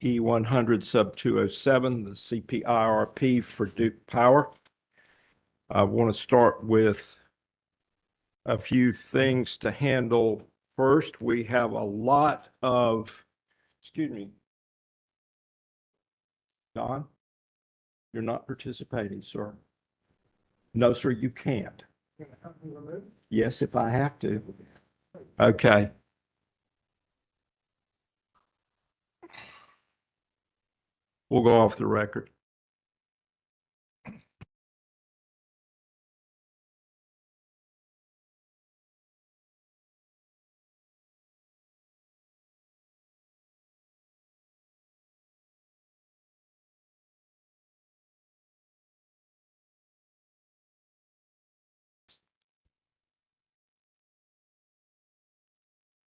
E-100 sub 207, the CPIRP for Duke Power. I want to start with a few things to handle. First, we have a lot of, excuse me, Don, you're not participating, sir. No, sir, you can't. Yes, if I have to. Okay. We'll go off the record.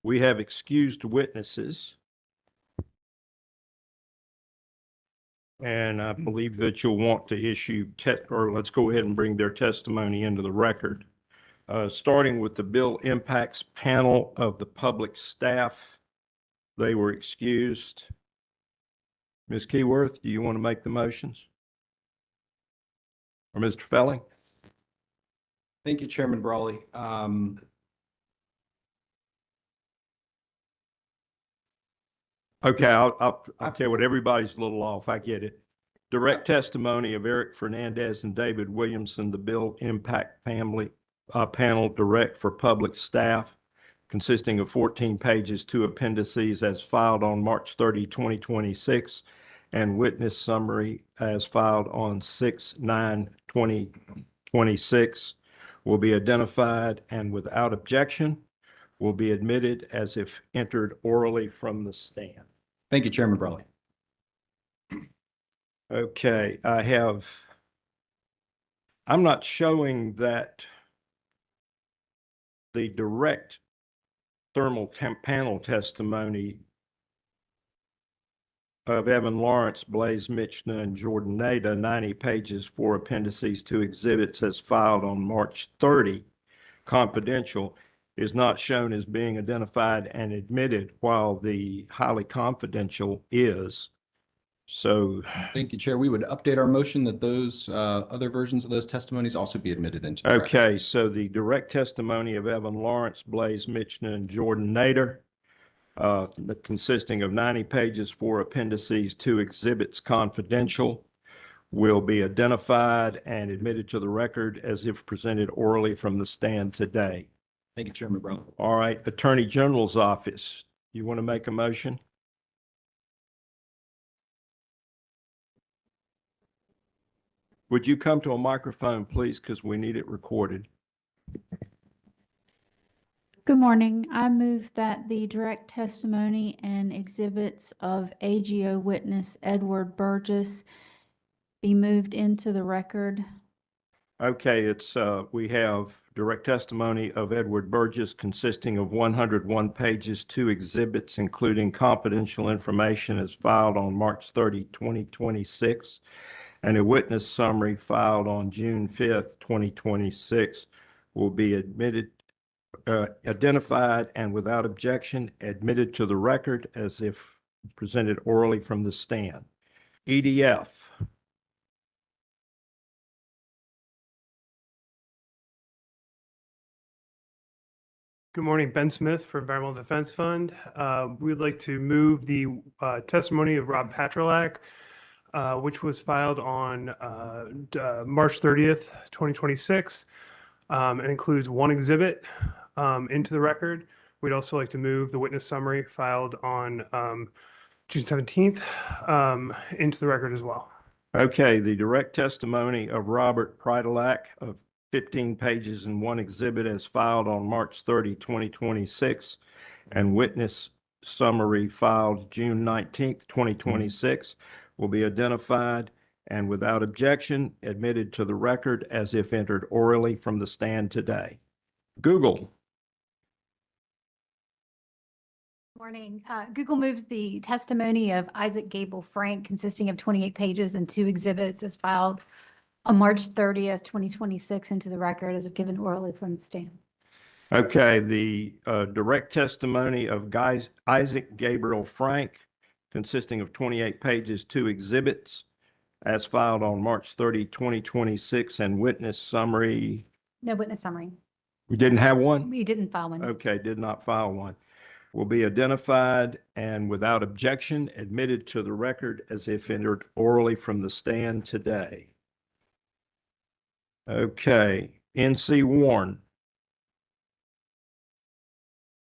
We have excused witnesses. And I believe that you'll want to issue, or let's go ahead and bring their testimony into the record. Starting with the bill impacts panel of the public staff. They were excused. Ms. Keyworth, do you want to make the motions? Or Mr. Felling? Thank you, Chairman Brawley. Okay, okay, what everybody's a little off. I get it. Direct testimony of Eric Fernandez and David Williamson, the bill impact panel direct for public staff, consisting of 14 pages, 2 appendices as filed on March 30, 2026, and witness summary as filed on 6/9/2026 will be identified and without objection will be admitted as if entered orally from the stand. Thank you, Chairman Brawley. Okay, I'm not showing that the direct thermal panel testimony of Evan Lawrence, Blaze Michna, and Jordan Nada, 90 pages, 4 appendices, 2 exhibits as filed on March 30, confidential, is not shown as being identified and admitted, while the highly confidential is. So thank you, Chair. We would update our motion that those other versions of those testimonies also be admitted into the record. Okay, so the direct testimony of Evan Lawrence, Blaze Michna, and Jordan Nader, consisting of 90 pages, 4 appendices, 2 exhibits, confidential, will be identified and admitted to the record as if presented orally from the stand today. Thank you, Chairman Brown. All right, Attorney General's office, you want to make a motion? Would you come to a microphone, please, because we need it recorded. Good morning. I move that the direct testimony and exhibits of AGO witness Edward Burgess be moved into the record. Okay, we have direct testimony of Edward Burgess consisting of 101 pages, 2 exhibits, including confidential information as filed on March 30, 2026, and a witness summary filed on June 5th, 2026 will be identified and without objection admitted to the record as if presented orally from the stand. EDF. Good morning, Ben Smith for Environmental Defense Fund. We'd like to move the testimony of Rob Patrolak, which was filed on March 30th, 2026, and includes 1 exhibit into the record. We'd also like to move the witness summary filed on June 17th into the record as well. Okay, the direct testimony of Robert Patrolak of 15 pages and 1 exhibit as filed on March 30, 2026, and witness summary filed June 19th, 2026 will be identified and without objection admitted to the record as if entered orally from the stand today. Google. Morning. Google moves the testimony of Isaac Gable Frank consisting of 28 pages and 2 exhibits as filed on March 30th, 2026 into the record as if given orally from the stand. Okay, the direct testimony of Isaac Gabriel Frank consisting of 28 pages, 2 exhibits, as filed on March 30, 2026, and witness summary. No witness summary. We didn't have one? We didn't file one. Okay, did not file one. Will be identified and without objection admitted to the record as if entered orally from the stand today. Okay, NC Warren.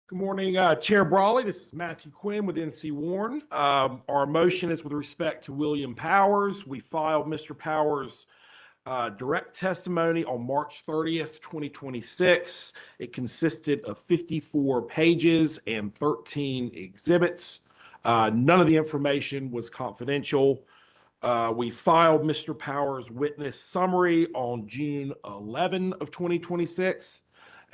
Good morning, Chair Brawley. This is Matthew Quinn with NC Warren. Our motion is with respect to William Powers. We filed Mr. Powers' direct testimony on March 30th, 2026. It consisted of 54 pages and 13 exhibits. None of the information was confidential. We filed Mr. Powers' witness summary on June 11 of 2026.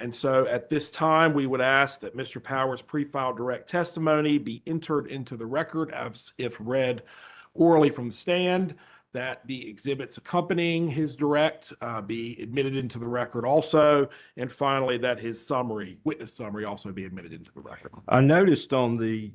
And so at this time, we would ask that Mr. Powers' pre-filed direct testimony be entered into the record as if read orally from the stand, that the exhibits accompanying his direct be admitted into the record also, and finally, that his summary, witness summary, also be admitted into the record. I noticed on the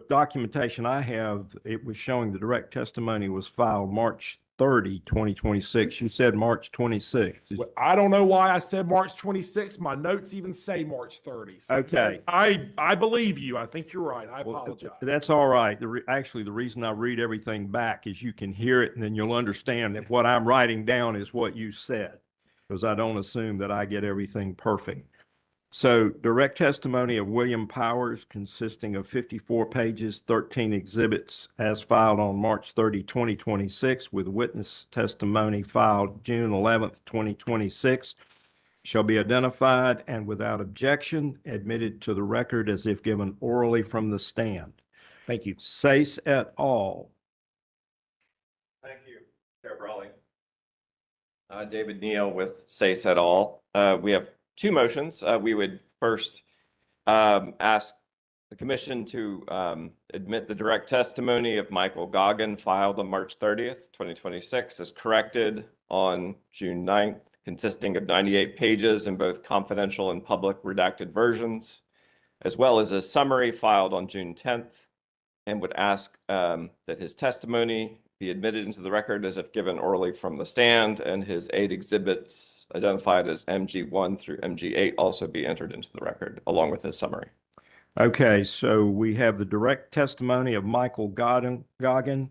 documentation I have, it was showing the direct testimony was filed March 30, 2026. You said March 26. Well, I don't know why I said March 26th. My notes even say March 30. So Okay. I believe you. I think you're right. I Well, apologize. that's all right. Actually, the reason I read everything back is you can hear it and then you'll understand that what I'm writing down is what you said, because I don't assume that I get everything perfect. So direct testimony of William Powers consisting of 54 pages, 13 exhibits as filed on March 30, 2026 with witness testimony filed June 11th, 2026 shall be identified and without objection admitted to the record as if given orally from the stand. Thank you. Sayce et al. Thank you, Chair Brawley. David Neal with Sayce et al. We have two motions. We would first ask the commission to admit the direct testimony of Michael Goggin filed on March 30th, 2026 as corrected on June 9th, consisting of 98 pages in both confidential and public redacted versions, as well as a summary filed on June 10th, and would ask that his testimony be admitted into the record as if given orally from the stand, and his 8 exhibits identified as MG1 through MG8 also be entered into the record along with his summary. Okay, so we have the direct testimony of Michael Goggin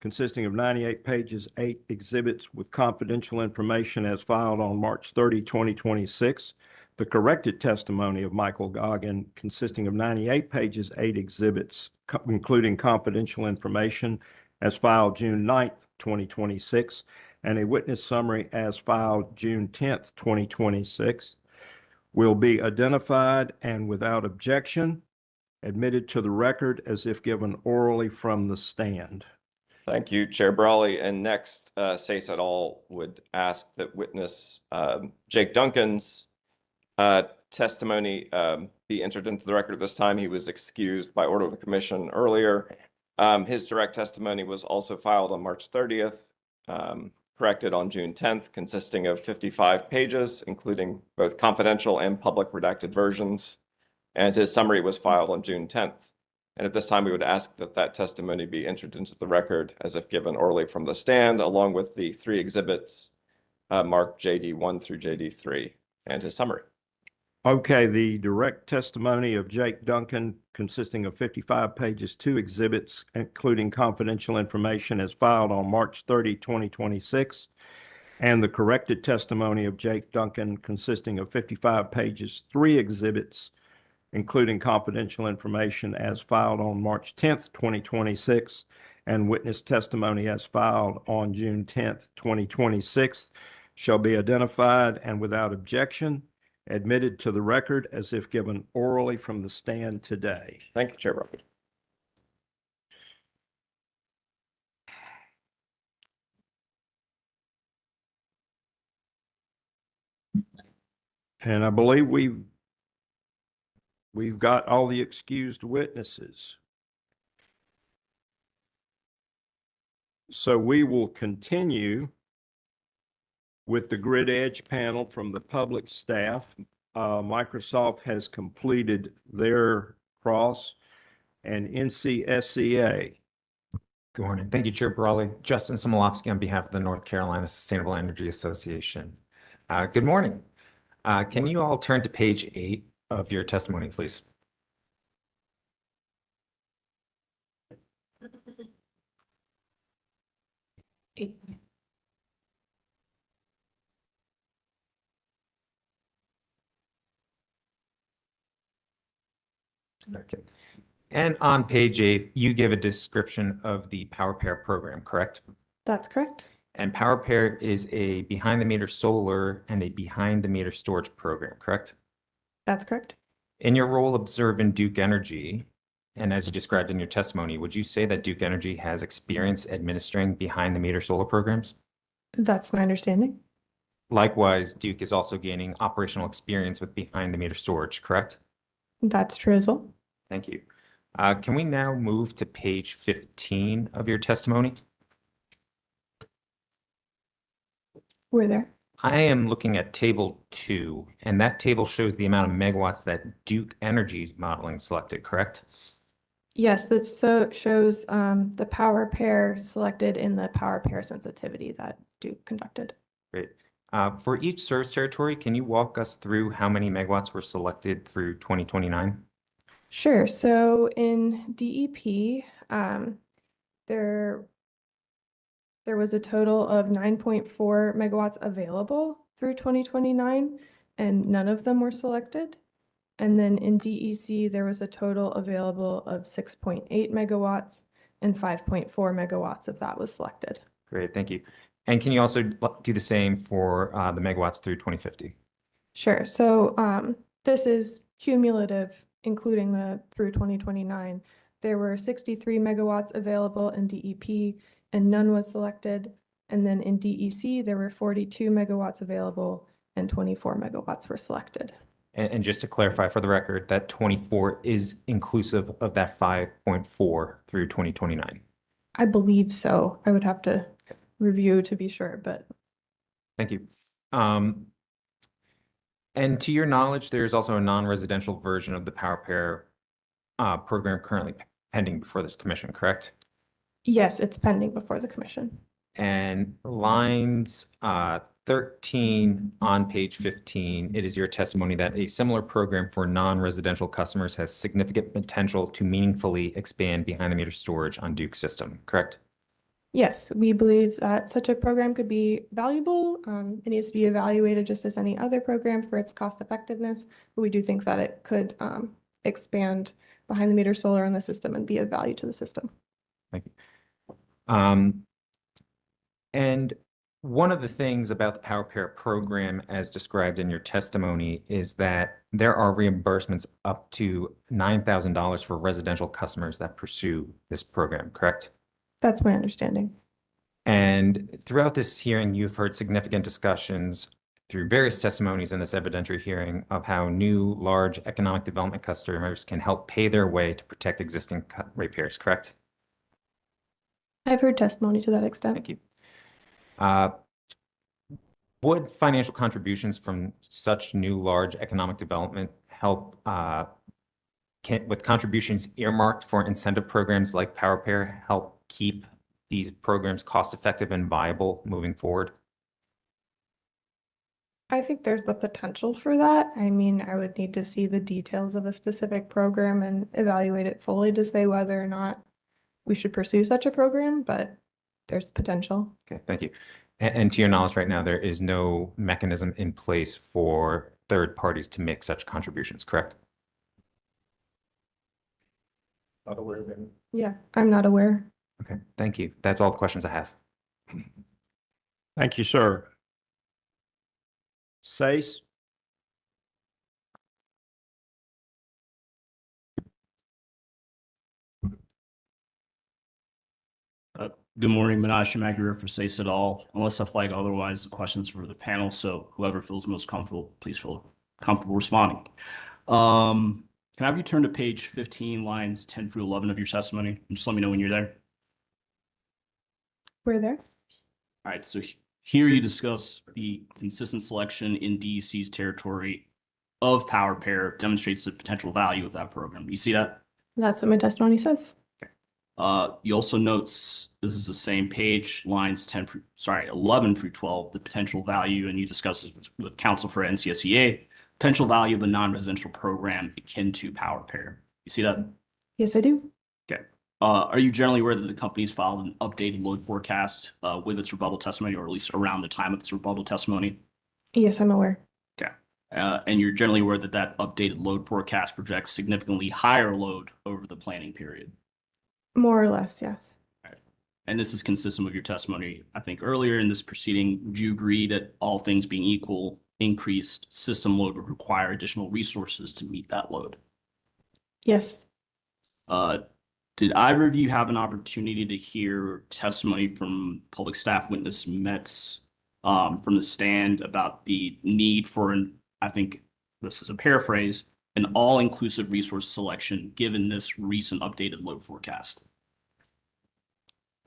consisting of 98 pages, 8 exhibits with confidential information as filed on March 30, 2026. The corrected testimony of Michael Goggin consisting of 98 pages, 8 exhibits, including confidential information as filed June 9th, 2026, and a witness summary as filed June 10th, 2026, will be identified and without objection admitted to the record as if given orally from the stand. Thank you, Chair Brawley. And next, Sayce et al. Would ask that witness Jake Duncan's testimony be entered into the record at this time. He was excused by order of the commission earlier. His direct testimony was also filed on March 30th, corrected on June 10th, consisting of 55 pages, including both confidential and public redacted versions. And his summary was filed on June 10th. And at this time, we would ask that that testimony be entered into the record as if given orally from the stand, along with the 3 exhibits marked JD1 through JD3 and his summary. Okay, the direct testimony of Jake Duncan consisting of 55 pages, 2 exhibits, including confidential information as filed on March 30, 2026, and the corrected testimony of Jake Duncan consisting of 55 pages, 3 exhibits, including confidential information as filed on March 10th, 2026, and witness testimony as filed on June 10th, 2026, shall be identified and without objection admitted to the record as if given orally from the stand today. Thank you, Chair Brawley. And I believe we've got all the excused witnesses. So we will continue with the Grid Edge panel from the public staff. Microsoft has completed their cross. and NCSCA. Good morning. Thank you, Chair Brawley. Justin Simulowski on behalf of the North Carolina Sustainable Energy Association. Good morning. Can you all turn to page 8 of your testimony, please? Okay. And on page 8, you give a description of the PowerPair program, correct? That's correct. And PowerPair is a behind-the-meter solar and a behind-the-meter storage program, correct? That's correct. In your role observing Duke Energy, and as you described in your testimony, would you say that Duke Energy has experience administering behind-the-meter solar programs? That's my understanding. Likewise, Duke is also gaining operational experience with behind-the-meter storage, correct? That's true as well. Thank you. Can we now move to page 15 of your testimony? We're there. I am looking at table 2, and that table shows the amount of megawatts that Duke Energy's modeling selected, correct? Yes, that shows the power pair selected in the power pair sensitivity that Duke conducted. Great. For each service territory, can you walk us through how many megawatts were selected through 2029? Sure. So in DEP, there was a total of 9.4 megawatts available through 2029, and none of them were selected. And then in DEC, there was a total available of 6.8 megawatts, and 5.4 megawatts of that was selected. Great, thank you. And can you also do the same for the megawatts through 2050? Sure. So this is cumulative, including the through 2029. There were 63 megawatts available in DEP, and none was selected. And then in DEC, there were 42 megawatts available, and 24 megawatts were selected. And just to clarify for the record, that 24 is inclusive of that 5.4 through 2029. I believe so. I would have to review to be sure, but. Thank you. And to your knowledge, there's also a non-residential version of the PowerPair program currently pending before this commission, correct? Yes, it's pending before the commission. And lines 13 on page 15, it is your testimony that a similar program for non-residential customers has significant potential to meaningfully expand behind-the-meter storage on Duke's system, correct? Yes, we believe that such a program could be valuable. It needs to be evaluated just as any other program for its cost effectiveness, but we do think that it could expand behind-the-meter solar on the system and be of value to the system. Thank you. And one of the things about the PowerPair program, as described in your testimony, is that there are reimbursements up to $9,000 for residential customers that pursue this program, correct? That's my understanding. And throughout this hearing, you've heard significant discussions through various testimonies in this evidentiary hearing of how new large economic development customers can help pay their way to protect existing ratepayers, correct? I've heard testimony to that extent. Thank you. Would financial contributions from such new large economic development help with contributions earmarked for incentive programs like PowerPair help keep these programs cost effective and viable moving forward? I think there's the potential for that. I mean, I would need to see the details of a specific program and evaluate it fully to say whether or not we should pursue such a program, but there's potential. Okay, thank you. And to your knowledge right now, there is no mechanism in place for third parties to make such contributions, correct? Not aware of any. Yeah, I'm not aware. Okay, thank you. That's all the questions I have. Thank you, sir. Sayce? Good morning, Menashe Magruder for Sayce et al. Unless I flag otherwise, questions for the panel. So whoever feels most comfortable, please feel comfortable responding. Can I have you turn to page 15, lines 10 through 11 of your testimony? And just let me know when you're there. We're there. All right. So here you discuss the consistent selection in DEC's territory of PowerPair demonstrates the potential value of that program. You see that? That's what my testimony says. You also notes, this is the same page, lines 11 through 12, the potential value, and you discuss this with counsel for NCSEA, potential value of a non-residential program akin to PowerPair. You see that? Yes, I do. Okay. Are you generally aware that the company's filed an updated load forecast with its rebuttal testimony, or at least around the time of its rebuttal testimony? Yes, I'm aware. Okay. And you're generally aware that that updated load forecast projects significantly higher load over the planning period? More or less, yes. And this is consistent with your testimony, I think, earlier in this proceeding. Would you agree that all things being equal, increased system load would require additional resources to meet that load? Yes. Did either of you have an opportunity to hear testimony from public staff witness Metz from the stand about the need for I think this is a paraphrase, an all-inclusive resource selection given this recent updated load forecast?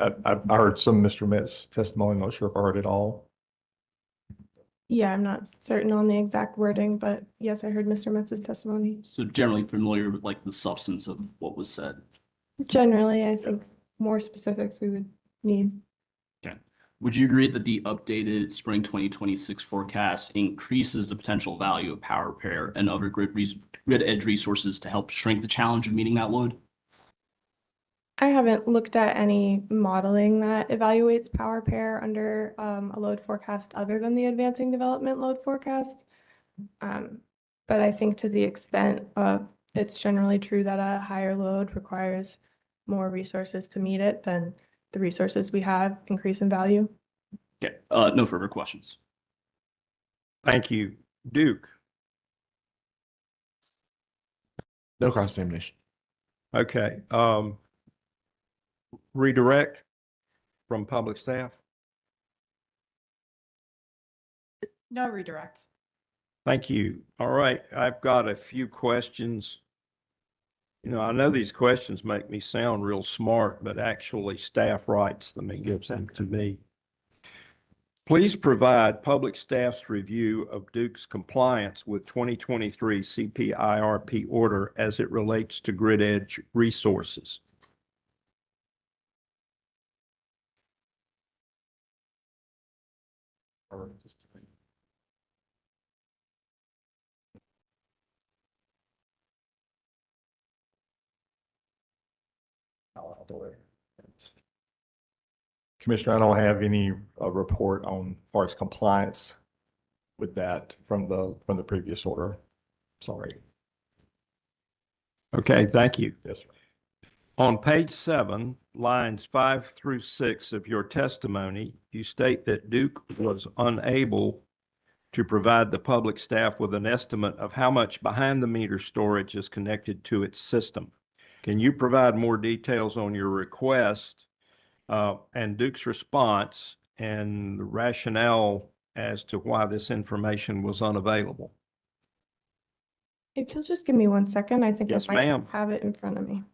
I heard some Mr. Metz testimony, not sure if I heard it all. Yeah, I'm not certain on the exact wording, but yes, I heard Mr. Metz's testimony. So generally familiar with like the substance of what was said? Generally, I think more specifics we would need. Okay. Would you agree that the updated spring 2026 forecast increases the potential value of PowerPair and other grid edge resources to help shrink the challenge of meeting that load? I haven't looked at any modeling that evaluates PowerPair under a load forecast other than the advancing development load forecast. But I think to the extent of it's generally true that a higher load requires more resources to meet it than the resources we have increase in value. Okay, no further questions. Thank you. Duke? No cross-examination. Okay. Redirect from public staff? No redirect. Thank you. All right, I've got a few questions. You know, I know these questions make me sound real smart, but actually staff writes them and gives them to me. Please provide public staff's review of Duke's compliance with 2023 CPIRP order as it relates to grid edge resources. Commissioner, I don't have any report on as far as compliance with that from the previous order. Sorry. Okay, thank you. Yes, sir. On page 7, lines 5 through 6 of your testimony, you state that Duke was unable to provide the public staff with an estimate of how much behind-the-meter storage is connected to its system. Can you provide more details on your request and Duke's response and the rationale as to why this information was unavailable? If you'll just give me 1 second, I think Yes, I might ma'am. have it in front of me.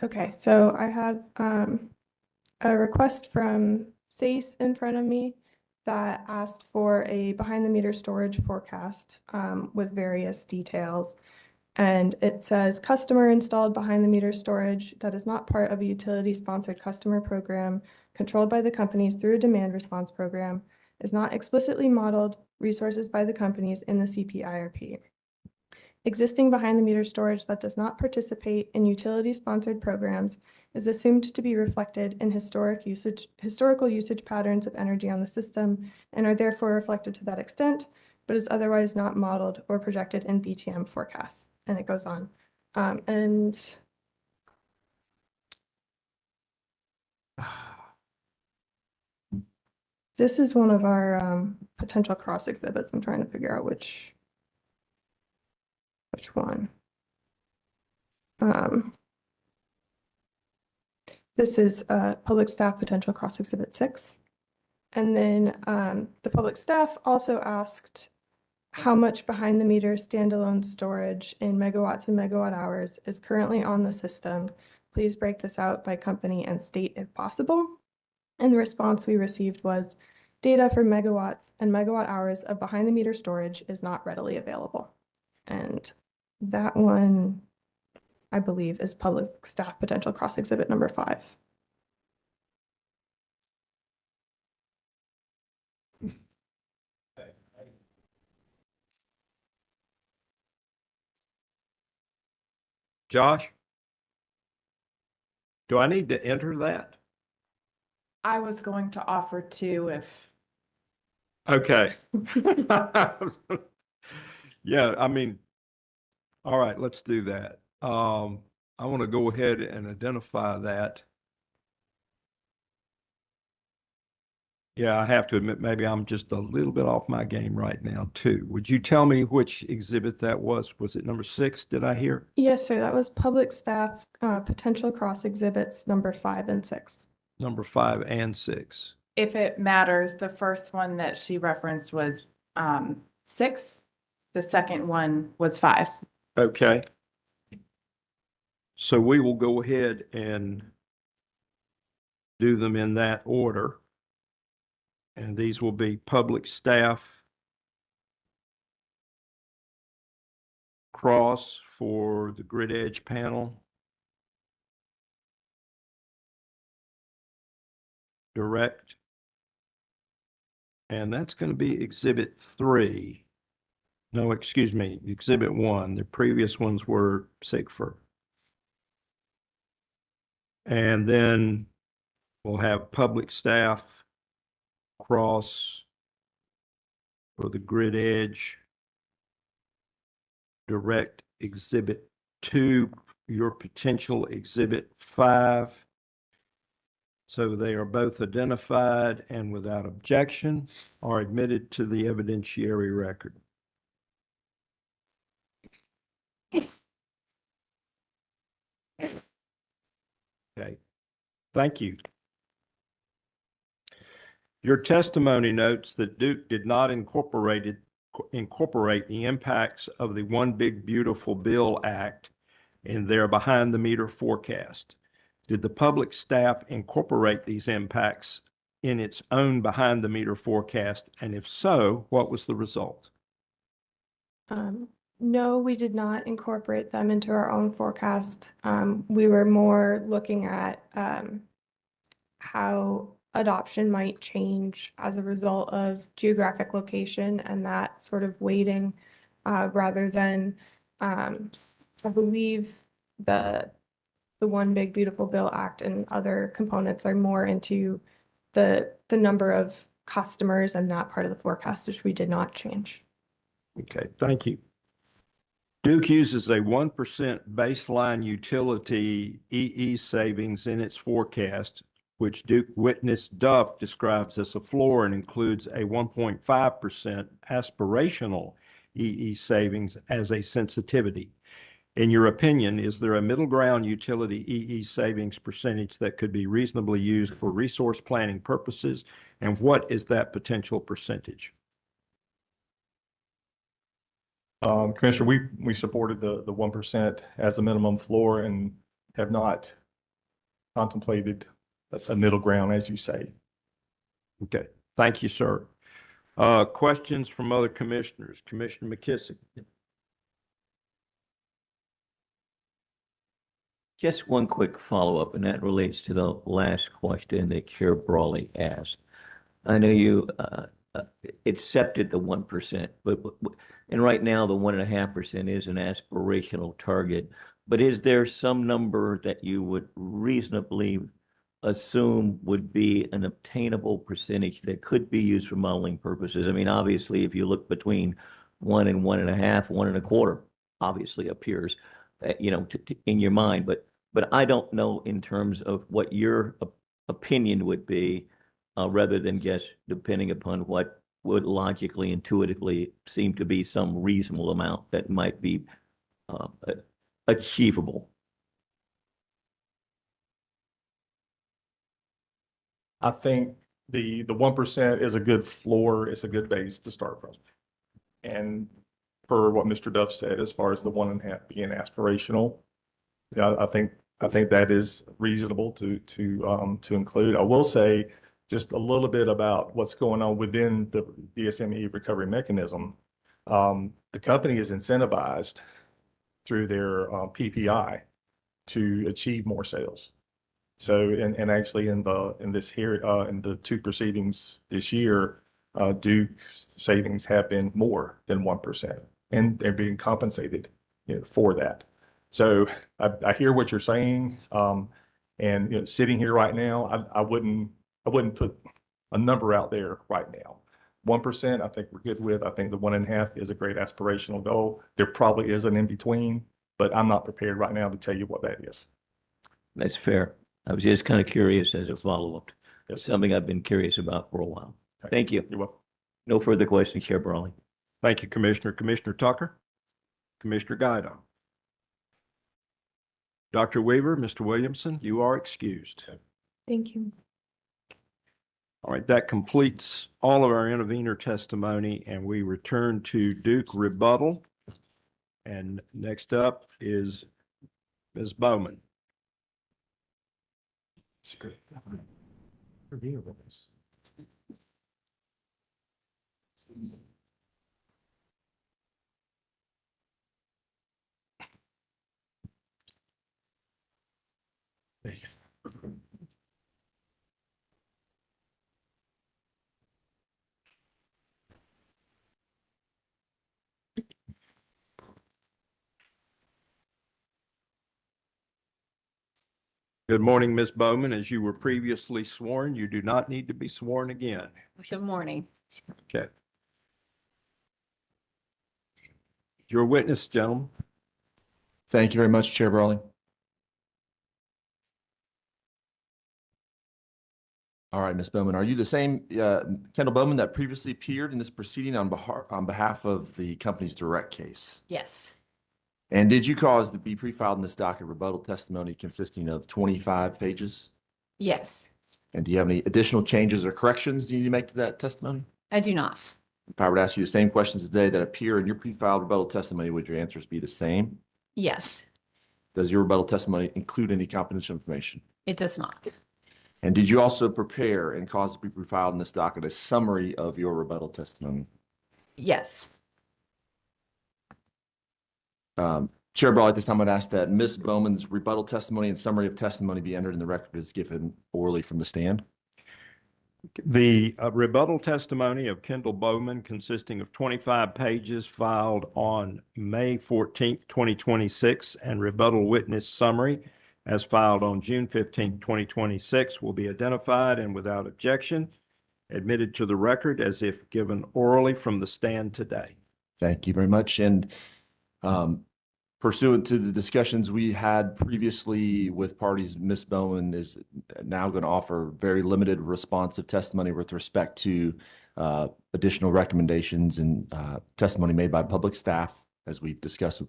Okay, so I have a request from SACE in front of me that asked for a behind-the-meter storage forecast with various details. And it says customer installed behind-the-meter storage that is not part of a utility-sponsored customer program controlled by the companies through a demand response program is not explicitly modeled resources by the companies in the CPIRP. Existing behind-the-meter storage that does not participate in utility-sponsored programs is assumed to be reflected in historical usage patterns of energy on the system and are therefore reflected to that extent, but is otherwise not modeled or projected in BTM forecasts. And it goes on. And this is one of our potential cross exhibits. I'm trying to figure out which one. This is public staff potential cross exhibit 6. And then the public staff also asked how much behind the meter standalone storage in megawatts and megawatt hours is currently on the system. Please break this out by company and state if possible. And the response we received was data for megawatts and megawatt hours of behind the meter storage is not readily available. And that one, I believe, is public staff potential cross exhibit number 5. Josh? Do I need to enter that? I was going to offer two if, Okay. Yeah, I mean, all right, let's do that. I want to go ahead and identify that. Yeah, I have to admit, maybe I'm just a little bit off my game right now, too. Would you tell me which exhibit that was? Was it number 6, did I hear? Yes, sir. That was public staff potential cross exhibits number 5 and 6. Number 5 and 6. if it matters, the first one that she referenced was 6. The second one was 5. Okay. So we will go ahead and do them in that order. And these will be public staff cross for the grid edge panel. Direct. And that's going to be exhibit 3. No, excuse me, exhibit 1. The previous ones were SIGFR. And then we'll have public staff cross for the grid edge. Direct exhibit 2, your potential exhibit 5. So they are both identified and without objection are admitted to the evidentiary record. Okay, thank you. Your testimony notes that Duke did not incorporate the impacts of the One Big Beautiful Bill Act in their behind-the-meter forecast. Did the public staff incorporate these impacts in its own behind-the-meter forecast? And if so, what was the result? No, we did not incorporate them into our own forecast. We were more looking at how adoption might change as a result of geographic location and that sort of weighting rather than, I believe the One Big Beautiful Bill Act and other components are more into the number of customers and that part of the forecast, which we did not change. Okay, thank you. Duke uses a 1% baseline utility EE savings in its forecast, which Duke Witness Duff describes as a floor and includes a 1.5% aspirational EE savings as a sensitivity. In your opinion, is there a middle ground utility EE savings percentage that could be reasonably used for resource planning purposes? And what is that potential percentage? Commissioner, we supported the 1% as a minimum floor and have not contemplated a middle ground, as you say. Okay, thank you, sir. Questions from other commissioners? Commissioner McKissick. Just one quick follow-up, and that relates to the last question that Chair Brawley asked. I know you accepted the 1%, and right now the 1.5% is an aspirational target. But is there some number that you would reasonably assume would be an obtainable percentage that could be used for modeling purposes? I mean, obviously, if you look between 1 and 1.5, 1.25, obviously appears, in your mind. But I don't know in terms of what your opinion would be, rather than guess, depending upon what would logically, intuitively seem to be some reasonable amount that might be achievable. I think the 1% is a good floor. It's a good base to start from. And per what Mr. Duff said, as far as the 1.5 being aspirational, yeah, I think that is reasonable to include. I will say just a little bit about what's going on within the DSME recovery mechanism. The company is incentivized through their PPI to achieve more sales. So, and actually in the two proceedings this year, Duke's savings have been more than 1%, and they're being compensated, for that. So I hear what you're saying. And sitting here right now, I wouldn't put a number out there right now. 1%, I think we're good with. I think the 1.5 is a great aspirational goal. There probably is an in between, but I'm not prepared right now to tell you what that is. That's fair. I was just kind of curious as a follow-up. Yes, sir. Something I've been curious about for a while. Okay. Thank you. You're welcome. No further questions, Chair Brawley. Thank you, Commissioner. Commissioner Tucker? Commissioner Guido? Dr. Weaver, Mr. Williamson, you are excused. Thank you. All right, that completes all of our intervener testimony, and we return to Duke rebuttal. And next up is Ms. Bowman. Good morning, Ms. Bowman. As you were previously sworn, you do not need to be sworn again. Good morning. Okay. Your witness, gentlemen. Thank you very much, Chair Brawley. All right, Ms. Bowman, are you the same Kendall Bowman that previously appeared in this proceeding on behalf of the company's direct case? Yes. And did you cause to be pre-filed in this docket rebuttal testimony consisting of 25 pages? Yes. And do you have any additional changes or corrections you need to make to that testimony? I do not. If I were to ask you the same questions today that appear in your pre-filed rebuttal testimony, would your answers be the same? Yes. Does your rebuttal testimony include any confidential information? It does not. And did you also prepare and cause to be pre-filed in this docket a summary of your rebuttal testimony? Yes. Chair Brawley, at this time I'd ask that Ms. Bowman's rebuttal testimony and summary of testimony be entered in the record as given orally from the stand. The rebuttal testimony of Kendall Bowman, consisting of 25 pages, filed on May 14th, 2026, and rebuttal witness summary as filed on June 15th, 2026, will be identified and without objection admitted to the record as if given orally from the stand today. Thank you very much. And pursuant to the discussions we had previously with parties, Ms. Bowman is now going to offer very limited responsive testimony with respect to additional recommendations and testimony made by public staff. As we've discussed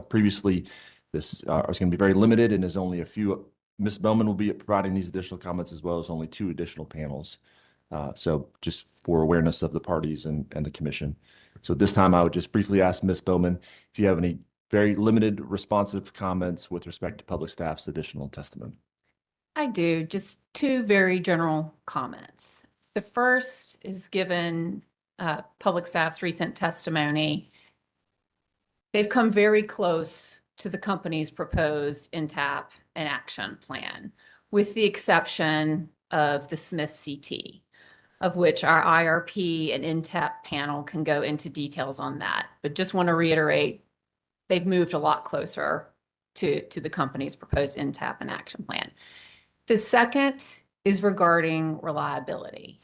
previously, this is going to be very limited and is only a few. Ms. Bowman will be providing these additional comments as well as only 2 additional panels. So just for awareness of the parties and the commission. So at this time, I would just briefly ask Ms. Bowman if you have any very limited responsive comments with respect to public staff's additional testimony. I do. Just 2 very general comments. The first is given public staff's recent testimony. They've come very close to the company's proposed NTAP and action plan, with the exception of the Smith CT. of which our IRP and NTAP panel can go into details on that. But just want to reiterate, they've moved a lot closer to the company's proposed NTAP and action plan. The second is regarding reliability.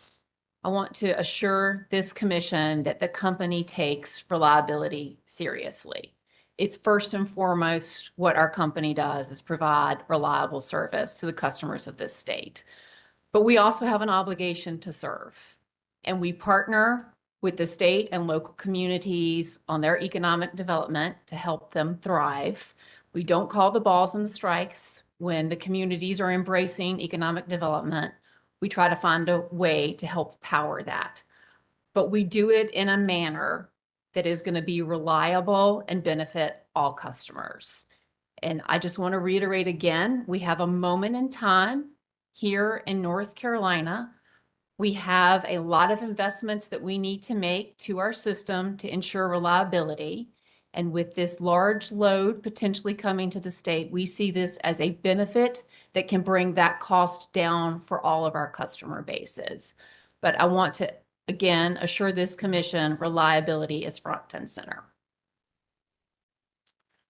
I want to assure this commission that the company takes reliability seriously. It's first and foremost what our company does is provide reliable service to the customers of this state. But we also have an obligation to serve. And we partner with the state and local communities on their economic development to help them thrive. We don't call the balls and the strikes when the communities are embracing economic development. We try to find a way to help power that. But we do it in a manner that is going to be reliable and benefit all customers. And I just want to reiterate again, we have a moment in time here in North Carolina. We have a lot of investments that we need to make to our system to ensure reliability. And with this large load potentially coming to the state, we see this as a benefit that can bring that cost down for all of our customer bases. But I want to, again, assure this commission reliability is front and center.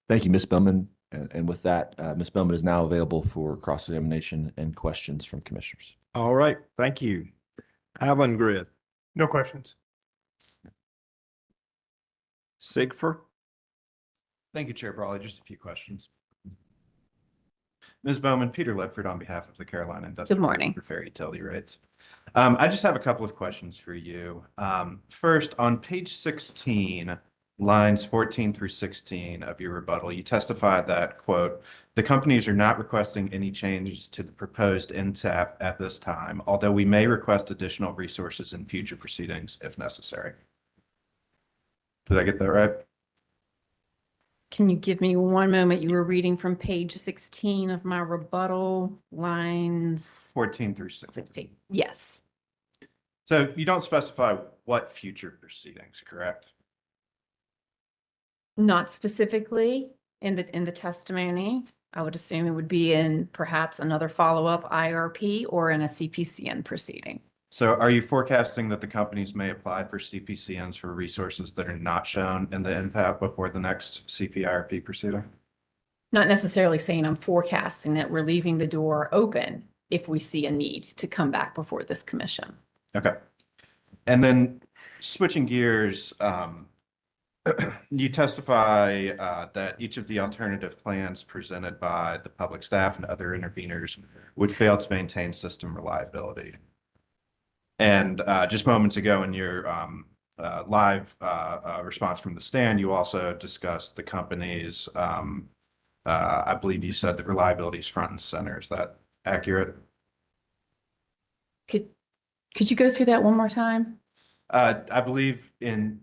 Thank you, Ms. Bowman. And with that, Ms. Bowman is now available for cross-examination and questions from commissioners. All right, thank you. Alan Griff. No questions. Sigfer. Thank you, Chair Brawley. Just a few questions. Ms. Bowman, Peter Ledford on behalf of the Carolina Industrial. Good morning. For fair utility rates. I just have a couple of questions for you. First, on page 16, lines 14 through 16 of your rebuttal, you testify that, quote, the companies are not requesting any changes to the proposed NTAP at this time, although we may request additional resources in future proceedings if necessary. Did I get that right? Can you give me one moment? You were reading from page 16 of my rebuttal, lines 14 through 16. Yes. So you don't specify what future proceedings, correct? Not specifically in the testimony. I would assume it would be in perhaps another follow-up IRP or in a CPCN proceeding. So are you forecasting that the companies may apply for CPCNs for resources that are not shown in the NTAP before the next CPIRP proceeding? Not necessarily saying I'm forecasting that. We're leaving the door open if we see a need to come back before this commission. Okay. And then switching gears, you testify that each of the alternative plans presented by the public staff and other interveners would fail to maintain system reliability. And just moments ago in your live response from the stand, you also discussed the company's, I believe you said that reliability is front and center. Is that accurate? Could you go through that one more time? I believe in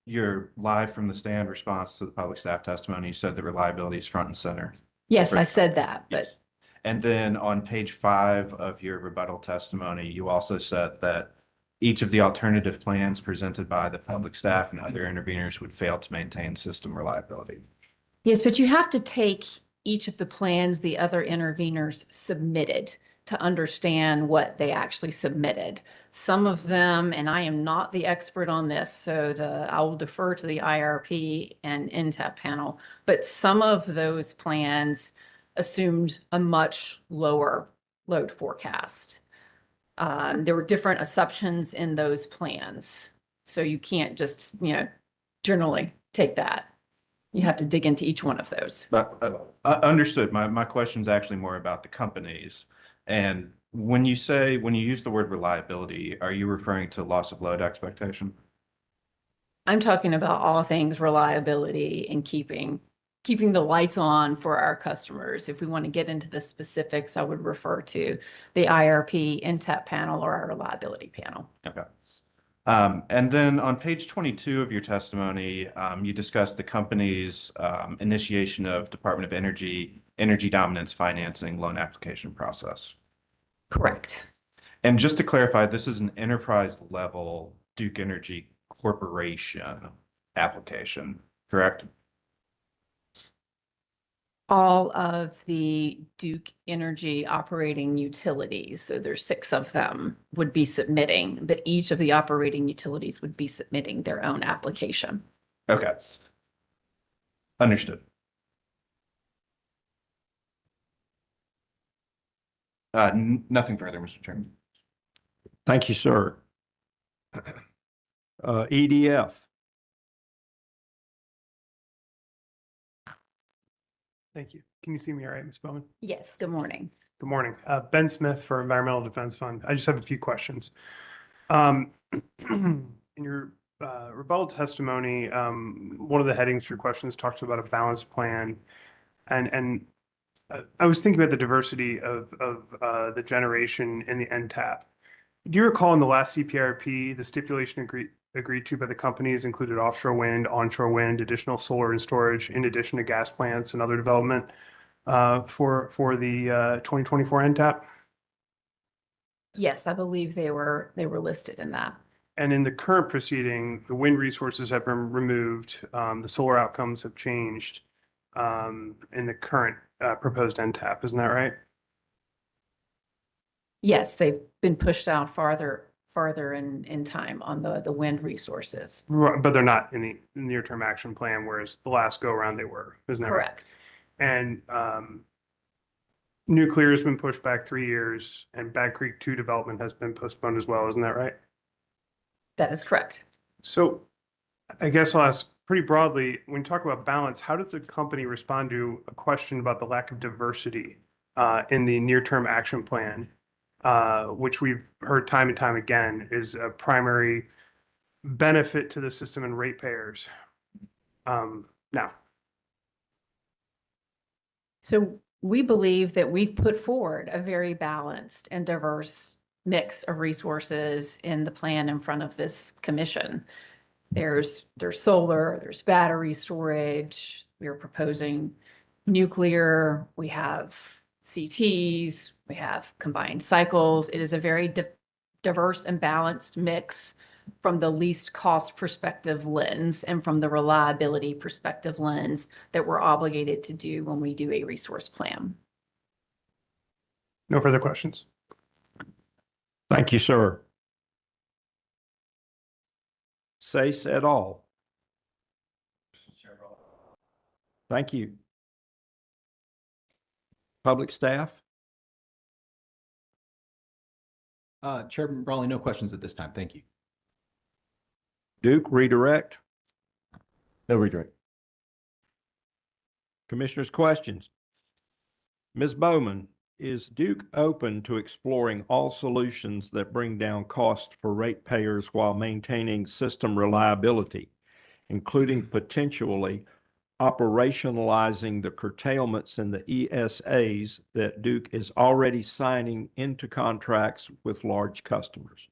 your live from the stand response to the public staff testimony, you said that reliability is front and center. Yes, I said that, but Yes. And then on page 5 of your rebuttal testimony, you also said that each of the alternative plans presented by the public staff and other interveners would fail to maintain system reliability. yes, but you have to take each of the plans the other interveners submitted to understand what they actually submitted. Some of them, and I am not the expert on this, so I will defer to the IRP and NTAP panel, but some of those plans assumed a much lower load forecast. There were different assumptions in those plans. So you can't just, generally take that. You have to dig into each one of those. But understood. My question is actually more about the companies. And when you use the word reliability, are you referring to loss of load expectation? I'm talking about all things reliability and keeping the lights on for our customers. If we want to get into the specifics, I would refer to the IRP, NTAP panel, or our reliability panel. Okay. And then on page 22 of your testimony, you discussed the company's initiation of Department of Energy dominance financing loan application process. Correct. And just to clarify, this is an enterprise level Duke Energy Corporation application, correct? all of the Duke Energy operating utilities, so there's 6 of them, would be submitting, but each of the operating utilities would be submitting their own application. Okay. Understood. Nothing further, Mr. Chairman. Thank you, sir. EDF. Thank you. Can you see me all right, Ms. Bowman? Yes, good morning. Good morning. Ben Smith for Environmental Defense Fund. I just have a few questions. In your rebuttal testimony, one of the headings for your questions talks about a balanced plan. And I was thinking about the diversity of the generation in the NTAP. Do you recall in the last CPIRP, the stipulation agreed to by the companies included offshore wind, onshore wind, additional solar and storage, in addition to gas plants and other development for the 2024 NTAP? Yes, I believe they were listed in that. And in the current proceeding, the wind resources have been removed. The solar outcomes have changed in the current proposed NTAP. Isn't that right? Yes, they've been pushed out farther in time on the wind resources. Right, but they're not in the near-term action plan, whereas the last go-around they were. Isn't that right? Correct. And nuclear has been pushed back 3 years, and Bad Creek 2 development has been postponed as well. Isn't that right? That is correct. So I guess I'll ask pretty broadly, when you talk about balance, how does the company respond to a question about the lack of diversity in the near-term action plan, which we've heard time and time again is a primary benefit to the system and ratepayers? Now. So we believe that we've put forward a very balanced and diverse mix of resources in the plan in front of this commission. There's solar, there's battery storage, we are proposing nuclear, we have CTs, we have combined cycles. It is a very diverse and balanced mix from the least cost perspective lens and from the reliability perspective lens that we're obligated to do when we do a resource plan. No further questions. Thank you, sir. Sayce et al. Thank you. Public staff? Chairman Brawley, no questions at this time. Thank you. Duke, redirect. No redirect. Commissioners' questions. Ms. Bowman, is Duke open to exploring all solutions that bring down cost for ratepayers while maintaining system reliability, including potentially operationalizing the curtailments in the ESAs that Duke is already signing into contracts with large customers?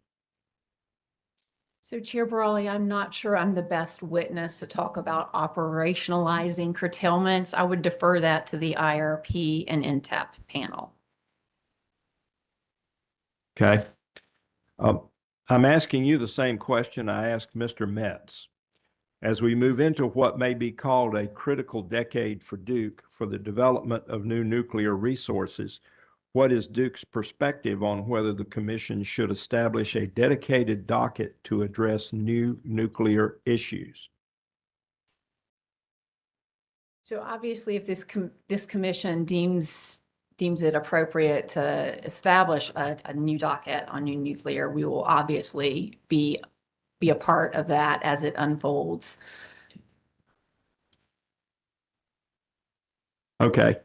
So Chair Brawley, I'm not sure I'm the best witness to talk about operationalizing curtailments. I would defer that to the IRP and NTAP panel. Okay. I'm asking you the same question I asked Mr. Metz. As we move into what may be called a critical decade for Duke for the development of new nuclear resources, what is Duke's perspective on whether the commission should establish a dedicated docket to address new nuclear issues? So obviously, if this commission deems it appropriate to establish a new docket on new nuclear, we will obviously be a part of that as it unfolds. Okay.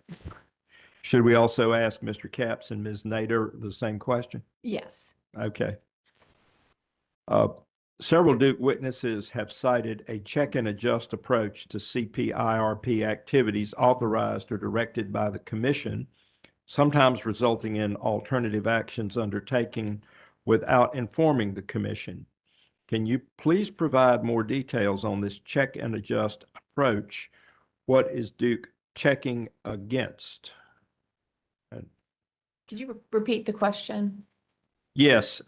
Should we also ask Mr. Capps and Ms. Nader the same question? Yes. Okay. Several Duke witnesses have cited a check and adjust approach to CPIRP activities authorized or directed by the commission, sometimes resulting in alternative actions undertaken without informing the commission. Can you please provide more details on this check and adjust approach? What is Duke checking against? Could you repeat the question? Yes,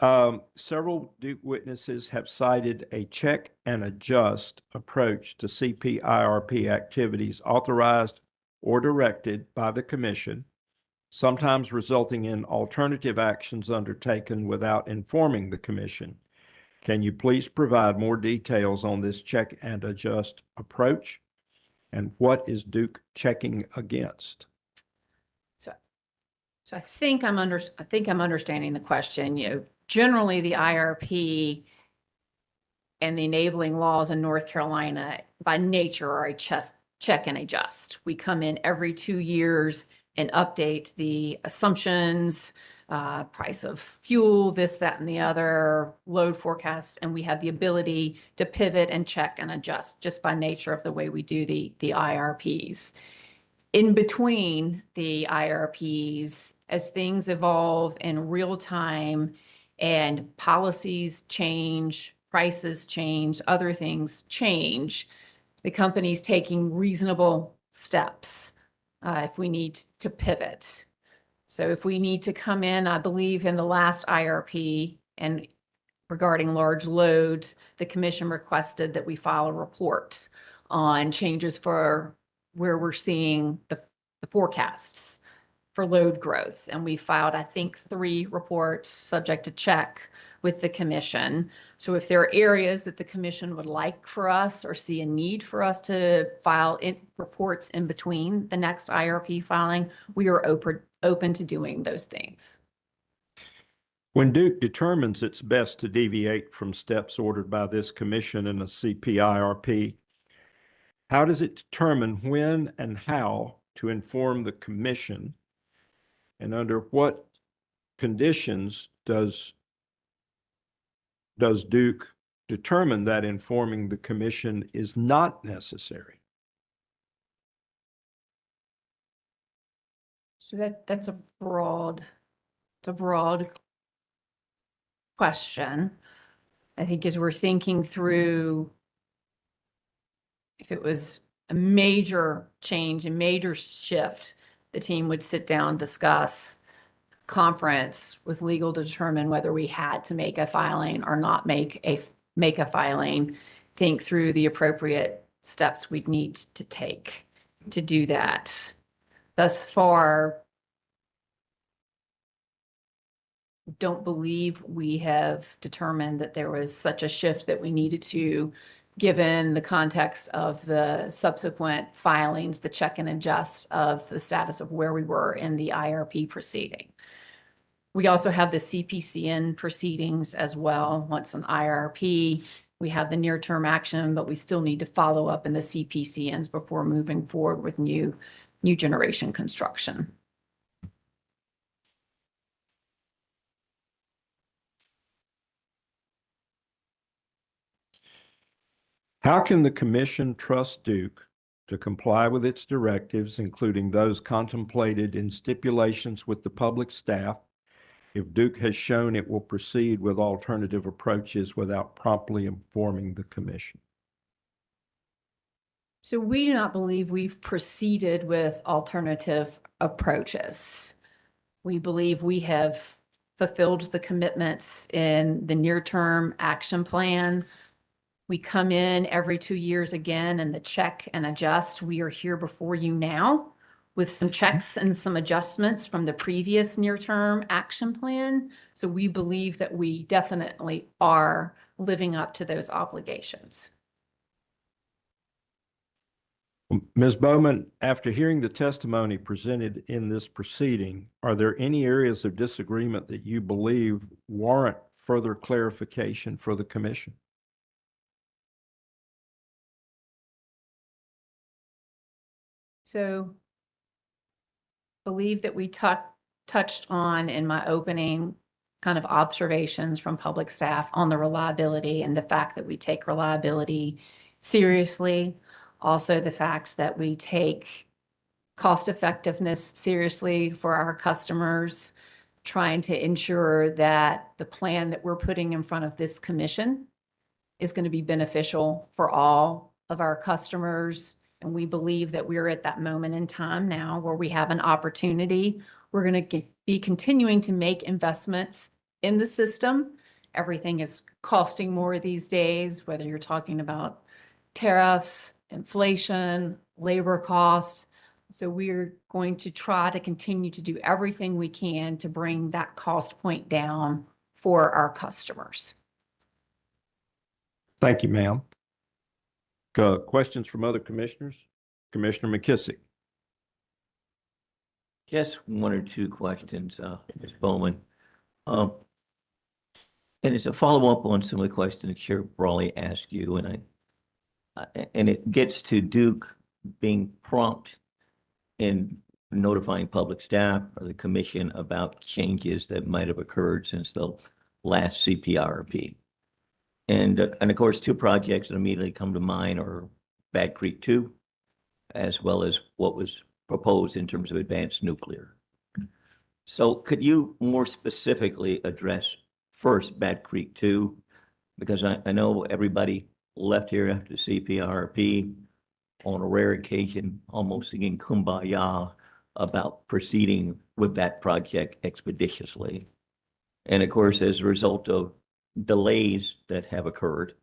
several Duke witnesses have cited a check and adjust approach to CPIRP activities authorized or directed by the commission, sometimes resulting in alternative actions undertaken without informing the commission. Can you please provide more details on this check and adjust approach? And what is Duke checking against? So I think I'm understanding the question. Generally the IRP and the enabling laws in North Carolina by nature are a check and adjust. We come in every 2 years and update the assumptions, price of fuel, this, that, and the other, load forecasts, and we have the ability to pivot and check and adjust just by nature of the way we do the IRPs. In between the IRPs, as things evolve in real time and policies change, prices change, other things change, the company's taking reasonable steps if we need to pivot. So if we need to come in, I believe in the last IRP and regarding large loads, the commission requested that we file a report on changes for where we're seeing the forecasts for load growth. And we filed, I think, 3 reports subject to check with the commission. So if there are areas that the commission would like for us or see a need for us to file reports in between the next IRP filing, we are open to doing those things. When Duke determines it's best to deviate from steps ordered by this commission in a CPIRP, how does it determine when and how to inform the commission? And under what conditions does Duke determine that informing the commission is not necessary? So that's a broad question. I think as we're thinking through, if it was a major change, a major shift, the team would sit down, discuss, conference with legal to determine whether we had to make a filing or not make a filing, think through the appropriate steps we'd need to take to do that. Thus far, don't believe we have determined that there was such a shift that we needed to, given the context of the subsequent filings, the check and adjust of the status of where we were in the IRP proceeding. We also have the CPCN proceedings as well. Once an IRP, we have the near-term action, but we still need to follow up in the CPCNs before moving forward with new generation construction. How can the commission trust Duke to comply with its directives, including those contemplated in stipulations with the public staff, if Duke has shown it will proceed with alternative approaches without promptly informing the commission? So we do not believe we've proceeded with alternative approaches. We believe we have fulfilled the commitments in the near-term action plan. We come in every 2 years again and the check and adjust. We are here before you now with some checks and some adjustments from the previous near-term action plan. So we believe that we definitely are living up to those obligations. Ms. Bowman, after hearing the testimony presented in this proceeding, are there any areas of disagreement that you believe warrant further clarification for the commission? So believe that we touched on in my opening kind of observations from public staff on the reliability and the fact that we take reliability seriously. Also the fact that we take cost effectiveness seriously for our customers, trying to ensure that the plan that we're putting in front of this commission is going to be beneficial for all of our customers. And we believe that we're at that moment in time now where we have an opportunity. We're going to be continuing to make investments in the system. Everything is costing more these days, whether you're talking about tariffs, inflation, labor costs. So we're going to try to continue to do everything we can to bring that cost point down for our customers. Thank you, ma'am. Questions from other commissioners? Commissioner McKissick. Just one or two questions, Ms. Bowman. And it's a follow-up on some of the questions Chair Brawley asked you, and it gets to Duke being prompt in notifying public staff or the commission about changes that might have occurred since the last CPIRP. And of course, two projects that immediately come to mind are Bad Creek 2, as well as what was proposed in terms of advanced nuclear. So could you more specifically address first Bad Creek 2? Because I know everybody left here after CPIRP on a rare occasion, almost singing Kumbaya about proceeding with that project expeditiously. And of course, as a result of delays that have occurred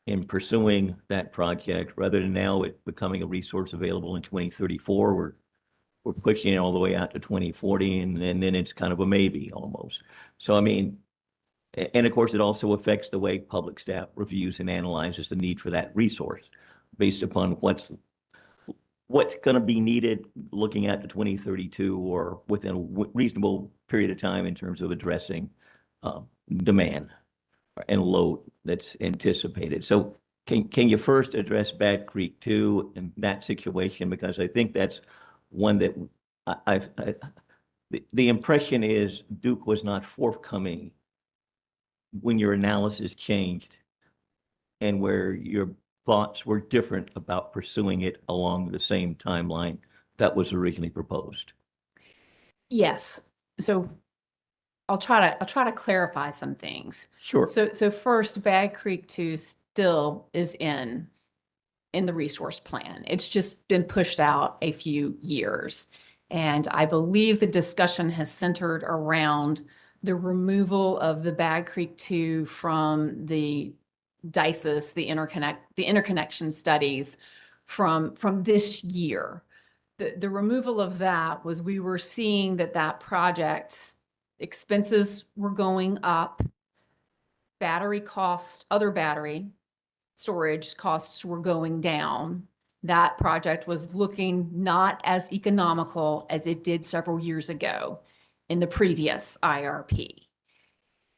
in pursuing that project, rather than now it becoming a resource available in 2034, we're pushing it all the way out to 2040, and then it's kind of a maybe almost. So, I mean, and of course, it also affects the way public staff reviews and analyzes the need for that resource based upon what's going to be needed looking at the 2032 or within a reasonable period of time in terms of addressing demand and load that's anticipated. So can you first address Bad Creek 2 and that situation? Because I think that's one that the impression is Duke was not forthcoming when your analysis changed and where your thoughts were different about pursuing it along the same timeline that was originally proposed. Yes. So I'll try to clarify some things. Sure. So first, Bad Creek 2 still is in the resource plan. It's just been pushed out a few years. And I believe the discussion has centered around the removal of the Bad Creek 2 from the DICES, the interconnection studies from this year. The removal of that was we were seeing that project expenses were going up, battery cost, other battery storage costs were going down. That project was looking not as economical as it did several years ago in the previous IRP.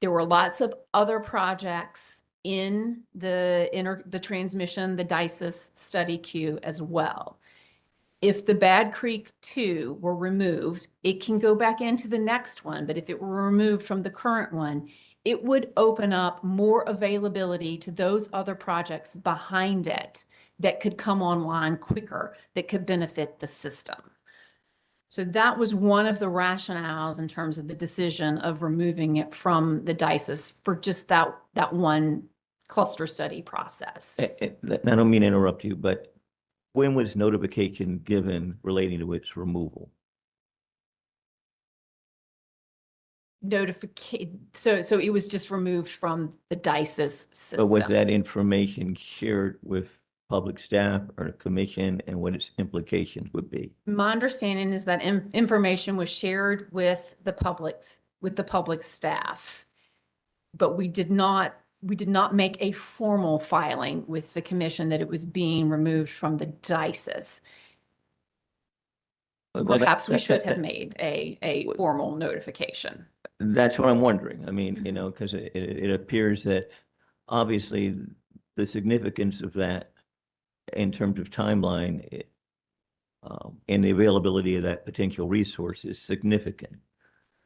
There were lots of other projects in the transmission, the DICES study queue as well. If the Bad Creek 2 were removed, it can go back into the next one, but if it were removed from the current one, it would open up more availability to those other projects behind it that could come online quicker, that could benefit the system. So that was one of the rationales in terms of the decision of removing it from the DICES for just that one cluster study process. I don't mean to interrupt you, but when was notification given relating to its removal? So it was just removed from the DICES system. But was that information shared with public staff or the commission and what its implications would be? My understanding is that information was shared with the public staff, but we did not make a formal filing with the commission that it was being removed from the DICES. Perhaps we should have made a formal notification. That's what I'm wondering. I mean, you know, because it appears that obviously the significance of that in terms of timeline and the availability of that potential resource is significant.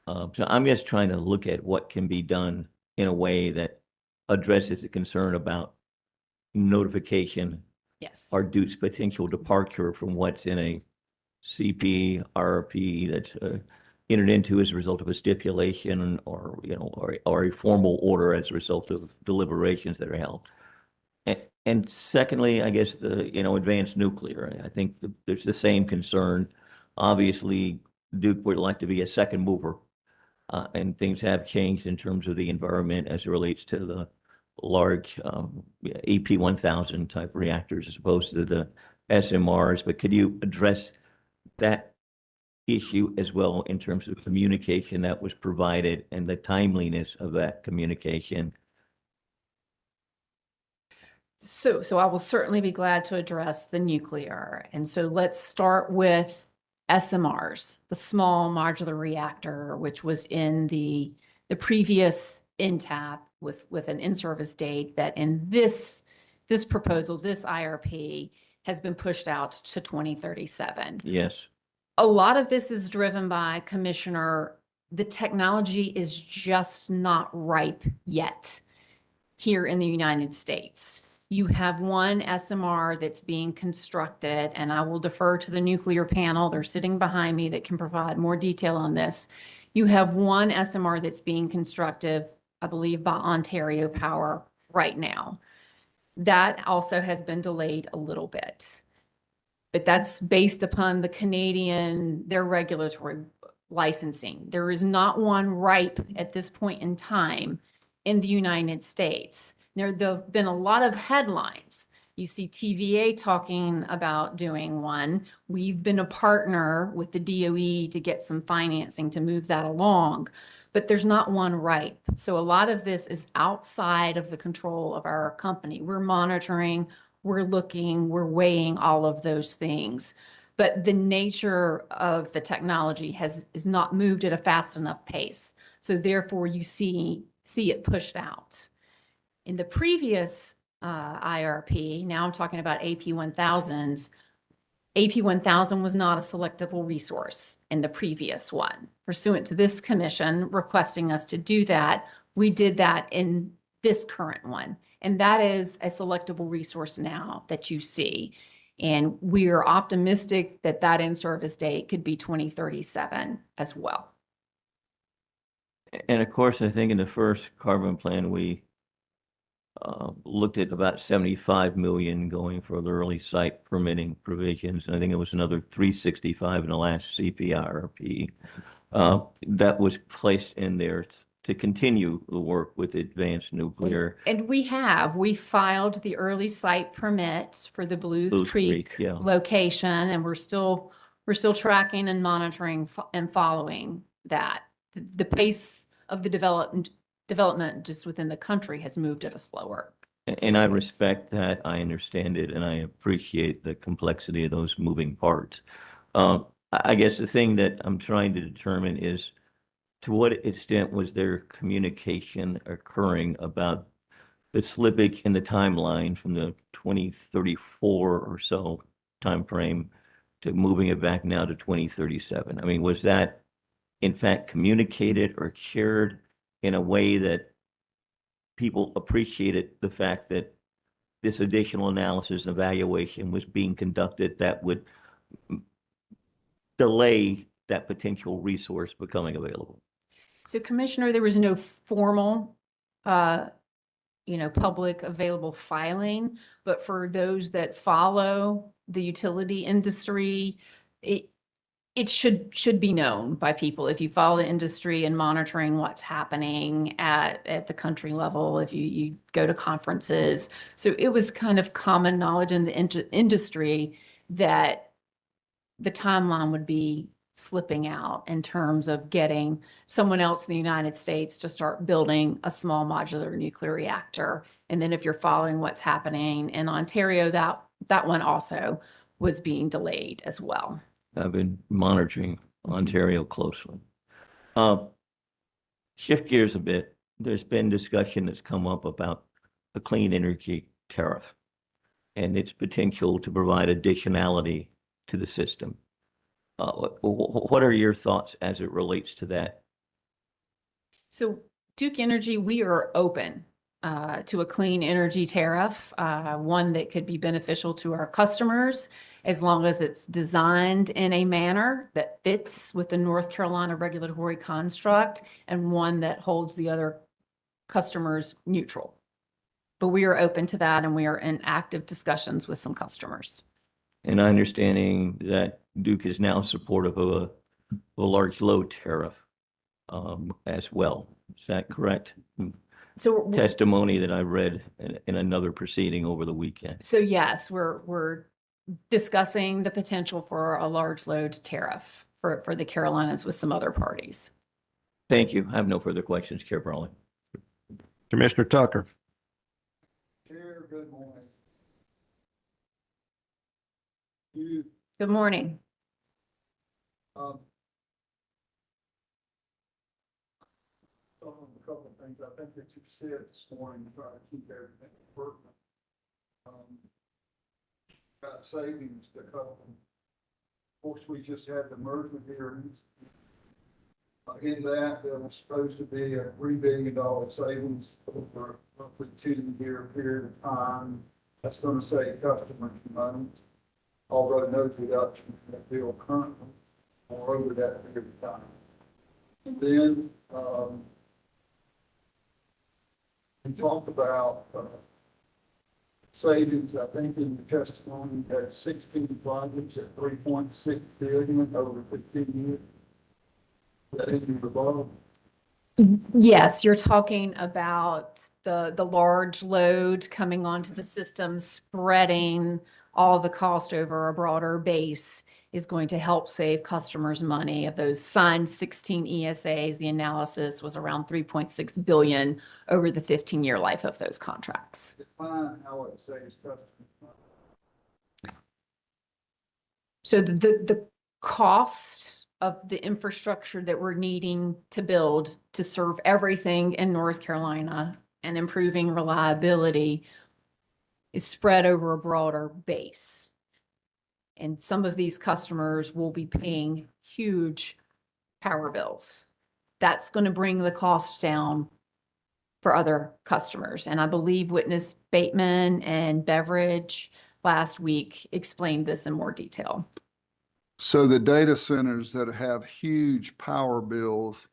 So I'm just trying to look at what can be done in a way that addresses the concern about notification. Yes. Or Duke's potential departure from what's in a CPIRP that's entered into as a result of a stipulation or, you know, or a formal order as a result of deliberations that are held. And secondly, I guess advanced nuclear. I think there's the same concern. Obviously, Duke would like to be a second mover, and things have changed in terms of the environment as it relates to the large EP1000 type reactors as opposed to the SMRs. But could you address that issue as well in terms of communication that was provided and the timeliness of that communication? So I will certainly be glad to address the nuclear. And so let's start with SMRs, the small modular reactor, which was in the previous NTAP with an in-service date that in this proposal, this IRP has been pushed out to 2037. Yes. A lot of this is driven by, Commissioner, the technology is just not ripe yet here in the United States. You have one SMR that's being constructed, and I will defer to the nuclear panel. They're sitting behind me that can provide more detail on this. You have one SMR that's being constructed, I believe, by Ontario Power right now. That also has been delayed a little bit. But that's based upon the Canadian, their regulatory licensing. There is not one ripe at this point in time in the United States. There have been a lot of headlines. You see TVA talking about doing one. We've been a partner with the DOE to get some financing to move that along, but there's not one ripe. So a lot of this is outside of the control of our company. We're monitoring, we're looking, we're weighing all of those things. But the nature of the technology is not moved at a fast enough pace. So therefore you see it pushed out. In the previous IRP, now I'm talking about AP1000s, AP1000 was not a selectable resource in the previous one. Pursuant to this commission requesting us to do that, we did that in this current one. And that is a selectable resource now that you see. And we are optimistic that that in-service date could be 2037 as well. And of course, I think in the first carbon plan, we looked at about 75 million going for the early site permitting provisions. And I think it was another 365 in the last CPIRP that was placed in there to continue the work with advanced nuclear. And we filed the early site permit for the Blues Creek yeah. location, and we're still tracking and monitoring and following that. The pace of the development just within the country has moved at a slower. And I respect that. I understand it, and I appreciate the complexity of those moving parts. I guess the thing that I'm trying to determine is, to what extent was there communication occurring about the slippage in the timeline from the 2034 or so timeframe to moving it back now to 2037? I mean, was that in fact communicated or shared in a way that people appreciated the fact that this additional analysis and evaluation was being conducted that would delay that potential resource becoming available? So, Commissioner, there was no formal, public available filing, but for those that follow the utility industry, it should be known by people. If you follow the industry and monitoring what's happening at the country level, if you go to conferences. So it was kind of common knowledge in the industry that the timeline would be slipping out in terms of getting someone else in the United States to start building a small modular nuclear reactor. And then if you're following what's happening in Ontario, that one also was being delayed as well. I've been monitoring Ontario closely. Shift gears a bit. There's been discussion that's come up about the clean energy tariff and its potential to provide additionality to the system. What are your thoughts as it relates to that? So Duke Energy, we are open to a clean energy tariff, one that could be beneficial to our customers as long as it's designed in a manner that fits with the North Carolina regulatory construct and one that holds the other customers neutral. But we are open to that, and we are in active discussions with some customers. And understanding that Duke is now supportive of a large load tariff as well. Is that correct? So testimony that I read in another proceeding over the weekend. So yes, we're discussing the potential for a large load tariff for the Carolinas with some other parties. Thank you. I have no further questions, Chair Brawley. Commissioner Tucker. Chair, good morning. Good morning. Um, a couple of things I think that you said this morning, try to keep everything pertinent. Got savings to cover. Of course, we just had the merger hearings. In that, there was supposed to be a $3 billion savings over a roughly 2-year period of time. That's going to save customers money, although no deduction in the bill currently or over that period of time. And then we talked about savings, I think in the testimony, had 16 projects at $3.6 billion over 15 years. That is the above. Yes, you're talking about the large load coming onto the system, spreading all the cost over a broader base is going to help save customers money. Of those signed 16 ESAs, the analysis was around 3.6 billion over the 15-year life of those contracts. Define how it saves customers money. So the cost of the infrastructure that we're needing to build to serve everything in North Carolina and improving reliability is spread over a broader base. And some of these customers will be paying huge power bills. That's going to bring the cost down for other customers. And I believe Witness Bateman and Beveridge last week explained this in more detail. So the data centers that have huge power bills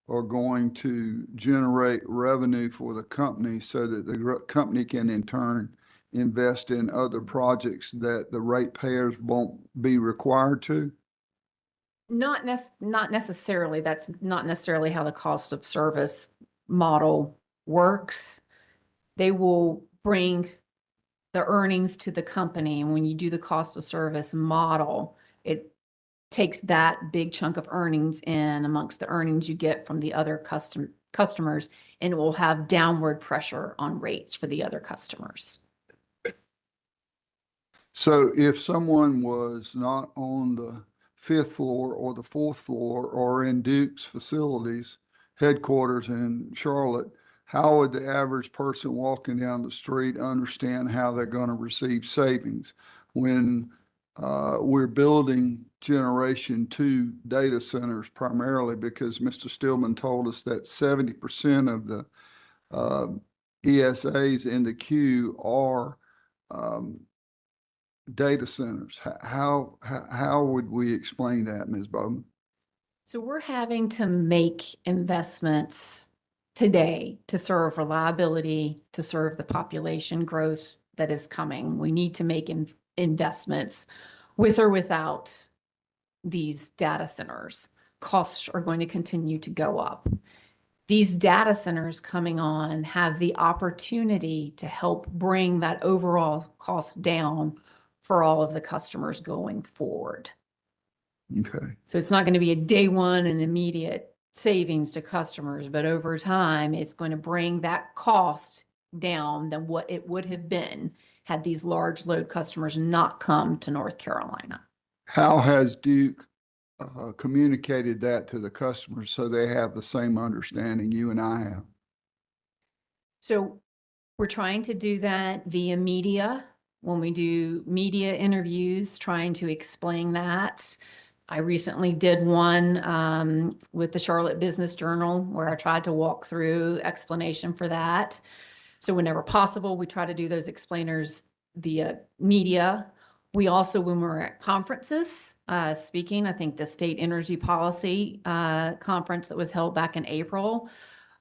are going to generate revenue for the company so that the company can in turn invest in other projects that the ratepayers won't be required to? Not necessarily. That's not necessarily how the cost of service model works. They will bring the earnings to the company. And when you do the cost of service model, it takes that big chunk of earnings in amongst the earnings you get from the other customers, and it will have downward pressure on rates for the other customers. So if someone was not on the 5th floor or the 4th floor or in Duke's facilities, headquarters in Charlotte, how would the average person walking down the street understand how they're going to receive savings when we're building generation 2 data centers primarily because Mr. Stillman told us that 70% of the ESAs in the queue are data centers. How would we explain that, Ms. Bowman? So we're having to make investments today to serve reliability, to serve the population growth that is coming. We need to make investments with or without these data centers. Costs are going to continue to go up. These data centers coming on have the opportunity to help bring that overall cost down for all of the customers going forward. Okay. So it's not going to be a day one and immediate savings to customers, but over time, it's going to bring that cost down than what it would have been had these large load customers not come to North Carolina. How has Duke communicated that to the customers so they have the same understanding you and I have? So we're trying to do that via media. When we do media interviews, trying to explain that. I recently did one with the Charlotte Business Journal where I tried to walk through explanation for that. So whenever possible, we try to do those explainers via media. We also, when we're at conferences, speaking, I think the State Energy Policy Conference that was held back in April,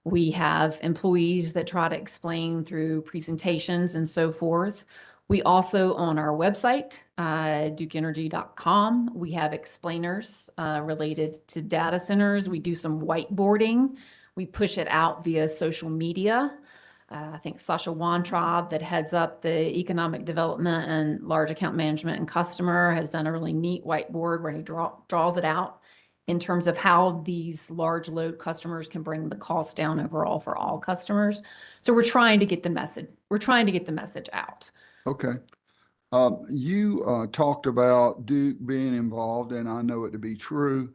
we have employees that try to explain through presentations and so forth. We also, on our website, dukeenergy.com, we have explainers related to data centers. We do some whiteboarding. We push it out via social media. I think Sasha Weintraub that heads up the economic development and large account management and customer has done a really neat whiteboard where he draws it out in terms of how these large load customers can bring the cost down overall for all customers. So we're trying to get the message. We're trying to get the message out. Okay. You talked about Duke being involved, and I know it to be true,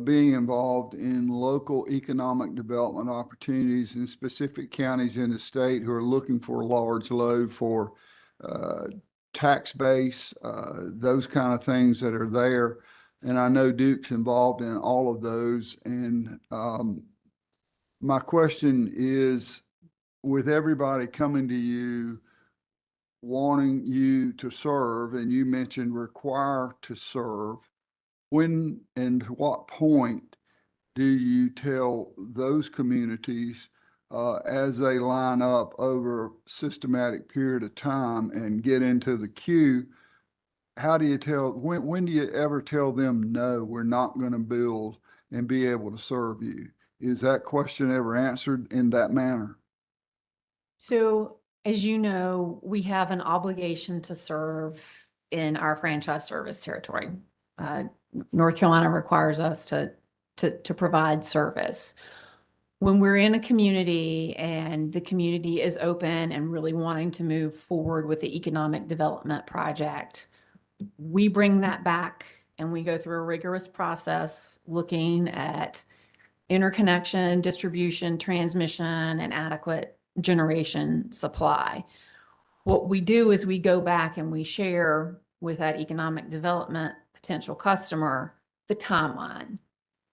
being involved in local economic development opportunities in specific counties in the state who are looking for a large load for tax base, those kind of things that are there. And I know Duke's involved in all of those. And my question is, with everybody coming to you wanting you to serve, and you mentioned require to serve, when and what point do you tell those communities as they line up over a systematic period of time and get into the queue? How do you tell, when do you ever tell them, no, we're not going to build and be able to serve you? Is that question ever answered in that manner? So as you know, we have an obligation to serve in our franchise service territory. North Carolina requires us to provide service. When we're in a community and the community is open and really wanting to move forward with the economic development project, we bring that back and we go through a rigorous process looking at interconnection, distribution, transmission, and adequate generation supply. What we do is we go back and we share with that economic development potential customer the timeline.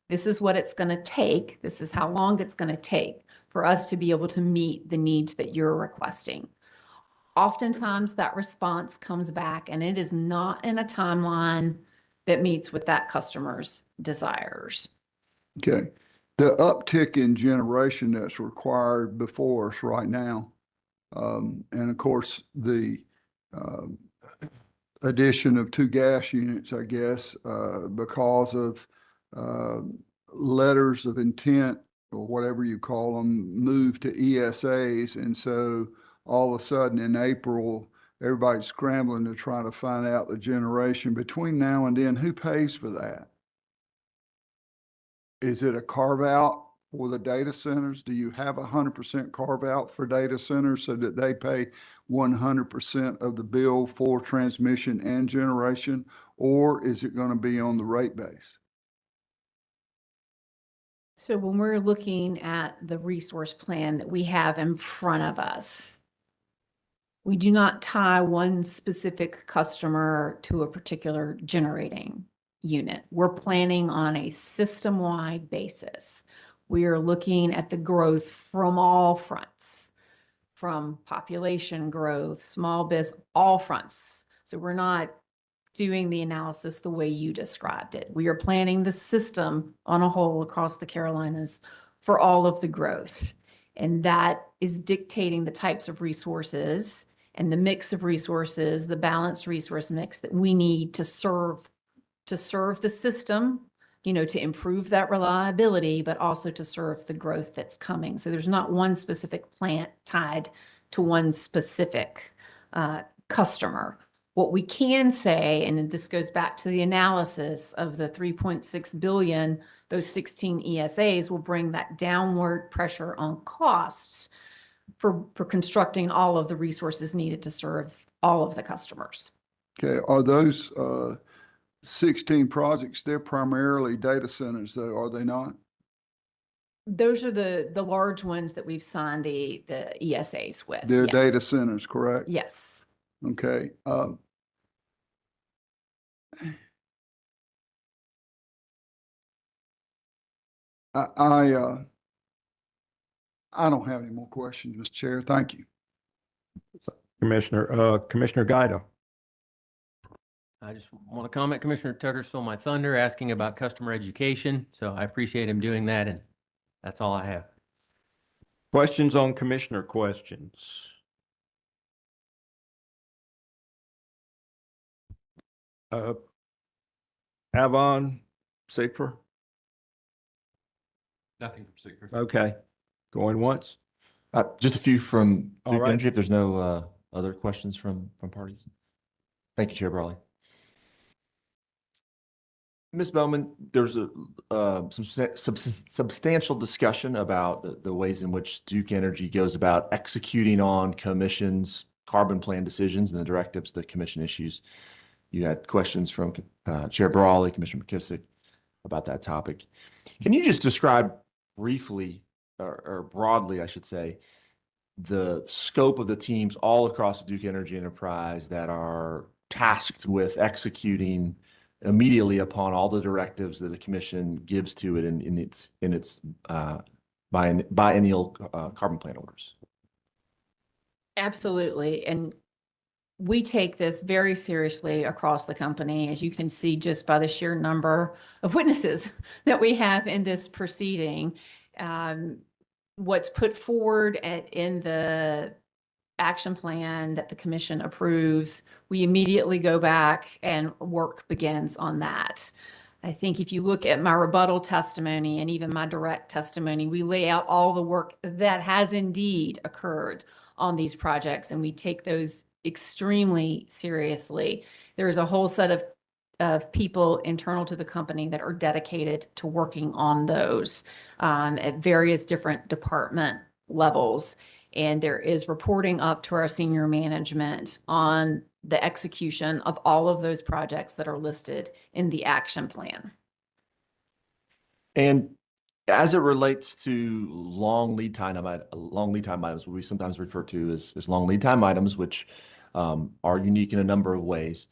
This is what it's going to take. This is how long it's going to take for us to be able to meet the needs that you're requesting. Oftentimes that response comes back and it is not in a timeline that meets with that customer's desires. Okay. The uptick in generation that's required before us right now, and of course, the addition of 2 gas units, I guess, because of letters of intent or whatever you call them, moved to ESAs. And so all of a sudden in April, everybody's scrambling to try to find out the generation. Between now and then, who pays for that? Is it a carve out for the data centers? Do you have 100% carve out for data centers so that they pay 100% of the bill for transmission and generation? Or is it going to be on the rate base? So when we're looking at the resource plan that we have in front of us, we do not tie one specific customer to a particular generating unit. We're planning on a system-wide basis. We are looking at the growth from all fronts, from population growth, small business, all fronts. So we're not doing the analysis the way you described it. We are planning the system on a whole across the Carolinas for all of the growth. And that is dictating the types of resources and the mix of resources, the balanced resource mix that we need to serve the system, you know, to improve that reliability, but also to serve the growth that's coming. So there's not one specific plant tied to one specific customer. What we can say, and this goes back to the analysis of the 3.6 billion, those 16 ESAs will bring that downward pressure on costs for constructing all of the resources needed to serve all of the customers. Okay, are those 16 projects, they're primarily data centers though, are they not? Those are the large ones that we've signed the ESAs with. They're yes. data centers, correct? Yes. Okay. I don't have any more questions, Mr. Chair. Thank you. Commissioner Guida. I just want to comment, Commissioner Tucker stole my thunder asking about customer education. So I appreciate him doing that. And that's all I have. Questions on commissioner questions? Avon, Sigfer? Nothing from Sigford. Okay. Going once. Just a few from All Duke right. Energy, if there's no other questions from parties. Thank you, Chair Brawley. Ms. Bowman, there's some substantial discussion about the ways in which Duke Energy goes about executing on commission's carbon plan decisions and the directives the commission issues. You had questions from Chair Brawley, Commissioner McKissick about that topic. Can you just describe briefly or broadly, I should say, the scope of the teams all across the Duke Energy enterprise that are tasked with executing immediately upon all the directives that the commission gives to it in its biennial carbon plan orders? Absolutely. And we take this very seriously across the company, as you can see just by the sheer number of witnesses that we have in this proceeding. What's put forward in the action plan that the commission approves, we immediately go back and work begins on that. I think if you look at my rebuttal testimony and even my direct testimony, we lay out all the work that has indeed occurred on these projects, and we take those extremely seriously. There's a whole set of people internal to the company that are dedicated to working on those at various different department levels. And there is reporting up to our senior management on the execution of all of those projects that are listed in the action plan. And as it relates to long lead time items, what we sometimes refer to as long lead time items, which are unique in a number of ways.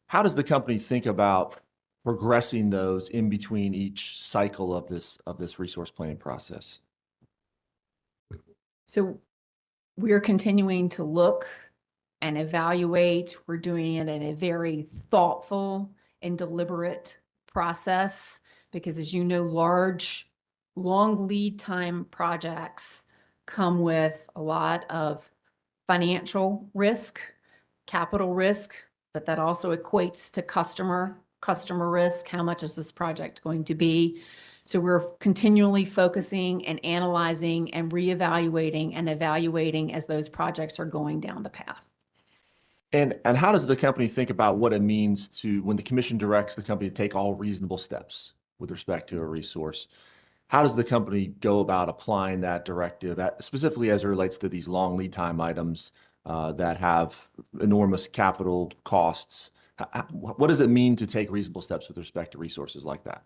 How does the company think about progressing those in between each cycle of this resource planning process? So we're continuing to look and evaluate. We're doing it in a very thoughtful and deliberate process because, as you know, large, long lead time projects come with a lot of financial risk, capital risk, but that also equates to customer risk. How much is this project going to be? So we're continually focusing and analyzing and reevaluating and evaluating as those projects are going down the path. And how does the company think about what it means to, when the commission directs the company to take all reasonable steps with respect to a resource? How does the company go about applying that directive, specifically as it relates to these long lead time items that have enormous capital costs? What does it mean to take reasonable steps with respect to resources like that?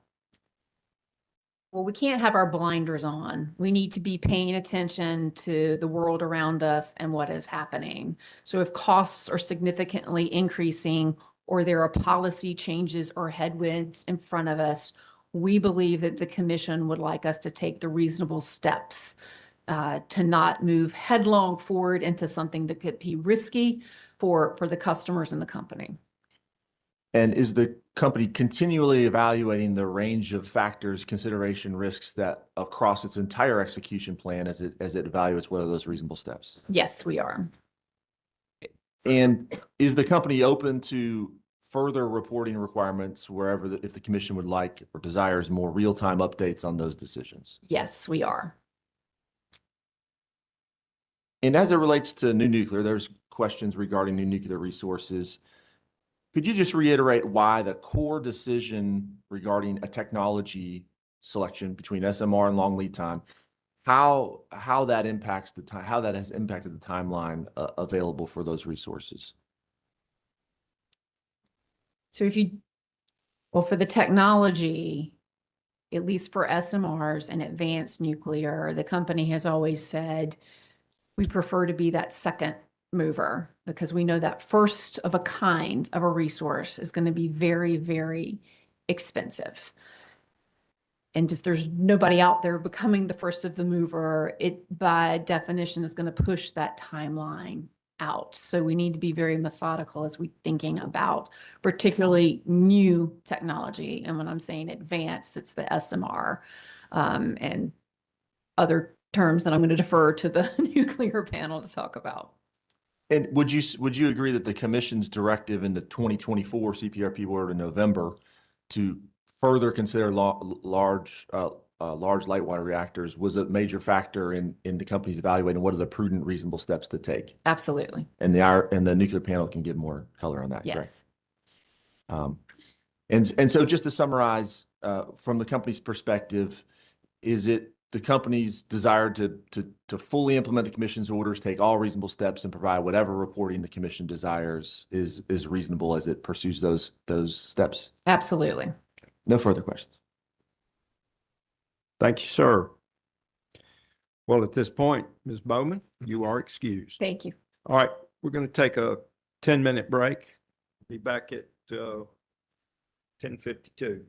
Well, we can't have our blinders on. We need to be paying attention to the world around us and what is happening. So if costs are significantly increasing or there are policy changes or headwinds in front of us, we believe that the commission would like us to take the reasonable steps to not move headlong forward into something that could be risky for the customers and the company. And is the company continually evaluating the range of factors, consideration, risks that across its entire execution plan as it evaluates what are those reasonable steps? Yes, we are. And is the company open to further reporting requirements wherever, if the commission would like or desires more real-time updates on those decisions? Yes, we are. And as it relates to new nuclear, there's questions regarding new nuclear resources. Could you just reiterate why the core decision regarding a technology selection between SMR and long lead time, how that impacts the time, how that has impacted the timeline available for those resources? So for the technology, at least for SMRs and advanced nuclear, the company has always said we prefer to be that second mover because we know that first of a kind of a resource is going to be very, very expensive. And if there's nobody out there becoming the first of the mover, it by definition is going to push that timeline out. So we need to be very methodical as we're thinking about particularly new technology. And when I'm saying advanced, it's the SMR and other terms that I'm going to defer to the nuclear panel to talk about. And would you agree that the commission's directive in the 2024 CPIRP order in November to further consider large light water reactors was a major factor in the companies evaluating what are the prudent, reasonable steps to take. Absolutely. And the nuclear panel can give more color on that, correct? Yes. And so just to summarize, from the company's perspective, is it the company's desire to fully implement the commission's orders, take all reasonable steps, and provide whatever reporting the commission desires is reasonable as it pursues those steps? Absolutely. No further questions. Thank you, sir. Well, at this point, Ms. Bowman, you are excused. Thank you. All right, we're going to take a 10-minute break. Be back at 10:52.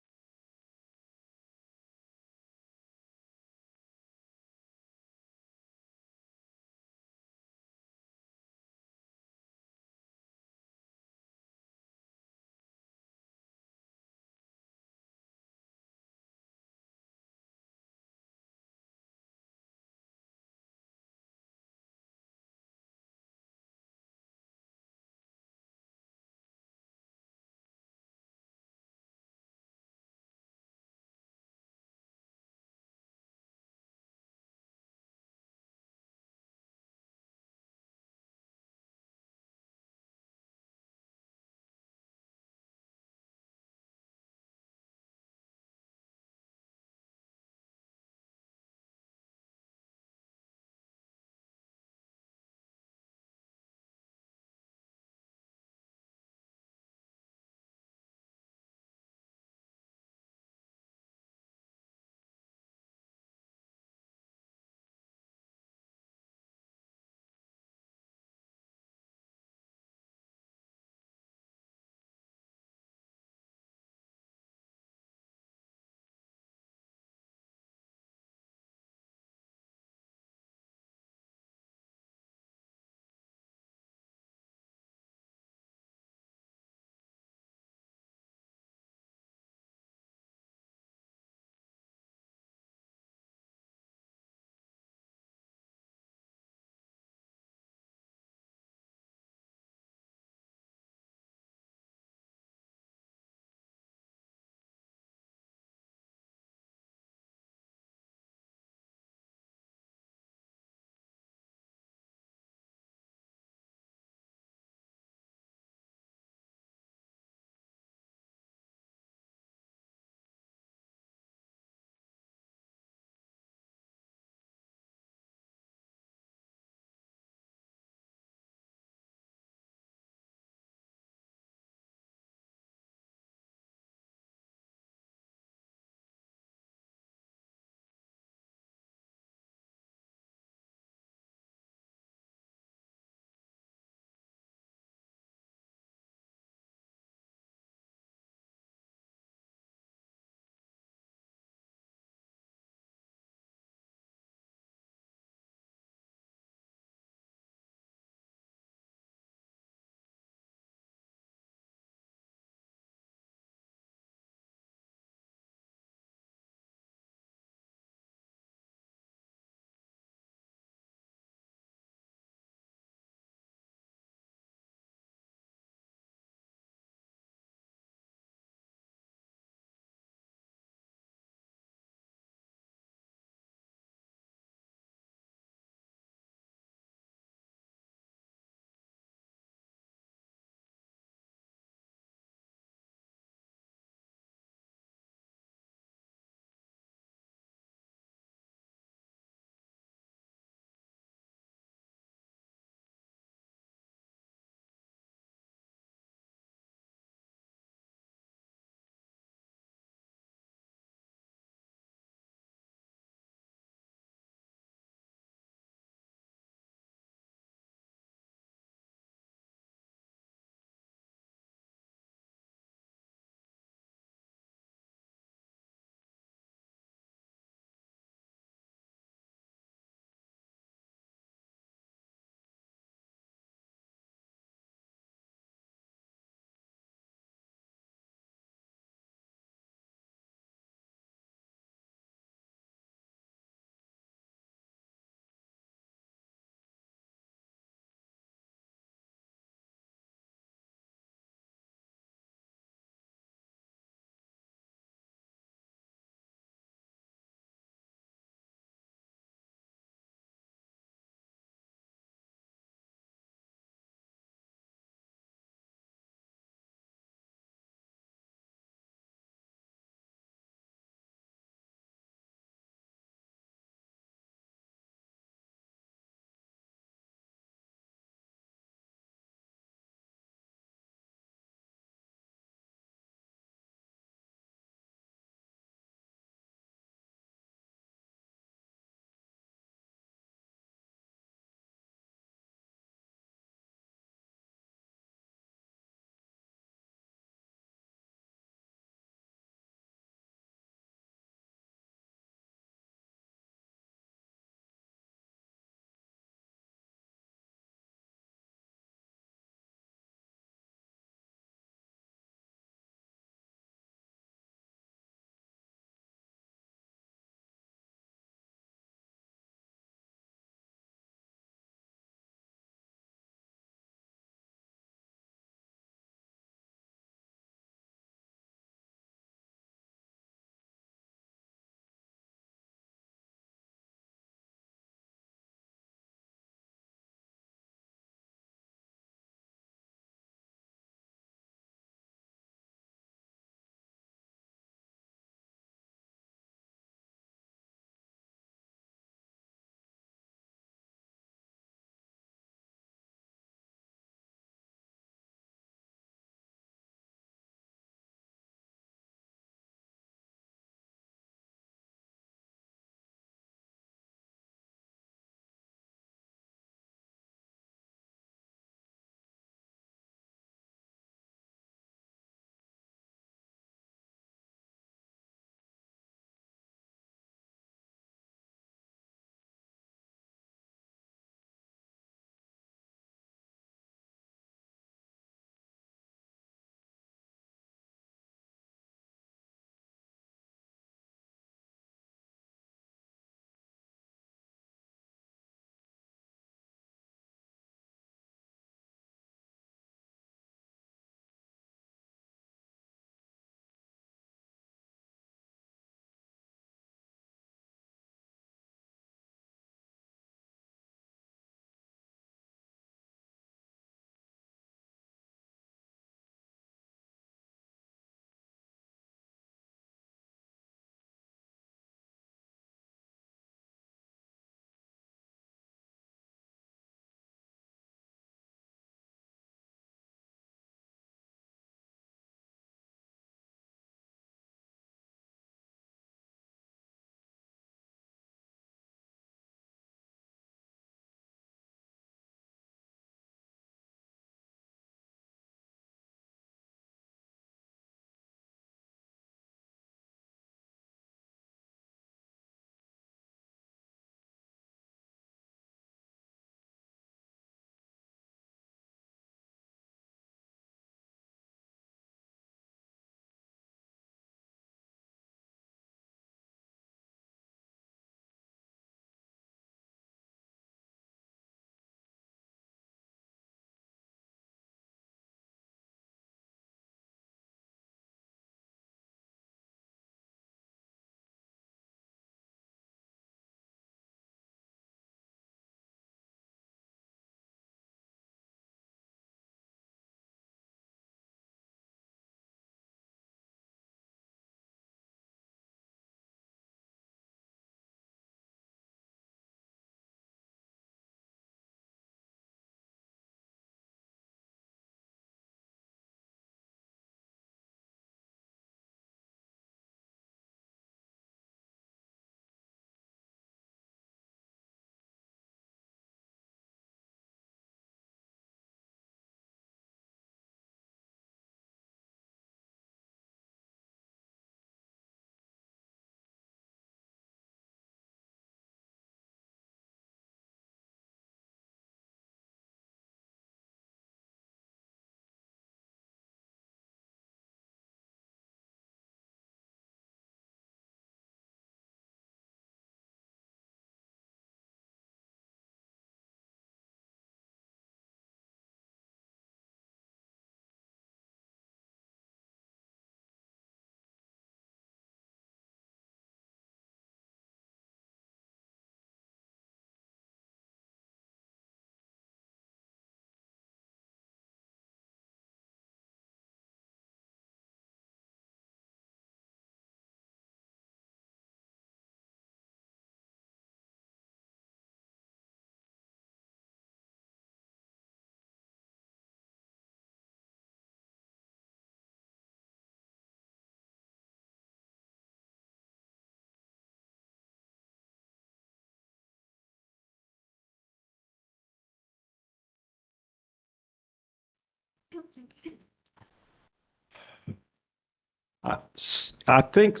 I think,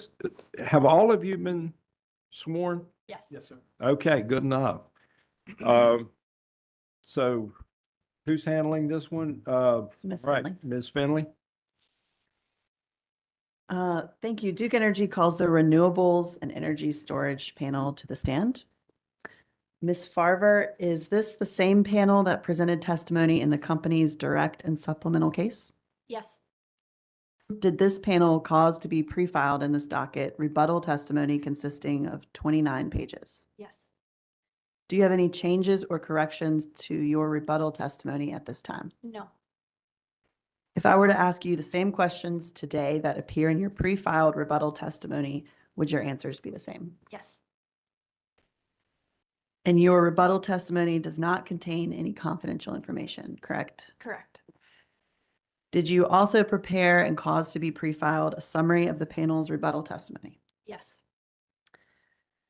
have all of you been sworn? Yes. Yes, sir. Okay, good enough. So who's handling this one? Ms. Right, Finley. Ms. Finley? Thank you. Duke Energy calls the renewables and energy storage panel to the stand. Ms. Farver, is this the same panel that presented testimony in the company's direct and supplemental case? Yes. Did this panel cause to be pre-filed in this docket rebuttal testimony consisting of 29 pages? Yes. Do you have any changes or corrections to your rebuttal testimony at this time? No. If I were to ask you the same questions today that appear in your pre-filed rebuttal testimony, would your answers be the same? Yes. And your rebuttal testimony does not contain any confidential information, correct? Correct. Did you also prepare and cause to be pre-filed a summary of the panel's rebuttal testimony? Yes.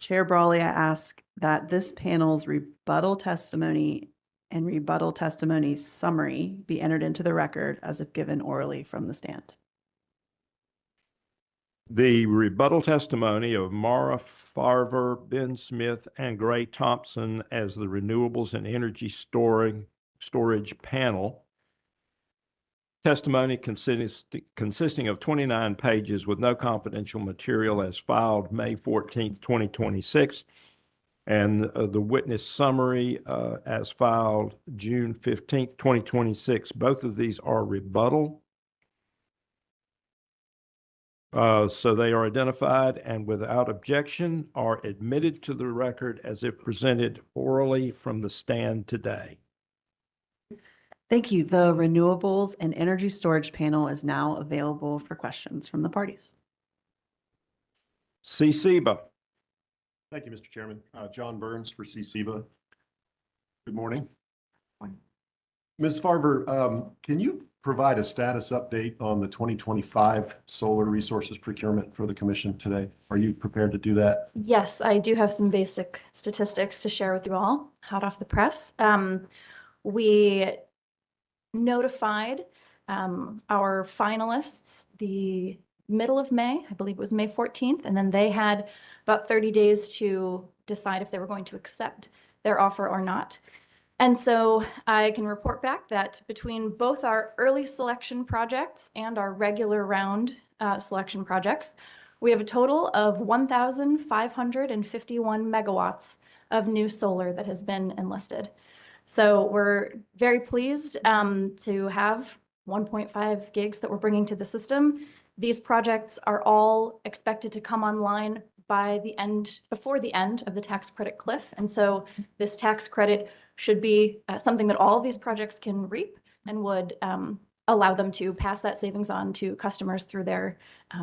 Chair Brawley, I ask that this panel's rebuttal testimony and rebuttal testimony summary be entered into the record as if given orally from the stand. The rebuttal testimony of Mara Farver, Ben Smith, and Gray Thompson as the Renewables and Energy Storage Panel. Testimony consisting of 29 pages with no confidential material as filed May 14th, 2026. And the witness summary as filed June 15th, 2026. Both of these are rebuttal. So they are identified and without objection are admitted to the record as if presented orally from the stand today. Thank you. The Renewables and Energy Storage Panel is now available for questions from the parties. CCBA. Thank you, Mr. Chairman. John Burns for CCBA. Good morning. Ms. Farver, can you provide a status update on the 2025 solar resources procurement for the commission today? Are you prepared to do that? Yes, I do have some basic statistics to share with you all, hot off the press. We notified our finalists the middle of May, I believe it was May 14th, and then they had about 30 days to decide if they were going to accept their offer or not. And so I can report back that between both our early selection projects and our regular round selection projects, we have a total of 1,551 megawatts of new solar that has been enlisted. So we're very pleased to have 1.5 gigs that we're bringing to the system. These projects are all expected to come online before the end of the tax credit cliff. And so this tax credit should be something that all of these projects can reap and would allow them to pass that savings on to customers through their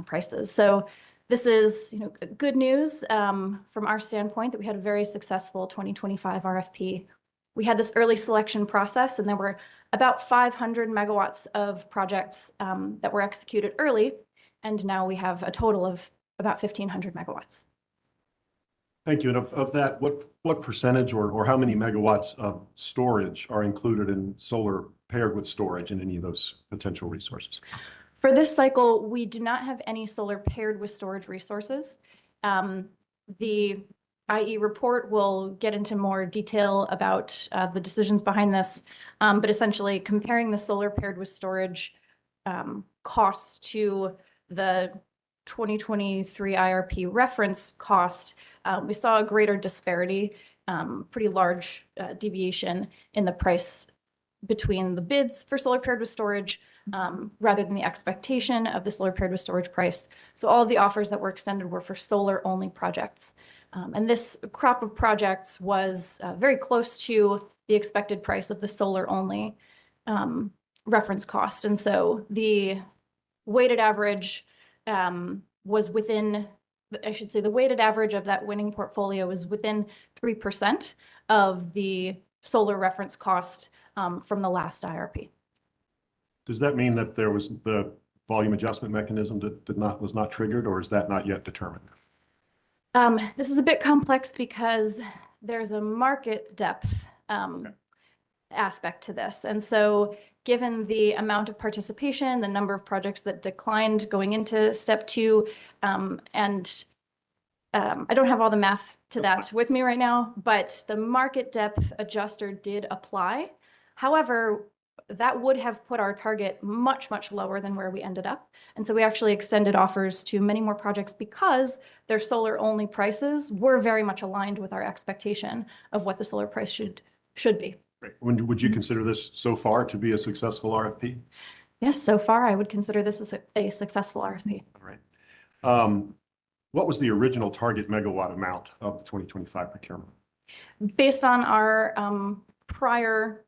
prices. So this is, good news from our standpoint that we had a very successful 2025 RFP. We had this early selection process, and there were about 500 megawatts of projects that were executed early, and now we have a total of about 1,500 megawatts. Thank you. And of that, what percentage or how many megawatts of storage are included in solar paired with storage in any of those potential resources? For this cycle, we do not have any solar paired with storage resources. The IE report will get into more detail about the decisions behind this, but essentially comparing the solar paired with storage costs to the 2023 IRP reference cost, we saw a greater disparity, pretty large deviation in the price between the bids for solar paired with storage rather than the expectation of the solar paired with storage price. So all of the offers that were extended were for solar only projects. And this crop of projects was very close to the expected price of the solar only reference cost. And so the weighted average was within, I should say, the weighted average of that winning portfolio was within 3% of the solar reference cost from the last IRP. Does that mean that there was the volume adjustment mechanism that was not triggered, or is that not yet determined? This is a bit complex because there's a market depth aspect to this. And so given the amount of participation, the number of projects that declined going into step 2, and I don't have all the math to that with me right now, but the market depth adjuster did apply. However, that would have put our target much, much lower than where we ended up. And so we actually extended offers to many more projects because their solar only prices were very much aligned with our expectation of what the solar price should be. Great. Would you consider this so far to be a successful RFP? Yes, so far I would consider this as a successful RFP. All right. What was the original target megawatt amount of the 2025 procurement? Based on our prior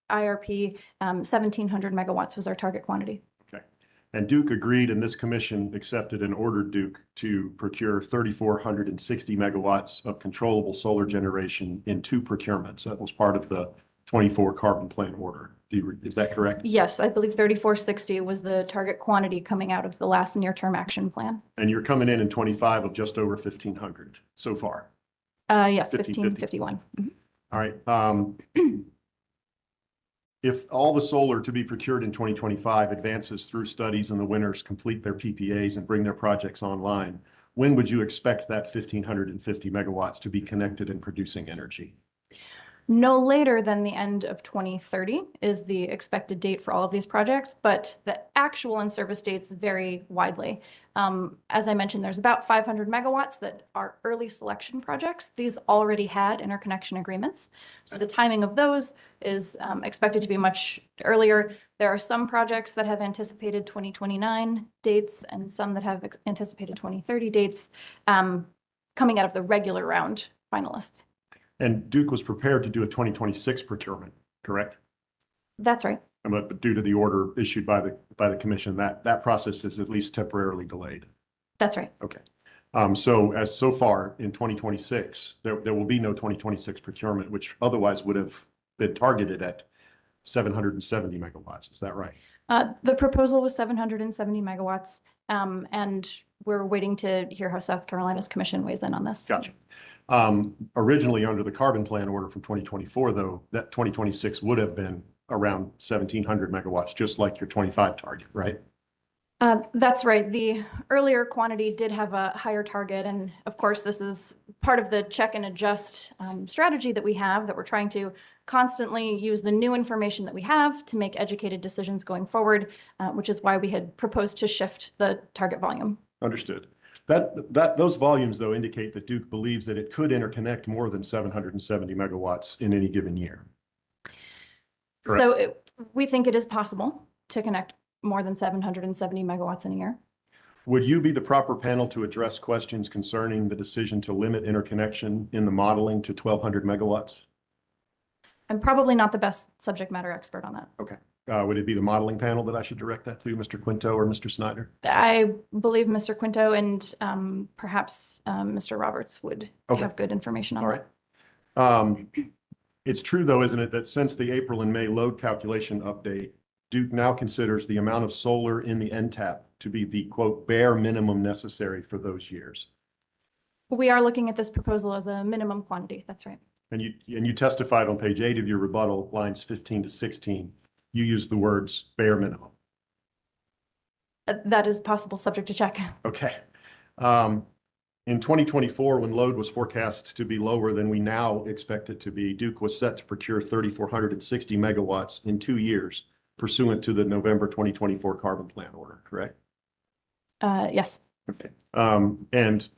IRP, 1,700 megawatts was our target quantity. Okay. And Duke agreed, and this commission accepted and ordered Duke to procure 3,460 megawatts of controllable solar generation in 2 procurements. That was part of the 24 carbon plan order. Is that correct? Yes, I believe 3,460 was the target quantity coming out of the last near-term action plan. And you're coming in 25 of just over 1,500 so far. Yes, 1550. 1551. All right. If all the solar to be procured in 2025 advances through studies and the winners complete their PPAs and bring their projects online, when would you expect that 1,550 megawatts to be connected and producing energy? No later than the end of 2030 is the expected date for all of these projects, but the actual in-service dates vary widely. As I mentioned, there's about 500 megawatts that are early selection projects. These already had interconnection agreements. So the timing of those is expected to be much earlier. There are some projects that have anticipated 2029 dates and some that have anticipated 2030 dates coming out of the regular round finalists. And Duke was prepared to do a 2026 procurement, correct? That's right. But due to the order issued by the commission, that process is at least temporarily delayed. That's right. Okay. So far in 2026, there will be no 2026 procurement, which otherwise would have been targeted at 770 megawatts. Is that right? The proposal was 770 megawatts, and we're waiting to hear how South Carolina's commission weighs in on this. Gotcha. Originally under the carbon plan order from 2024, though, that 2026 would have been around 1,700 megawatts, just like your 25 target, right? That's right. The earlier quantity did have a higher target. And of course, this is part of the check and adjust strategy that we have, that we're trying to constantly use the new information that we have to make educated decisions going forward, which is why we had proposed to shift the target volume. Understood. Those volumes, though, indicate that Duke believes that it could interconnect more than 770 megawatts in any given year. Correct. So we think it is possible to connect more than 770 megawatts in a year. Would you be the proper panel to address questions concerning the decision to limit interconnection in the modeling to 1,200 megawatts? I'm probably not the best subject matter expert on that. Okay. Would it be the modeling panel that I should direct that to, Mr. Quinto or Mr. Snyder? I believe Mr. Quinto and perhaps Mr. Roberts would have good information on that. All right. It's true, though, isn't it, that since the April and May load calculation update, Duke now considers the amount of solar in the NTAP to be the, quote, bare minimum necessary for those years. We are looking at this proposal as a minimum quantity. That's right. And you testified on page 8 of your rebuttal, lines 15 to 16. You used the words bare minimum. That is possible, subject to check. Okay. In 2024, when load was forecast to be lower than we now expect it to be, Duke was set to procure 3,460 megawatts in 2 years pursuant to the November 2024 carbon plan order, correct? Yes. Okay. And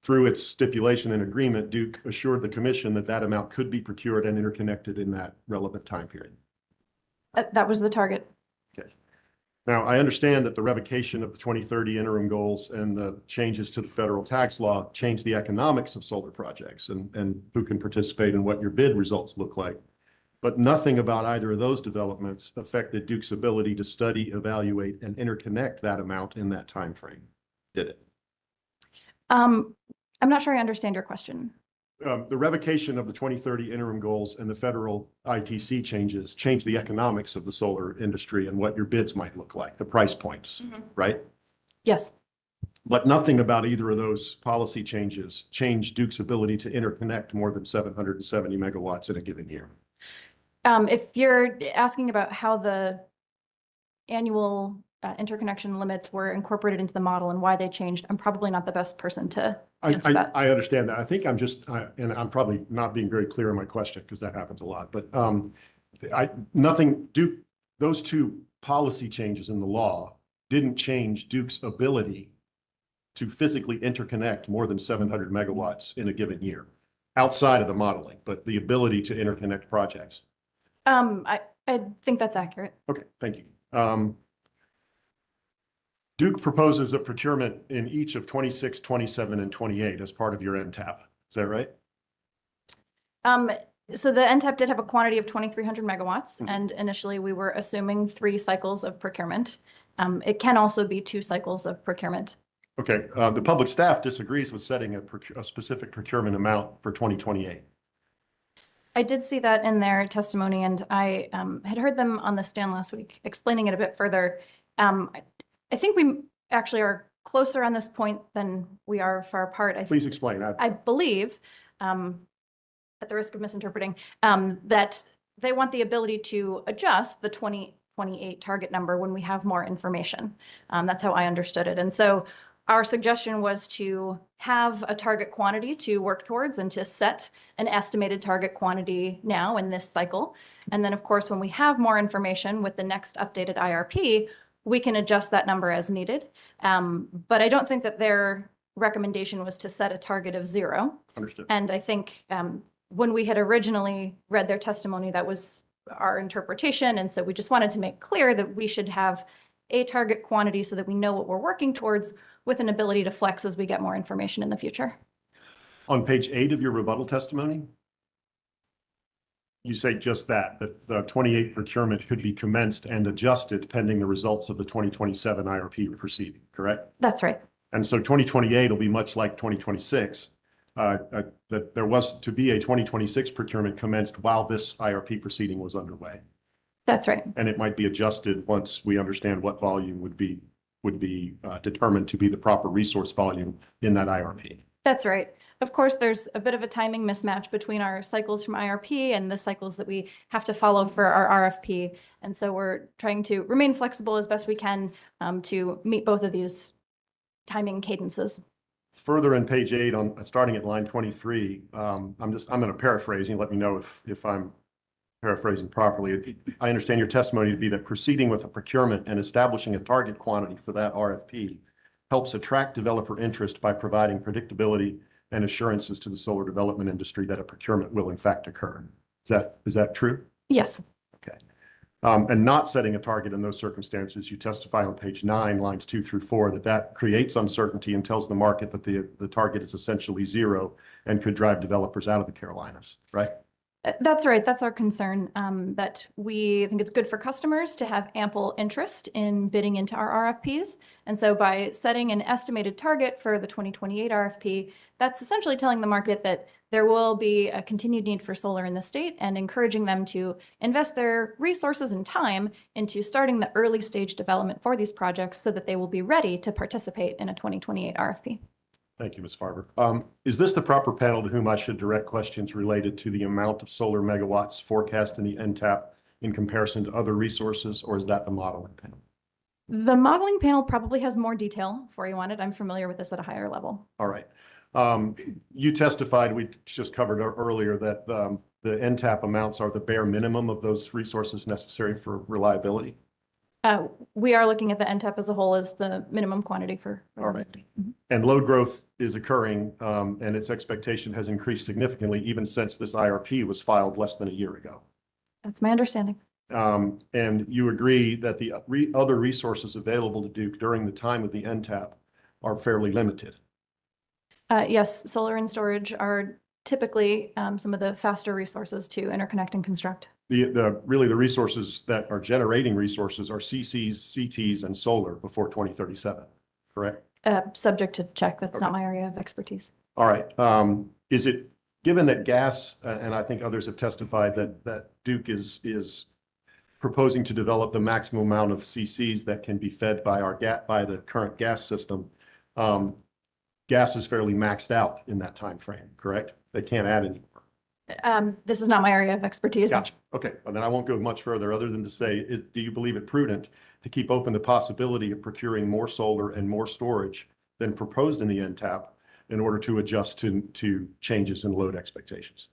through its stipulation and agreement, Duke assured the commission that that amount could be procured and interconnected in that relevant time period. That was the target. Okay. Now, I understand that the revocation of the 2030 interim goals and the changes to the federal tax law change the economics of solar projects and who can participate and what your bid results look like. But nothing about either of those developments affected Duke's ability to study, evaluate, and interconnect that amount in that time frame, did it? I'm not sure I understand your question. The revocation of the 2030 interim goals and the federal ITC changes change the economics of the solar industry and what your bids might look like, the price points, right? Yes. But nothing about either of those policy changes changed Duke's ability to interconnect more than 770 megawatts in a given year. If you're asking about how the annual interconnection limits were incorporated into the model and why they changed, I'm probably not the best person to answer that. I understand that. I think I'm just, and I'm probably not being very clear in my question because that happens a lot, but those two policy changes in the law didn't change Duke's ability to physically interconnect more than 700 megawatts in a given year, outside of the modeling, but the ability to interconnect projects. I think that's accurate. Okay, thank you. Duke proposes a procurement in each of 26, 27, and 28 as part of your NTAP. Is that right? So the NTAP did have a quantity of 2,300 megawatts, and initially we were assuming 3 cycles of procurement. It can also be 2 cycles of procurement. Okay, the public staff disagrees with setting a specific procurement amount for 2028. I did see that in their testimony, and I had heard them on the stand last week explaining it a bit further. I think we actually are closer on this point than we are far apart. Please explain. I believe, at the risk of misinterpreting, that they want the ability to adjust the 2028 target number when we have more information. That's how I understood it. And so our suggestion was to have a target quantity to work towards and to set an estimated target quantity now in this cycle. And then, of course, when we have more information with the next updated IRP, we can adjust that number as needed. But I don't think that their recommendation was to set a target of 0. Understood. And I think when we had originally read their testimony, that was our interpretation. And so we just wanted to make clear that we should have a target quantity so that we know what we're working towards, with an ability to flex as we get more information in the future. On page 8 of your rebuttal testimony, you say just that the 28 procurement could be commenced and adjusted pending the results of the 2027 IRP proceeding, correct? That's right. And so 2028 will be much like 2026. That there was to be a 2026 procurement commenced while this IRP proceeding was underway. That's right. And it might be adjusted once we understand what volume would be determined to be the proper resource volume in that IRP. That's right. Of course, there's a bit of a timing mismatch between our cycles from IRP and the cycles that we have to follow for our RFP. And so we're trying to remain flexible as best we can to meet both of these timing cadences. Further in page 8, starting at line 23, I'm going to paraphrase, and let me know if I'm paraphrasing properly. I understand your testimony to be that proceeding with a procurement and establishing a target quantity for that RFP helps attract developer interest by providing predictability and assurances to the solar development industry that a procurement will in fact occur. Is that true? Yes. Okay. And not setting a target in those circumstances, you testify on page 9, lines 2 through 4, that creates uncertainty and tells the market that the target is essentially 0 and could drive developers out of the Carolinas, right? That's right. That's our concern, that we think it's good for customers to have ample interest in bidding into our RFPs. And so by setting an estimated target for the 2028 RFP, that's essentially telling the market that there will be a continued need for solar in the state and encouraging them to invest their resources and time into starting the early stage development for these projects so that they will be ready to participate in a 2028 RFP. Thank you, Ms. Farber. Is this the proper panel to whom I should direct questions related to the amount of solar megawatts forecast in the NTAP in comparison to other resources, or is that the modeling panel? The modeling panel probably has more detail for you on it. I'm familiar with this at a higher level. All right. You testified, we just covered earlier, that the NTAP amounts are the bare minimum of those resources necessary for reliability. We are looking at the NTAP as a whole as the minimum quantity for. All right. And load growth is occurring, and its expectation has increased significantly even since this IRP was filed less than a year ago. That's my understanding. And you agree that the other resources available to Duke during the time of the NTAP are fairly limited. Yes, solar and storage are typically some of the faster resources to interconnect and construct. Really the resources that are generating resources are CCs, CTs, and solar before 2037, correct? Subject to check. That's not my area of expertise. All right. Is it, given that gas, and I think others have testified that Duke is proposing to develop the maximum amount of CCs that can be fed by by the current gas system, gas is fairly maxed out in that time frame, correct? They can't add any more. This is not my area of expertise. Gotcha. Okay, well, then I won't go much further other than to say, do you believe it prudent to keep open the possibility of procuring more solar and more storage than proposed in the NTAP in order to adjust to changes in load expectations?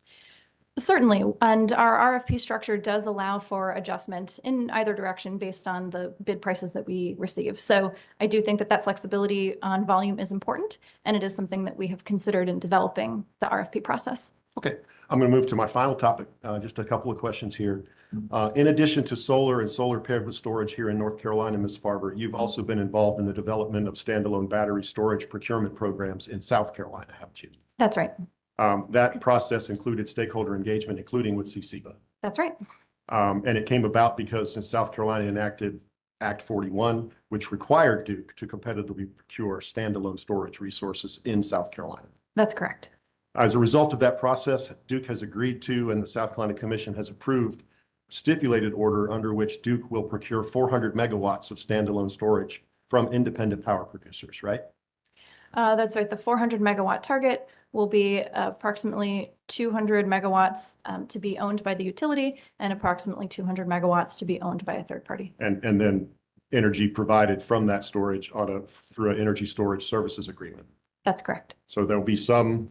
Certainly, and our RFP structure does allow for adjustment in either direction based on the bid prices that we receive. So I do think that that flexibility on volume is important, and it is something that we have considered in developing the RFP process. Okay, I'm going to move to my final topic. Just a couple of questions here. In addition to solar and solar paired with storage here in North Carolina, Ms. Farber, you've also been involved in the development of standalone battery storage procurement programs in South Carolina, haven't you? That's right. That process included stakeholder engagement, including with CCBA. That's right. And it came about because since South Carolina enacted Act 41, which required Duke to competitively procure standalone storage resources in South Carolina. That's correct. As a result of that process, Duke has agreed to, and the South Carolina Commission has approved, a stipulated order under which Duke will procure 400 megawatts of standalone storage from independent power producers, right? That's right. The 400 megawatt target will be approximately 200 megawatts to be owned by the utility and approximately 200 megawatts to be owned by a third party. And then energy provided from that storage through an energy storage services agreement. That's correct. So there'll be some,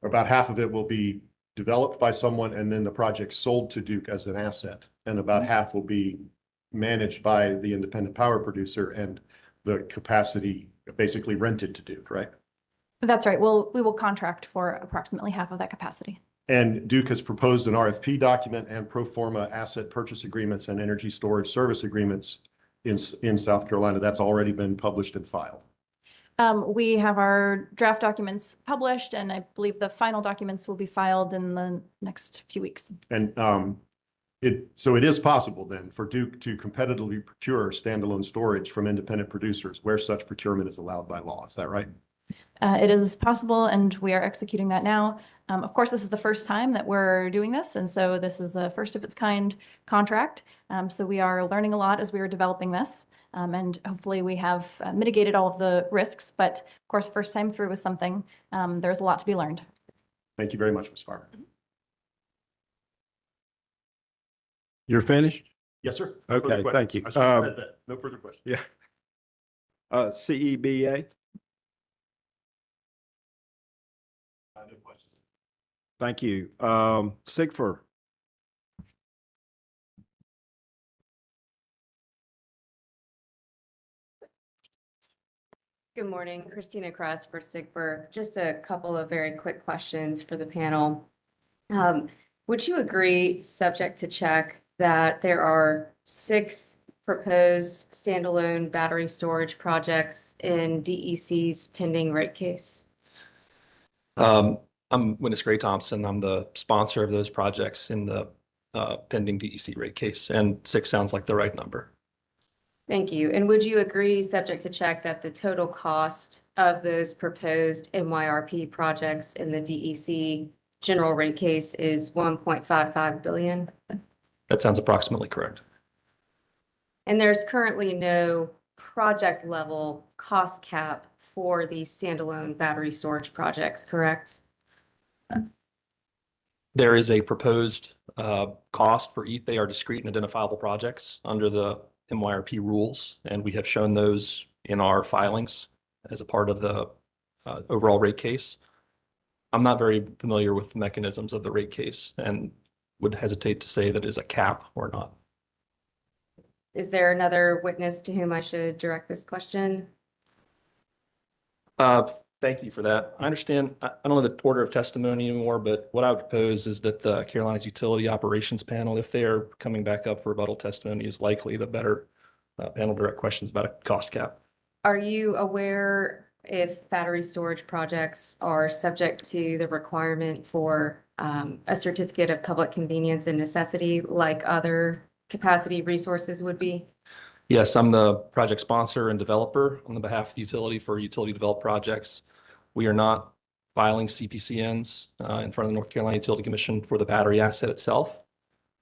about half of it will be developed by someone and then the project sold to Duke as an asset. And about half will be managed by the independent power producer and the capacity basically rented to Duke, right? That's right. We will contract for approximately half of that capacity. And Duke has proposed an RFP document and pro forma asset purchase agreements and energy storage service agreements in South Carolina. That's already been published and filed. We have our draft documents published, and I believe the final documents will be filed in the next few weeks. And so it is possible then for Duke to competitively procure standalone storage from independent producers where such procurement is allowed by law. Is that right? It is possible, and we are executing that now. Of course, this is the first time that we're doing this, and so this is the first of its kind contract. So we are learning a lot as we are developing this, and hopefully we have mitigated all of the risks. But of course, first time through with something, there's a lot to be learned. Thank you very much, Ms. Farber. You're finished? Yes, sir. Okay, thank you. I should have said that. No further questions. Yeah. CEBA? No questions. Thank you. SIGFR? Good morning, Christina Cross for SIGFR. Just a couple of very quick questions for the panel. Would you agree, subject to check, that there are 6 proposed standalone battery storage projects in DEC's pending rate case? I'm Winnis Gray Thompson. I'm the sponsor of those projects in the pending DEC rate case, and 6 sounds like the right number. Thank you. And would you agree, subject to check, that the total cost of those proposed MYRP projects in the DEC general rate case is $1.55 billion? That sounds approximately correct. And there's currently no project level cost cap for these standalone battery storage projects, correct? There is a proposed cost for each. They are discrete and identifiable projects under the MYRP rules, and we have shown those in our filings as a part of the overall rate case. I'm not very familiar with the mechanisms of the rate case and would hesitate to say that is a cap or not. Is there another witness to whom I should direct this question? Thank you for that. I understand. I don't know the order of testimony anymore, but what I would propose is that the Carolinas Utility Operations Panel, if they are coming back up for rebuttal testimony, is likely the better panel direct questions about a cost cap. Are you aware if battery storage projects are subject to the requirement for a certificate of public convenience and necessity like other capacity resources would be? Yes, I'm the project sponsor and developer on the behalf of the utility for utility developed projects. We are not filing CPCNs in front of the North Carolina Utility Commission for the battery asset itself.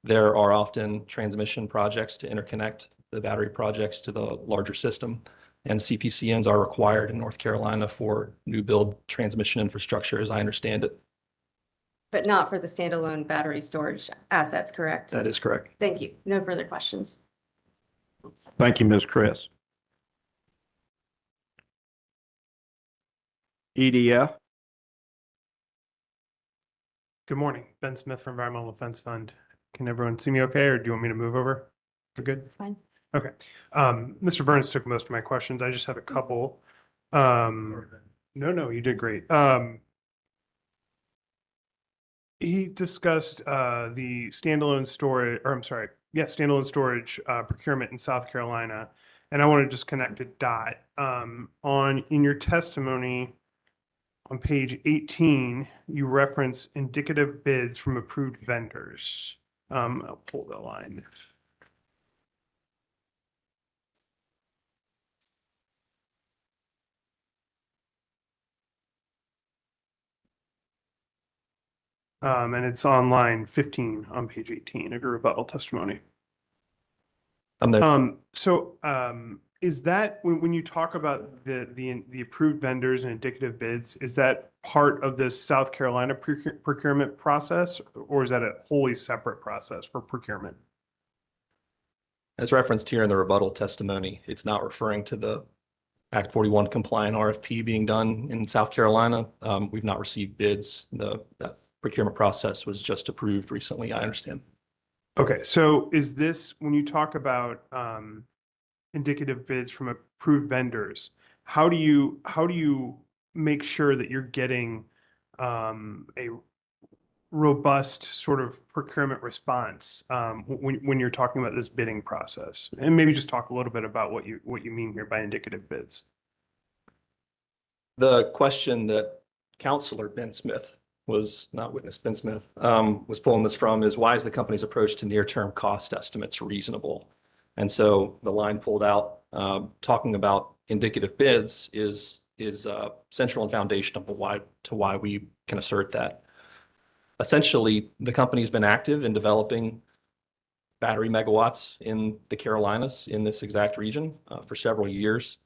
There are often transmission projects to interconnect the battery projects to the larger system, and CPCNs are required in North Carolina for new build transmission infrastructure, as I understand it. but not for the standalone battery storage assets, correct? That is correct. Thank you. No further questions. Thank you, Ms. Chris. EDF, Good morning, Ben Smith from Environmental Defense Fund. Can everyone see me okay, or do you want me to move over? We're good? It's fine. Okay. Mr. Burns took most of my questions. I just have a couple. No, you did great. He discussed the standalone storage, or I'm sorry, standalone storage procurement in South Carolina. And I want to just connect a dot. In your testimony on page 18, you reference indicative bids from approved vendors. I'll pull the line. And it's on line 15 on page 18 of your rebuttal testimony. Is that when you talk about the approved vendors and indicative bids, is that part of this South Carolina procurement process, or is that a wholly separate process for procurement? As referenced here in the rebuttal testimony, it's not referring to the Act 41 compliant RFP being done in South Carolina. We've not received bids. That procurement process was just approved recently, I understand. Okay, so is this, when you talk about indicative bids from approved vendors, how do you make sure that you're getting a robust sort of procurement response when you're talking about this bidding process? And maybe just talk a little bit about what you mean here by indicative bids. The question that Counselor Ben Smith was, not witness Ben Smith, was pulling this from is, why is the company's approach to near-term cost estimates reasonable? And so the line pulled out, talking about indicative bids is central and foundational to why we can assert that. Essentially, the company's been active in developing battery megawatts in the Carolinas in this exact region for several years.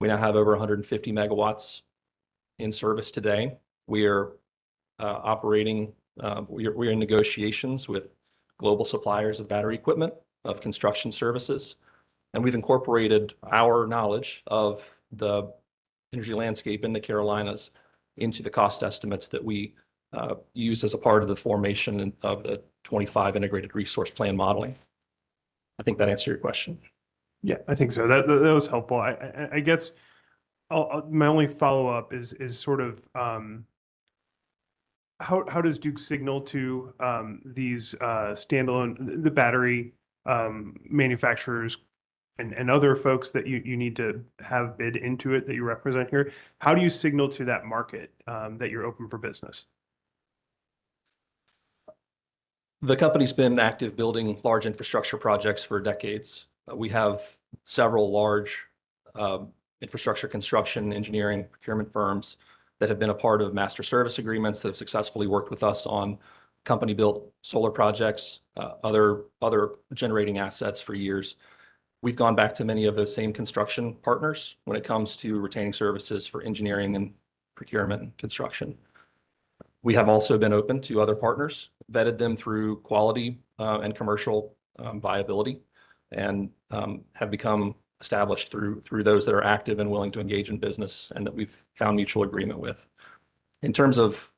We now have over 150 megawatts in service today. We are operating, we're in negotiations with global suppliers of battery equipment, of construction services, and we've incorporated our knowledge of the energy landscape in the Carolinas into the cost estimates that we use as a part of the formation of the 25 integrated resource plan modeling. I think that answered your question. Yeah, I think so. That was helpful. I guess my only follow-up is sort of how does Duke signal to these standalone, the battery manufacturers and other folks that you need to have bid into it that you represent here? How do you signal to that market that you're open for business? The company's been active building large infrastructure projects for decades. We have several large infrastructure construction, engineering, procurement firms that have been a part of master service agreements that have successfully worked with us on company-built solar projects, other generating assets for years. We've gone back to many of those same construction partners when it comes to retaining services for engineering and procurement and construction. We have also been open to other partners, vetted them through quality and commercial viability, and have become established through those that are active and willing to engage in business and that we've found mutual agreement with. In terms of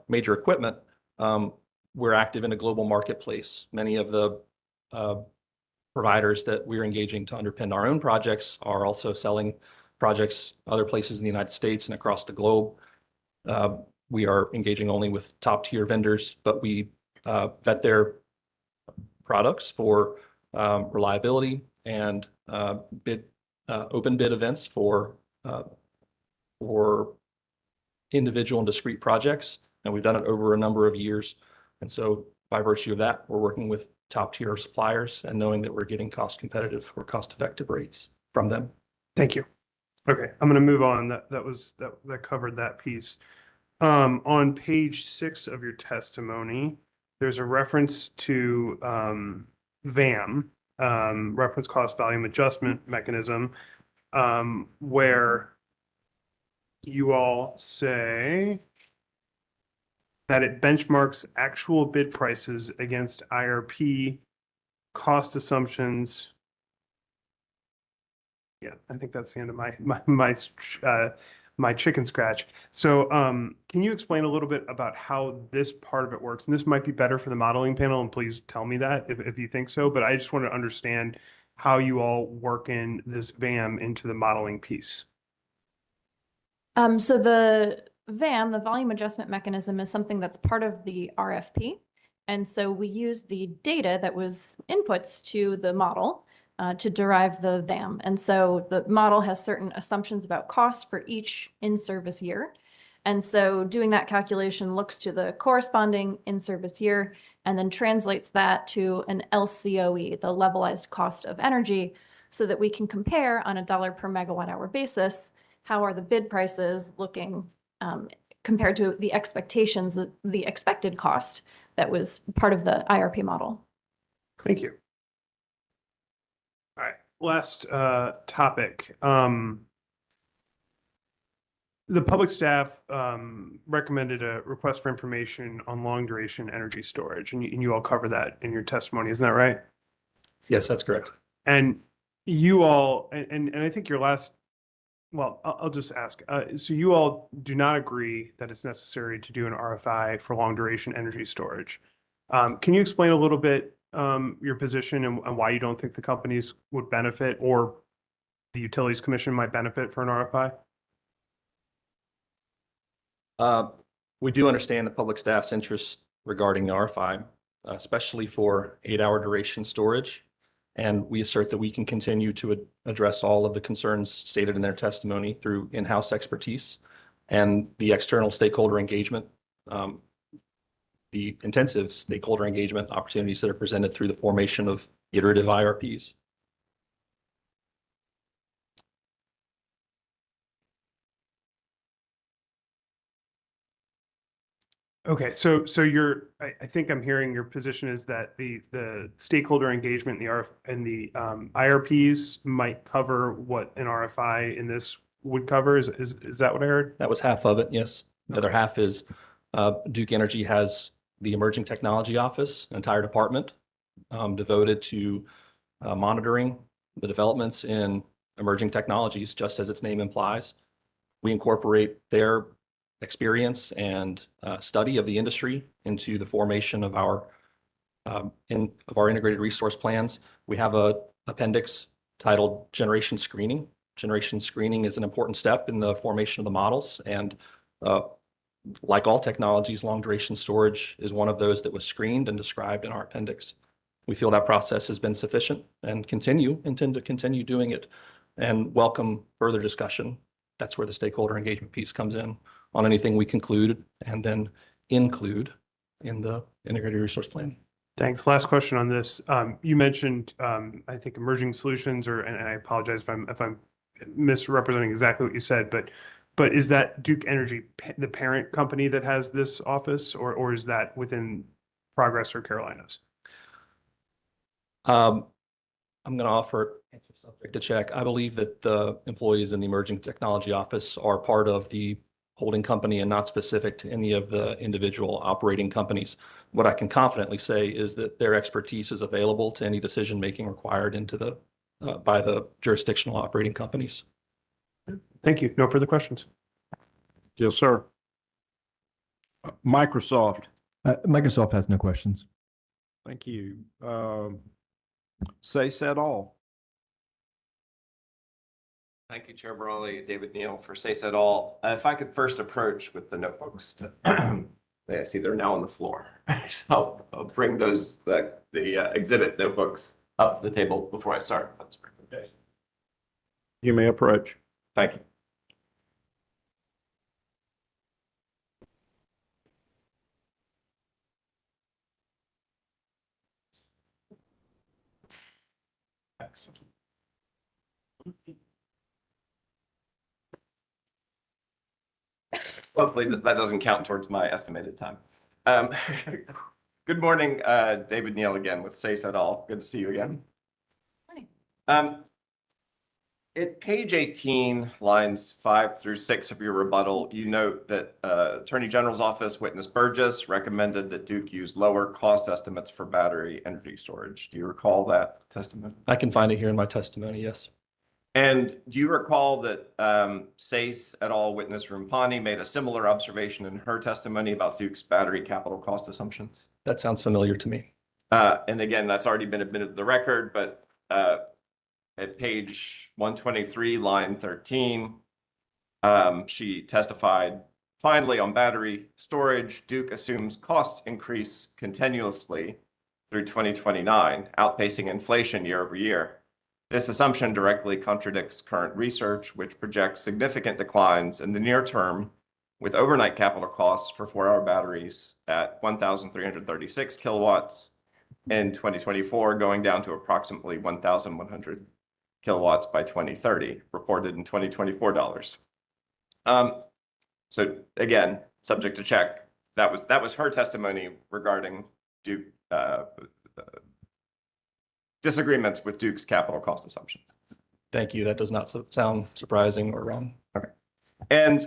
major equipment, we're active in a global marketplace. Many of the providers that we're engaging to underpin our own projects are also selling projects other places in the United States and across the globe. We are engaging only with top tier vendors, but we vet their products for reliability and open bid events for individual and discrete projects. And we've done it over a number of years. And so by virtue of that, we're working with top tier suppliers and knowing that we're getting cost competitive or cost effective rates from them. Thank you. Okay, I'm going to move on. That covered that piece. On page 6 of your testimony, there's a reference to VAM, reference cost volume adjustment mechanism, where you all say that it benchmarks actual bid prices against IRP cost assumptions. Yeah, I think that's the end of my chicken scratch. So, can you explain a little bit about how this part of it works? And this might be better for the modeling panel, and please tell me that if you think so, but I just want to understand how you all work in this VAM into the modeling piece. So the VAM, the volume adjustment mechanism, is something that's part of the RFP. And so we use the data that was inputs to the model to derive the VAM. And so the model has certain assumptions about cost for each in-service year. And so doing that calculation looks to the corresponding in-service year and then translates that to an LCOE, the levelized cost of energy, so that we can compare on a dollar per megawatt hour basis, how are the bid prices looking compared to the expectations, the expected cost that was part of the IRP model. Thank you. All right, last topic. The public staff recommended a request for information on long duration energy storage, and you all cover that in your testimony, isn't that right? Yes, that's correct. And you all, and I think your last, well, I'll just ask. So you all do not agree that it's necessary to do an RFI for long duration energy storage. Can you explain a little bit your position and why you don't think the companies would benefit or the Utilities Commission might benefit for an RFI? We do understand the public staff's interest regarding the RFI, especially for 8-hour duration storage. And we assert that we can continue to address all of the concerns stated in their testimony through in-house expertise and the external stakeholder engagement, the intensive stakeholder engagement opportunities that are presented through the formation of iterative IRPs. Okay, so I think I'm hearing your position is that the stakeholder engagement in the IRPs might cover what an RFI in this would cover. Is that what I heard? That was half of it, yes. The other half is Duke Energy has the Emerging Technology Office, an entire department devoted to monitoring the developments in emerging technologies, just as its name implies. We incorporate their experience and study of the industry into the formation of our integrated resource plans. We have a appendix titled Generation Screening. Generation screening is an important step in the formation of the models, and like all technologies, long duration storage is one of those that was screened and described in our appendix. We feel that process has been sufficient and intend to continue doing it and welcome further discussion. That's where the stakeholder engagement piece comes in on anything we conclude and then include in the integrated resource plan. Thanks. Last question on this. You mentioned, I think, emerging solutions, and I apologize if I'm misrepresenting exactly what you said, but is that Duke Energy the parent company that has this office, or is that within Progress or Carolinas? I'm going to offer answer subject to check. I believe that the employees in the Emerging Technology Office are part of the holding company and not specific to any of the individual operating companies. What I can confidently say is that their expertise is available to any decision making required into the by the jurisdictional operating companies. Thank you. No further questions. Yes, sir. Microsoft. Microsoft has no questions. Thank you. Say said all. Thank you, Chair Brawley, David Neal for Say Said All. If I could first approach with the notebooks. I see they're now on the floor. So I'll bring those, the exhibit notebooks up the table before I start. Okay. You may approach. Thank you. Excellent. Hopefully that doesn't count towards my estimated time. Good morning, David Neal again with Say Said All. Good to see you again. Morning. At page 18, lines 5 through 6 of your rebuttal, you note that Attorney General's office witness Burgess recommended that Duke use lower cost estimates for battery energy storage. Do you recall that testimony? I can find it here in my testimony, yes. And do you recall that Sayce et al. Witness Rumpani made a similar observation in her testimony about Duke's battery capital cost assumptions? That sounds familiar to me. And again, that's already been admitted to the record, but at page 123, line 13, she testified, finally, on battery storage, Duke assumes costs increase continuously through 2029, outpacing inflation year over year. This assumption directly contradicts current research, which projects significant declines in the near term, with overnight capital costs for 4-hour batteries at 1,336 kilowatts in 2024, going down to approximately 1,100 kilowatts by 2030, reported in 2024 dollars. So again, subject to check. That was her testimony regarding Duke disagreements with Duke's capital cost assumptions. Thank you. That does not sound surprising or wrong. Okay. And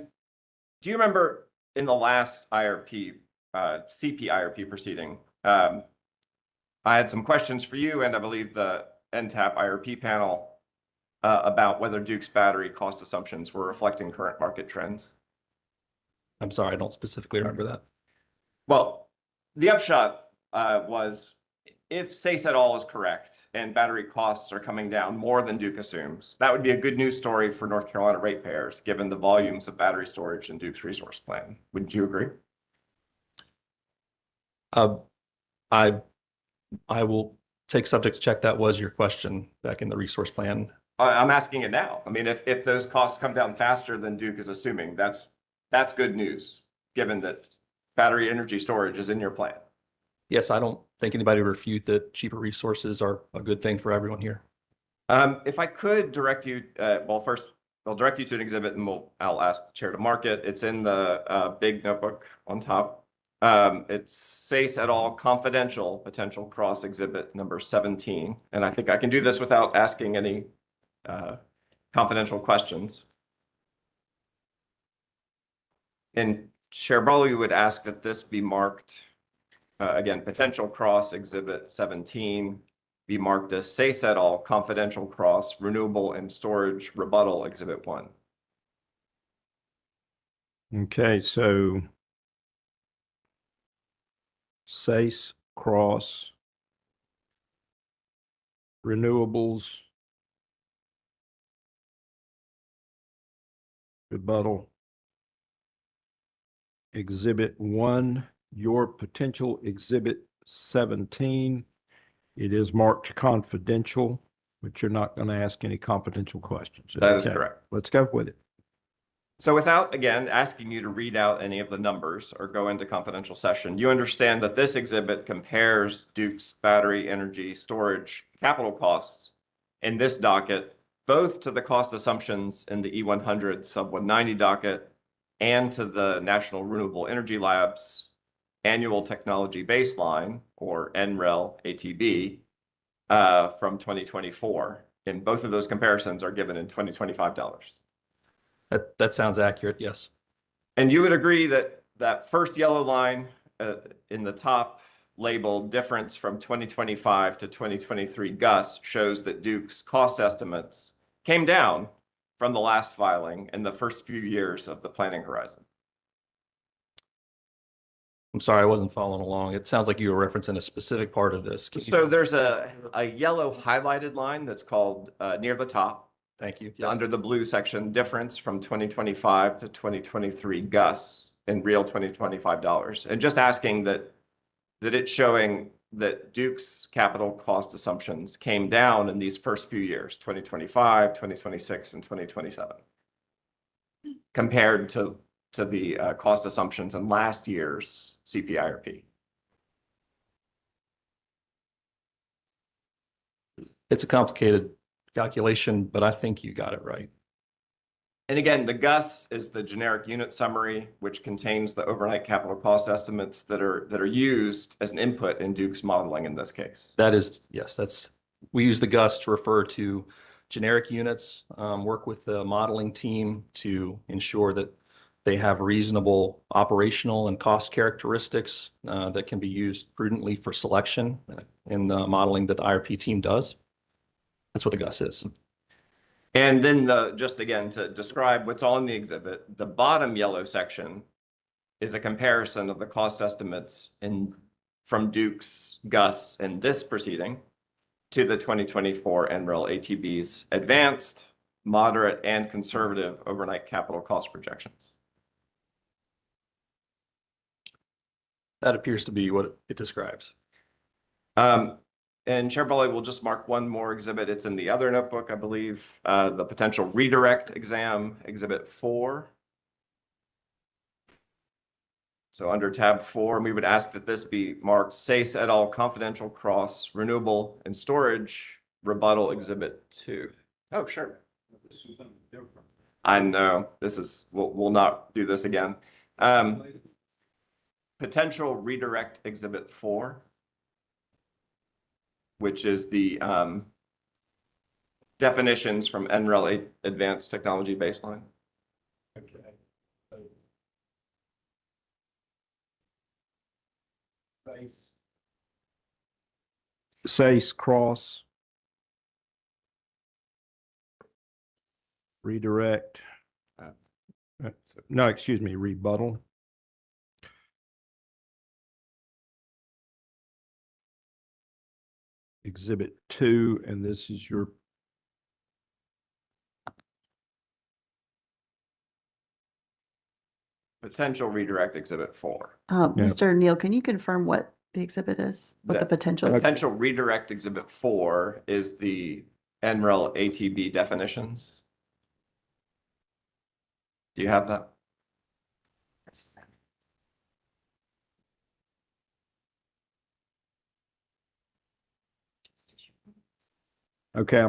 do you remember in the last IRP, CPIRP proceeding, I had some questions for you and I believe the NTAP IRP panel about whether Duke's battery cost assumptions were reflecting current market trends? I'm sorry, I don't specifically remember that. Well, the upshot was if Sayce et al. Is correct and battery costs are coming down more than Duke assumes, that would be a good news story for North Carolina ratepayers, given the volumes of battery storage in Duke's resource plan. Wouldn't you agree? I will take subject to check. That was your question back in the resource plan. I'm asking it now. I mean, if those costs come down faster than Duke is assuming, that's good news, given that battery energy storage is in your plan. Yes, I don't think anybody would refute that cheaper resources are a good thing for everyone here. If I could direct you, well, first, I'll direct you to an exhibit and I'll ask the chair to mark it. It's in the big notebook on top. It's Sayce et al. Confidential potential cross exhibit number 17. And I think I can do this without asking any confidential questions. And Chair Brawley would ask that this be marked, again, potential cross exhibit 17 be marked as Sayce et al. Confidential cross renewable and storage rebuttal exhibit 1. Okay, so Sayce cross renewables rebuttal exhibit 1, your potential exhibit 17. It is marked confidential, but you're not going to ask any confidential questions. That is correct. Let's go with it. So without, again, asking you to read out any of the numbers or go into confidential session, you understand that this exhibit compares Duke's battery energy storage capital costs in this docket, both to the cost assumptions in the E-100 sub 190 docket and to the National Renewable Energy Lab's annual technology baseline, or NREL ATB, from 2024. And both of those comparisons are given in 2025 dollars. That sounds accurate, yes. And you would agree that that first yellow line in the top labeled difference from 2025 to 2023 GUS shows that Duke's cost estimates came down from the last filing in the first few years of the planning horizon. I'm sorry, I wasn't following along. It sounds like you were referencing a specific part of this. So there's a yellow highlighted line that's called near the top. Thank you. Under the blue section, difference from 2025 to 2023 GUS in real 2025 dollars. And just asking that it's showing that Duke's capital cost assumptions came down in these first few years, 2025, 2026, and 2027, compared to the cost assumptions in last year's CPIRP. It's a complicated calculation, but I think you got it right. And again, the GUS is the generic unit summary, which contains the overnight capital cost estimates that are used as an input in Duke's modeling in this case. That is, yes, we use the GUS to refer to generic units, work with the modeling team to ensure that they have reasonable operational and cost characteristics that can be used prudently for selection in the modeling that the IRP team does. That's what the GUS is. And then just again, to describe what's on the exhibit, the bottom yellow section is a comparison of the cost estimates from Duke's GUS in this proceeding to the 2024 NREL ATB's advanced, moderate, and conservative overnight capital cost projections. That appears to be what it describes. And Chair Brawley will just mark one more exhibit. It's in the other notebook, I believe, the potential redirect exam, Exhibit 4. So under tab 4, we would ask that this be marked SACE et al. Confidential Cross Renewable and Storage Rebuttal Exhibit 2. Oh, sure. I know this is, we'll not do this again. Potential redirect Exhibit 4, which is the definitions from NREL Advanced Technology Baseline. Okay. SACE cross. Redirect. No, excuse me, rebuttal. Exhibit 2, and this is your Potential redirect Exhibit 4. Mr. Neal, can you confirm what the exhibit is? What the potential? Potential redirect Exhibit 4 is the NREL ATB definitions. Do you have that? okay.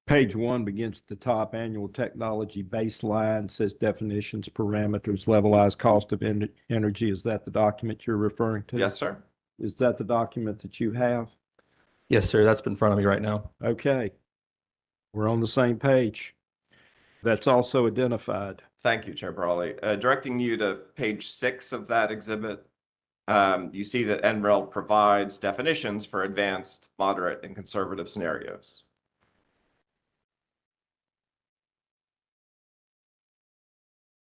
Page 1 begins at the top. Annual technology baseline says definitions, parameters, levelized cost of energy. Is that the document you're referring to? Yes, sir. Is that the document that you have? Yes, sir. That's in front of me right now. Okay. We're on the same page. That's also identified. Thank you, Chair Brawley. Directing you to page 6 of that exhibit, you see that NREL provides definitions for advanced, moderate, and conservative scenarios.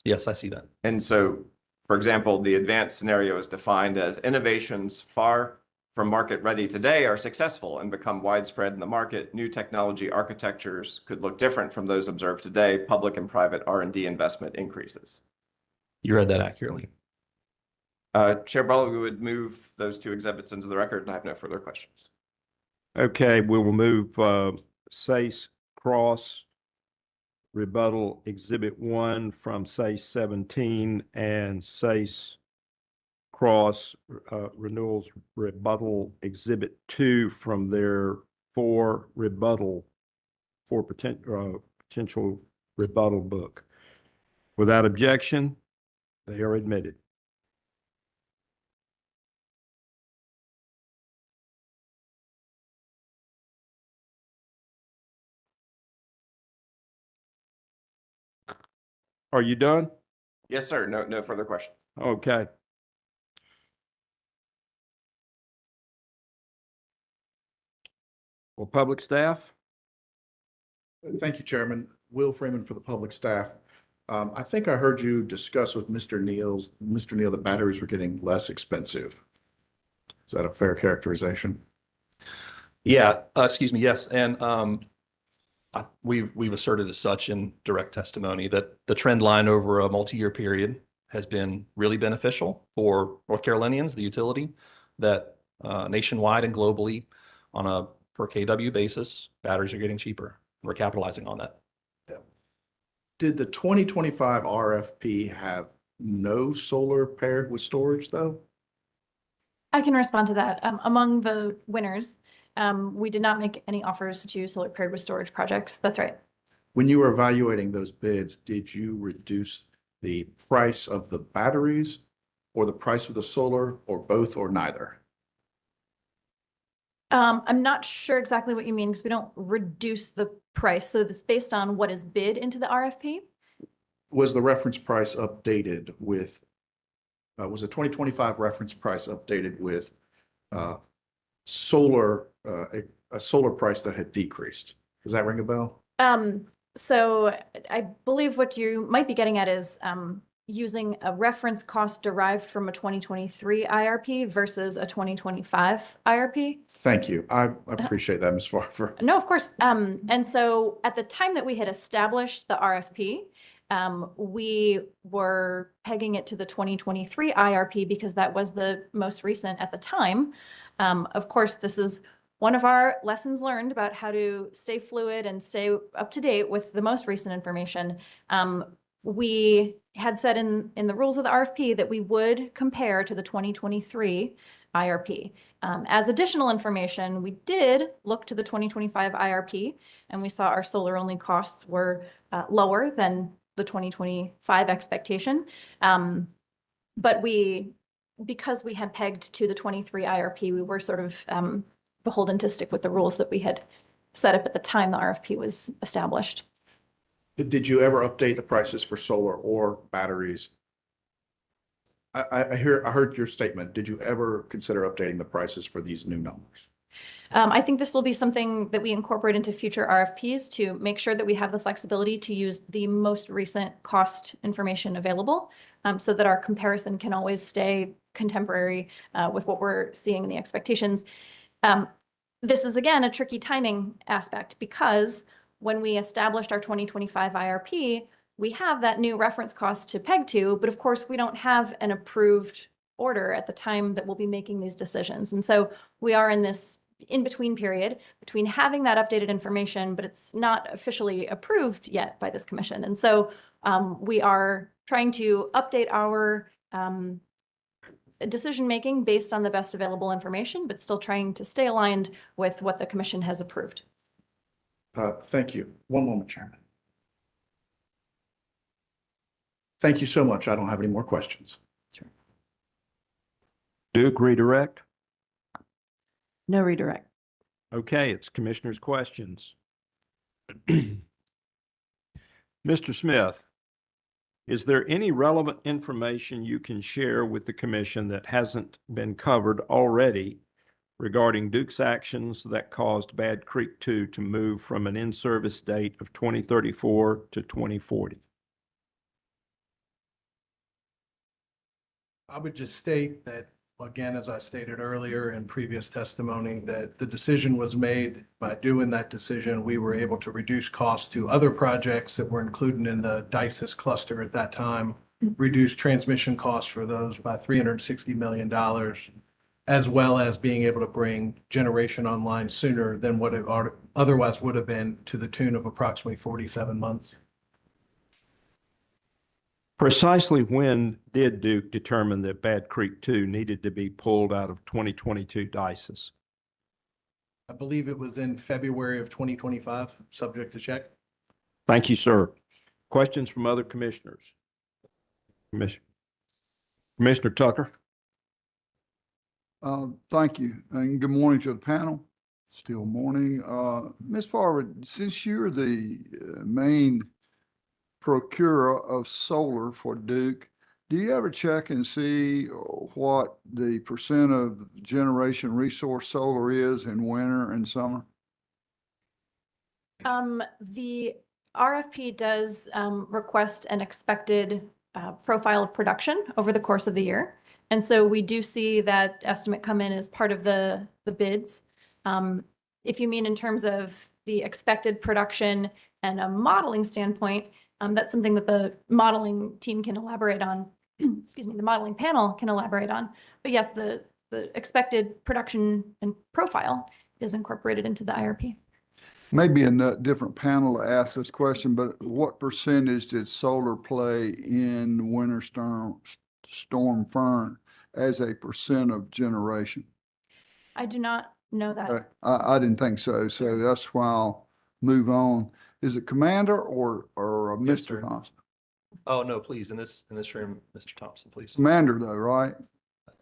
Yes, I see that. And so, for example, the advanced scenario is defined as innovations far from market ready today are successful and become widespread in the market. New technology architectures could look different from those observed today. Public and private R&D investment increases. You read that accurately. Chair Brawley, we would move those 2 exhibits into the record, and I have no further questions. Okay, we will move SACE cross rebuttal Exhibit 1 from SACE 17 and SACE cross renewals rebuttal Exhibit 2 from their potential rebuttal book. Without objection, they are admitted. Are you done? Yes, sir. No further questions. Okay. Well, public staff? Thank you, Chairman. Will Freeman for the public staff. I think I heard you discuss with Mr. Neal, the batteries were getting less expensive. Is that a fair characterization? Yeah, excuse me, yes. And we've asserted as such in direct testimony that the trend line over a multi-year period has been really beneficial for North Carolinians, the utility, that nationwide and globally on a per kW basis, batteries are getting cheaper. We're capitalizing on that. Did the 2025 RFP have no solar paired with storage though? I can respond to that. Among the winners, we did not make any offers to solar paired with storage projects. That's right. When you were evaluating those bids, did you reduce the price of the batteries or the price of the solar or both or neither? I'm not sure exactly what you mean because we don't reduce the price. So it's based on what is bid into the RFP. Was the reference price updated with, was the 2025 reference price updated with solar, a solar price that had decreased? Does that ring a bell? So I believe what you might be getting at is using a reference cost derived from a 2023 IRP versus a 2025 IRP. Thank you. I appreciate that, Ms. Farver. No, of course. And so at the time that we had established the RFP, we were pegging it to the 2023 IRP because that was the most recent at the time. Of course, this is one of our lessons learned about how to stay fluid and stay up to date with the most recent information. We had said in the rules of the RFP that we would compare to the 2023 IRP. As additional information, we did look to the 2025 IRP, and we saw our solar-only costs were lower than the 2025 expectation. But because we had pegged to the 23 IRP, we were sort of beholden to stick with the rules that we had set up at the time the RFP was established. Did you ever update the prices for solar or batteries? I heard your statement. Did you ever consider updating the prices for these new numbers? I think this will be something that we incorporate into future RFPs to make sure that we have the flexibility to use the most recent cost information available, so that our comparison can always stay contemporary with what we're seeing in the expectations. This is, again, a tricky timing aspect because when we established our 2025 IRP, we have that new reference cost to peg to, but of course we don't have an approved order at the time that we'll be making these decisions. And so we are in this in-between period between having that updated information, but it's not officially approved yet by this commission. And so we are trying to update our decision-making based on the best available information, but still trying to stay aligned with what the commission has approved. Thank you. One moment, Chairman. Thank you so much. I don't have any more questions. Duke, redirect? No redirect. Okay, it's commissioners' questions. Mr. Smith, is there any relevant information you can share with the commission that hasn't been covered already regarding Duke's actions that caused Bad Creek 2 to move from an in-service date of 2034 to 2040? I would just state that, again, as I stated earlier in previous testimony, that the decision was made. By doing that decision, we were able to reduce costs to other projects that were included in the DICES cluster at that time, reduce transmission costs for those by $360 million, as well as being able to bring generation online sooner than what it otherwise would have been, to the tune of approximately 47 months. Precisely when did Duke determine that Bad Creek 2 needed to be pulled out of 2022 DICES? I believe it was in February of 2025, subject to check. Thank you, sir. Questions from other commissioners? Commissioner Tucker? Thank you, and good morning to the panel. Still morning. Ms. Farver, since you're the main procurer of solar for Duke, do you ever check and see what the percent of generation resource solar is in winter and summer? The RFP does request an expected profile of production over the course of the year. And so we do see that estimate come in as part of the bids. If you mean in terms of the expected production and a modeling standpoint, that's something that the modeling team can elaborate on. Excuse me, the modeling panel can elaborate on. But yes, the expected production and profile is incorporated into the IRP. Maybe a different panel to ask this question, but what percentage did solar play in Winter Storm Fern as a percent of generation? I do not know that. I didn't think so. So that's why I'll move on. Is it Commander or Yes, Mr. sir. Thompson? Oh, no, please, in this room, Mr. Thompson, please. Commander though, right?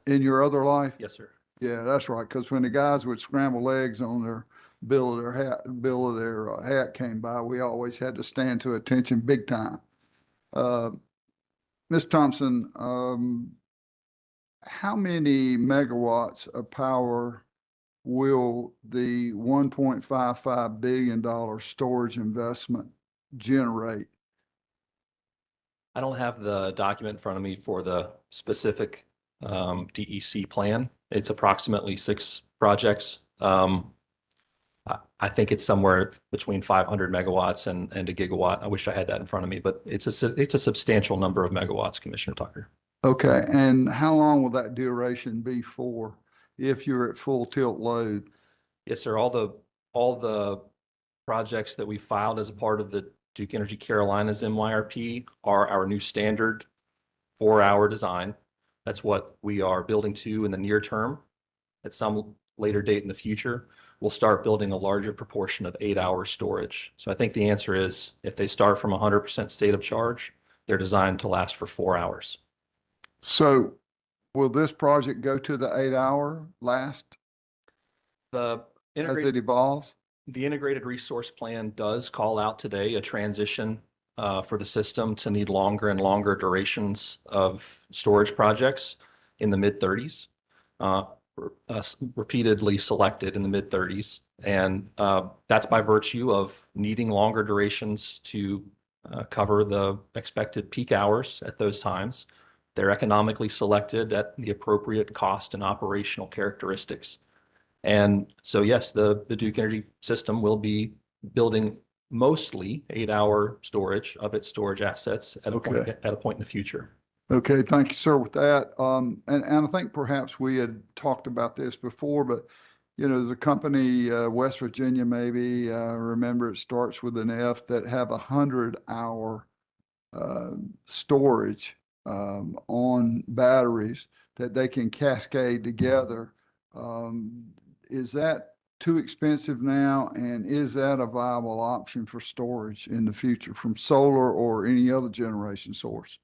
In your other life? Yes, sir. Yeah, that's right. Because when the guys would scramble eggs on their bill of their hat came by, we always had to stand to attention big time. Ms. Thompson, how many megawatts of power will the $1.55 billion storage investment generate? I don't have the document in front of me for the specific DEC plan. It's approximately 6 projects. I think it's somewhere between 500 megawatts and a gigawatt. I wish I had that in front of me, but it's a substantial number of megawatts, Commissioner Tucker. Okay, and how long will that duration be for if you're at full tilt load? Yes, sir. All the projects that we filed as a part of the Duke Energy Carolinas MYRP are our new standard 4-hour design. That's what we are building to in the near term. At some later date in the future, we'll start building a larger proportion of 8-hour storage. So I think the answer is if they start from 100% state of charge, they're designed to last for 4 hours. So will this project go to the 8-hour last The as it evolves? The integrated resource plan does call out today a transition for the system to need longer and longer durations of storage projects in the mid-30s, repeatedly selected in the mid-30s. And that's by virtue of needing longer durations to cover the expected peak hours at those times. They're economically selected at the appropriate cost and operational characteristics. And so, yes, the Duke Energy system will be building mostly 8-hour storage of its storage assets at a point in the future. Okay, thank you, sir, with that. And I think perhaps we had talked about this before, but you know, the company, West Virginia, maybe, remember it starts with an F, that have 100-hour storage on batteries that they can cascade together. Is that too expensive now? And is that a viable option for storage in the future from solar or any other generation source?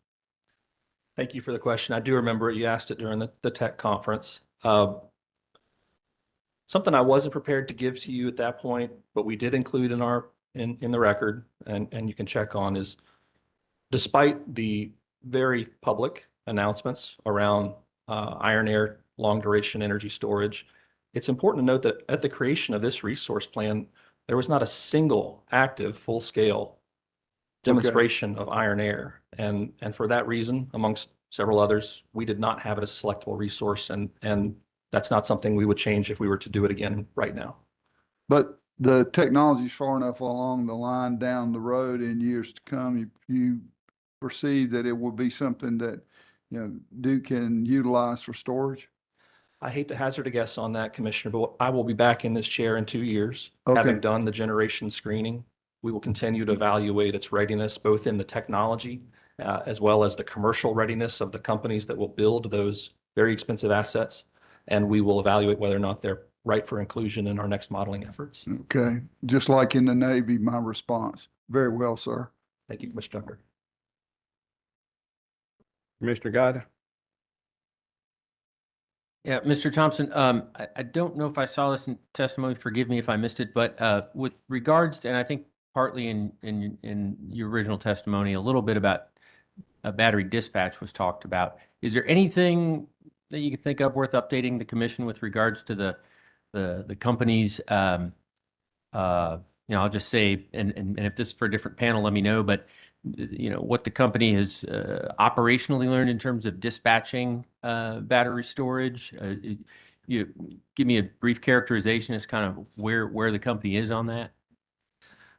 Thank you for the question. I do remember you asked it during the tech conference. Something I wasn't prepared to give to you at that point, but we did include in the record, and you can check on, is despite the very public announcements around iron air long duration energy storage, it's important to note that at the creation of this resource plan, there was not a single active full scale demonstration of iron air. And for that reason, amongst several others, we did not have it as a selectable resource. And that's not something we would change if we were to do it again right now. But the technology is far enough along the line down the road in years to come, you perceive that it will be something that, you know, Duke can utilize for storage? I hate to hazard a guess on that, Commissioner, but I will be back in this chair in 2 years, Okay. having done the generation screening. We will continue to evaluate its readiness, both in the technology as well as the commercial readiness of the companies that will build those very expensive assets. And we will evaluate whether or not they're right for inclusion in our next modeling efforts. Okay, just like in the Navy, my response. Very well, sir. Thank you, Commissioner Tucker. Commissioner Guida? Yeah, Mr. Thompson, I don't know if I saw this in testimony, forgive me if I missed it, but with regards to, and I think partly in your original testimony, a little bit about battery dispatch was talked about. Is there anything that you could think of worth updating the commission with regards to the company's, you know, I'll just say, and if this is for a different panel, let me know, but you know, what the company has operationally learned in terms of dispatching battery storage. You give me a brief characterization as kind of where the company is on that.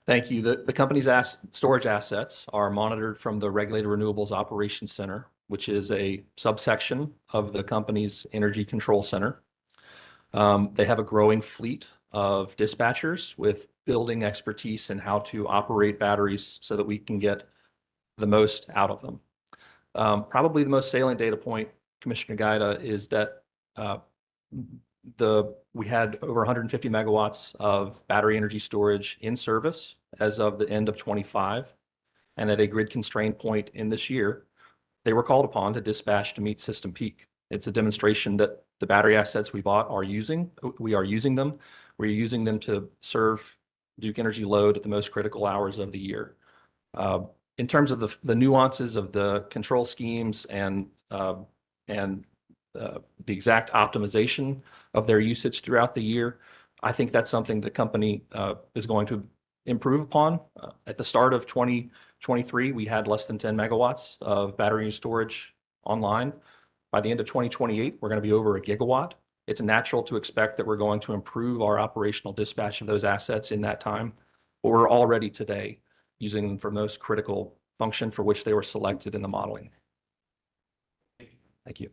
Thank you. The company's storage assets are monitored from the Regulated Renewables Operations Center, which is a subsection of the company's Energy Control Center. They have a growing fleet of dispatchers with building expertise in how to operate batteries so that we can get the most out of them. Probably the most salient data point, Commissioner Guida, is that we had over 150 megawatts of battery energy storage in service as of the end of 25. And at a grid constraint point in this year, they were called upon to dispatch to meet system peak. It's a demonstration that the battery assets we bought we are using them. We're using them to serve Duke Energy load at the most critical hours of the year. In terms of the nuances of the control schemes and the exact optimization of their usage throughout the year, I think that's something the company is going to improve upon. At the start of 2023, we had less than 10 megawatts of battery storage online. By the end of 2028, we're going to be over a gigawatt. It's natural to expect that we're going to improve our operational dispatch of those assets in that time. But we're already today using them for most critical function for which they were selected in the modeling. Thank you.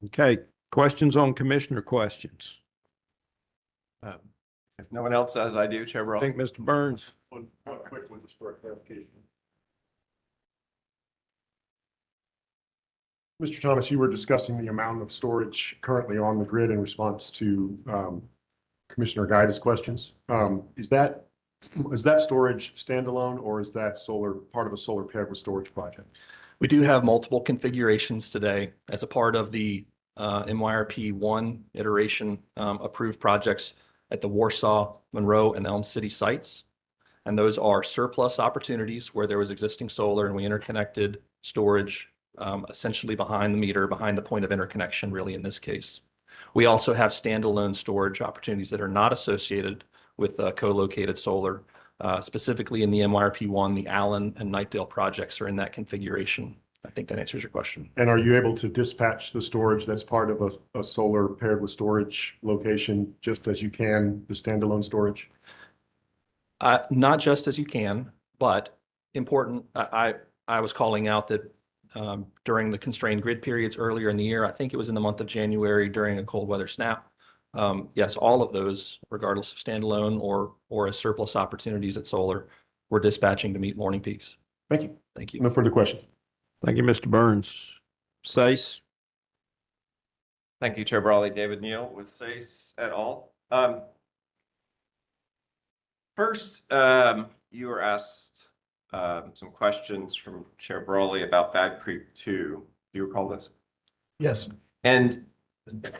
Okay, questions on commissioner questions? If no one else does, I do, Chair I Brawley. think Mr. Burns. One quick one just for clarification. Mr. Thomas, you were discussing the amount of storage currently on the grid in response to Commissioner Guy's questions. Is that storage standalone, or is that part of a solar paired with storage project? We do have multiple configurations today as a part of the MYRP 1 iteration approved projects at the Warsaw, Monroe, and Elm City sites. And those are surplus opportunities where there was existing solar and we interconnected storage essentially behind the meter, behind the point of interconnection, really in this case. We also have standalone storage opportunities that are not associated with co-located solar. Specifically in the MYRP 1, the Allen and Knightdale projects are in that configuration. I think that answers your question. And are you able to dispatch the storage that's part of a solar paired with storage location just as you can the standalone storage? Not just as you can, but important. I was calling out that during the constrained grid periods earlier in the year, I think it was in the month of January during a cold weather snap. Yes, all of those, regardless of standalone or as surplus opportunities at solar, we're dispatching to meet morning peaks. Thank you. Thank you. No further questions. Thank you, Mr. Burns. Sace? Thank you, Chair Brawley. David Neal with SACE et al. First, you were asked some questions from Chair Brawley about Bad Creek 2. Do you recall this? Yes. And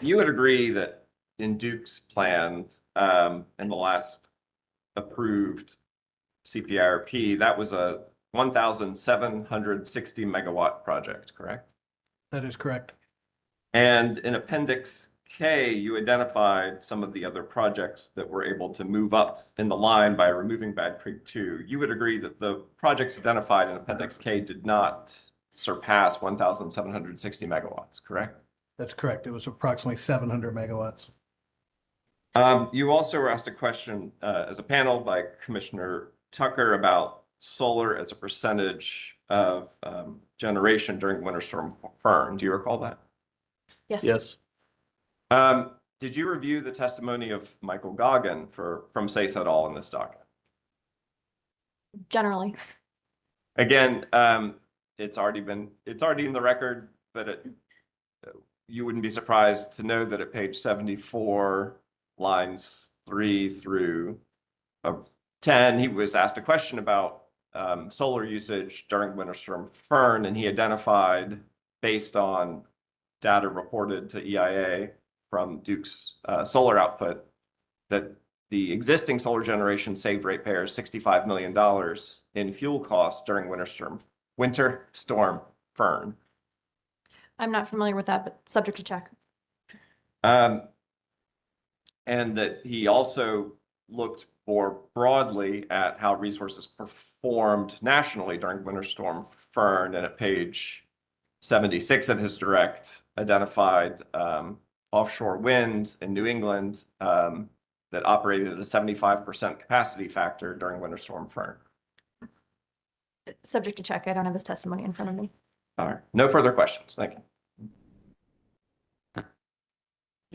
you would agree that in Duke's plans, in the last approved CPIRP, that was a 1,760 megawatt project, correct? That is correct. And in Appendix K, you identified some of the other projects that were able to move up in the line by removing Bad Creek 2. You would agree that the projects identified in Appendix K did not surpass 1,760 megawatts, correct? That's correct. It was approximately 700 megawatts. You also were asked a question as a panel by Commissioner Tucker about solar as a percentage of generation during Winter Storm Fern. Do you recall that? Yes. Yes. Did you review the testimony of Michael Goggin from SACE et al. In this document? Generally. Again, it's already in the record, but you wouldn't be surprised to know that at page 74, lines 3 through 10, he was asked a question about solar usage during Winter Storm Fern, and he identified, based on data reported to EIA from Duke's solar output, that the existing solar generation saved ratepayers $65 million in fuel costs during Winter Storm Fern. I'm not familiar with that, but subject to check. And that he also looked more broadly at how resources performed nationally during Winter Storm Fern, and at page 76 of his direct identified offshore wind in New England that operated at a 75% capacity factor during Winter Storm Fern. Subject to check. I don't have his testimony in front of me. All right. No further questions. Thank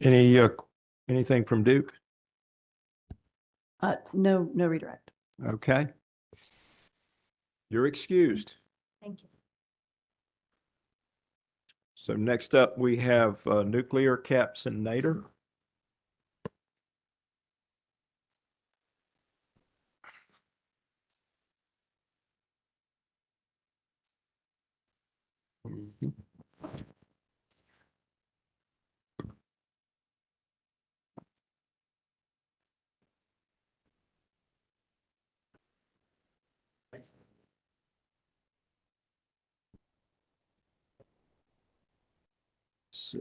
you. Anything from Duke? No redirect. Okay. You're excused. Thank you. So next up, we have nuclear caps and Nader. see.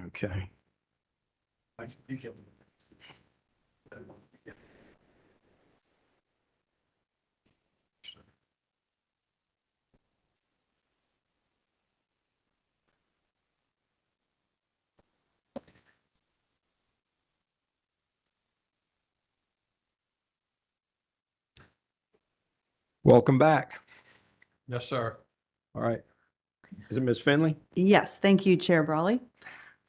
Okay. Welcome back. Yes, sir. All right. Is it Ms. Finley? Yes, thank you, Chair Brawley.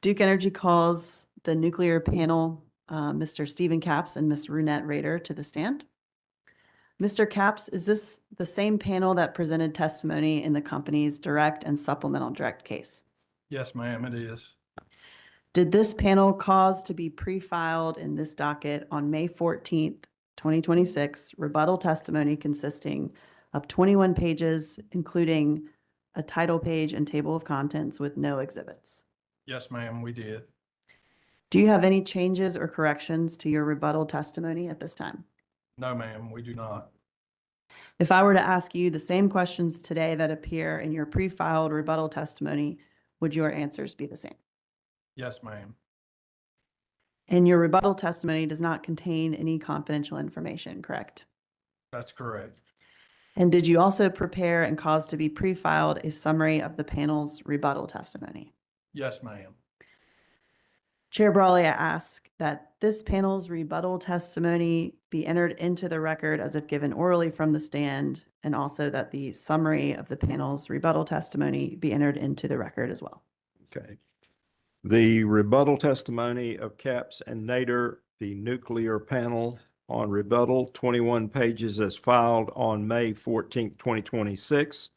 Duke Energy calls the nuclear panel, Mr. Stephen Capps and Ms. Runette Rader to the stand. Mr. Capps, is this the same panel that presented testimony in the company's direct and supplemental direct case? Yes, ma'am, it is. Did this panel cause to be pre-filed in this docket on May 14th, 2026, rebuttal testimony consisting of 21 pages, including a title page and table of contents with no exhibits? Yes, ma'am, we did. Do you have any changes or corrections to your rebuttal testimony at this time? No, ma'am, we do not. If I were to ask you the same questions today that appear in your pre-filed rebuttal testimony, would your answers be the same? Yes, ma'am. And your rebuttal testimony does not contain any confidential information, correct? That's correct. And did you also prepare and cause to be pre-filed a summary of the panel's rebuttal testimony? Yes, ma'am. Chair Brawley, I ask that this panel's rebuttal testimony be entered into the record as if given orally from the stand, and also that the summary of the panel's rebuttal testimony be entered into the record as well. Okay. The rebuttal testimony of Capps and Nader, the nuclear panel on rebuttal, 21 pages as filed on May 14th, 2026,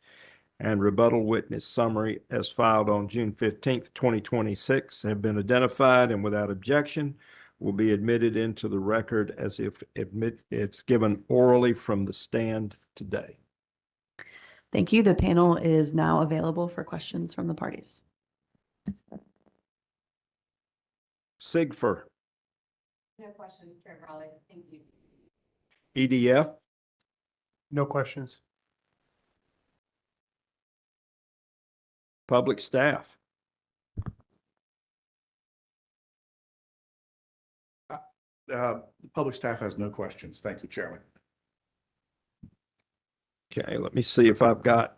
and rebuttal witness summary as filed on June 15th, 2026, have been identified and without objection will be admitted into the record as if it's given orally from the stand today. Thank you. The panel is now available for questions from the parties. SIGFR, No question, Chair Brawley. Thank you. EDF, No questions. Public Staff. The public staff has no questions. Thank you, Chairman. Okay, let me see if I've got.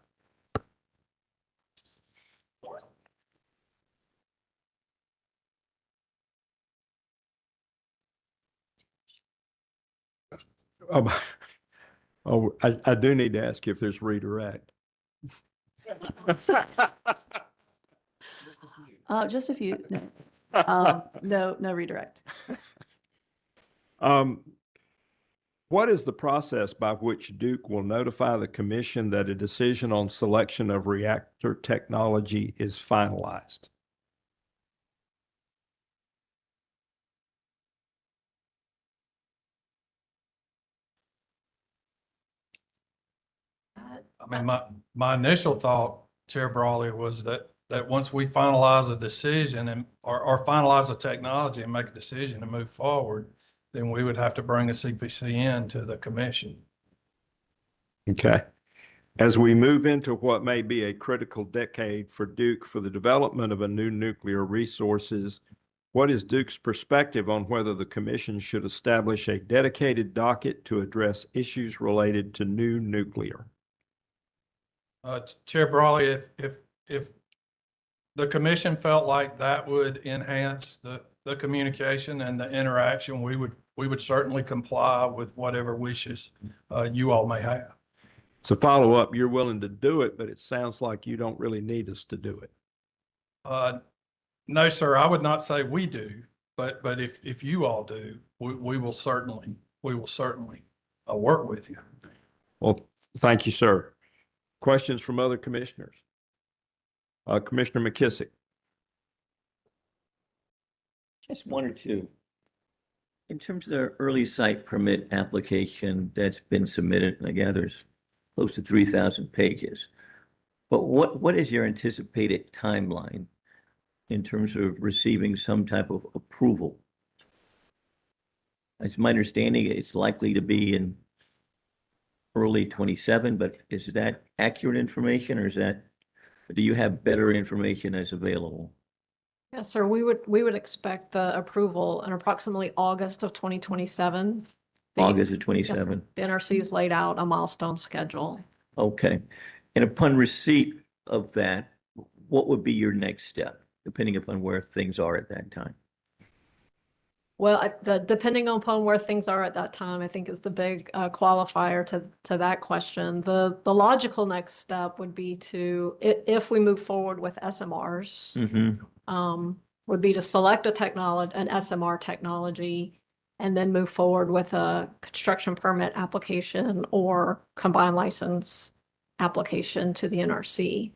I do need to ask you if there's redirect. Just a few. No, no redirect. What is the process by which Duke will notify the commission that a decision on selection of reactor technology is finalized? I mean, my initial thought, Chair Brawley, was that once we finalize a decision or finalize a technology and make a decision to move forward, then we would have to bring a CPC in to the commission. Okay. As we move into what may be a critical decade for Duke for the development of a new nuclear resources, what is Duke's perspective on whether the commission should establish a dedicated docket to address issues related to new nuclear? Chair Brawley, if the commission felt like that would enhance the communication and the interaction, we would certainly comply with whatever wishes you all may have. So follow up, you're willing to do it, but it sounds like you don't really need us to do it. No, sir, I would not say we do, but if you all do, we will certainly work with you. Well, thank you, sir. Questions from other commissioners? Commissioner McKissick. Just one or two. In terms of the early site permit application that's been submitted, and I gather is close to 3,000 pages. But what is your anticipated timeline in terms of receiving some type of approval? It's my understanding it's likely to be in early 27, but is that accurate information or do you have better information as available? Yes, sir. We would expect the approval in approximately August of 2027. August of Yes, 27? the NRC has laid out a milestone schedule. Okay. And upon receipt of that, what would be your next step, depending upon where things are at that time? Well, depending upon where things are at that time, I think is the big qualifier to that question. The logical next step would be if we move forward with SMRs, would be to select an SMR technology, and then move forward with a construction permit application or combined license application to the NRC.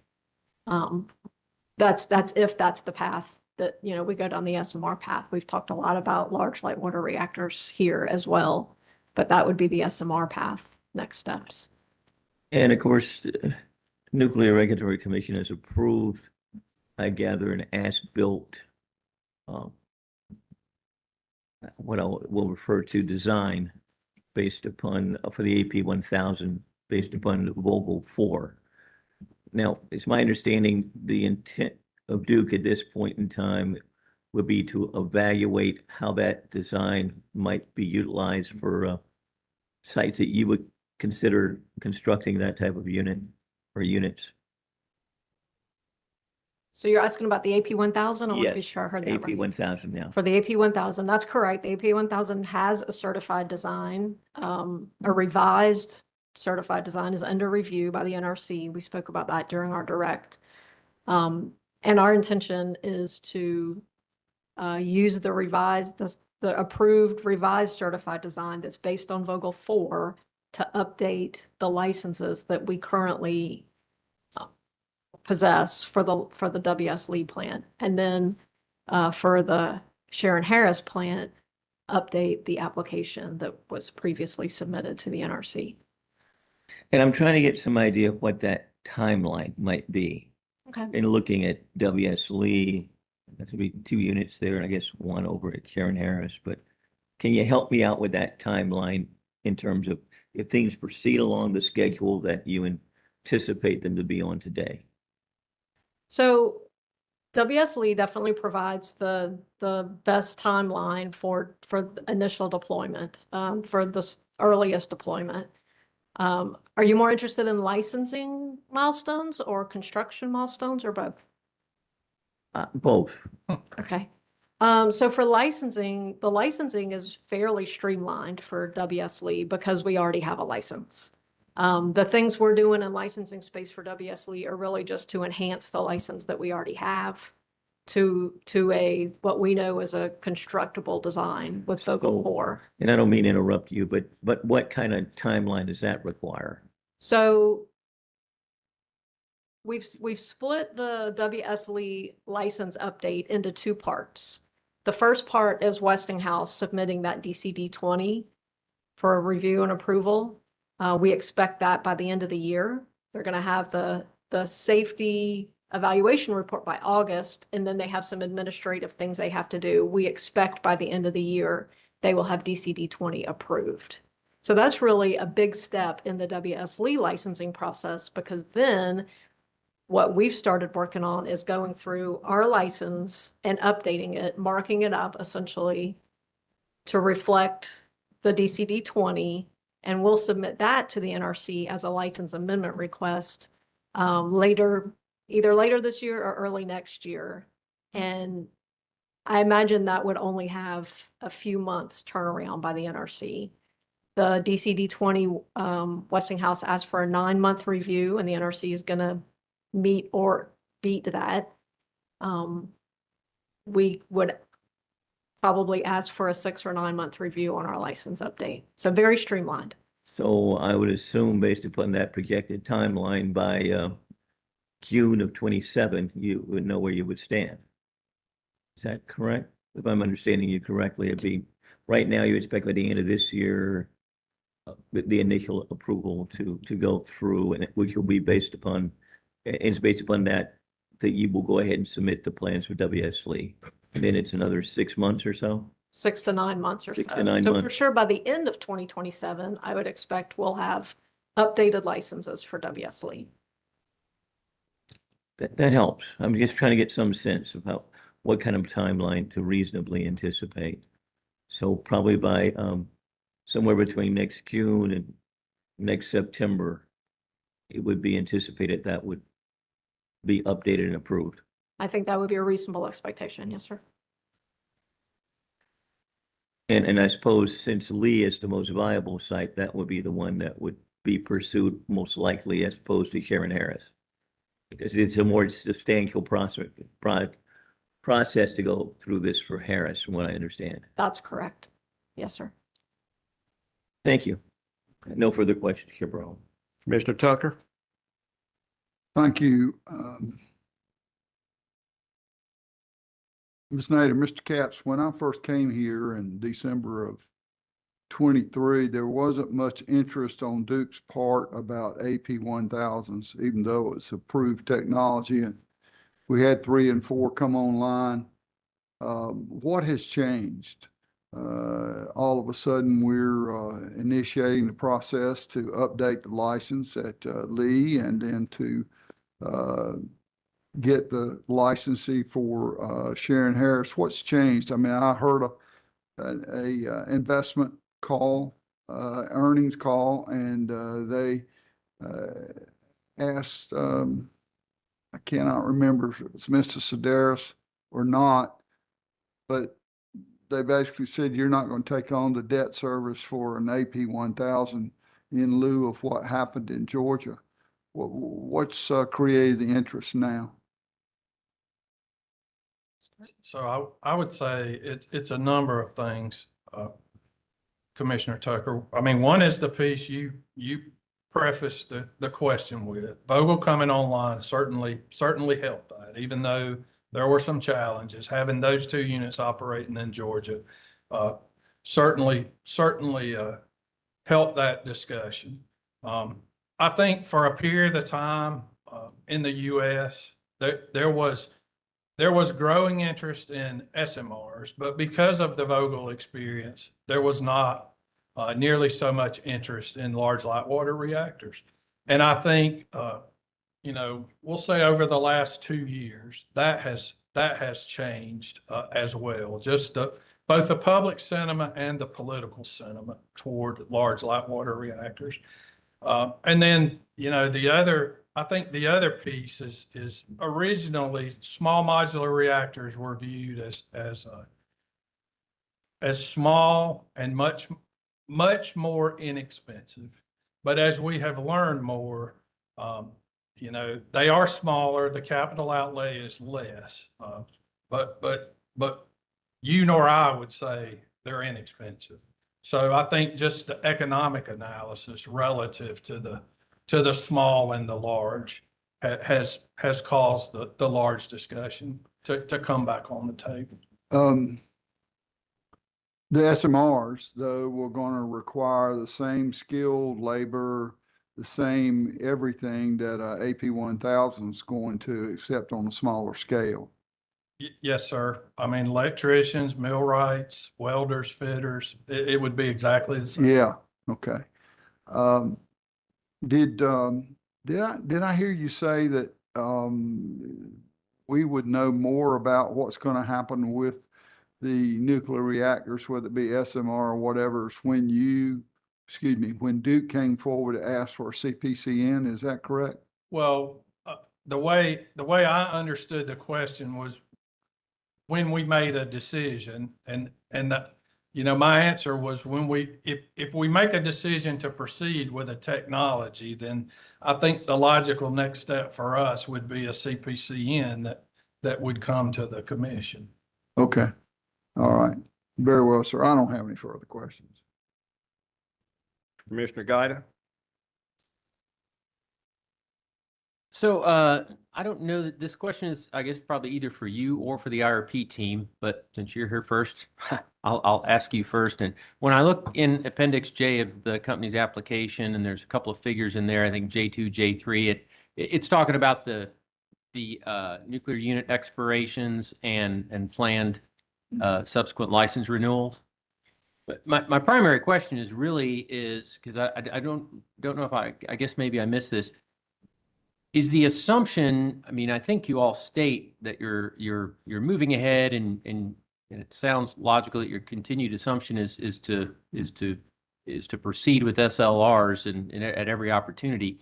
That's if that's the path that, we go down the SMR path. We've talked a lot about large light water reactors here as well, but that would be the SMR path, next steps. And of course, the Nuclear Regulatory Commission has approved, I gather, an as-built, what I will refer to design based upon, for the AP 1000, based upon Vogtle 4. Now, it's my understanding the intent of Duke at this point in time would be to evaluate how that design might be utilized for sites that you would consider constructing that type of unit or units. So you're asking about the AP 1000? I want to be Yes, sure I heard that AP right. 1000 now. For the AP 1000, that's correct. The AP 1000 has a certified design. A revised certified design is under review by the NRC. We spoke about that during our direct. And our intention is to use the approved revised certified design that's based on Vogtle 4 to update the licenses that we currently possess for the WS Lee plant. And then for the Sharon Harris plant, update the application that was previously submitted to the NRC. And I'm trying to get some idea of what that timeline might be. Okay. In looking at WS Lee, that's gonna be 2 units there, and I guess 1 over at Sharon Harris. But can you help me out with that timeline in terms of if things proceed along the schedule that you anticipate them to be on today? So WS Lee definitely provides the best timeline for initial deployment, for the earliest deployment. Are you more interested in licensing milestones or construction milestones, or both? Both. Okay. So for licensing, the licensing is fairly streamlined for WS Lee because we already have a license. The things we're doing in licensing space for WS Lee are really just to enhance the license that we already have to what we know is a constructible design with Vogtle 4. And I don't mean to interrupt you, but what kind of timeline does that require? So we've split the WS Lee license update into 2 parts. The first part is Westinghouse submitting that DCD 20 for review and approval. We expect that by the end of the year. They're going to have the safety evaluation report by August, and then they have some administrative things they have to do. We expect by the end of the year, they will have DCD 20 approved. So that's really a big step in the WS Lee licensing process, because then what we've started working on is going through our license and updating it, marking it up essentially to reflect the DCD 20, and we'll submit that to the NRC as a license amendment request either later this year or early next year. And I imagine that would only have a few months turnaround by the NRC. The DCD 20 Westinghouse asked for a 9-month review, and the NRC is going to meet or beat that. We would probably ask for a 6 or 9-month review on our license update. So very streamlined. So I would assume, based upon that projected timeline, by June of 27, you would know where you would stand. Is that correct? If I'm understanding you correctly, it'd be, right now you expect by the end of this year, the initial approval to go through, and which will be based upon, it's based upon that that you will go ahead and submit the plans for WS Lee. And then it's another 6 months or so? 6 to 9 months or so. 6 to 9 So for months. sure, by the end of 2027, I would expect we'll have updated licenses for WS Lee. That helps. I'm just trying to get some sense of what kind of timeline to reasonably anticipate. So probably by somewhere between next June and next September, it would be anticipated that would be updated and approved. I think that would be a reasonable expectation. Yes, sir. And I suppose since Lee is the most viable site, that would be the one that would be pursued most likely as opposed to Sharon Harris. Because it's a more substantial process to go through this for Harris, from what I understand. That's correct. Yes, sir. Thank you. No further questions, Chair Brown. Commissioner Tucker? Thank you. Ms. Nader, Mr. Capps, when I first came here in December of 23, there wasn't much interest on Duke's part about AP1000s, even though it's approved technology. And we had 3 and 4 come online. What has changed? All of a sudden, we're initiating the process to update the license at Lee and then to get the licensee for Sharon Harris. What's changed? I mean, I heard a investment call, earnings call, and they asked, I cannot remember if it was Mr. Sedaris or not, but they basically said, you're not going to take on the debt service for an AP1000 in lieu of what happened in Georgia. What's created the interest now? So I would say it's a number of things, Commissioner Tucker. I mean, one is the piece you prefaced the question with. Vogel coming online certainly helped that, even though there were some challenges. Having those 2 units operating in Georgia certainly helped that discussion. I think for a period of time in the U.S., there was growing interest in SMRs, but because of the Vogel experience, there was not nearly so much interest in large light water reactors. And I think, we'll say over the last 2 years, that has changed as well. Just both the public sentiment and the political sentiment toward large light water reactors. And then, I think the other piece is originally small modular reactors were viewed as small and much more inexpensive. But as we have learned more, they are smaller, the capital outlay is less. But you nor I would say they're inexpensive. So I think just the economic analysis relative to the small and the large has caused the large discussion to come back on the table. The SMRs, though, were going to require the same skilled labor, the same everything that AP1000 is going to, except on a smaller scale. Yes, sir. I mean, electricians, millwrights, welders, fitters, it would be exactly the same. Yeah, okay. Did I hear you say that we would know more about what's going to happen with the nuclear reactors, whether it be SMR or whatever, when Duke came forward to ask for a CPCN? Is that correct? Well, the way I understood the question was when we made a decision, and my answer was if we make a decision to proceed with a technology, then I think the logical next step for us would be a CPCN that would come to the commission. Okay. All right. Very well, sir. I don't have any further questions. Commissioner Gaida? So I don't know that this question is, I guess, probably either for you or for the IRP team, but since you're here first, I'll ask you first. And when I look in Appendix J of the company's application, and there's a couple of figures in there, I think J2, J3, it's talking about the the nuclear unit expirations and planned subsequent license renewals. But my primary question is really because I don't know if I guess maybe I missed this. Is the assumption, I mean, I think you all state that you're moving ahead and it sounds logical that your continued assumption is to proceed with SLRs and at every opportunity.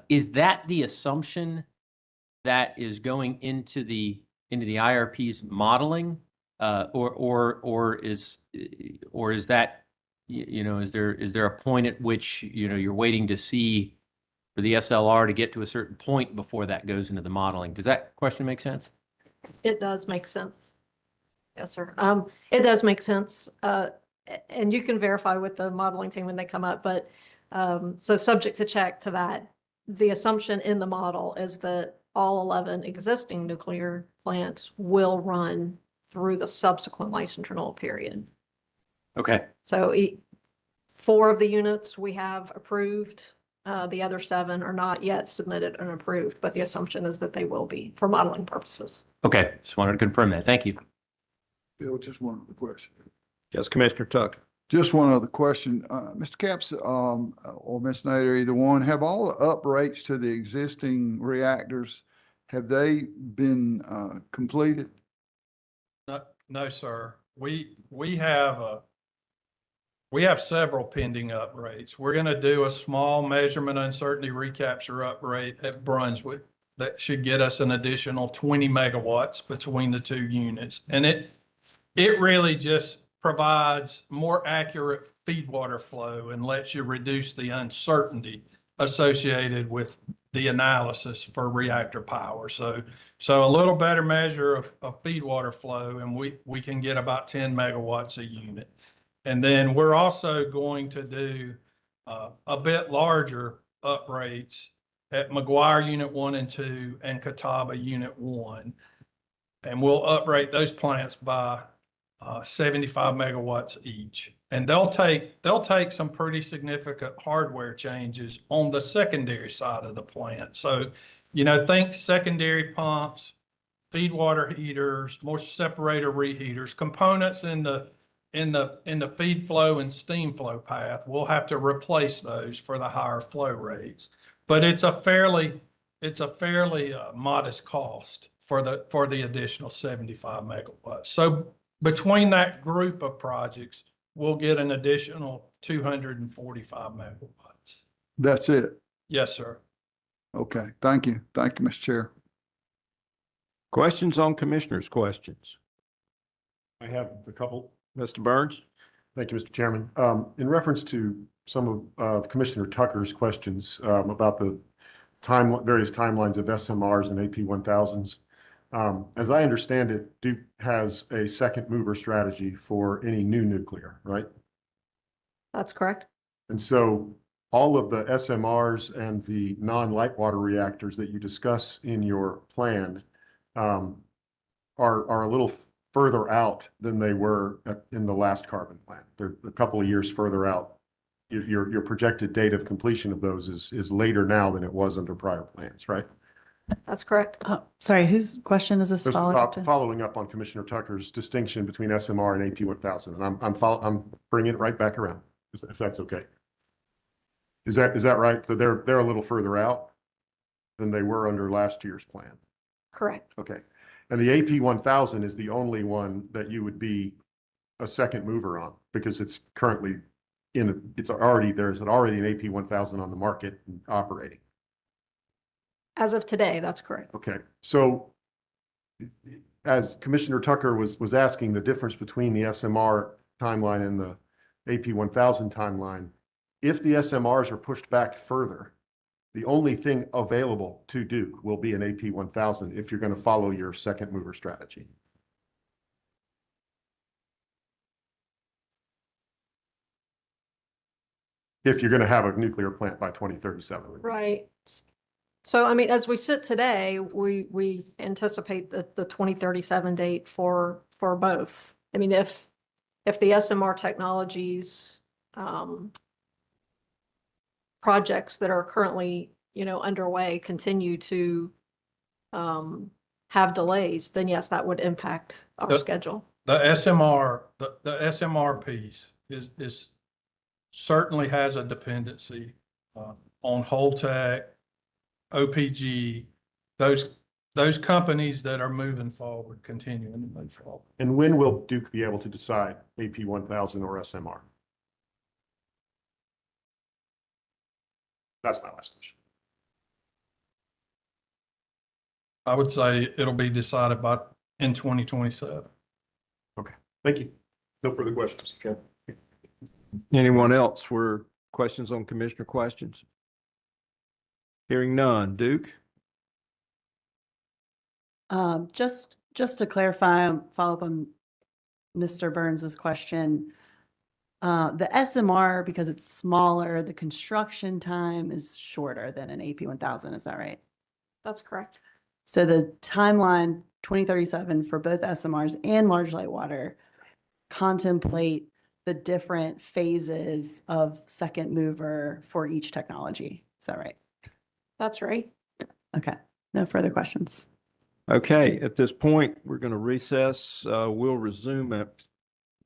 Is that the assumption that is going into the IRP's modeling? Or is that, is there a point at which, you're waiting to see for the SLR to get to a certain point before that goes into the modeling? Does that question make sense? It does make sense. Yes, sir. It does make sense. And you can verify with the modeling team when they come up, but so subject to check to that, the assumption in the model is that all 11 existing nuclear plants will run through the subsequent license renewal period. Okay. So 4 of the units we have approved. The other 7 are not yet submitted and approved, but the assumption is that they will be for modeling purposes. Okay. Just wanted to confirm that. Thank you. Bill, just one other question. Yes, Commissioner Tucker. Just one other question. Mr. Capps, or Ms. Nader, either one, have all the uprates to the existing reactors, have they been completed? No, sir. We have several pending uprates. We're going to do a small measurement uncertainty recapture uprate at Brunswick that should get us an additional 20 megawatts between the 2 units. And it really just provides more accurate feed water flow and lets you reduce the uncertainty associated with the analysis for reactor power. So a little better measure of feed water flow, and we can get about 10 megawatts a unit. And then we're also going to do a bit larger uprates at McGuire Unit 1 and 2 and Catawba Unit 1. And we'll uprate those plants by 75 megawatts each. And they'll take some pretty significant hardware changes on the secondary side of the plant. So, think secondary pumps, feed water heaters, more separator reheaters, components in the feed flow and steam flow path. We'll have to replace those for the higher flow rates. But it's a fairly modest cost for the additional 75 megawatts. So between that group of projects, we'll get an additional 245 megawatts. That's it? Yes, sir. Okay, thank you. Thank you, Mr. Chair. Questions on commissioners' questions? I have a couple. Mr. Burns? Thank you, Mr. Chairman. In reference to some of Commissioner Tucker's questions about the various timelines of SMRs and AP1000s, as I understand it, Duke has a second mover strategy for any new nuclear, right? That's correct. And so all of the SMRs and the non-light water reactors that you discuss in your plan are a little further out than they were in the last carbon plan. They're a couple of years further out. Your projected date of completion of those is later now than it was under prior plans, right? That's correct. Sorry, whose question is this Just following up to? following up on Commissioner Tucker's distinction between SMR and AP1000, and I'm bringing it right back around, if that's okay. Is that right? So they're a little further out than they were under last year's plan. Correct. Okay. And the AP1000 is the only one that you would be a second mover on because it's currently there's already an AP1000 on the market and operating. As of today, that's correct. Okay. So as Commissioner Tucker was asking, the difference between the SMR timeline and the AP1000 timeline, if the SMRs are pushed back further, the only thing available to Duke will be an AP1000 if you're going to follow your second mover strategy. If you're going to have a nuclear plant by 2037. Right. So, I mean, as we sit today, we anticipate that the 2037 date for both. I mean, if the SMR technologies projects that are currently, underway continue to have delays, then yes, that would impact our The- schedule. The SMR, the SMR piece is certainly has a dependency on Holtec, OPG, those companies that are moving forward, continuing to move forward. And when will Duke be able to decide AP 1000 or SMR? That's my last question. I would say it'll be decided in 2027. Okay, thank you. No further questions, Mr. Chairman. Anyone else for questions on commissioner questions? Hearing none. Duke? Just to clarify, follow up on Mr. Burns's question. The SMR, because it's smaller, the construction time is shorter than an AP 1000, is that right? That's correct. So the timeline 2037 for both SMRs and large light water contemplate the different phases of second mover for each technology. Is that right? That's right. Okay, no further questions. Okay, at this point, we're going to recess. We'll resume at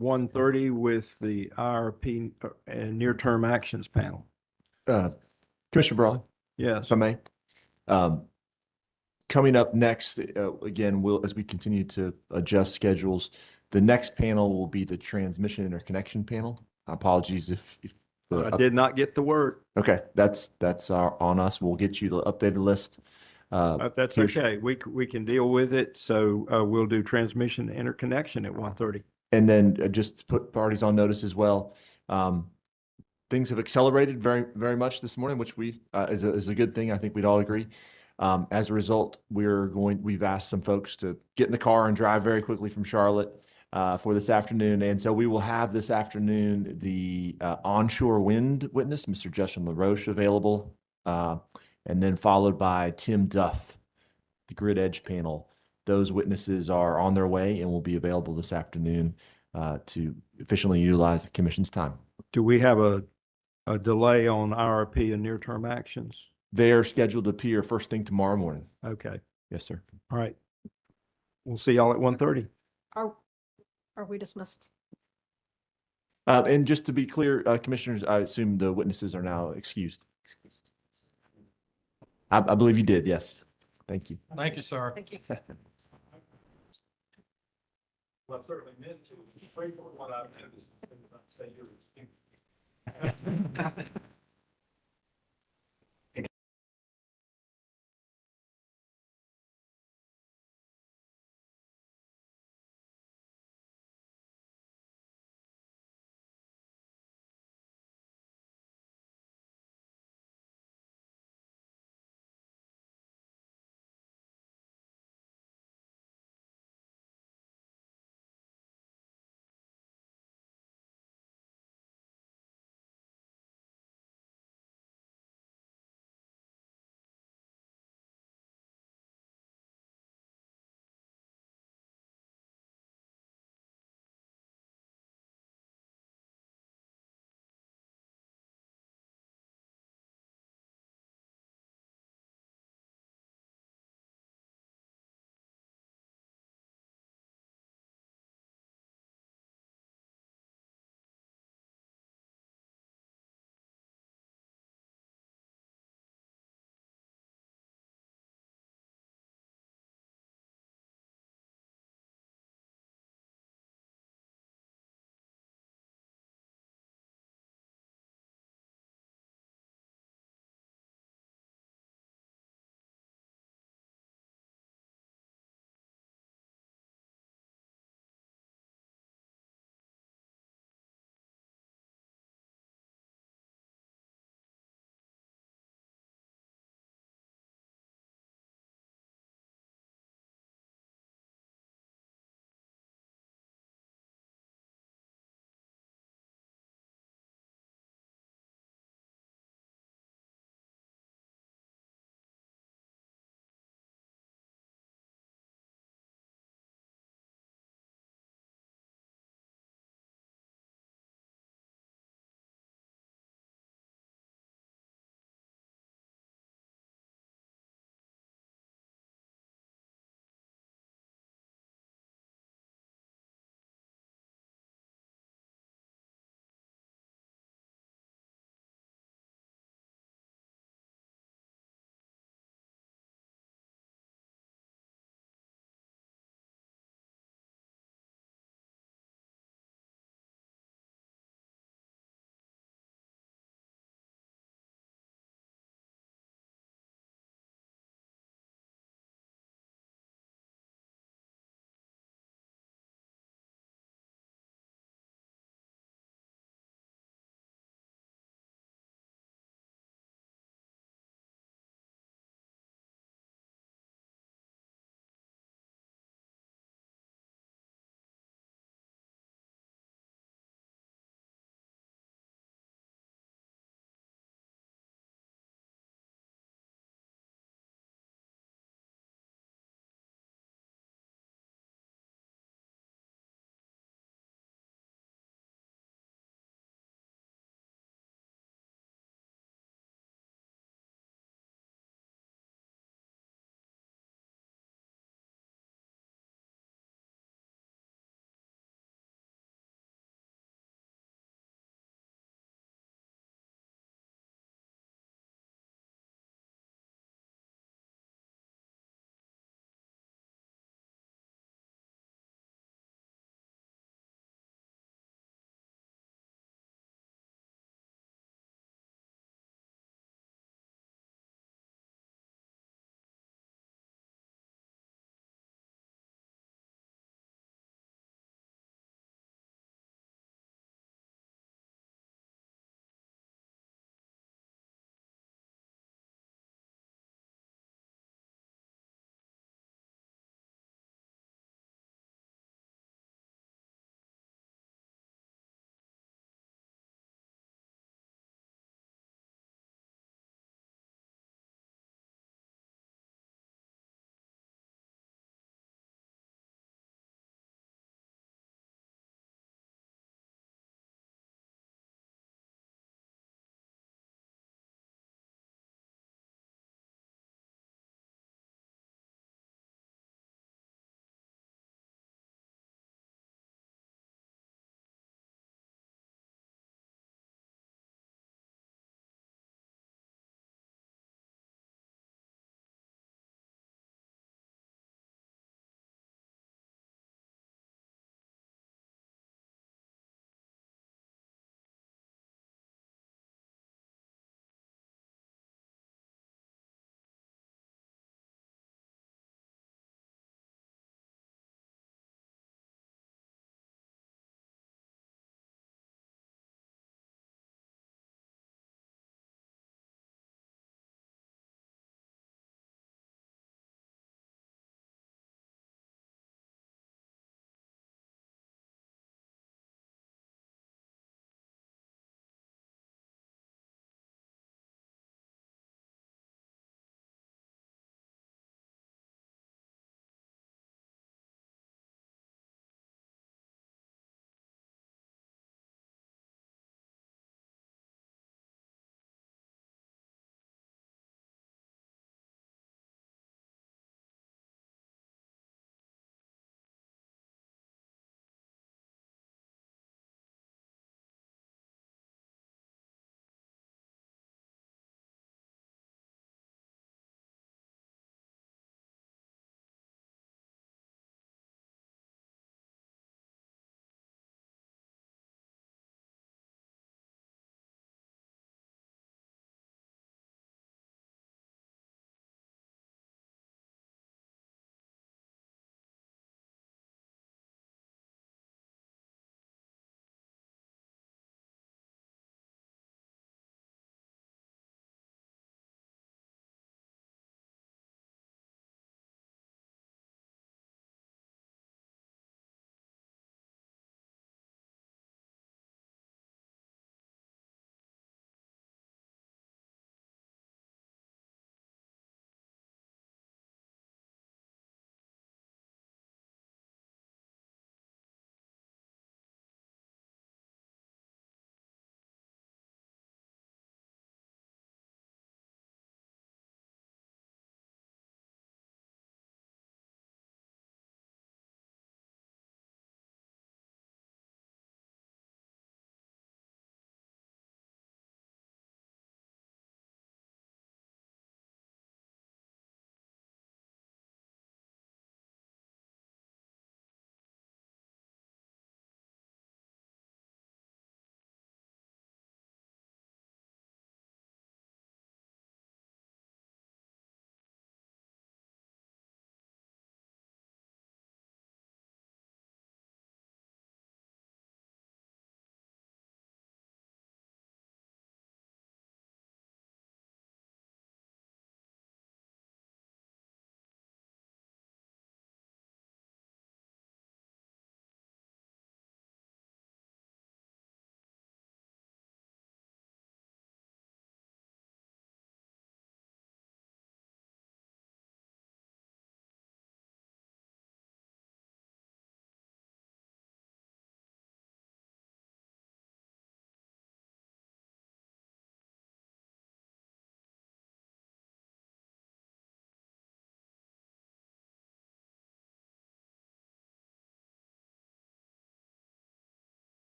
1:30 with the IRP and near-term actions panel. Commissioner Brawley, Yes. if I may. Coming up next, again, as we continue to adjust schedules, the next panel will be the transmission interconnection panel. Apologies if I did not get the word. Okay, that's on us. We'll get you the updated list. That's okay. We can deal with it. So we'll do transmission interconnection at 1:30. And then just to put parties on notice as well. Things have accelerated very, very much this morning, which is a good thing. I think we'd all agree. As a result, we've asked some folks to get in the car and drive very quickly from Charlotte for this afternoon. And so we will have this afternoon the onshore wind witness, Mr. Justin LaRoche, available, and then followed by Tim Duff, the grid edge panel. Those witnesses are on their way and will be available this afternoon to efficiently utilize the commission's time. Do we have a delay on IRP and near-term actions? They are scheduled to appear first thing tomorrow morning. Okay. Yes, sir. All right. We'll see y'all at 1:30. Are we dismissed? And just to be clear, commissioners, I assume the witnesses are now excused. I believe you did. Yes. Thank you. Thank you, sir. Thank you. Well, certainly meant to. What I did is say you're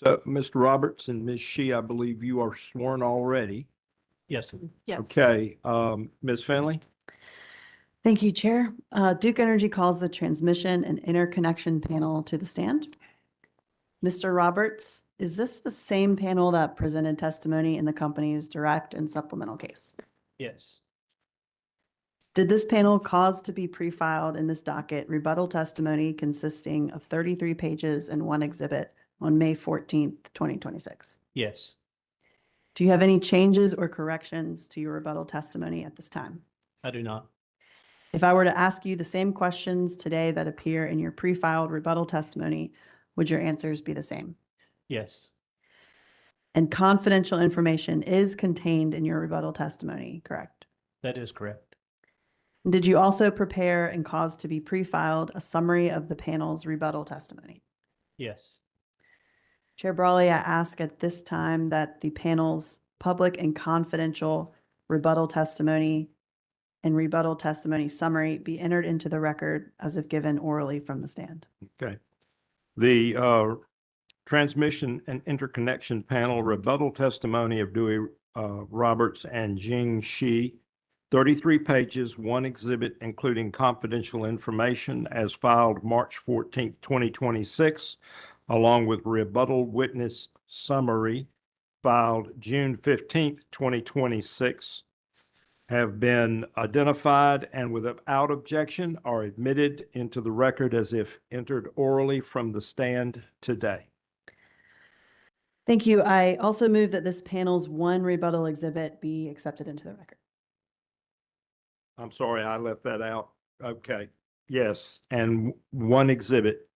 So, Mr. Roberts and Ms. Shee, I believe you are sworn already. Yes. Yes. Okay, Ms. Finley? Thank you, Chair. Duke Energy calls the transmission and interconnection panel to the stand. Mr. Roberts, is this the same panel that presented testimony in the company's direct and supplemental case? Yes. Did this panel cause to be pre-filed in this docket rebuttal testimony consisting of 33 pages and one exhibit on May 14th, 2026? Yes. Do you have any changes or corrections to your rebuttal testimony at this time? I do not. If I were to ask you the same questions today that appear in your pre-filed rebuttal testimony, would your answers be the same? Yes. And confidential information is contained in your rebuttal testimony, correct? That is correct. Did you also prepare and cause to be pre-filed a summary of the panel's rebuttal testimony? Yes. Chair Brawley, I ask at this time that the panel's public and confidential rebuttal testimony and rebuttal testimony summary be entered into the record as if given orally from the stand. Okay. The transmission and interconnection panel rebuttal testimony of Dewey Roberts and Jing Shi, 33 pages, one exhibit, including confidential information as filed March 14th, 2026, along with rebuttal witness summary filed June 15th, 2026, have been identified and without objection are admitted into the record as if entered orally from the stand today. Thank you. I also move that this panel's one rebuttal exhibit be accepted into the record. I'm sorry, I left that out. Okay, yes, and one exhibit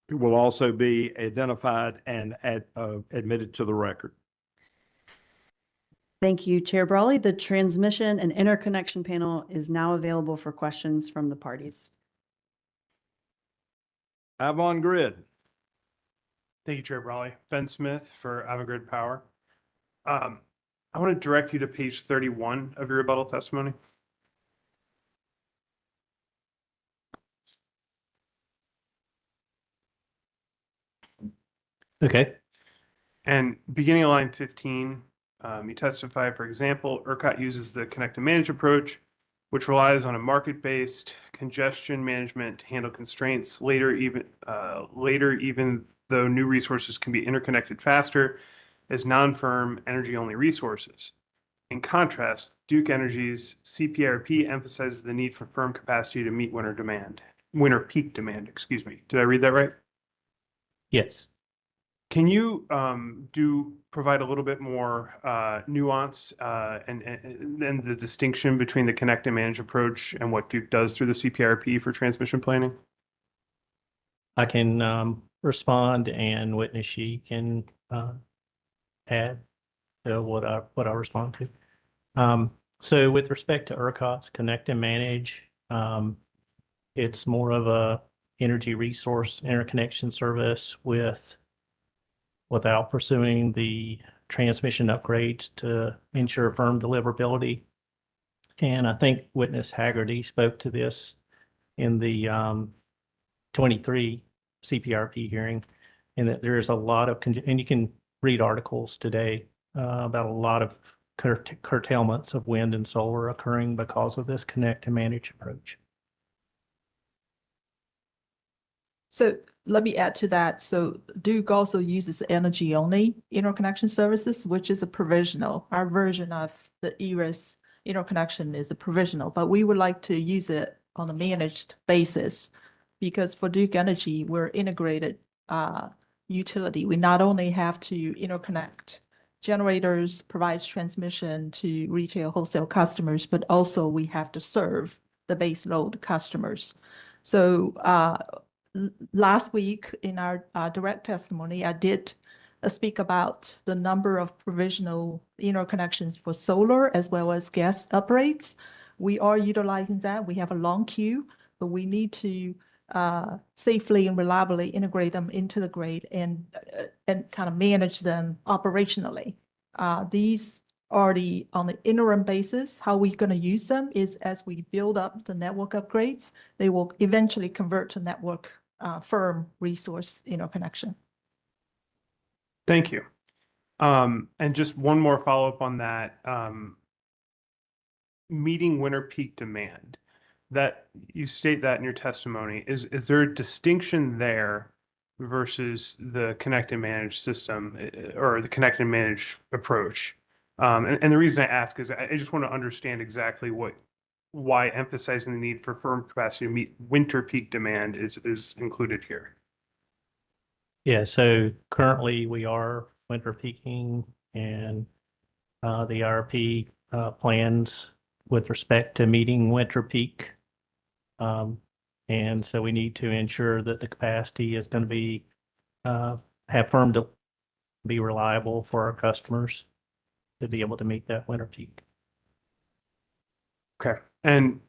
will also be identified and admitted to the record. Thank you, Chair Brawley. The transmission and interconnection panel is now available for questions from the parties. Avon Grid. Thank you, Chair Brawley. Ben Smith for Avangrid Power. I want to direct you to page 31 of your rebuttal testimony. Okay. And beginning of line 15, you testify, for example, ERCOT uses the connect and manage approach, which relies on a market-based congestion management to handle constraints later, even though new resources can be interconnected faster as non-firm energy-only resources. In contrast, Duke Energy's CPIRP emphasizes the need for firm capacity to meet winter peak demand, excuse me. Did I read that right? Yes. Can you provide a little bit more nuance and the distinction between the connect and manage approach and what Duke does through the CPIRP for transmission planning? I can respond, and witness she can add to what I respond to. So with respect to ERCOT's connect and manage, it's more of a energy resource interconnection service without pursuing the transmission upgrades to ensure firm deliverability. And I think witness Haggerty spoke to this in the 23 CPIRP hearing, and that there is a lot of, and you can read articles today about a lot of curtailments of wind and solar occurring because of this connect and manage approach. So let me add to that. So Duke also uses energy-only interconnection services, which is a provisional. Our version of the ERIS interconnection is a provisional, but we would like to use it on a managed basis because for Duke Energy, we're integrated utility. We not only have to interconnect generators, provide transmission to retail wholesale customers, but also we have to serve the base load customers. So last week in our direct testimony, I did speak about the number of provisional interconnections for solar as well as gas upgrades. We are utilizing that. We have a long queue, but we need to safely and reliably integrate them into the grid and kind of manage them operationally. These are on the interim basis. How we're going to use them is as we build up the network upgrades, they will eventually convert to network firm resource interconnection. Thank you. And just one more follow-up on that. Meeting winter peak demand, that you state that in your testimony, is there a distinction there versus the connect and manage system or the connect and manage approach? And the reason I ask is I just want to understand exactly why emphasizing the need for firm capacity to meet winter peak demand is included here. Yeah, so currently we are winter peaking and the IRP plans with respect to meeting winter peak. And so we need to ensure that the capacity is going to be have firm to be reliable for our customers to be able to meet that winter peak. Okay. And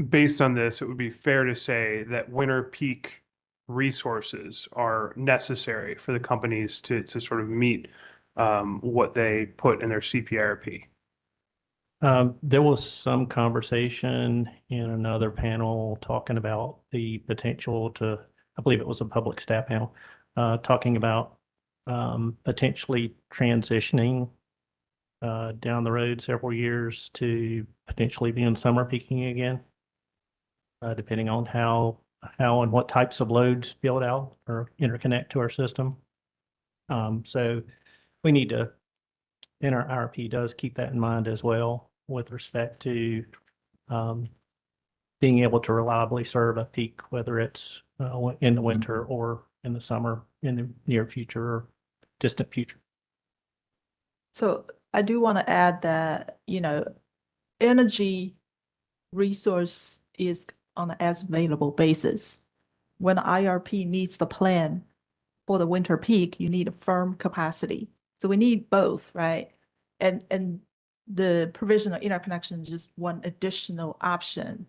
based on this, it would be fair to say that winter peak resources are necessary for the companies to sort of meet what they put in their CPIRP. There was some conversation in another panel talking about the potential to, I believe it was a public staff panel, talking about potentially transitioning down the road several years to potentially being summer peaking again, depending on how and what types of loads build out or interconnect to our system. So we need to, and our IRP does keep that in mind as well with respect to being able to reliably serve a peak, whether it's in the winter or in the summer, in the near future or distant future. So I do want to add that, energy resource is on an as available basis. When IRP meets the plan for the winter peak, you need a firm capacity. So we need both, right? And the provisional interconnection is just one additional option.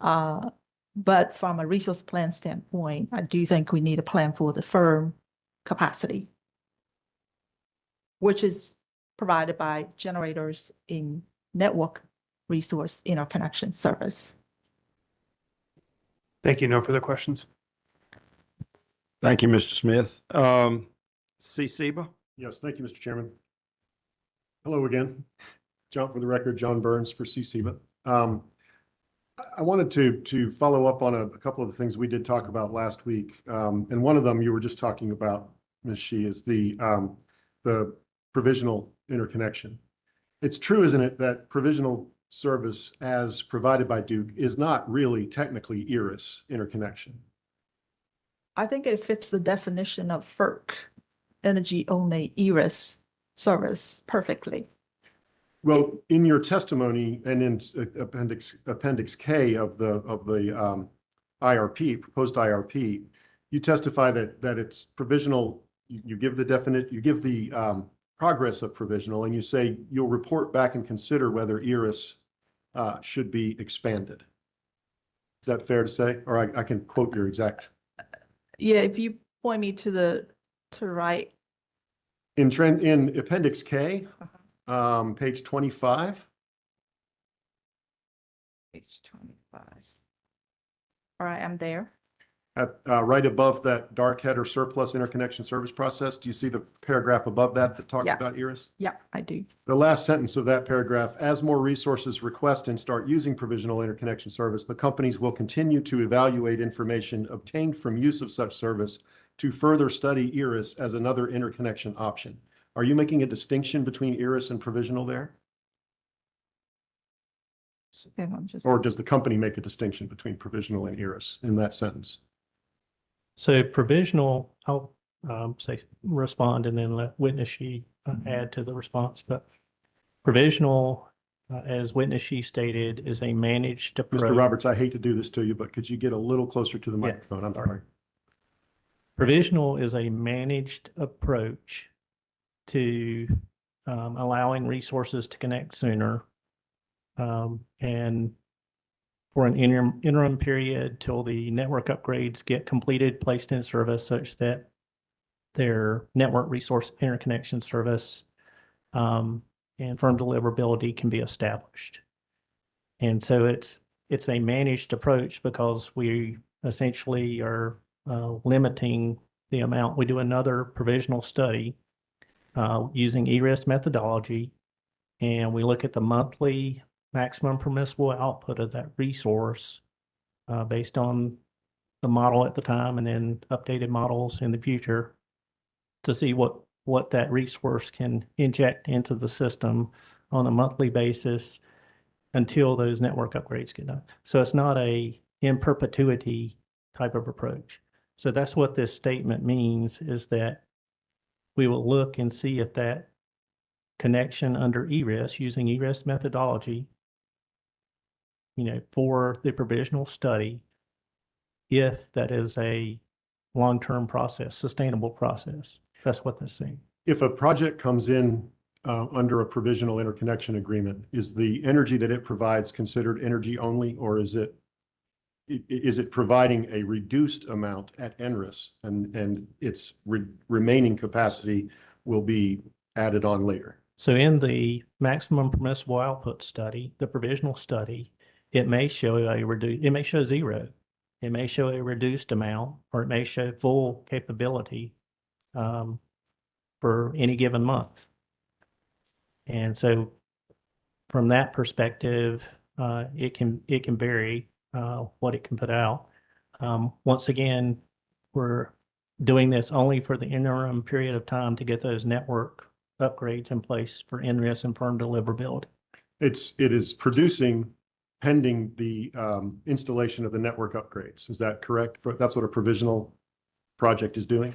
But from a resource plan standpoint, I do think we need a plan for the firm capacity, which is provided by generators in network resource interconnection service. Thank you. No further questions. Thank you, Mr. Smith. CCBA? Yes, thank you, Mr. Chairman. Hello again. John, for the record, John Burns for CCBA. I wanted to follow up on a couple of the things we did talk about last week. And one of them you were just talking about, Ms. Shi, is the provisional interconnection. It's true, isn't it, that provisional service as provided by Duke is not really technically ERIS interconnection? I think it fits the definition of FERC, energy only ERIS service, perfectly. Well, in your testimony and in Appendix K of the IRP, proposed IRP, you testify that it's provisional. You give the definite, you give the progress of provisional, and you say you'll report back and consider whether ERIS should be expanded. Is that fair to say? Or I can quote your exact. Yeah, if you point me to the right. In Appendix K, page 25. Page 25. All right, I'm there. At right above that dark header surplus interconnection service process, do you see the paragraph above that talks about ERIS? Yeah, I do. The last sentence of that paragraph, as more resources request and start using provisional interconnection service, the companies will continue to evaluate information obtained from use of such service to further study ERIS as another interconnection option. Are you making a distinction between ERIS and provisional there? Hang on, just. Or does the company make a distinction between provisional and ERIS in that sentence? So provisional, I'll say respond and then let Witness She add to the response. But provisional, as Witness She stated, is a managed approach. Mr. Roberts, I hate to do this to you, but could you get a little closer to the microphone? I'm sorry. Provisional is a managed approach to allowing resources to connect sooner and for an interim period till the network upgrades get completed, placed in service such that their network resource interconnection service and firm deliverability can be established. And so it's a managed approach because we essentially are limiting the amount, we do another provisional study using ERIS methodology, and we look at the monthly maximum permissible output of that resource based on the model at the time and then updated models in the future to see what that resource can inject into the system on a monthly basis until those network upgrades get done. So it's not a in perpetuity type of approach. So that's what this statement means, is that we will look and see if that connection under ERIS, using ERIS methodology, for the provisional study, if that is a long-term process, sustainable process. That's what this is saying. If a project comes in under a provisional interconnection agreement, is the energy that it provides considered energy only, or is it providing a reduced amount at NRIS and its remaining capacity will be added on later? So in the maximum permissible output study, the provisional study, it may show it may show zero. It may show a reduced amount, or it may show full capability for any given month. And so from that perspective, it can vary what it can put out. Once again, we're doing this only for the interim period of time to get those network upgrades in place for NRIS and firm deliverability. It is producing pending the installation of the network upgrades. Is that correct? That's what a provisional project is doing?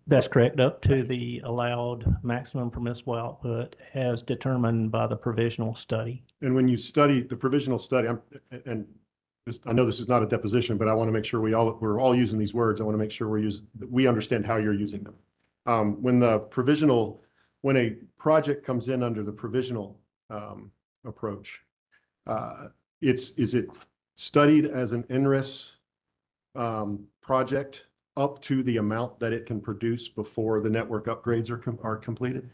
That's correct, up to the allowed maximum permissible output as determined by the provisional study. And when you study the provisional study, I know this is not a deposition, but I want to make sure we're all using these words. I want to make sure we understand how you're using them. When a project comes in under the provisional approach, is it studied as an NRIS project up to the amount that it can produce before the network upgrades are completed?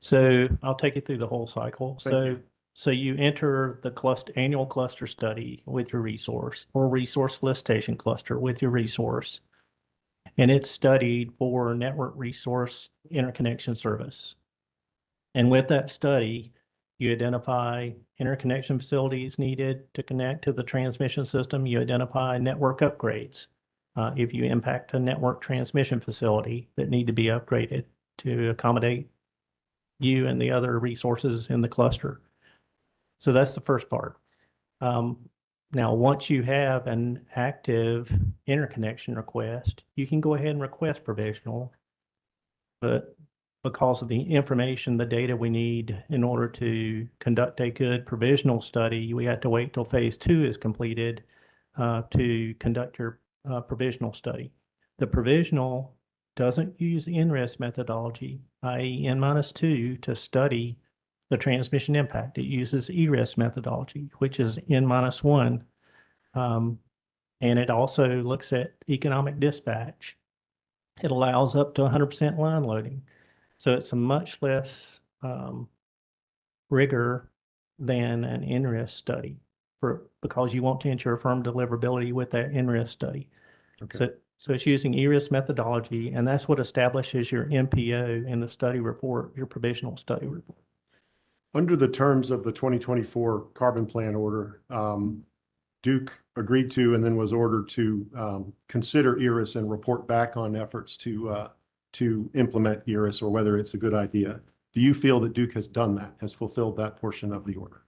So I'll take you through the whole cycle. Thank you. So you enter the annual cluster study with your resource, or resource solicitation cluster with your resource, and it's studied for network resource interconnection service. And with that study, you identify interconnection facilities needed to connect to the transmission system. You identify network upgrades. If you impact a network transmission facility that need to be upgraded to accommodate you and the other resources in the cluster. So that's the first part. Now, once you have an active interconnection request, you can go ahead and request provisional, but because of the information, the data we need in order to conduct a good provisional study, we have to wait till phase 2 is completed to conduct your provisional study. The provisional doesn't use NRIS methodology, i.e. N-2, to study the transmission impact. It uses ERIS methodology, which is N-1. And it also looks at economic dispatch. It allows up to 100% line loading. So it's a much less rigor than an NRIS study because you want to ensure firm deliverability with that NRIS study. Okay. So it's using ERIS methodology, and that's what establishes your MPO in the study report, your provisional study report. Under the terms of the 2024 carbon plan order, Duke agreed to and then was ordered to consider ERIS and report back on efforts to implement ERIS, or whether it's a good idea. Do you feel that Duke has done that, has fulfilled that portion of the order?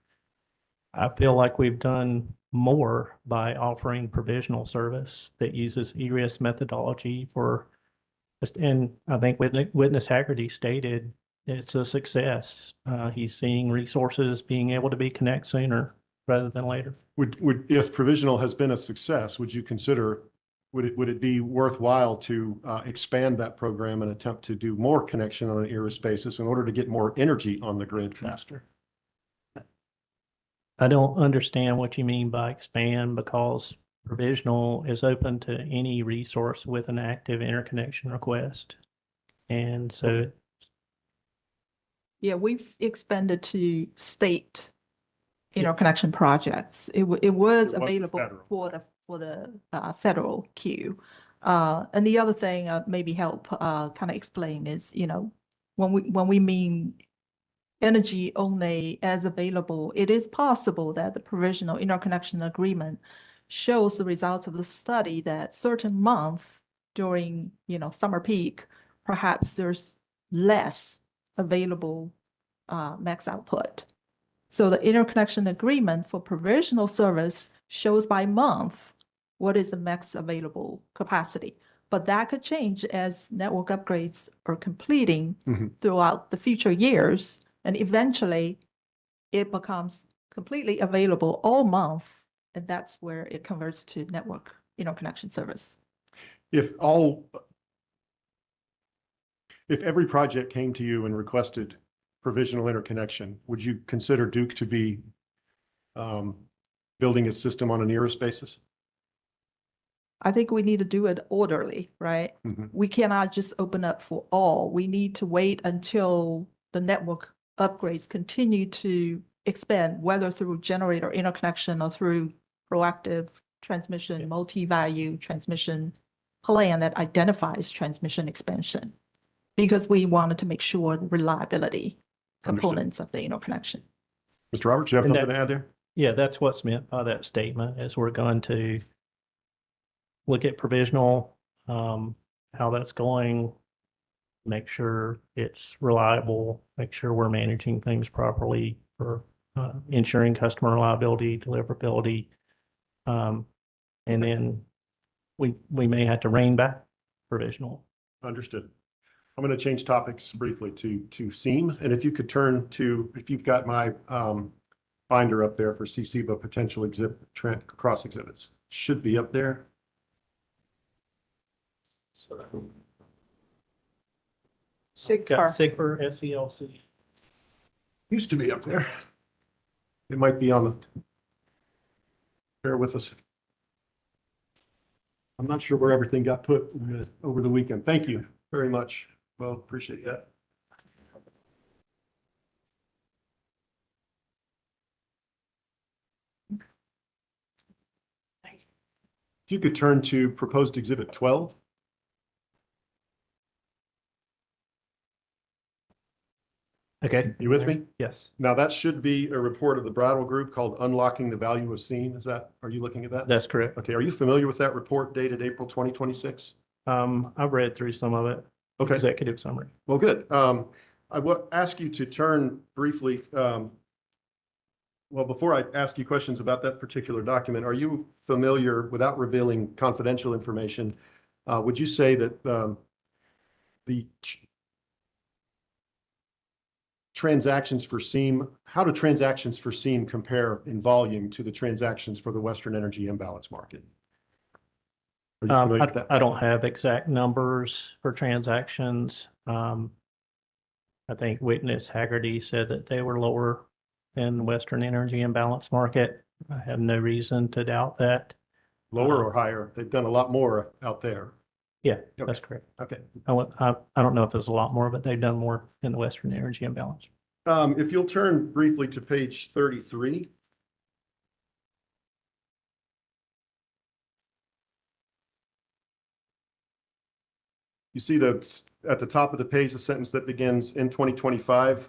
I feel like we've done more by offering provisional service that uses ERIS methodology and I think Witness Haggerty stated it's a success. He's seeing resources being able to be connected sooner rather than later. If provisional has been a success, would it be worthwhile to expand that program and attempt to do more connection on an ERIS basis in order to get more energy on the grid faster? I don't understand what you mean by expand, because provisional is open to any resource with an active interconnection request. And so Yeah, we've expanded to state interconnection projects. It was available federal. for the federal queue. And the other thing, maybe help kind of explain is, when we mean energy only as available, it is possible that the provisional interconnection agreement shows the results of the study that certain month during, summer peak, perhaps there's less available max output. So the interconnection agreement for provisional service shows by month what is the max available capacity. But that could change as network upgrades are completing throughout the future years. And eventually it becomes completely available all month. And that's where it converts to network interconnection service. If every project came to you and requested provisional interconnection, would you consider Duke to be building a system on an ERIS basis? I think we need to do it orderly, right? We cannot just open up for all. We need to wait until the network upgrades continue to expand, whether through generator interconnection or through proactive transmission, multi-value transmission plan that identifies transmission expansion. Because we wanted to make sure the reliability components of the interconnection. Mr. Roberts, you have something to add there? Yeah, that's what's meant by that statement, is we're going to look at provisional, how that's going, make sure it's reliable, make sure we're managing things properly for ensuring customer reliability, deliverability. And then we may have to rein back provisional. Understood. I'm going to change topics briefly to SEAM. And if you could turn to, if you've got my binder up there for CCBA potential cross exhibits, should be up there. So Got SIGPIR, SELC. Used to be up there. It might be on the, bear with us. I'm not sure where everything got put over the weekend. Thank you very much. Well, appreciate that. If you could turn to proposed exhibit 12. Okay. You with me? Yes. Now that should be a report of the Brattle Group called Unlocking the Value of SEAM. Are you looking at that? That's correct. Okay. Are you familiar with that report dated April 2026? I've read through some of it. Okay. Executive summary. Well, good. I will ask you to turn briefly. Well, before I ask you questions about that particular document, are you familiar, without revealing confidential information, would you say that the transactions for SEAM, how do transactions for SEAM compare in volume to the transactions for the Western Energy Imbalance Market? Are you familiar with that? I don't have exact numbers for transactions. I think Witness Haggerty said that they were lower than the Western Energy Imbalance Market. I have no reason to doubt that. Lower or higher? They've done a lot more out there. Yeah, Okay. that's correct. Okay. I don't know if there's a lot more, but they've done more in the Western Energy Imbalance. If you'll turn briefly to page 33. You see at the top of the page, the sentence that begins in 2025,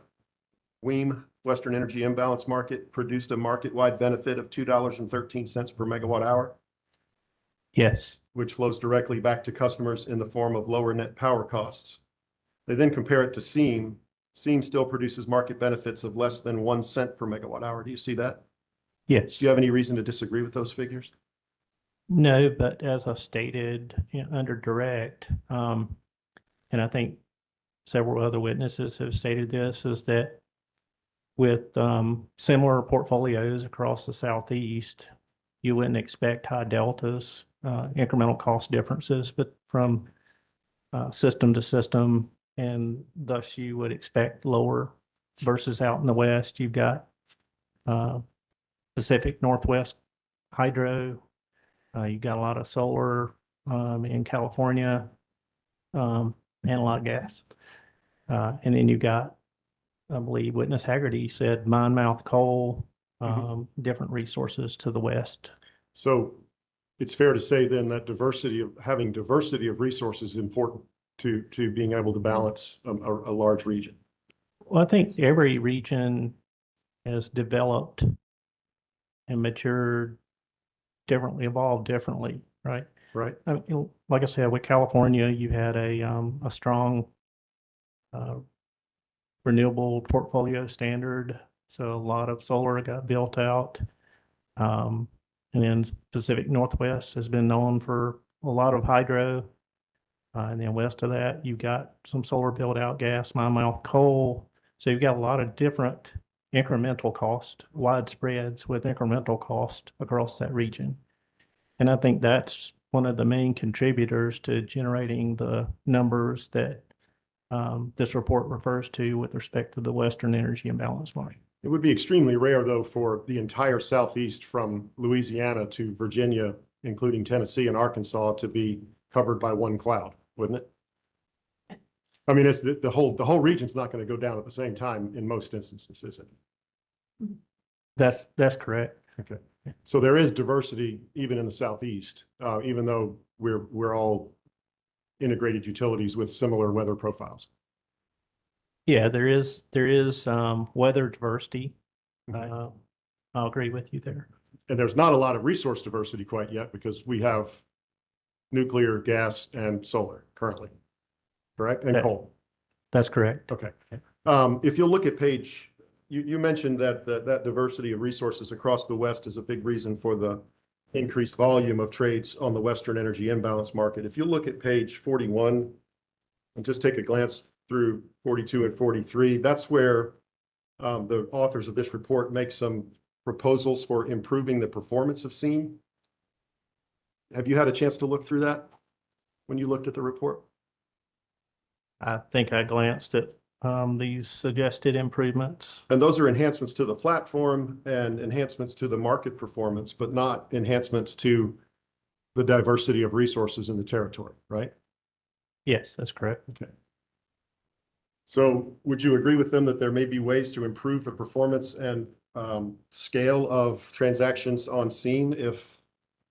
WEAM, Western Energy Imbalance Market, produced a market-wide benefit of $2.13 per megawatt hour. Yes. Which flows directly back to customers in the form of lower net power costs. They then compare it to SEAM. SEAM still produces market benefits of less than 1 cent per megawatt hour. Do you see that? Yes. Do you have any reason to disagree with those figures? No, but as I stated, under direct, and I think several other witnesses have stated this, is that with similar portfolios across the Southeast, you wouldn't expect high deltas, incremental cost differences, but from system to system, and thus you would expect lower versus out in the West. You've got Pacific Northwest hydro. You've got a lot of solar in California and a lot of gas. And then you've got, I believe, Witness Haggerty said mine mouth coal, different resources to the west. So it's fair to say then that having diversity of resources is important to being able to balance a large region. Well, I think every region has developed and matured differently, evolved differently, right? Right. I mean, like I said, with California, you had a strong renewable portfolio standard. So a lot of solar got built out. And then Pacific Northwest has been known for a lot of hydro. And then west of that, you've got some solar built out, gas, mine mouth coal. So you've got a lot of different incremental cost, widespreads with incremental cost across that region. And I think that's one of the main contributors to generating the numbers that this report refers to with respect to the Western Energy Imbalance Market. It would be extremely rare, though, for the entire Southeast from Louisiana to Virginia, including Tennessee and Arkansas, to be covered by one cloud, wouldn't it? I mean, it's the whole region's not going to go down at the same time in most instances, is it? That's correct. Okay. So there is diversity even in the Southeast, even though we're all integrated utilities with similar weather profiles. Yeah, there is weather diversity. I'll agree with you there. And there's not a lot of resource diversity quite yet because we have nuclear, gas, and solar currently, correct? And coal. That's correct. Okay. If you'll look at page, you mentioned that that diversity of resources across the West is a big reason for the increased volume of trades on the Western Energy Imbalance Market. If you look at page 41 and just take a glance through 42 and 43, that's where the authors of this report make some proposals for improving the performance of SEEM. Have you had a chance to look through that when you looked at the report? I think I glanced at these suggested improvements. And those are enhancements to the platform and enhancements to the market performance, but not enhancements to the diversity of resources in the territory, right? Yes, that's correct. Okay. So would you agree with them that there may be ways to improve the performance and scale of transactions on SEEM if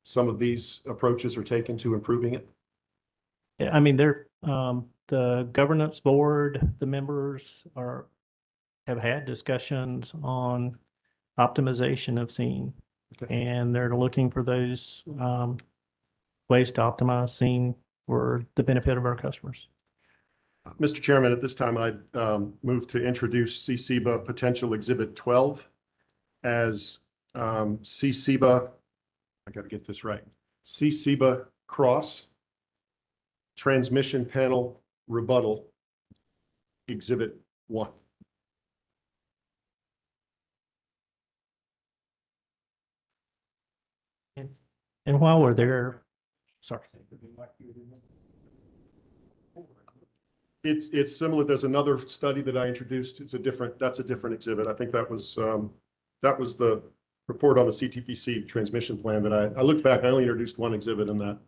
some of these approaches are taken to improving it? Yeah, I mean, the governance board, the members have had discussions on optimization of SEEM. Okay. And they're looking for those ways to optimize SEEM for the benefit of our customers. Mr. Chairman, at this time, I'd move to introduce CCBA Potential Exhibit 12 as CCBA, I got to get this right, CCBA Cross Transmission Panel Rebuttal Exhibit 1. And while we're there, sorry. It's similar. There's another study that I introduced. That's a different exhibit. I think that was the report on the CTPC transmission plan that I looked back. I only introduced one exhibit in that.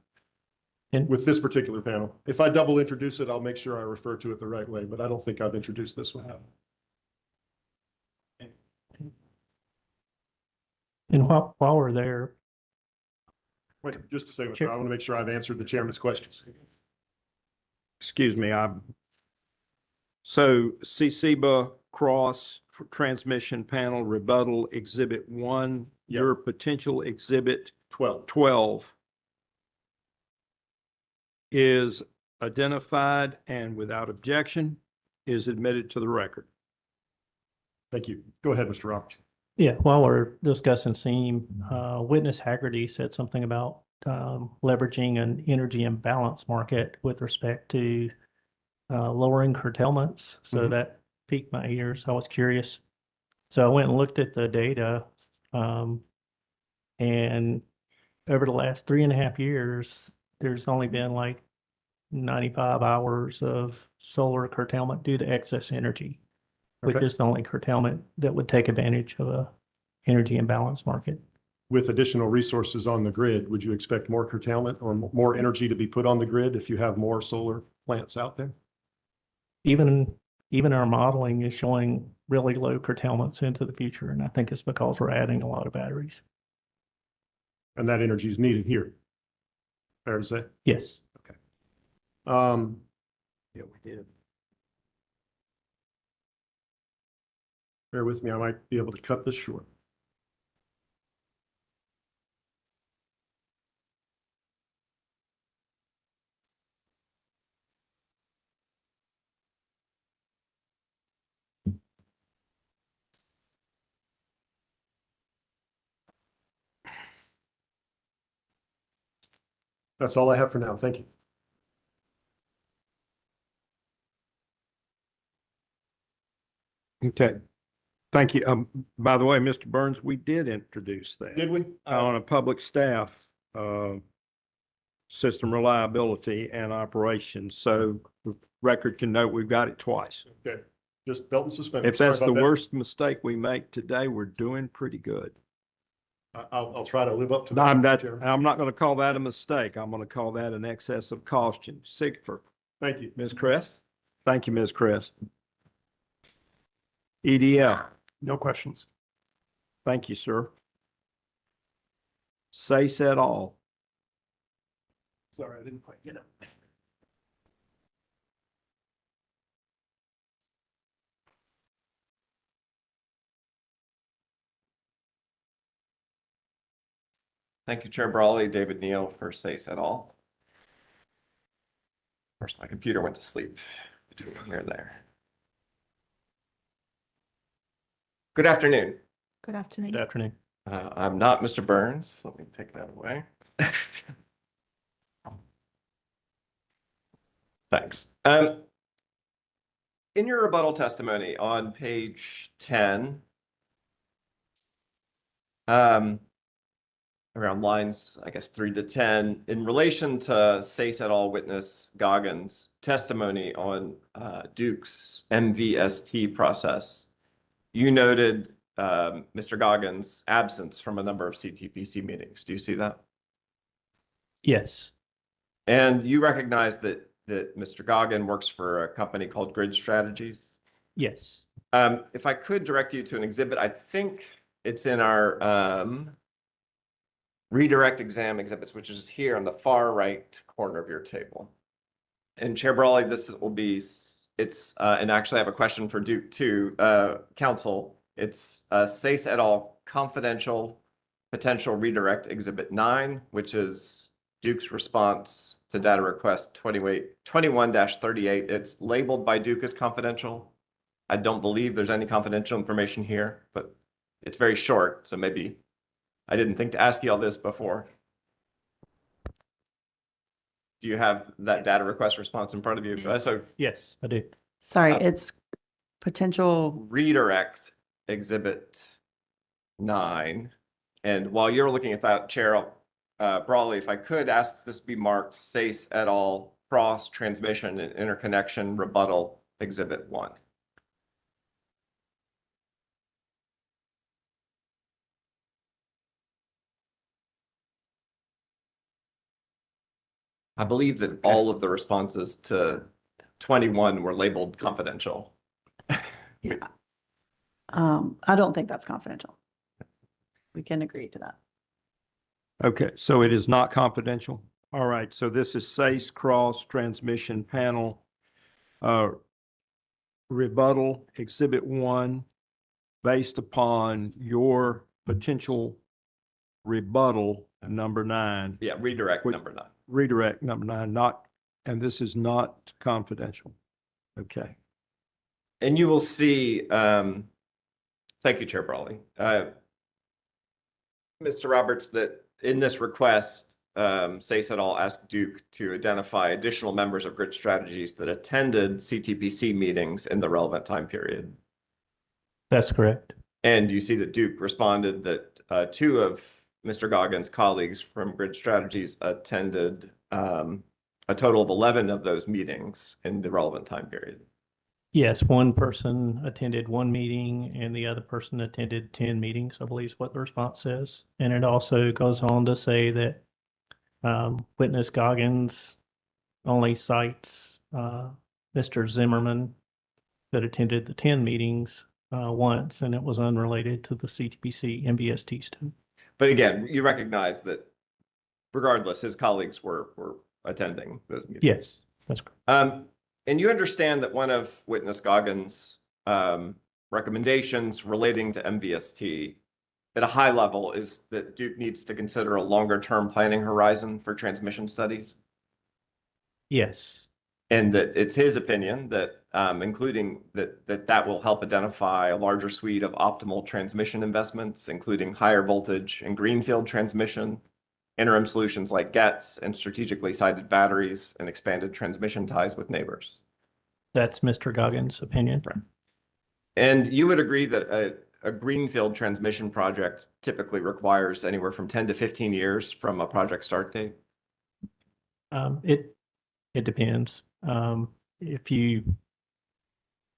And with this particular panel. If I double introduce it, I'll make sure I refer to it the right way, but I don't think I've introduced this one. And while we're there. Wait, just a second. I want to make sure I've answered the chairman's questions. Excuse me, so CCBA Cross Transmission Panel Rebuttal Exhibit 1, your potential Exhibit 12 is identified and without objection is admitted to the record. Thank you. Go ahead, Mr. Roberts. Yeah, while we're discussing SEEM, Witness Haggerty said something about leveraging an energy imbalance market with respect to lowering curtailments. So that piqued my ears. I was curious. So I went and looked at the data, and over the last 3.5 years, there's only been like 95 hours of solar curtailment due to excess energy, which is the only curtailment that would take advantage of a energy imbalance market. With additional resources on the grid, would you expect more curtailment or more energy to be put on the grid if you have more solar plants out there? Even our modeling is showing really low curtailments into the future, and I think it's because we're adding a lot of batteries. And that energy is needed here. Fair to say? Yes. Yeah, we did. Bear with me, I might be able to cut this short. That's all I have for now. Thank you. Okay. Thank you. By the way, Mr. Burns, we did introduce that. Did we? On a public staff, system reliability and operations. So the record can note we've got it twice. Okay, just belt and suspenders. If that's Sorry the about that. worst mistake we make today, we're doing pretty good. I'll try to live up to No, that. Chairman. I'm not going to call that a mistake. I'm going to call that an excess of caution. CPIRP. Thank you. Ms. Kress? Thank you, Ms. Kress. EDL. No questions. Thank you, sir. Say said all. Sorry, I didn't quite get it. Thank you, Chair Brawley, David Neal for SACE et al. Of course, my computer went to sleep between here and there. Good afternoon. Good afternoon. Good afternoon. I'm not Mr. Burns. Let me take that away. Thanks. In your rebuttal testimony on page 10, around lines, I guess, 3 to 10, in relation to SACE et al. Witness Goggins' testimony on Duke's MVST process, you noted Mr. Goggins' absence from a number of CTPC meetings. Do you see that? Yes. And you recognize that Mr. Goggin works for a company called Grid Strategies? Yes. If I could direct you to an exhibit, I think it's in our redirect exam exhibits, which is here on the far right corner of your table. And Chair Brawley, this will be, and actually I have a question for Duke too, counsel. It's SACE et al. Confidential Potential Redirect Exhibit 9, which is Duke's response to data request 21-38. It's labeled by Duke as confidential. I don't believe there's any confidential information here, but it's very short, so maybe I didn't think to ask you all this before. Do you have that data request response in front of you? So Yes, I do. Sorry, it's potential. redirect exhibit 9. And while you're looking at that, Chair Brawley, if I could ask this be marked SACE et al. Cross Transmission and Interconnection Rebuttal Exhibit 1. I believe that all of the responses to 21 were labeled confidential. I don't think that's confidential. We can agree to that. Okay, so it is not confidential. All right, so this is SACE Cross Transmission Panel Rebuttal Exhibit 1 based upon your potential rebuttal number 9. Yeah, redirect number 9. Redirect number 9, not, and this is not confidential. Okay. And you will see, thank you, Chair Brawley. Mr. Roberts, that in this request, SACE et al. Asked Duke to identify additional members of Grid Strategies that attended CTPC meetings in the relevant time period. That's correct. And you see that Duke responded that 2 of Mr. Goggins' colleagues from Grid Strategies attended a total of 11 of those meetings in the relevant time period. Yes, one person attended 1 meeting and the other person attended 10 meetings, I believe is what the response says. And it also goes on to say that witness Goggins only cites Mr. Zimmerman that attended the 10 meetings once, and it was unrelated to the CTPC MVST study. But again, you recognize that regardless, his colleagues were attending those meetings. Yes, that's correct. And you understand that one of Witness Goggins' recommendations relating to MVST at a high level is that Duke needs to consider a longer-term planning horizon for transmission studies? Yes. And that it's his opinion that including that will help identify a larger suite of optimal transmission investments, including higher voltage and greenfield transmission, interim solutions like GETs, and strategically sited batteries and expanded transmission ties with neighbors. That's Mr. Goggins' opinion. Right. And you would agree that a greenfield transmission project typically requires anywhere from 10 to 15 years from a project start date? It depends. If you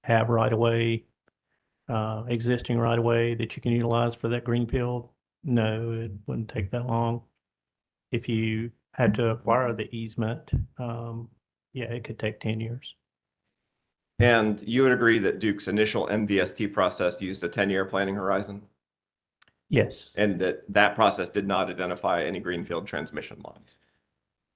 have right-of-way, existing right-of-way that you can utilize for that greenfield, no, it wouldn't take that long. If you had to acquire the easement, yeah, it could take 10 years. And you would agree that Duke's initial MVST process used a 10-year planning horizon? Yes. And that process did not identify any greenfield transmission lines?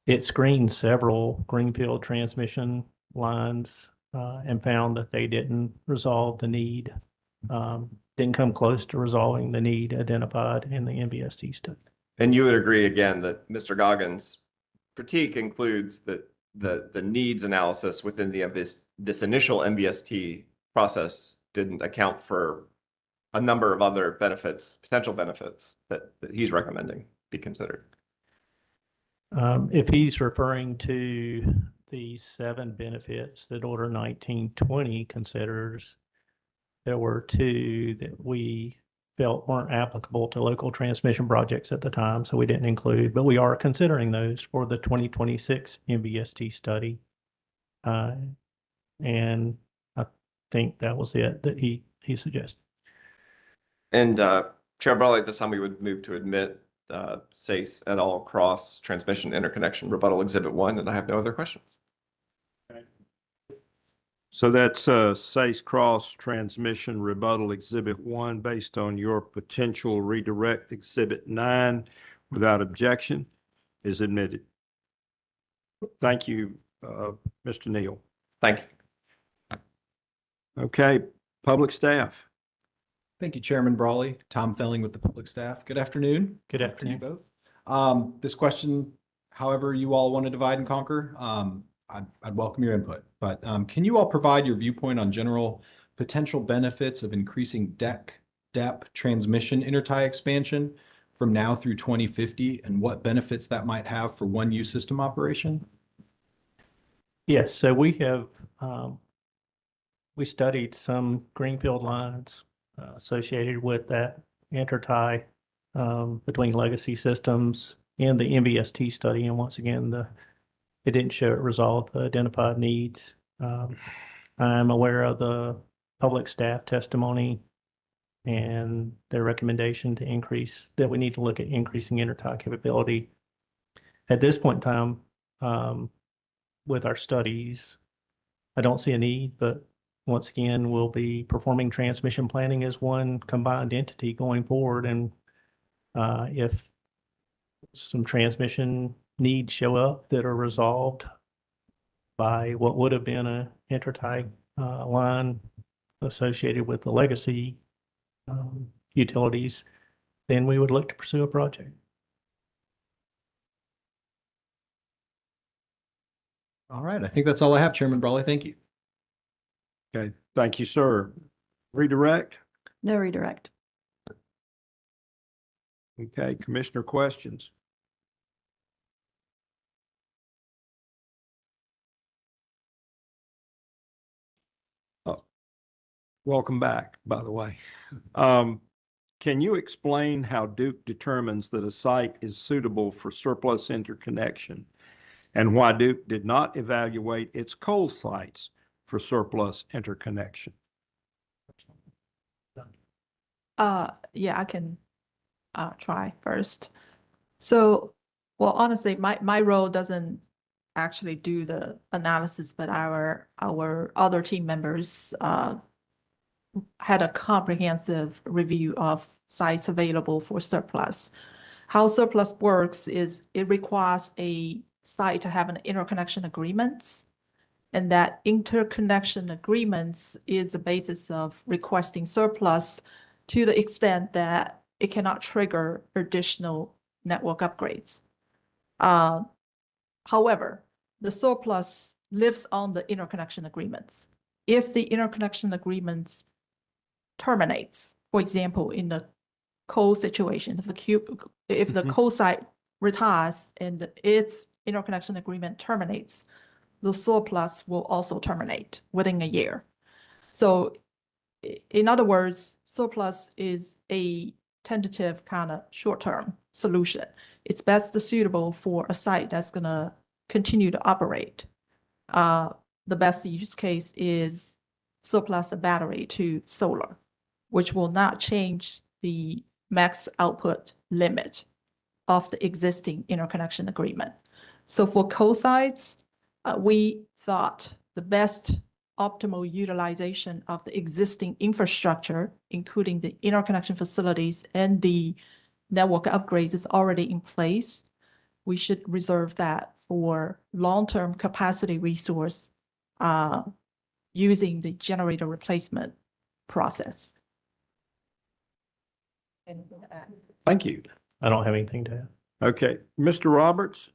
It screened several greenfield transmission lines and found that they didn't resolve the need, didn't come close to resolving the need identified in the MVST study. And you would agree again that Mr. Goggins' critique includes that the needs analysis within this initial MVST process didn't account for a number of other benefits, potential benefits that he's recommending be considered. If he's referring to the 7 benefits that Order 1920 considers, there were 2 that we felt weren't applicable to local transmission projects at the time, so we didn't include, but we are considering those for the 2026 MVST study. And I think that was it that he suggested. And Chair Brawley, at this time we would move to admit SACE et al. Cross Transmission Interconnection Rebuttal Exhibit 1, and I have no other questions. So that's SACE Cross Transmission Rebuttal Exhibit 1 based on your potential redirect Exhibit 9 without objection is admitted. Thank you, Mr. Neal. Thank you. Okay, public staff. Thank you, Chairman Brawley. Tom Felling with the public staff. Good afternoon. Good To you afternoon. both. This question, however you all want to divide and conquer, I'd welcome your input. But can you all provide your viewpoint on general potential benefits of increasing DEP transmission intertie expansion from now through 2050 and what benefits that might have for 1U system operation? Yes, so we have we studied some greenfield lines associated with that intertie between legacy systems in the MVST study. And once again, it didn't show it resolved the identified needs. I'm aware of the public staff testimony and their recommendation to increase, that we need to look at increasing intertie capability. At this point in time, with our studies, I don't see a need, but once again, we'll be performing transmission planning as one combined entity going forward. And if some transmission needs show up that are resolved by what would have been a intertie line associated with the legacy utilities, then we would look to pursue a project. All right, I think that's all I have, Chairman Brawley. Thank you. Okay, thank you, sir. Redirect? No redirect. Okay, commissioner questions? Oh, welcome back, by the way. Can you explain how Duke determines that a site is suitable for surplus interconnection and why Duke did not evaluate its coal sites for surplus interconnection? Yeah, I can try first. So, well, honestly, my role doesn't actually do the analysis, but our other team members had a comprehensive review of sites available for surplus. how surplus works is it requires a site to have an interconnection agreements. And that interconnection agreements is the basis of requesting surplus to the extent that it cannot trigger additional network upgrades. However, the surplus lives on the interconnection agreements. If the interconnection agreements terminates, for example, in the coal situation, if the coal site retires and its interconnection agreement terminates, the surplus will also terminate within a year. So in other words, surplus is a tentative kind of short-term solution. It's best suitable for a site that's gonna continue to operate. The best use case is surplus a battery to solar, which will not change the max output limit of the existing interconnection agreement. So for coal sites, we thought the best optimal utilization of the existing infrastructure, including the interconnection facilities and the network upgrades, is already in place. We should reserve that for long-term capacity resource using the generator replacement process. Thank you. I don't have anything to add. Okay, Mr. Roberts,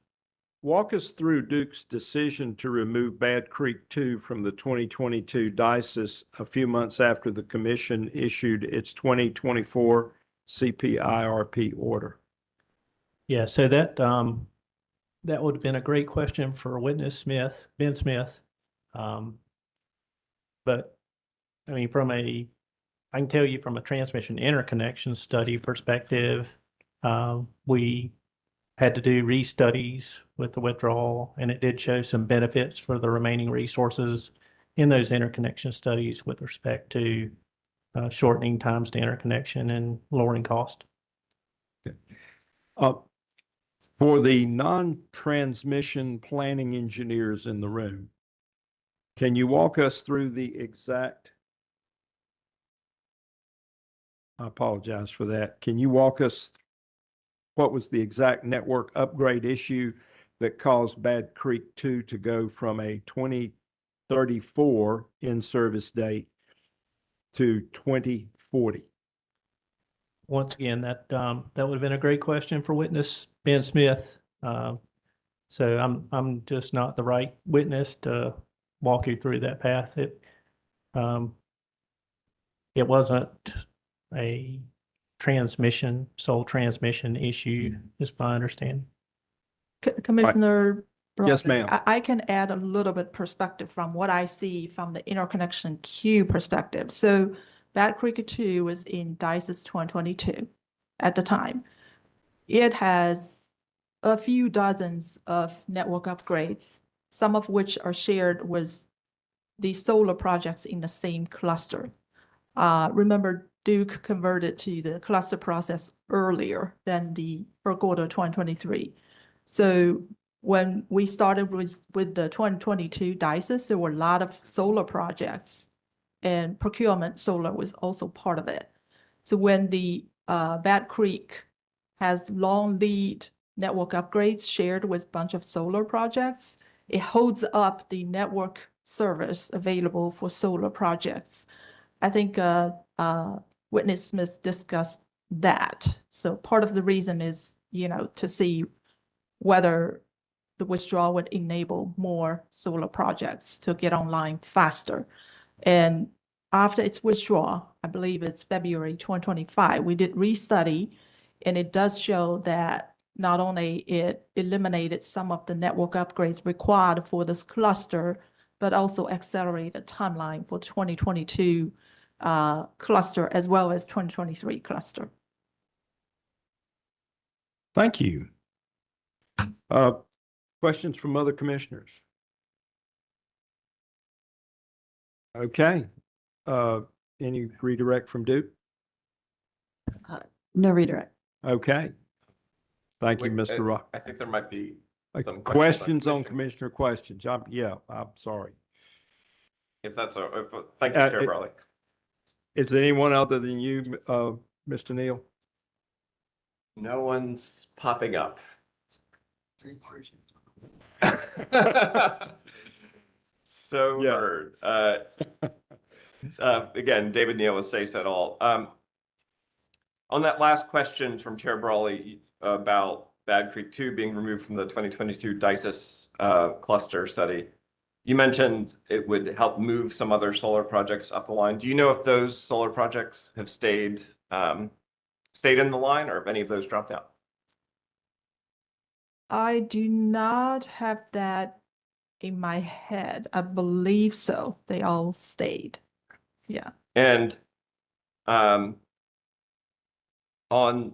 walk us through Duke's decision to remove Bad Creek 2 from the 2022 DICES a few months after the commission issued its 2024 CPIRP order. Yeah, so that would have been a great question for witness Smith, Ben Smith. But I mean, I can tell you from a transmission interconnection study perspective, we had to do restudies with the withdrawal, and it did show some benefits for the remaining resources in those interconnection studies with respect to shortening times to interconnection and lowering cost. For the non-transmission planning engineers in the room, can you walk us through the exact, I apologize for that. Can you walk us, what was the exact network upgrade issue that caused Bad Creek 2 to go from a 2034 in-service date to 2040? Once again, that would have been a great question for witness Ben Smith. So I'm just not the right witness to walk you through that path. It wasn't a sole transmission issue, is my understanding. Commissioner. Yes, Broderick, ma'am. I can add a little bit perspective from what I see from the interconnection queue perspective. So Bat Creek 2 was in DICES 2022 at the time. It has a few dozens of network upgrades, some of which are shared with the solar projects in the same cluster. Remember, Duke converted to the cluster process earlier than the first quarter 2023. So when we started with the 2022 DICES, there were a lot of solar projects, and procurement solar was also part of it. So when the Bat Creek has long lead network upgrades shared with a bunch of solar projects, it holds up the network service available for solar projects. I think witness Smith discussed that. So part of the reason is, to see whether the withdrawal would enable more solar projects to get online faster. And after its withdrawal, I believe it's February 2025, we did restudy, and it does show that not only it eliminated some of the network upgrades required for this cluster, but also accelerated timeline for 2022 cluster as well as 2023 cluster. Thank you. Questions from other commissioners? Okay. Any redirect from Duke? No redirect. Okay. Thank you, Wait, Mr. Rock. I think there might be some Questions on commissioner questions. I'm sorry. If that's, thank you, Chair Brawley. Is there anyone other than you, Mr. Neal? No one's popping up. So Yeah. heard. Again, David Neal with Say Set All. On that last question from Chair Brawley about Bad Creek 2 being removed from the 2022 DICES cluster study, you mentioned it would help move some other solar projects up the line. Do you know if those solar projects have stayed in the line, or if any of those dropped out? I do not have that in my head. I believe so. They all stayed. Yeah. And on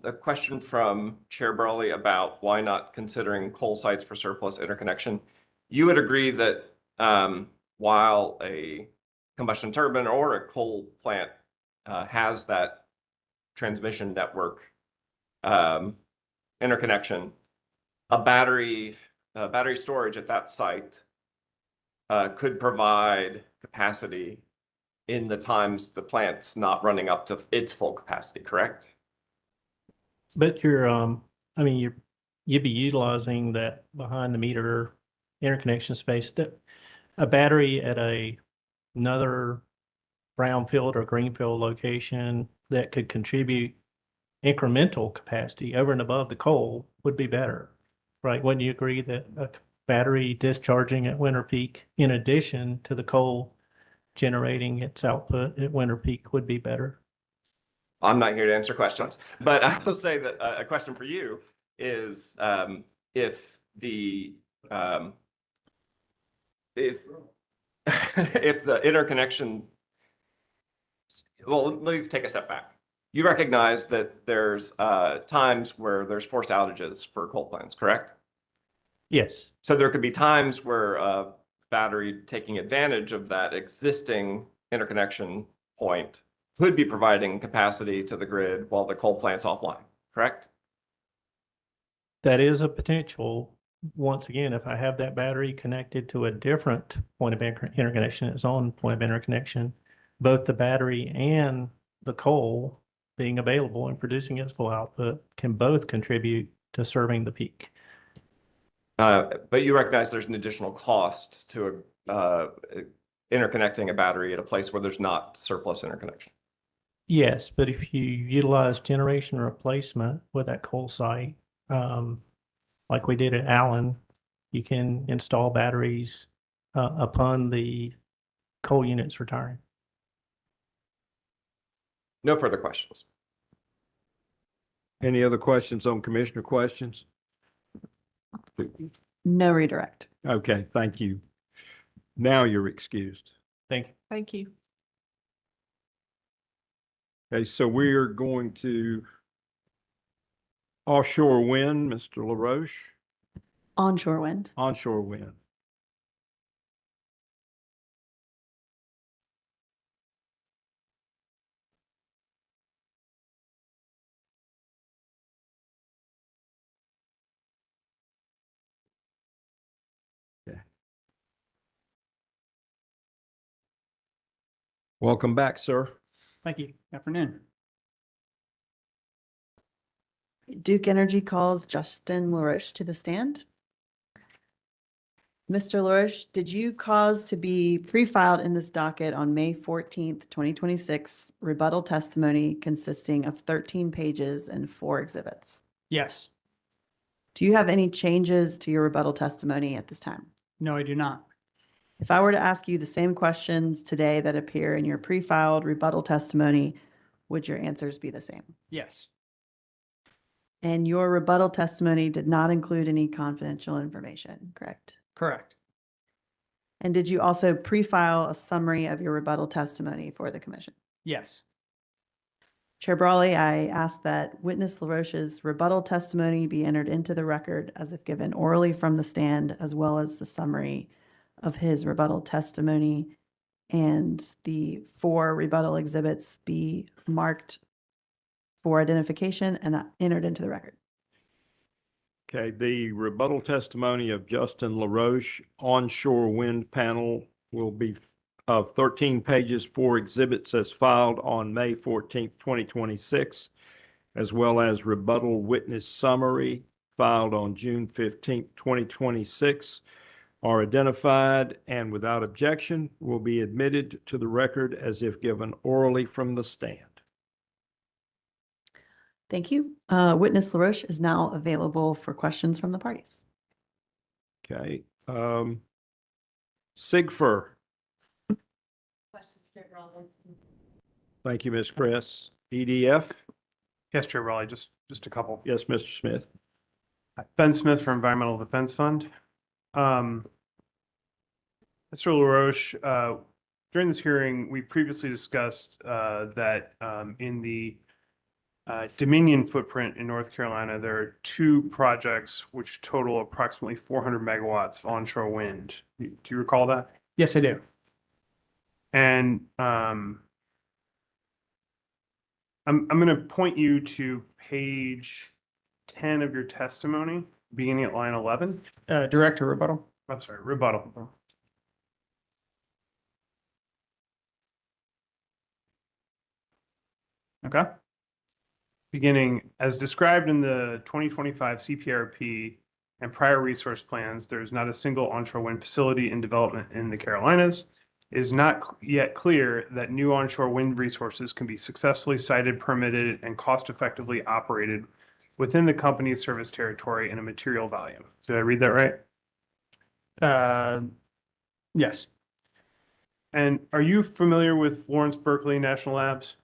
a question from Chair Brawley about why not considering coal sites for surplus interconnection, you would agree that while a combustion turbine or a coal plant has that transmission network interconnection, a battery storage at that site could provide capacity in the times the plant's not running up to its full capacity, correct? But you'd be utilizing that behind the meter interconnection space, that a battery at another brownfield or greenfield location that could contribute incremental capacity over and above the coal would be better, right? Wouldn't you agree that a battery discharging at winter peak in addition to the coal generating its output at winter peak would be better? I'm not here to answer questions, but I will say that a question for you is if the if the interconnection, well, let me take a step back. You recognize that there's times where there's forced outages for coal plants, correct? Yes. So there could be times where a battery taking advantage of that existing interconnection point could be providing capacity to the grid while the coal plant's offline, correct? That is a potential. Once again, if I have that battery connected to a different point of interconnection, its own point of interconnection, both the battery and the coal being available and producing its full output can both contribute to serving the peak. But you recognize there's an additional cost to interconnecting a battery at a place where there's not surplus interconnection. Yes, but if you utilize generation replacement with that coal site, like we did at Allen, you can install batteries upon the coal units retiring. No further questions. Any other questions on commissioner questions? No redirect. Okay, thank you. Now you're excused. Thank you. Thank you. Okay, so we're going to offshore wind, Mr. LaRoche. Onshore wind. Onshore wind. Okay. Welcome back, sir. Thank you. Afternoon. Duke Energy calls Justin LaRoche to the stand. Mr. LaRoche, did you cause to be pre-filed in this docket on May 14th, 2026, rebuttal testimony consisting of 13 pages and 4 exhibits? Yes. Do you have any changes to your rebuttal testimony at this time? No, I do not. If I were to ask you the same questions today that appear in your pre-filed rebuttal testimony, would your answers be the same? Yes. And your rebuttal testimony did not include any confidential information, correct? Correct. And did you also pre-file a summary of your rebuttal testimony for the commission? Yes. Chair Brawley, I ask that witness LaRoche's rebuttal testimony be entered into the record as if given orally from the stand, as well as the summary of his rebuttal testimony, and the 4 rebuttal exhibits be marked for identification and entered into the record. Okay, the rebuttal testimony of Justin LaRoche, onshore wind panel, will be of 13 pages, 4 exhibits as filed on May 14th, 2026. as well as rebuttal witness summary filed on June 15th, 2026, are identified and without objection will be admitted to the record as if given orally from the stand. Thank you. Witness LaRoche is now available for questions from the parties. Okay. Sigfer. Thank you, Ms. Chris. EDF? Yes, Chair Raleigh, just a couple. Yes, Mr. Smith. Ben Smith for Environmental Defense Fund. Mr. LaRoche, during this hearing, we previously discussed that in the Dominion footprint in North Carolina, there are 2 projects which total approximately 400 megawatts of onshore wind. Do you recall that? Yes, I do. And I'm going to point you to page 10 of your testimony, beginning at line 11. Director rebuttal. I'm sorry, rebuttal. Okay. Beginning, as described in the 2025 CPIRP and prior resource plans, there is not a single onshore wind facility in development in the Carolinas. It is not yet clear that new onshore wind resources can be successfully sited, permitted, and cost-effectively operated within the company's service territory in a material volume. Did I read that right? Yes. And are you familiar with Lawrence Berkeley National Labs?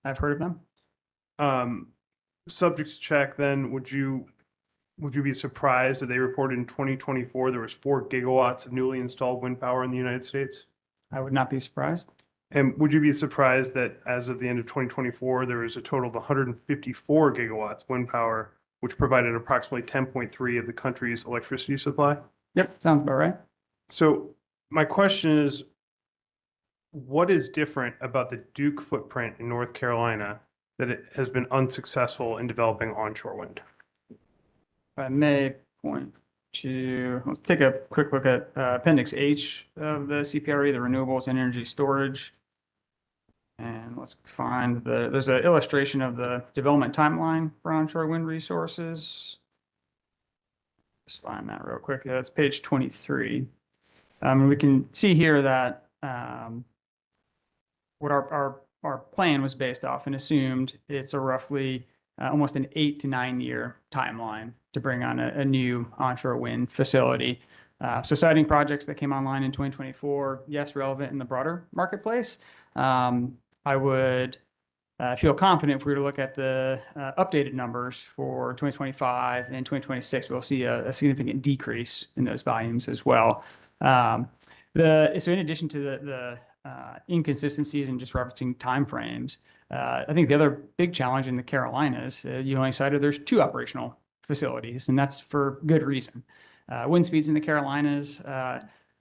I've heard of them. Subject to check, then, would you be surprised that they reported in 2024 there was 4 gigawatts of newly installed wind power in the United States? I would not be surprised. And would you be surprised that as of the end of 2024, there was a total of 154 gigawatts wind power, which provided approximately 10.3 of the country's electricity supply? Yep, sounds about right. So my question is, what is different about the Duke footprint in North Carolina that it has been unsuccessful in developing onshore wind? If I may point to, let's take a quick look at Appendix H of the CPRE, the renewables and energy storage. And let's find there's an illustration of the development timeline for onshore wind resources. Just find that real quick. That's page 23. We can see here that what our plan was based off and assumed it's a roughly almost an 8 to 9 year timeline to bring on a new onshore wind facility. So siting projects that came online in 2024, yes, relevant in the broader marketplace. I would feel confident if we were to look at the updated numbers for 2025 and 2026, we'll see a significant decrease in those volumes as well. So in addition to the inconsistencies and just referencing timeframes, I think the other big challenge in the Carolinas, you only cited there's 2 operational facilities, and that's for good reason. Wind speeds in the Carolinas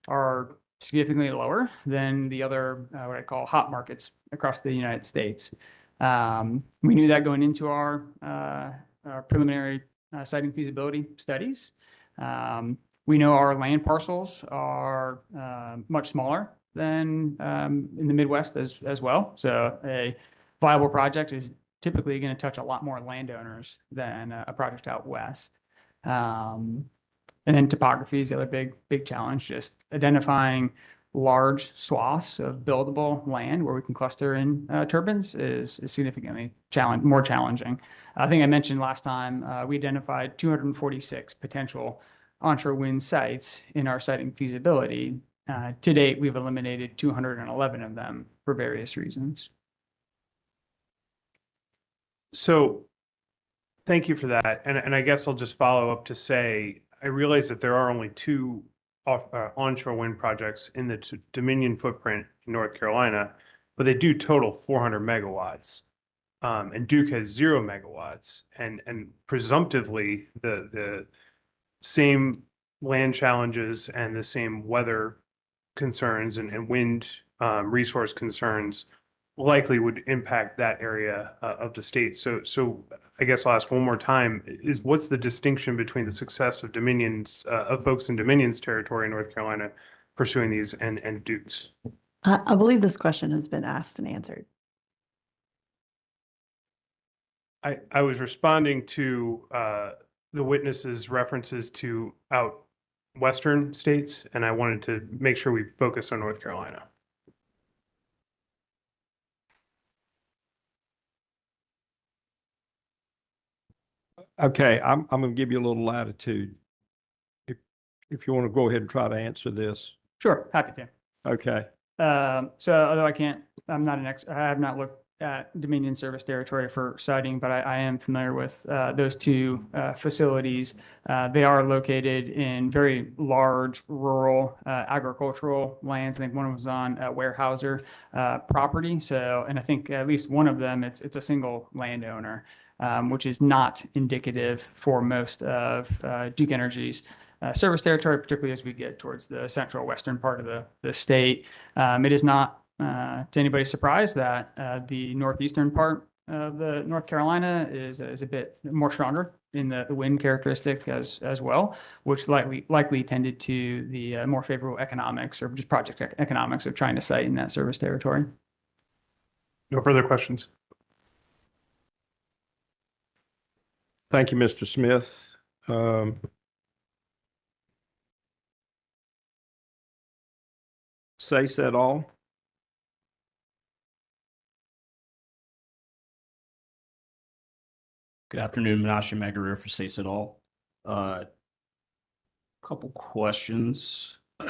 are significantly lower than the other, what I call hot markets across the United States. We knew that going into our preliminary siting feasibility studies. We know our land parcels are much smaller than in the Midwest as well. So a viable project is typically going to touch a lot more landowners than a project out west. And then topography is the other big challenge, just identifying large swaths of buildable land where we can cluster in turbines is significantly more challenging. I think I mentioned last time, we identified 246 potential onshore wind sites in our siting feasibility. To date, we've eliminated 211 of them for various reasons. So thank you for that. And I guess I'll just follow up to say, I realize that there are only 2 onshore wind projects in the Dominion footprint in North Carolina, but they do total 400 megawatts. And Duke has 0 megawatts. And presumptively, the same land challenges and the same weather concerns and wind resource concerns likely would impact that area of the state. So I guess I'll ask one more time, what's the distinction between the success of folks in Dominion's territory in North Carolina pursuing these and Duke's? I believe this question has been asked and answered. I was responding to the witnesses' references to out western states, and I wanted to make sure we focus on North Carolina. Okay, I'm going to give you a little latitude. If you want to go ahead and try to answer this. Sure, happy to. Okay. So although I'm not I have not looked at Dominion service territory for siting, but I am familiar with those two facilities. They are located in very large rural agricultural lands. I think one was on Weyerhaeuser property. So, and I think at least one of them, it's a single landowner, which is not indicative for most of Duke Energy's service territory, particularly as we get towards the central western part of the state. It is not to anybody's surprise that the northeastern part of the North Carolina is a bit more stronger in the wind characteristic as well, which likely tended to the more favorable economics or just project economics of trying to site in that service territory. No further questions. Thank you, Mr. Smith. Say said all. Good afternoon, Menashe Magarir for Say It All. Couple questions. All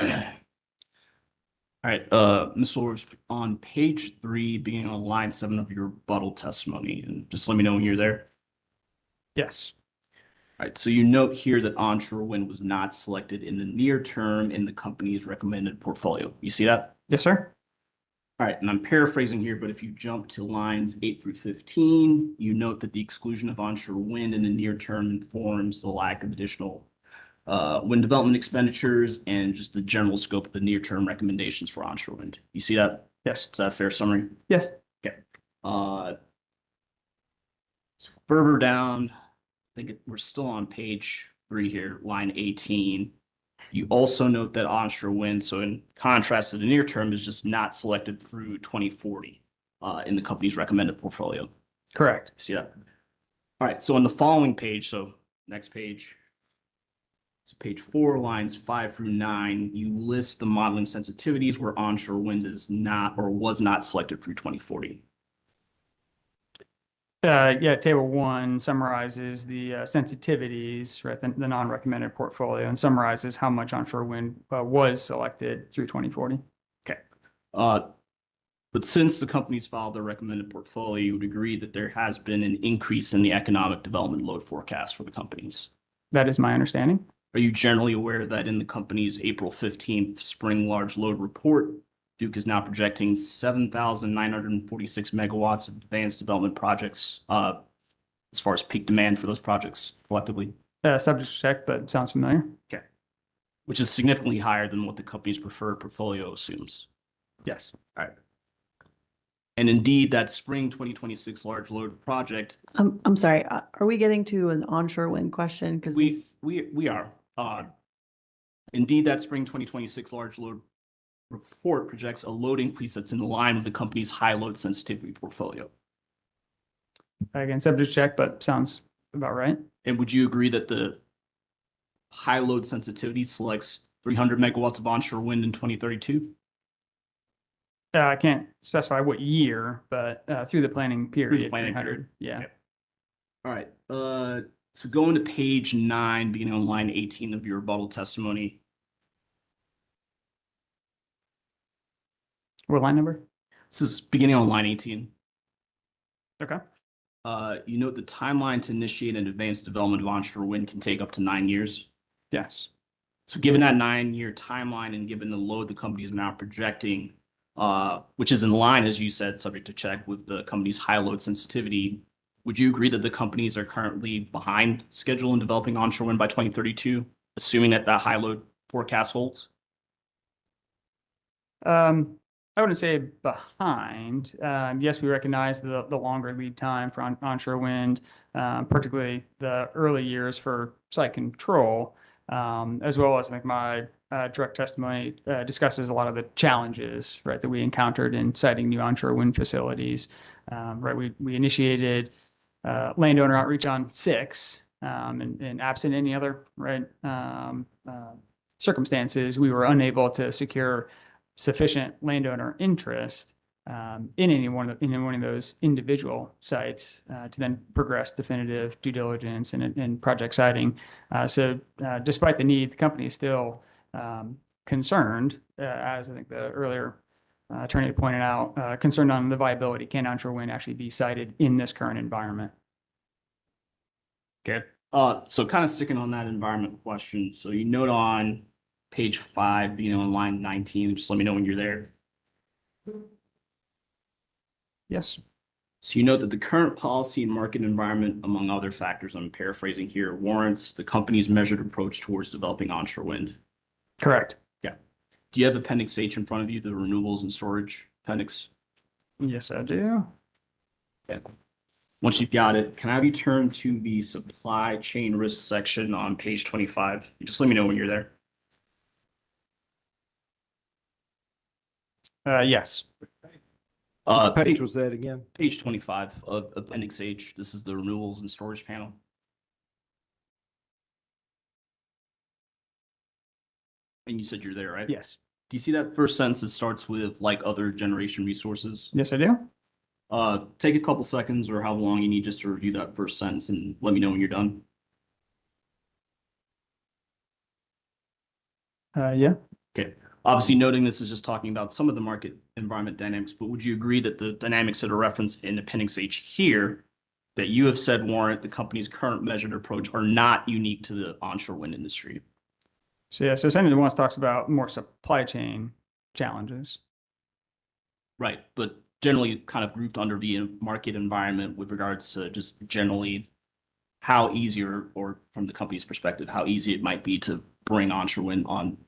right, Ms. Lors, on page 3, beginning on line 7 of your rebuttal testimony, and just let me know when you're there. Yes. All right, so you note here that onshore wind was not selected in the near term in the company's recommended portfolio. You see that? Yes, sir. All right, and I'm paraphrasing here, but if you jump to lines 8 through 15, you note that the exclusion of onshore wind in the near term informs the lack of additional wind development expenditures and just the general scope of the near term recommendations for onshore wind. You see that? Yes. Is that a fair summary? Yes. Okay. So further down, we're still on page 3 here, line 18. You also note that onshore wind, so in contrast to the near term, is just not selected through 2040 in the company's recommended portfolio. Correct. See that? All right, so on the following page, so next page, so page 4, lines 5 through 9, you list the modeling sensitivities where onshore wind is not or was not selected through 2040. Yeah, table 1 summarizes the sensitivities, right? The non-recommended portfolio, and summarizes how much onshore wind was selected through 2040. Okay. But since the company's filed their recommended portfolio, you would agree that there has been an increase in the economic development load forecast for the companies. That is my understanding. Are you generally aware that in the company's April 15th spring large load report, Duke is now projecting 7,946 megawatts of advanced development projects as far as peak demand for those projects collectively? Subject to check, but sounds familiar. Okay. Which is significantly higher than what the company's preferred portfolio assumes. Yes. All right. And indeed, that spring 2026 large load project. I'm sorry, are we getting to an onshore wind question? Because we are. Indeed, that spring 2026 large load report projects a load increase that's in line with the company's high load sensitivity portfolio. Again, subject to check, but sounds about right. And would you agree that the high load sensitivity selects 300 megawatts of onshore wind in 2032? I can't specify what year, but through the planning period. Through the planning 300. period. Yeah. Okay. All right. So going to page 9, beginning on line 18 of your rebuttal testimony. What line number? This is beginning on line 18. Okay. You note the timeline to initiate an advanced development of onshore wind can take up to 9 years. Yes. So given that 9-year timeline and given the load the company is now projecting, which is in line, as you said, subject to check with the company's high load sensitivity, would you agree that the companies are currently behind schedule in developing onshore wind by 2032, assuming that that high load forecast holds? I wouldn't say behind. Yes, we recognize the longer lead time for onshore wind, particularly the early years for site control, as well as I think my direct testimony discusses a lot of the challenges, right, that we encountered in siting new onshore wind facilities. Right, we initiated landowner outreach on 6, and absent any other, right, circumstances, we were unable to secure sufficient landowner interest in any one of those individual sites to then progress definitive due diligence and project siting. So despite the need, the company is still concerned, as I think the earlier attorney pointed out, concerned on the viability. Can onshore wind actually be sited in this current environment? Okay. So kind of sticking on that environment question. So you note on page 5, on line 19, just let me know when you're there. Yes. So you note that the current policy and market environment, among other factors, I'm paraphrasing here, warrants the company's measured approach towards developing onshore wind. Correct. Yeah. Do you have Appendix H in front of you, the renewables and storage appendix? Yes, I do. Okay. Once you've got it, can I have you turn to the supply chain risk section on page 25? Just let me know when you're there. Yes. What page was that again? Page 25 of Appendix H. This is the renewables and storage panel. And you said you're there, right? Yes. Do you see that first sentence that starts with like other generation resources? Yes, I do. Take a couple seconds or how long you need just to review that first sentence and let me know when you're done. Yeah. Okay. Obviously, noting this is just talking about some of the market environment dynamics, but would you agree that the dynamics that are referenced in Appendix H here that you have said warrant the company's current measured approach are not unique to the onshore wind industry? So yeah, so sentence 1 talks about more supply chain challenges. Right, but generally kind of grouped under the market environment with regards to just generally how easy or from the company's perspective, how easy it might be to bring onshore wind on.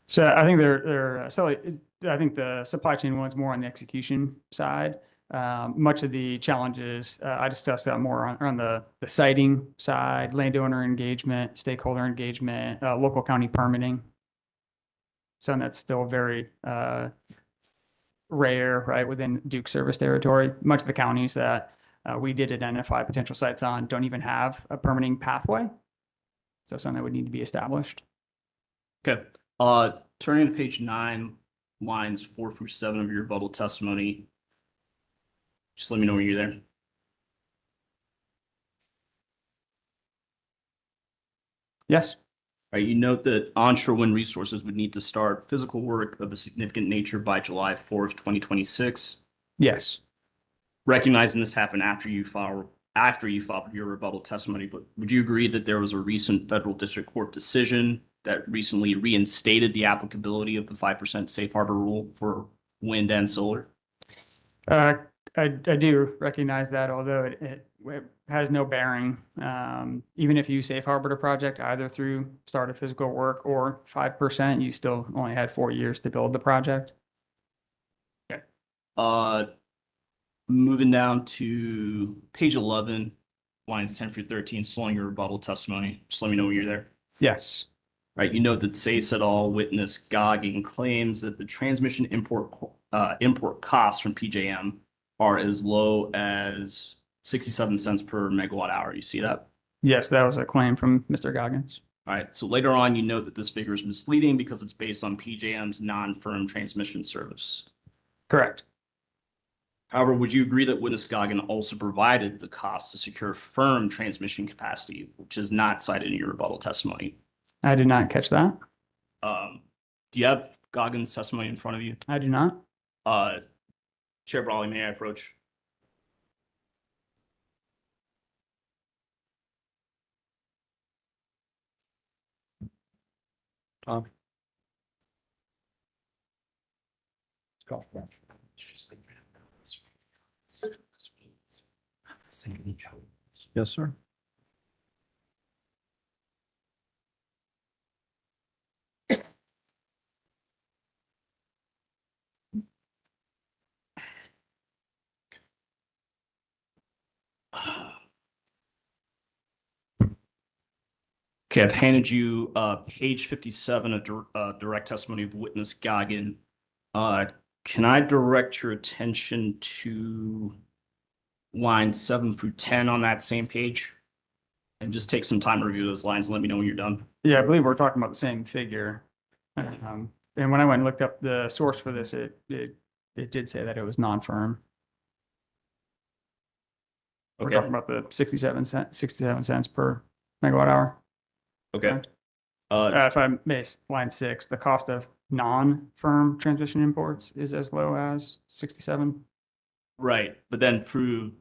So I think I think the supply chain one's more on the execution side. Much of the challenges I discussed that more on the siting side, landowner engagement, stakeholder engagement, local county permitting. So that's still very rare, right, within Duke service territory. Much of the counties that we did identify potential sites on don't even have a permitting pathway. So something that would need to be established. Okay. Turning to page 9, lines 4 through 7 of your rebuttal testimony. Just let me know when you're there. Yes. All right, you note that onshore wind resources would need to start physical work of a significant nature by July 4th, 2026. Yes. Recognizing this happened after you filed your rebuttal testimony, but would you agree that there was a recent federal district court decision that recently reinstated the applicability of the 5% safe harbor rule for wind and solar? I do recognize that, although it has no bearing. Even if you safe harbored a project, either through start of physical work or 5%, you still only had 4 years to build the project. Okay. Moving down to page 11, lines 10 through 13, slowing your rebuttal testimony. Just let me know when you're there. Yes. Right. You note that Sayce et al. Witness Goggin claims that the transmission import costs from PJM are as low as 67 cents per megawatt hour. You see that? Yes, that was a claim from Mr. Goggins. All right. So later on, you note that this figure is misleading because it's based on PJM's non-firm transmission service. Correct. However, would you agree that Witness Goggin also provided the cost to secure firm transmission capacity, which is not cited in your rebuttal testimony? I did not catch that. Do you have Goggin's testimony in front of you? I do not. Chair Brawley, may I approach? Tom. Yes, sir. Okay, I've handed you page 57 of direct testimony of Witness Goggin. Can I direct your attention to lines 7 through 10 on that same page. And just take some time to review those lines and let me know when you're done. Yeah, I believe we're talking about the same figure. And when I went and looked up the source for this, it did say that it was non-firm. We're Okay. talking about the 67 cents per megawatt hour. Okay. If I may, line 6, the cost of non-firm transmission imports is as low as 67. Right, but then through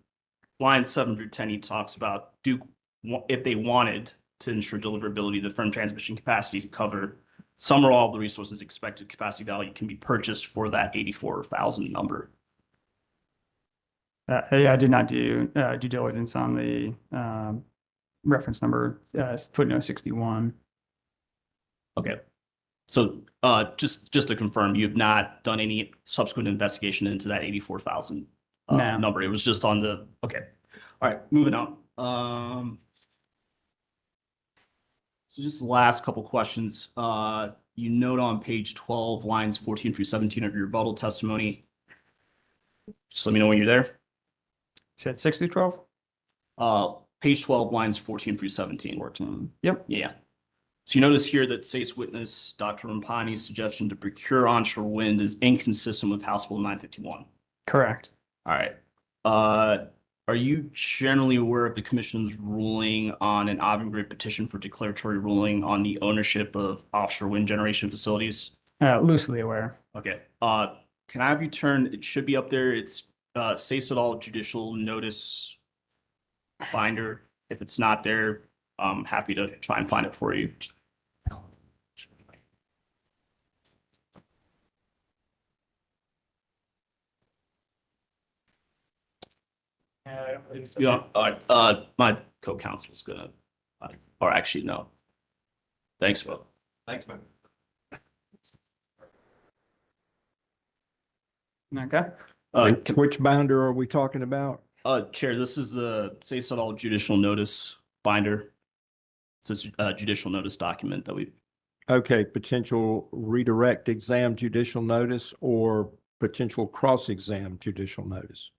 lines 7 through 10, he talks about if they wanted to ensure deliverability, the firm transmission capacity to cover some or all of the resources expected capacity value can be purchased for that 84,000 number. Yeah, I did not do due diligence on the reference number footnote 61. Okay. So just to confirm, you have not done any subsequent investigation into that 84,000 No. number. It was just on the, okay. All right, moving on. So just the last couple questions. You note on page 12, lines 14 through 17 of your rebuttal testimony. Just let me know when you're there. Said 6 through 12? Page 12, lines 14 through 17. 14. Yep. Yeah. So you notice here that state's witness, Dr. Rampani's suggestion to procure onshore wind is inconsistent with House Bill 951. Correct. All right. Are you generally aware of the commission's ruling on an Avangrid petition for declaratory ruling on the ownership of offshore wind generation facilities? Loosely aware. Okay. Can I have you turn, it should be up there. It's states it all judicial notice binder. If it's not there, I'm happy to try and find it for you. Yeah, my co-counsel's gonna, or actually, no. Thanks, Bo. Thanks, man. Okay. Which binder are we talking about? Chair, this is the states it all judicial notice binder. So it's a judicial notice document that we. Okay, potential redirect exam judicial notice or potential cross-exam judicial notice?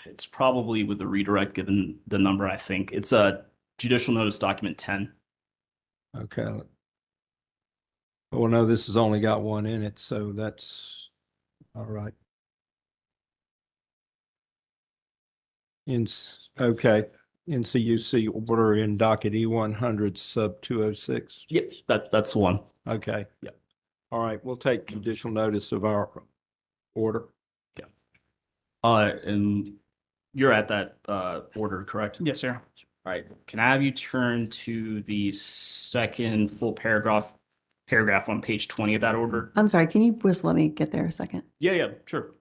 It's probably with the redirect given the number, I think. It's a judicial notice document 10. Okay. Well, no, this has only got one in it, so that's all right. Okay, NCUC order in docket E-100 sub 206. Yep, that's the one. Okay. Yep. All right, we'll take judicial notice of our order. Yeah. And you're at that order, correct? Yes, sir. All right. Can I have you turn to the second full paragraph on page 20 of that order? I'm sorry, can you just let me get there a second? Yeah, sure.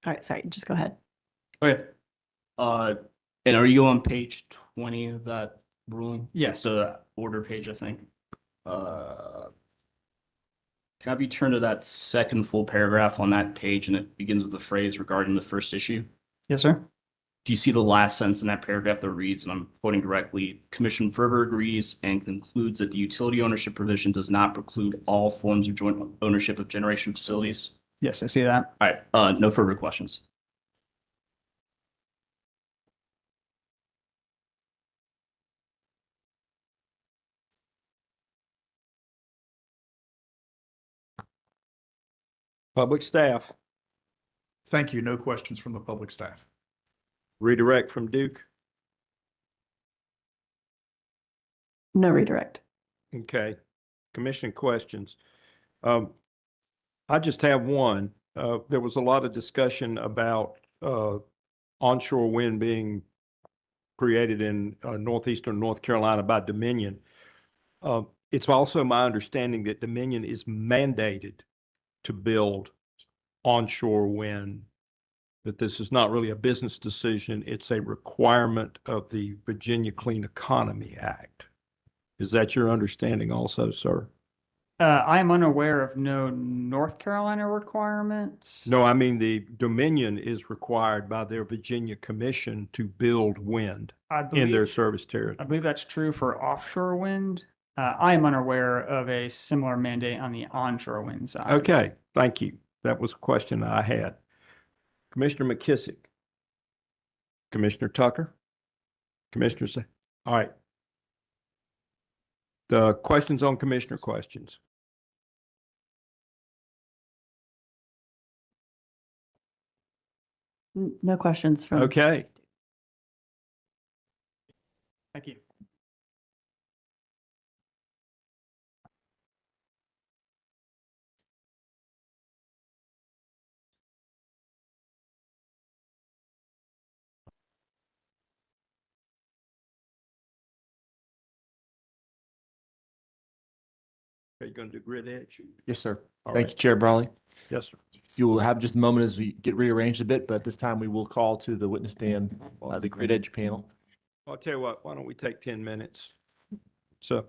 All right, sorry, just go ahead. Okay. And are you on page 20 of that ruling? Yes. The order page, I think. Can I have you turn to that second full paragraph on that page, and it begins with the phrase regarding the first issue? Yes, sir. Do you see the last sentence in that paragraph that reads, and I'm quoting directly, Commission further agrees and concludes that the utility ownership provision does not preclude all forms of joint ownership of generation facilities? Yes, I see that. All right, no further questions. Public staff, Thank you. No questions from the public staff. redirect from Duke. No redirect. Okay. Commission questions. I just have one. There was a lot of discussion about onshore wind being created in northeastern North Carolina by Dominion. It's also my understanding that Dominion is mandated to build onshore wind, that this is not really a business decision. It's a requirement of the Virginia Clean Economy Act. Is that your understanding also, sir? I am unaware of no North Carolina requirements. No, I mean the Dominion is required by their Virginia Commission to build wind I in their believe, service I territory. believe that's true for offshore wind. I am unaware of a similar mandate on the onshore wind side. Okay, thank you. That was a question I had. Commissioner McKissick. Commissioner Tucker. All right. The questions on commissioner questions. No questions from. Okay. Thank you. Are you going to do grid edge? Yes, sir. All Thank right. you, Chair Brawley. Yes, sir. If you will have just a moment as we get rearranged a bit, but this time we will call to the witness stand, the grid edge panel. I'll tell you what, why don't we take 10 minutes? So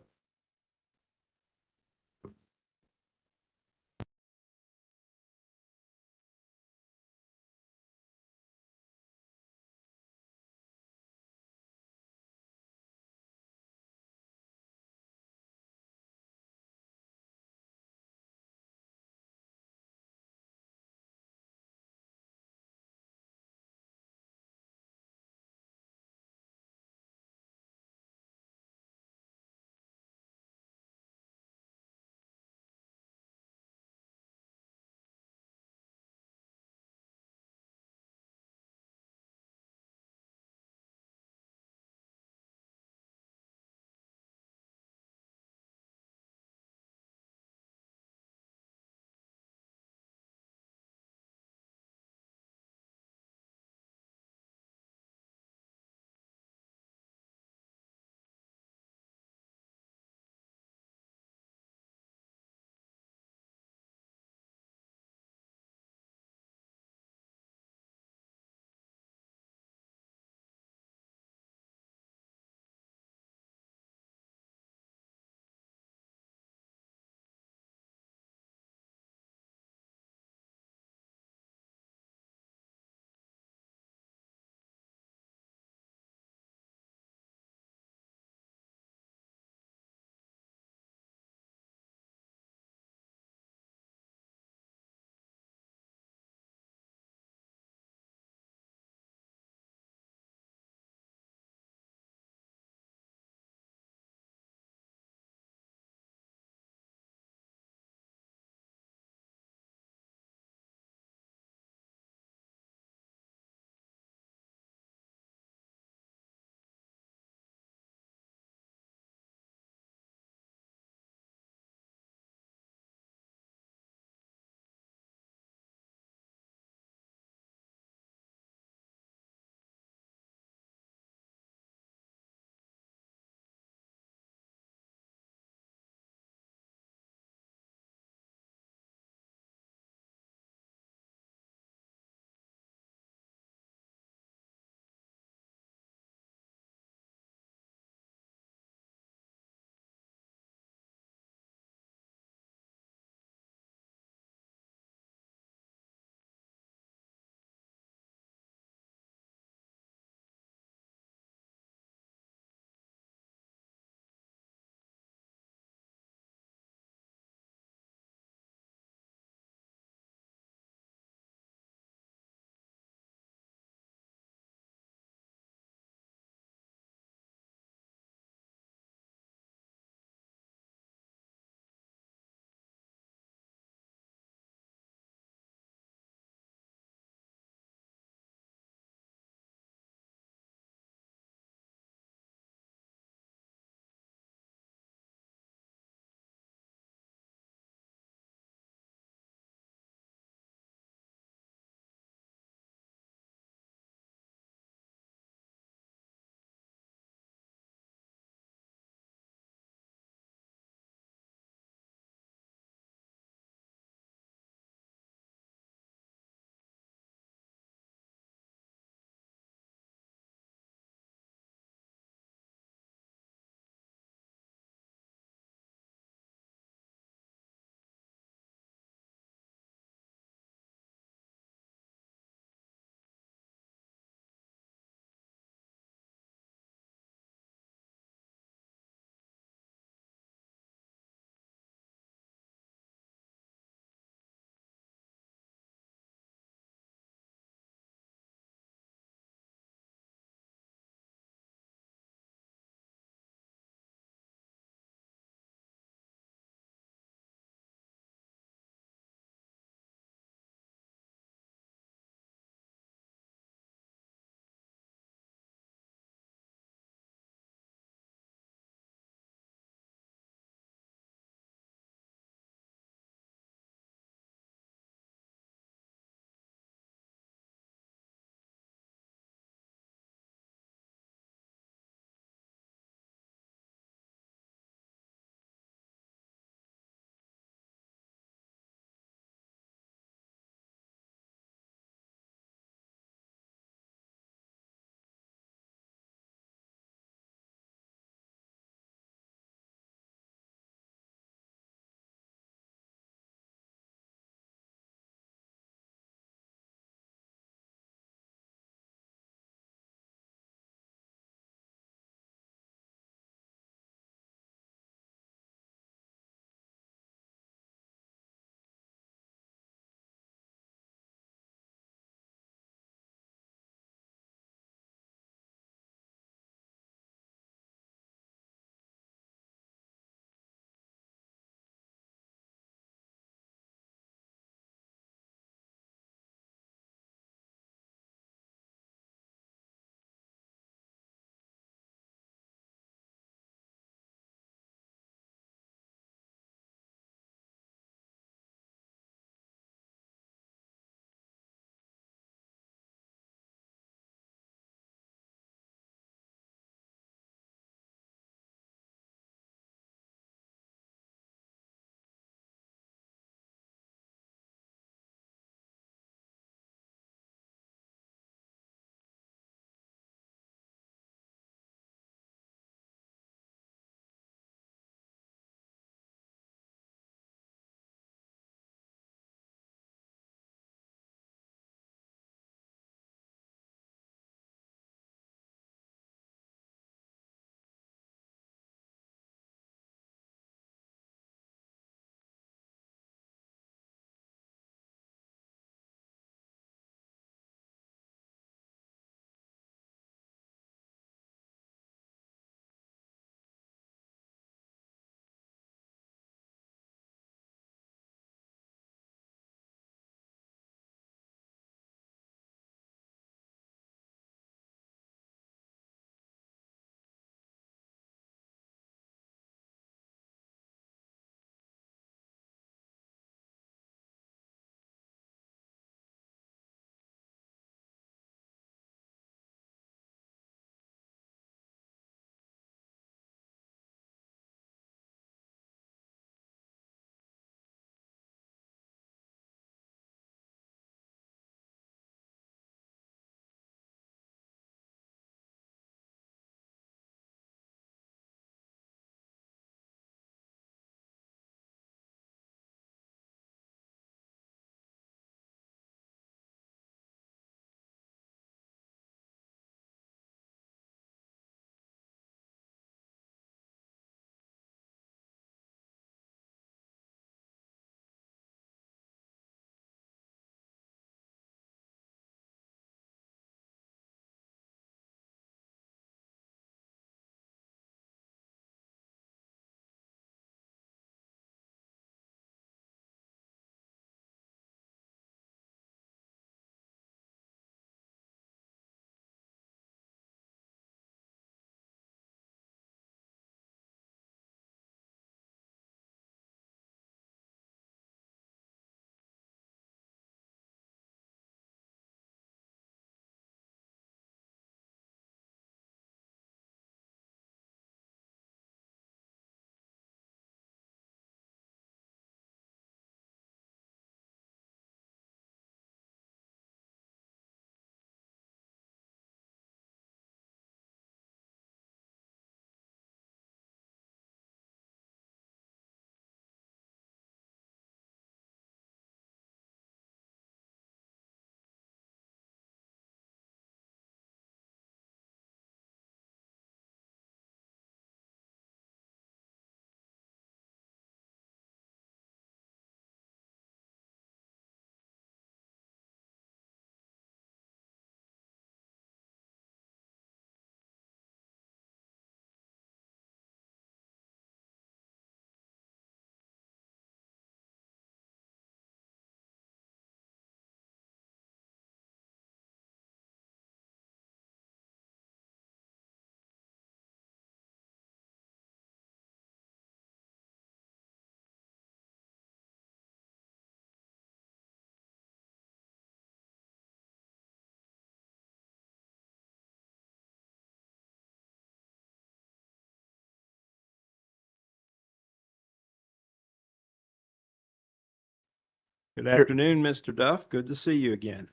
Good afternoon, Mr. Duff. Good to see you again.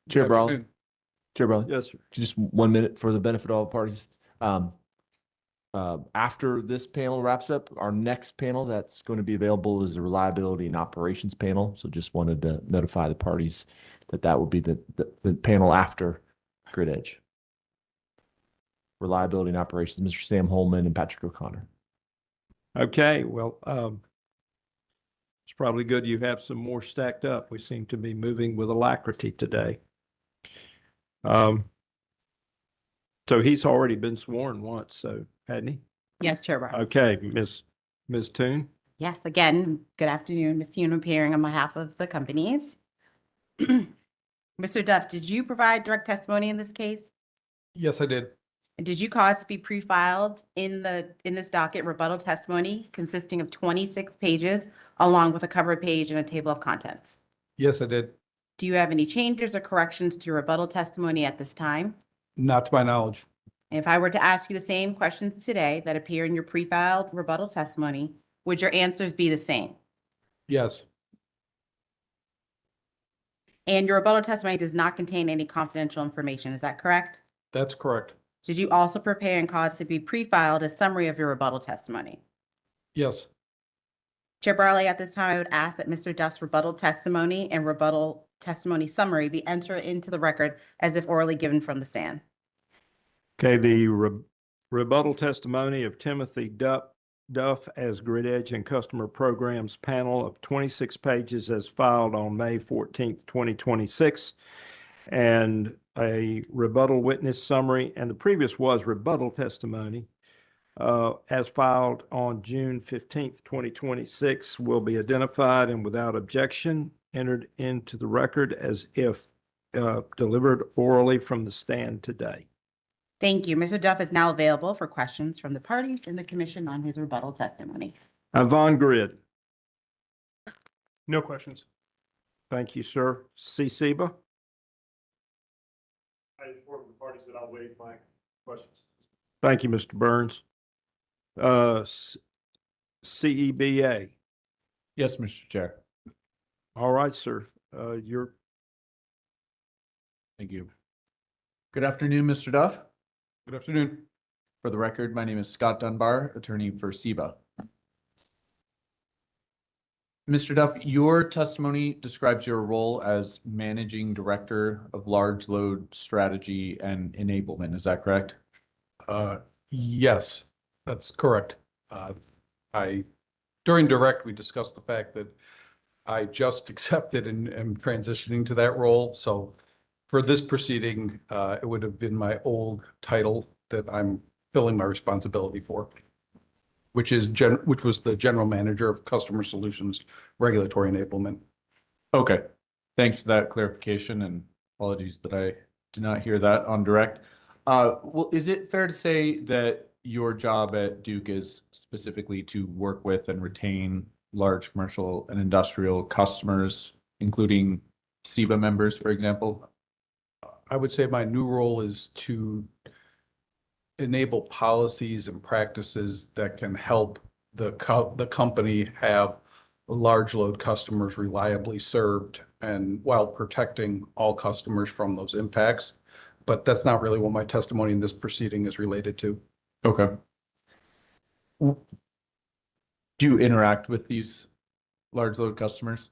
Chair Brawley. Chair Brawley. Yes, sir. Just 1 minute for the benefit of all parties. After this panel wraps up, our next panel that's going to be available is the reliability and operations panel. So just wanted to notify the parties that that will be the panel after Grid Edge. Reliability and operations, Mr. Sam Holman and Patrick O'Connor. Okay, well, it's probably good you have some more stacked up. We seem to be moving with alacrity today. So he's already been sworn once, so hadn't he? Yes, Chair Barr. Okay, Ms. Toon. Yes, again, good afternoon. Ms. Toon appearing on behalf of the companies. Mr. Duff, did you provide direct testimony in this case? Yes, I did. And did you cause to be pre-filed in this docket rebuttal testimony consisting of 26 pages along with a cover page and a table of contents? Yes, I did. Do you have any changes or corrections to your rebuttal testimony at this time? Not to my knowledge. If I were to ask you the same questions today that appear in your pre-filed rebuttal testimony, would your answers be the same? Yes. And your rebuttal testimony does not contain any confidential information, is that correct? That's correct. Did you also prepare and cause to be pre-filed a summary of your rebuttal testimony? Yes. Chair Barley, at this time, I would ask that Mr. Duff's rebuttal testimony and rebuttal testimony summary be entered into the record as if orally given from the stand. Okay, the rebuttal testimony of Timothy Duff as Grid Edge and Customer Programs panel of 26 pages as filed on May 14th, 2026, and a rebuttal witness summary, and the previous was rebuttal testimony as filed on June 15th, 2026, will be identified and without objection entered into the record as if delivered orally from the stand today. Thank you. Mr. Duff is now available for questions from the parties and the commission on his rebuttal testimony. Von Grid. No questions. Thank you, sir. C. Seba. I informed the parties that I'll waive my questions. Thank you, Mr. Burns. CEBA. Yes, Mr. Chair. All right, sir. Thank you. Good afternoon, Mr. Duff. Good afternoon. For the record, my name is Scott Dunbar, attorney for SEBA. Mr. Duff, your testimony describes your role as managing director of large load strategy and enablement. Is that correct? Yes, that's correct. During direct, we discussed the fact that I just accepted and am transitioning to that role. So for this proceeding, it would have been my old title that I'm filling my responsibility for, which was the general manager of customer solutions, regulatory enablement. Okay, thanks for that clarification, and apologies that I did not hear that on direct. Well, is it fair to say that your job at Duke is specifically to work with and retain large commercial and industrial customers, including SEBA members, for example? I would say my new role is to enable policies and practices that can help the company have large load customers reliably served, and while protecting all customers from those impacts. But that's not really what my testimony in this proceeding is related to. Okay. Do you interact with these large load customers?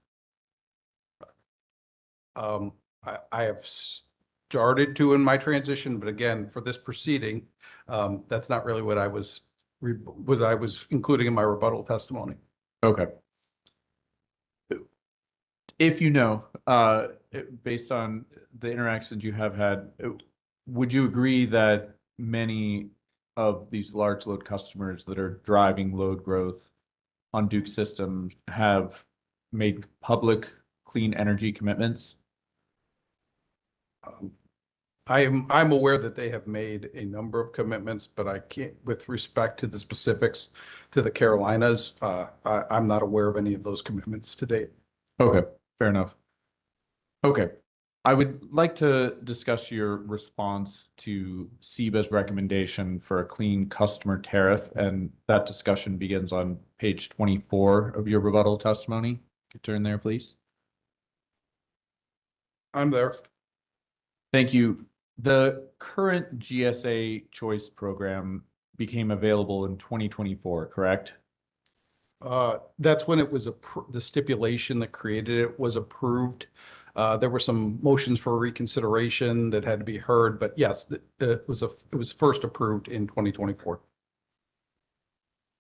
I have started to in my transition, but again, for this proceeding, that's not really what I was including in my rebuttal testimony. Okay. If you know, based on the interactions you have had, would you agree that many of these large load customers that are driving load growth on Duke system have made public clean energy commitments? I'm aware that they have made a number of commitments, but I can't, with respect to the specifics to the Carolinas, I'm not aware of any of those commitments to date. Okay, fair enough. Okay, I would like to discuss your response to SEBA's recommendation for a clean customer tariff, and that discussion begins on page 24 of your rebuttal testimony. Could you turn there, please? I'm there. Thank you. The current GSA choice program became available in 2024, correct? That's when it was the stipulation that created it was approved. There were some motions for reconsideration that had to be heard, but yes, it was first approved in 2024.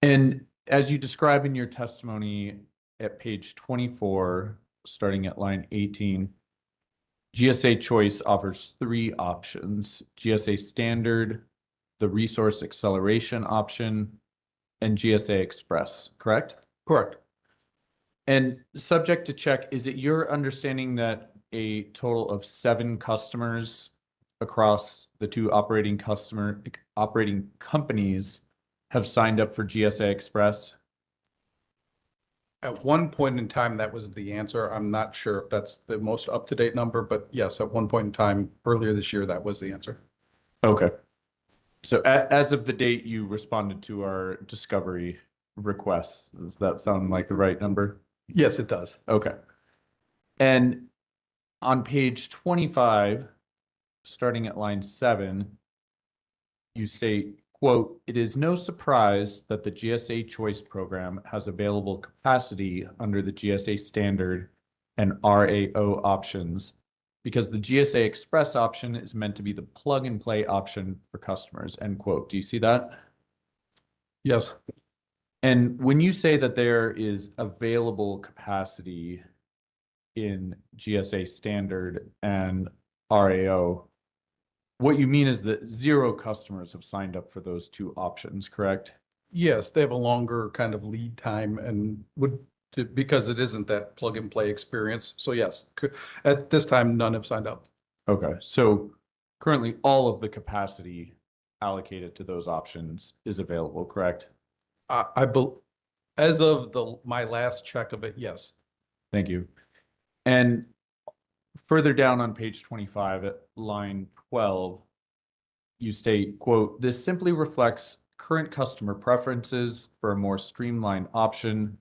And as you describe in your testimony at page 24, starting at line 18, GSA Choice offers 3 options: GSA Standard, the Resource Acceleration option, and GSA Express, correct? Correct. And subject to check, is it your understanding that a total of 7 customers across the 2 operating companies have signed up for GSA Express? At one point in time, that was the answer. I'm not sure if that's the most up-to-date number, but yes, at one point in time, earlier this year, that was the answer. Okay. So as of the date you responded to our discovery requests, does that sound like the right number? Yes, it does. Okay. And on page 25, starting at line 7, you state, quote, "It is no surprise that the GSA Choice Program has available capacity under the GSA Standard and RAO options because the GSA Express option is meant to be the plug-and-play option for customers," end quote. Do you see that? Yes. And when you say that there is available capacity in GSA Standard and RAO, what you mean is that 0 customers have signed up for those 2 options, correct? Yes, they have a longer kind of lead time and because it isn't that plug and play experience. So yes, at this time, none have signed up. Okay, so currently all of the capacity allocated to those options is available, correct? As of my last check of it, yes. Thank you. And further down on page 25 at line 12, you state, quote, "This simply reflects current customer preferences for a more streamlined option,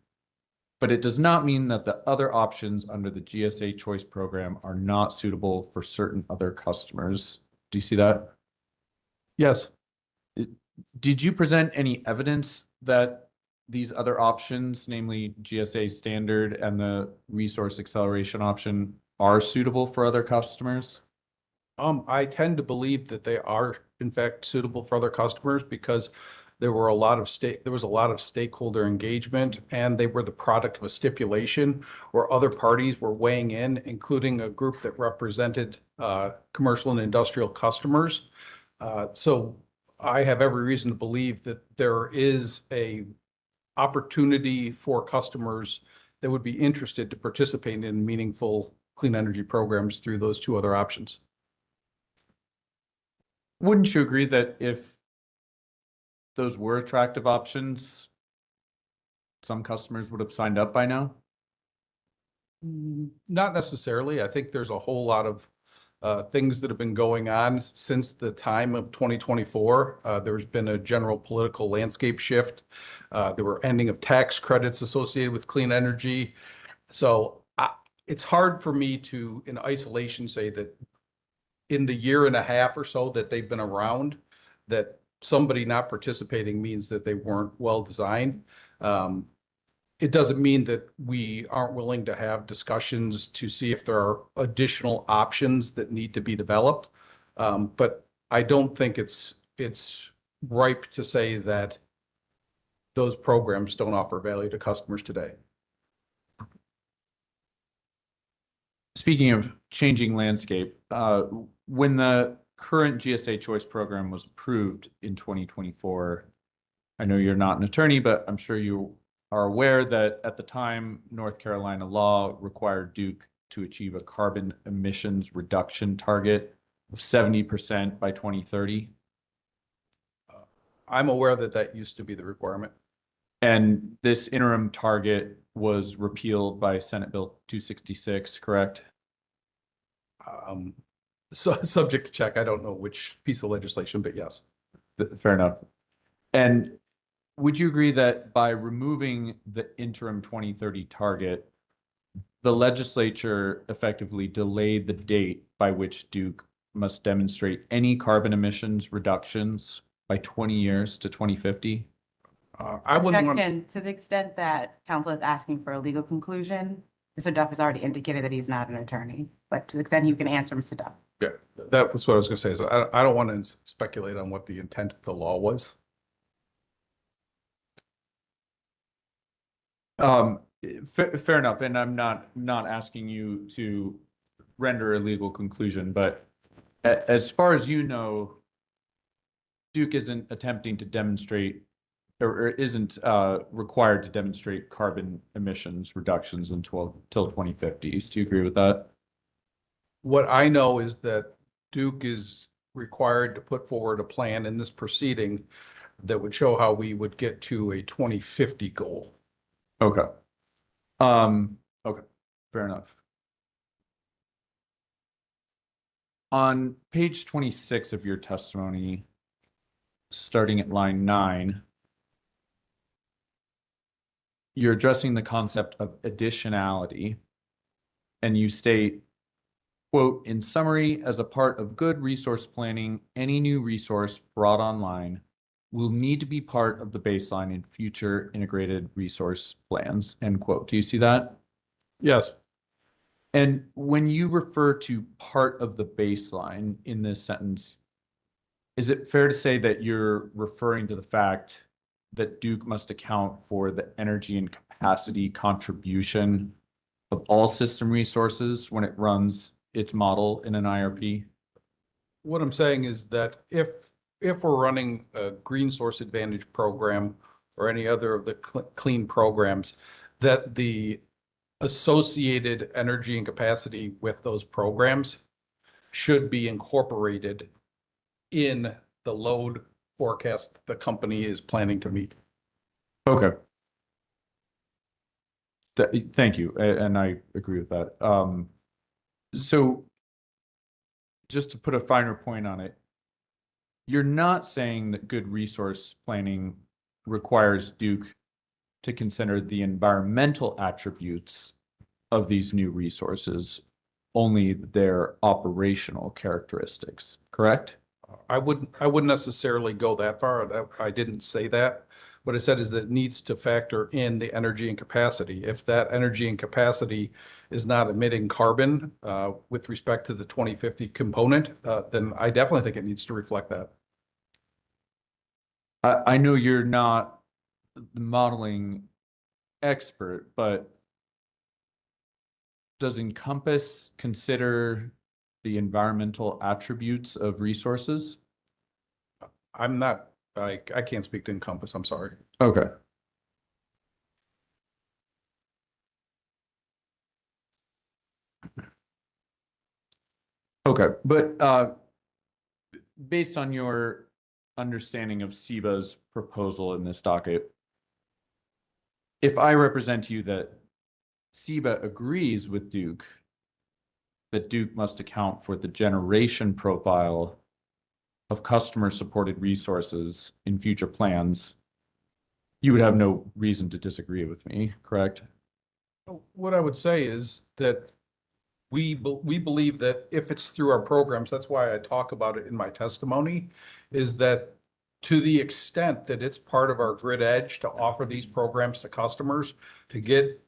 but it does not mean that the other options under the GSA Choice Program are not suitable for certain other customers." Do you see that? Yes. Did you present any evidence that these other options, namely GSA Standard and the Resource Acceleration option, are suitable for other customers? I tend to believe that they are in fact suitable for other customers because there was a lot of stakeholder engagement, and they were the product of a stipulation where other parties were weighing in, including a group that represented commercial and industrial customers. So I have every reason to believe that there is a opportunity for customers that would be interested to participate in meaningful clean energy programs through those 2 other options. Wouldn't you agree that if those were attractive options, some customers would have signed up by now? Not necessarily. I think there's a whole lot of things that have been going on since the time of 2024. There's been a general political landscape shift. There were ending of tax credits associated with clean energy. So it's hard for me to, in isolation, say that in the year and a half or so that they've been around, that somebody not participating means that they weren't well designed. It doesn't mean that we aren't willing to have discussions to see if there are additional options that need to be developed. But I don't think it's ripe to say that those programs don't offer value to customers today. Speaking of changing landscape, when the current GSA Choice Program was approved in 2024, I know you're not an attorney, but I'm sure you are aware that at the time, North Carolina law required Duke to achieve a carbon emissions reduction target of 70% by 2030. I'm aware that that used to be the requirement. And this interim target was repealed by Senate Bill 266, correct? So subject to check. I don't know which piece of legislation, but yes. Fair enough. And would you agree that by removing the interim 2030 target, the legislature effectively delayed the date by which Duke must demonstrate any carbon emissions reductions by 20 years to 2050. I wouldn't want. Objection, to the extent that counsel is asking for a legal conclusion, Mr. Duff has already indicated that he's not an attorney, but to the extent you can answer, Mr. Duff. Yeah, that was what I was gonna say, is I don't want to speculate on what the intent of the law was. Fair enough, and I'm not asking you to render a legal conclusion, but as far as you know, Duke isn't attempting to demonstrate or isn't required to demonstrate carbon emissions reductions until 2050. Do you agree with that? What I know is that Duke is required to put forward a plan in this proceeding that would show how we would get to a 2050 goal. Okay. Okay, fair enough. On page 26 of your testimony, starting at line 9, you're addressing the concept of additionality, and you state, quote, in summary, as a part of good resource planning, any new resource brought online will need to be part of the baseline in future integrated resource plans, end quote. Do you see that? Yes. And when you refer to part of the baseline in this sentence, is it fair to say that you're referring to the fact that Duke must account for the energy and capacity contribution of all system resources when it runs its model in an IRP? What I'm saying is that if we're running a Green Source Advantage program or any other of the clean programs, that the associated energy and capacity with those programs should be incorporated in the load forecast the company is planning to meet. Okay. Thank you, and I agree with that. So just to put a finer point on it, you're not saying that good resource planning requires Duke to consider the environmental attributes of these new resources, only their operational characteristics, correct? I wouldn't necessarily go that far. I didn't say that. What I said is that it needs to factor in the energy and capacity. If that energy and capacity is not emitting carbon with respect to the 2050 component, then I definitely think it needs to reflect that. I know you're not the modeling expert, but does Encompass consider the environmental attributes of resources? I'm not, I can't speak to Encompass, I'm sorry. Okay. Okay, but based on your understanding of SEBA's proposal in this docket, if I represent to you that SEBA agrees with Duke that Duke must account for the generation profile of customer-supported resources in future plans, you would have no reason to disagree with me, correct? What I would say is that we believe that if it's through our programs, that's why I talk about it in my testimony, is that to the extent that it's part of our grid edge to offer these programs to customers to get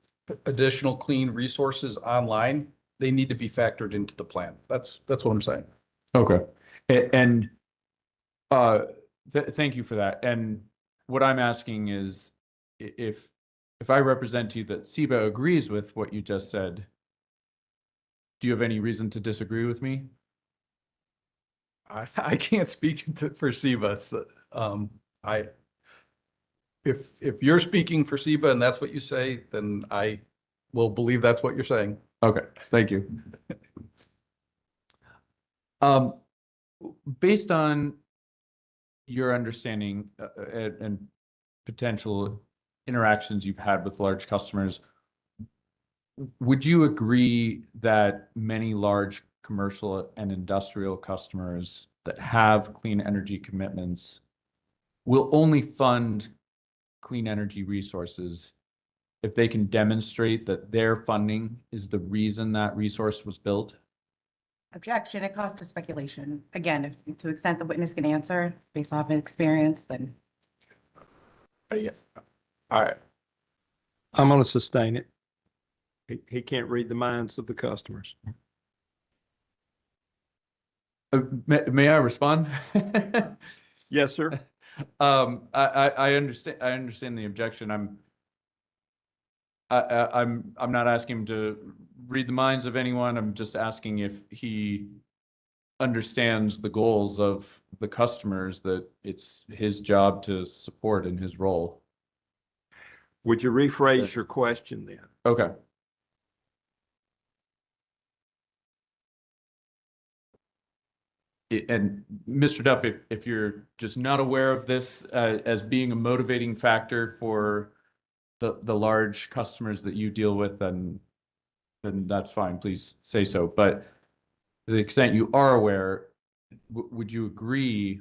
additional clean resources online, they need to be factored into the plan. That's what I'm saying. Okay. And thank you for that. And what I'm asking is if I represent to you that SEBA agrees with what you just said, do you have any reason to disagree with me? I can't speak for SEBA. So, if you're speaking for SEBA and that's what you say, then I will believe that's what you're saying. Okay, thank you. Based on your understanding and potential interactions you've had with large customers, would you agree that many large commercial and industrial customers that have clean energy commitments will only fund clean energy resources if they can demonstrate that their funding is the reason that resource was built? Objection, it costs to speculation. Again, if to the extent the witness can answer based off of experience, then. Yeah. All right. I'm going to sustain it. He can't read the minds of the customers. May I respond? Yes, sir. I understand the objection. I'm not asking him to read the minds of anyone. I'm just asking if he understands the goals of the customers that it's his job to support in his role. Would you rephrase your question then? Okay. And Mr. Duff, if you're just not aware of this as being a motivating factor for the large customers that you deal with, then that's fine. Please say so. But to the extent you are aware, would you agree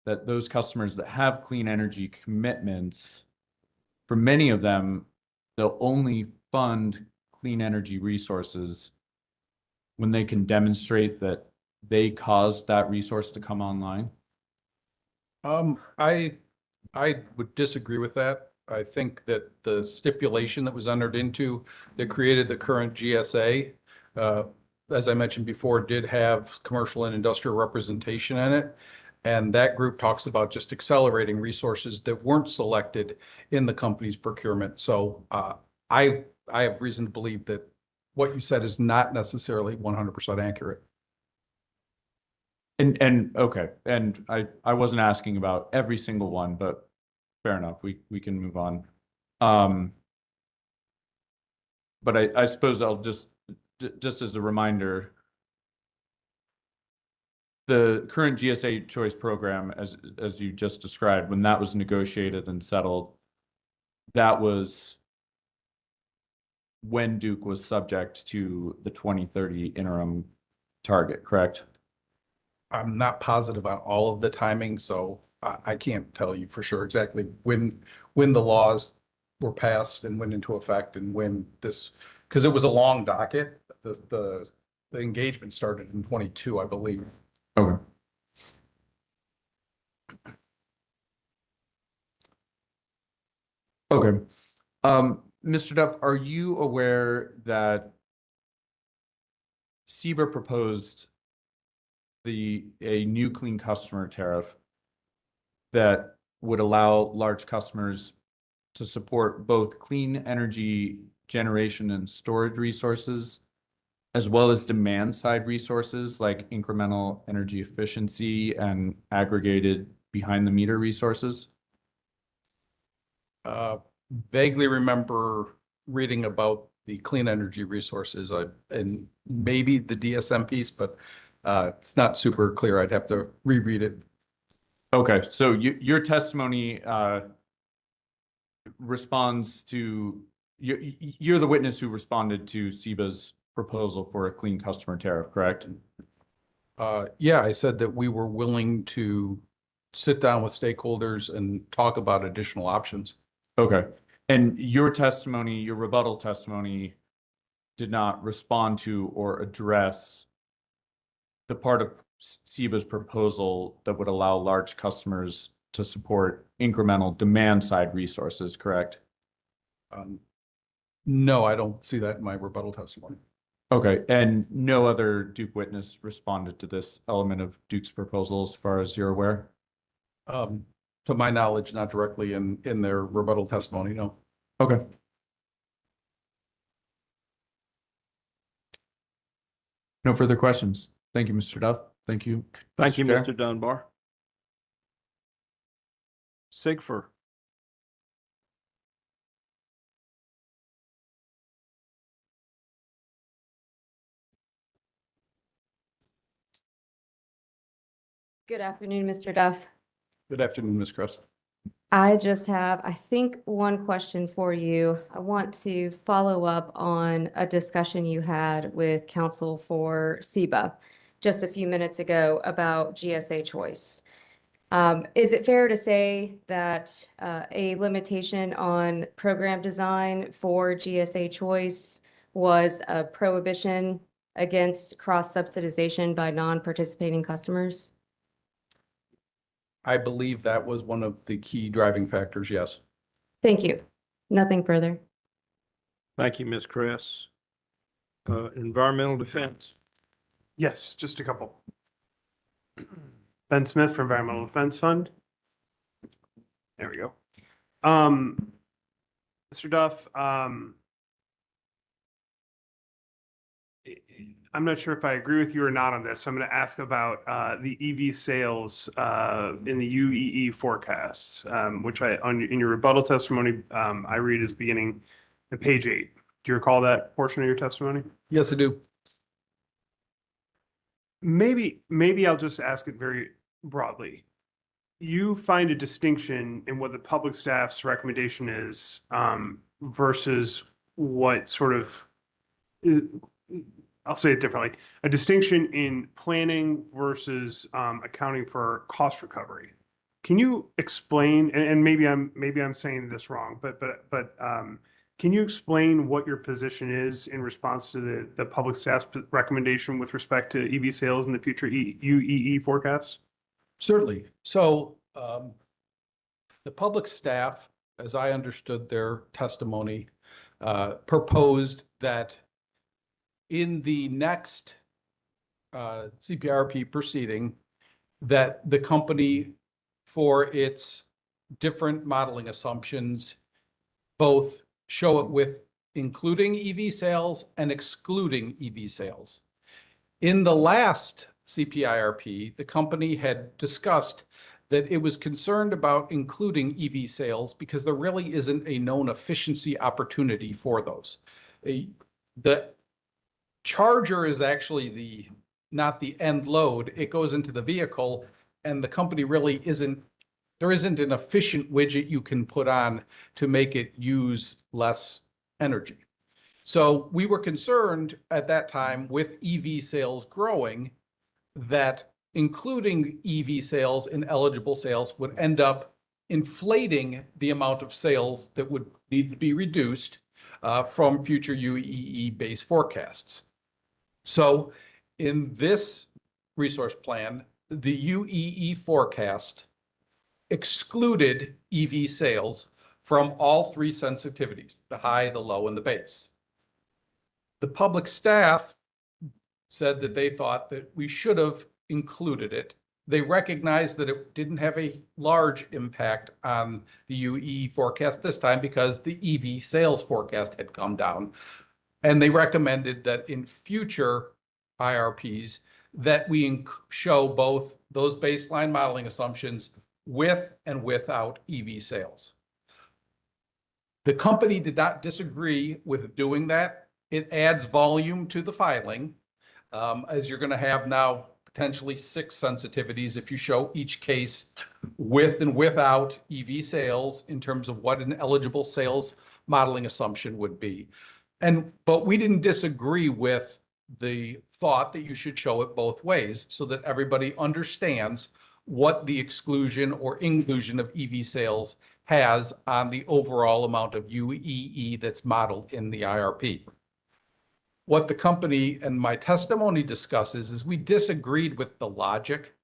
that those customers that have clean energy commitments, for many of them, they'll only fund clean energy resources when they can demonstrate that they caused that resource to come online? I would disagree with that. I think that the stipulation that was entered into that created the current GSA, as I mentioned before, did have commercial and industrial representation in it. And that group talks about just accelerating resources that weren't selected in the company's procurement. So I have reason to believe that what you said is not necessarily 100% accurate. And okay, and I wasn't asking about every single one, but fair enough. We can move on. But I suppose I'll just as a reminder, the current GSA choice program, as you just described, when that was negotiated and settled, that was when Duke was subject to the 2030 interim target, correct? I'm not positive on all of the timing, so I can't tell you for sure exactly when the laws were passed and went into effect and when this, because it was a long docket. The engagement started in 22, I believe. Okay. Okay. Mr. Duff, are you aware that CBIRP proposed a new clean customer tariff that would allow large customers to support both clean energy generation and storage resources, as well as demand side resources like incremental energy efficiency and aggregated behind the meter resources? Vaguely remember reading about the clean energy resources and maybe the DSM piece, but it's not super clear. I'd have to reread it. Okay, so your testimony responds to, you're the witness who responded to SEBA's proposal for a clean customer tariff, correct? Yeah, I said that we were willing to sit down with stakeholders and talk about additional options. Okay, and your testimony, your rebuttal testimony did not respond to or address the part of SEBA's proposal that would allow large customers to support incremental demand side resources, correct? No, I don't see that in my rebuttal testimony. Okay, and no other Duke witness responded to this element of Duke's proposal as far as you're aware? To my knowledge, not directly in their rebuttal testimony, no. Okay. No further questions. Thank you, Mr. Duff. Thank you. Thank you, Chair. Mr. Dunbar. Sigfer. Good afternoon, Mr. Duff. Good afternoon, Ms. Kress. I just have, I think, one question for you. I want to follow up on a discussion you had with counsel for SEBA just a few minutes ago about GSA choice. Is it fair to say that a limitation on program design for GSA choice was a prohibition against cross-subsidization by non-participating customers? I believe that was one of the key driving factors, yes. Thank you. Nothing further. Thank you, Ms. Kress. Environmental defense. Yes, just a couple. Ben Smith for Environmental Defense Fund. There we go. Mr. Duff, I'm not sure if I agree with you or not on this. So I'm going to ask about the EV sales in the UEE forecasts, which in your rebuttal testimony, I read as beginning at page 8. Do you recall that portion of your testimony? Yes, I do. Maybe I'll just ask it very broadly. You find a distinction in what the public staff's recommendation is versus what sort of, I'll say it differently, a distinction in planning versus accounting for cost recovery. Can you explain, and maybe I'm saying this wrong, but can you explain what your position is in response to the public staff's recommendation with respect to EV sales in the future UEE forecasts? Certainly. So the public staff, as I understood their testimony, proposed that in the next CPIRP proceeding, that the company, for its different modeling assumptions, both show it with including EV sales and excluding EV sales. In the last CPIRP, the company had discussed that it was concerned about including EV sales because there really isn't a known efficiency opportunity for those. The charger is actually not the end load. It goes into the vehicle, and the company really there isn't an efficient widget you can put on to make it use less energy. So we were concerned at that time with EV sales growing that including EV sales in eligible sales would end up inflating the amount of sales that would need to be reduced from future UEE-based forecasts. So in this resource plan, the UEE forecast excluded EV sales from all three sensitivities, the high, the low, and the base. The public staff said that they thought that we should have included it. They recognized that it didn't have a large impact on the UEE forecast this time because the EV sales forecast had come down. And they recommended that in future IRPs that we show both those baseline modeling assumptions with and without EV sales. The company did not disagree with doing that. It adds volume to the filing, as you're going to have now potentially 6 sensitivities if you show each case with and without EV sales in terms of what an eligible sales modeling assumption would be. But we didn't disagree with the thought that you should show it both ways so that everybody understands what the exclusion or inclusion of EV sales has on the overall amount of UEE that's modeled in the IRP. What the company and my testimony discusses is we disagreed with the logic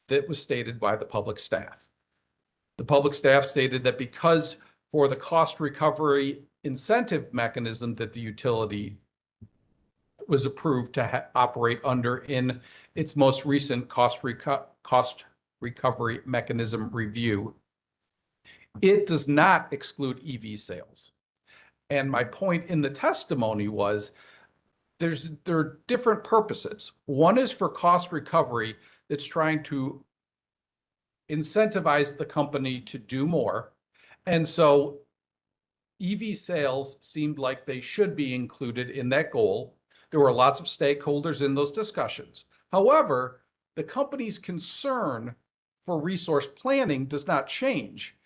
that was stated by the public staff. The public staff stated that because for the cost recovery incentive mechanism that the utility was approved to operate under in its most recent cost recovery mechanism review, it does not exclude EV sales. And my point in the testimony was there are different purposes. One is for cost recovery that's trying to incentivize the company to do more. And so EV sales seemed like they should be included in that goal. There were lots of stakeholders in those discussions. However, the company's concern for resource planning does not change.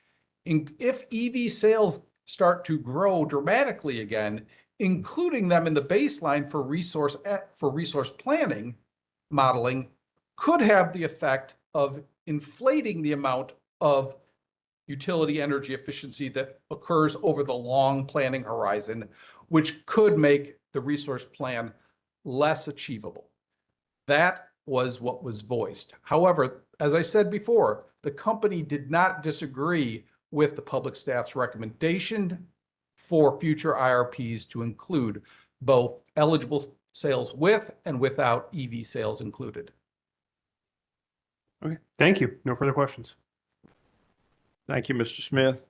If EV sales start to grow dramatically again, including them in the baseline for resource planning modeling could have the effect of inflating the amount of utility energy efficiency that occurs over the long planning horizon, which could make the resource plan less achievable. That was what was voiced. However, as I said before, the company did not disagree with the public staff's recommendation for future IRPs to include both eligible sales with and without EV sales included. Okay, thank you. No further questions. Thank you, Mr. Smith.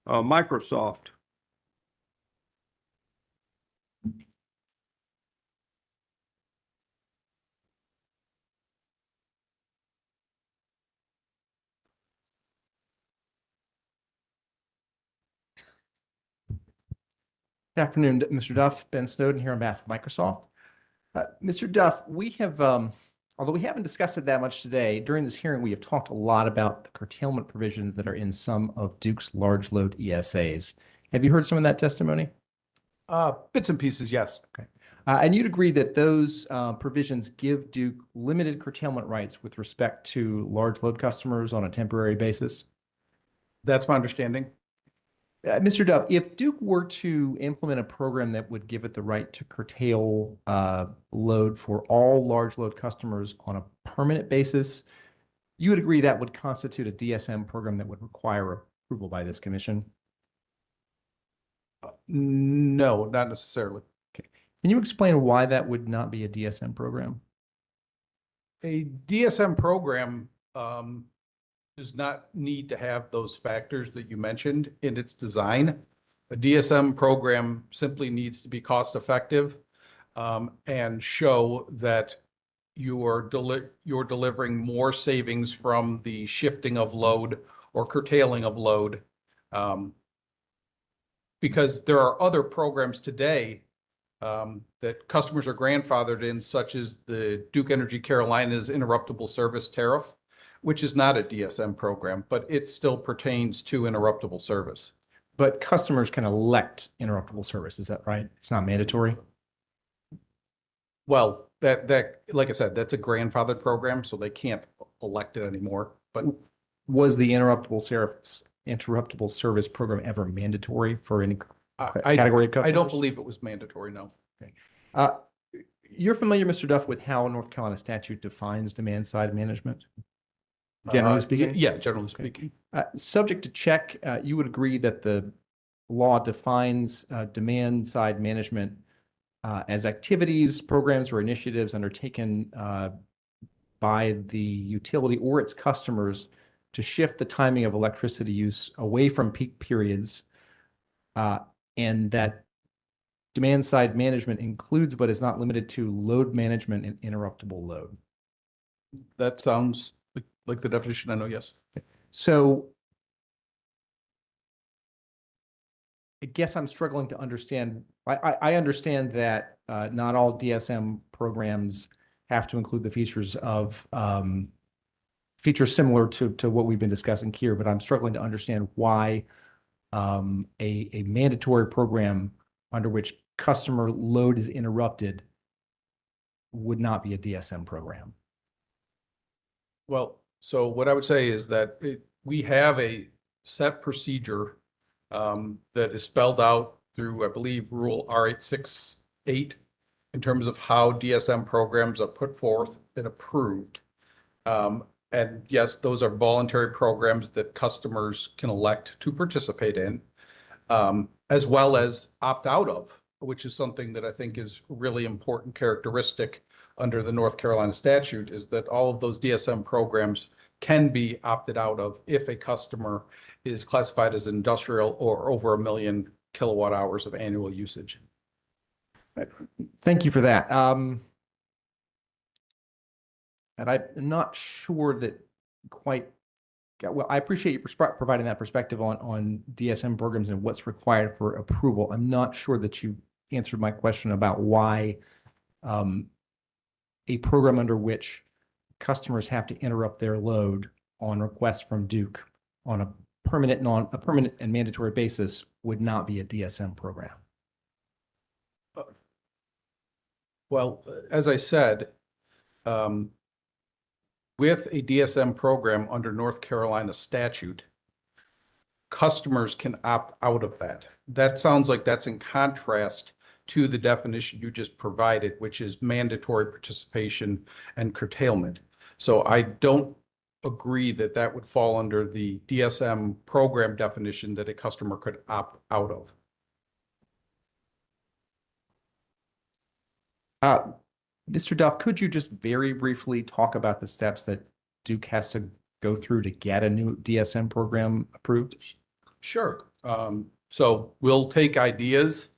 Microsoft. Good afternoon, Mr. Duff. Ben Snowden here on behalf of Microsoft. Mr. Duff, we have, although we haven't discussed it that much today, during this hearing, we have talked a lot about the curtailment provisions that are in some of Duke's large load ESAs. Have you heard some of that testimony? Bits and pieces, yes. Okay. And you'd agree that those provisions give Duke limited curtailment rights with respect to large load customers on a temporary basis? That's my understanding. Mr. Duff, if Duke were to implement a program that would give it the right to curtail load for all large load customers on a permanent basis, you would agree that would constitute a DSM program that would require approval by this commission? No, not necessarily. Okay. Can you explain why that would not be a DSM program? A DSM program does not need to have those factors that you mentioned in its design. A DSM program simply needs to be cost effective and show that you're delivering more savings from the shifting of load or curtailing of load. Because there are other programs today that customers are grandfathered in, such as the Duke Energy Carolina's interruptible service tariff, which is not a DSM program, but it still pertains to interruptible service. But customers can elect interruptible service, is that right? It's not mandatory? Well, that like I said, that's a grandfathered program, so they can't elect it anymore. But was the interruptible service program ever mandatory for any category of customers? I don't believe it was mandatory, no. Okay. You're familiar, Mr. Duff, with how North Carolina statute defines demand side management? Generally speaking? Yeah, generally speaking. Subject to check, you would agree that the law defines demand side management as activities, programs, or initiatives undertaken by the utility or its customers to shift the timing of electricity use away from peak periods, and that demand side management includes but is not limited to load management and interruptible load. That sounds like the definition I know, yes. So I guess I'm struggling to understand. I understand that not all DSM programs have to include the features of features similar to what we've been discussing here, but I'm struggling to understand why a mandatory program under which customer load is interrupted would not be a DSM program. Well, so what I would say is that we have a set procedure that is spelled out through, I believe, Rule R868 in terms of how DSM programs are put forth and approved. And yes, those are voluntary programs that customers can elect to participate in, as well as opt out of, which is something that I think is really important characteristic under the North Carolina statute, is that all of those DSM programs can be opted out of if a customer is classified as industrial or over 1 million kilowatt hours of annual usage. Thank you for that. And I'm not sure that quite, well, I appreciate you providing that perspective on DSM programs and what's required for approval. I'm not sure that you answered my question about why a program under which customers have to interrupt their load on request from Duke on a permanent and mandatory basis would not be a DSM program. Well, as I said, with a DSM program under North Carolina statute, customers can opt out of that. That sounds like that's in contrast to the definition you just provided, which is mandatory participation and curtailment. So I don't agree that that would fall under the DSM program definition that a customer could opt out of. Mr. Duff, could you just very briefly talk about the steps that Duke has to go through to get a new DSM program approved? Sure. So we'll take ideas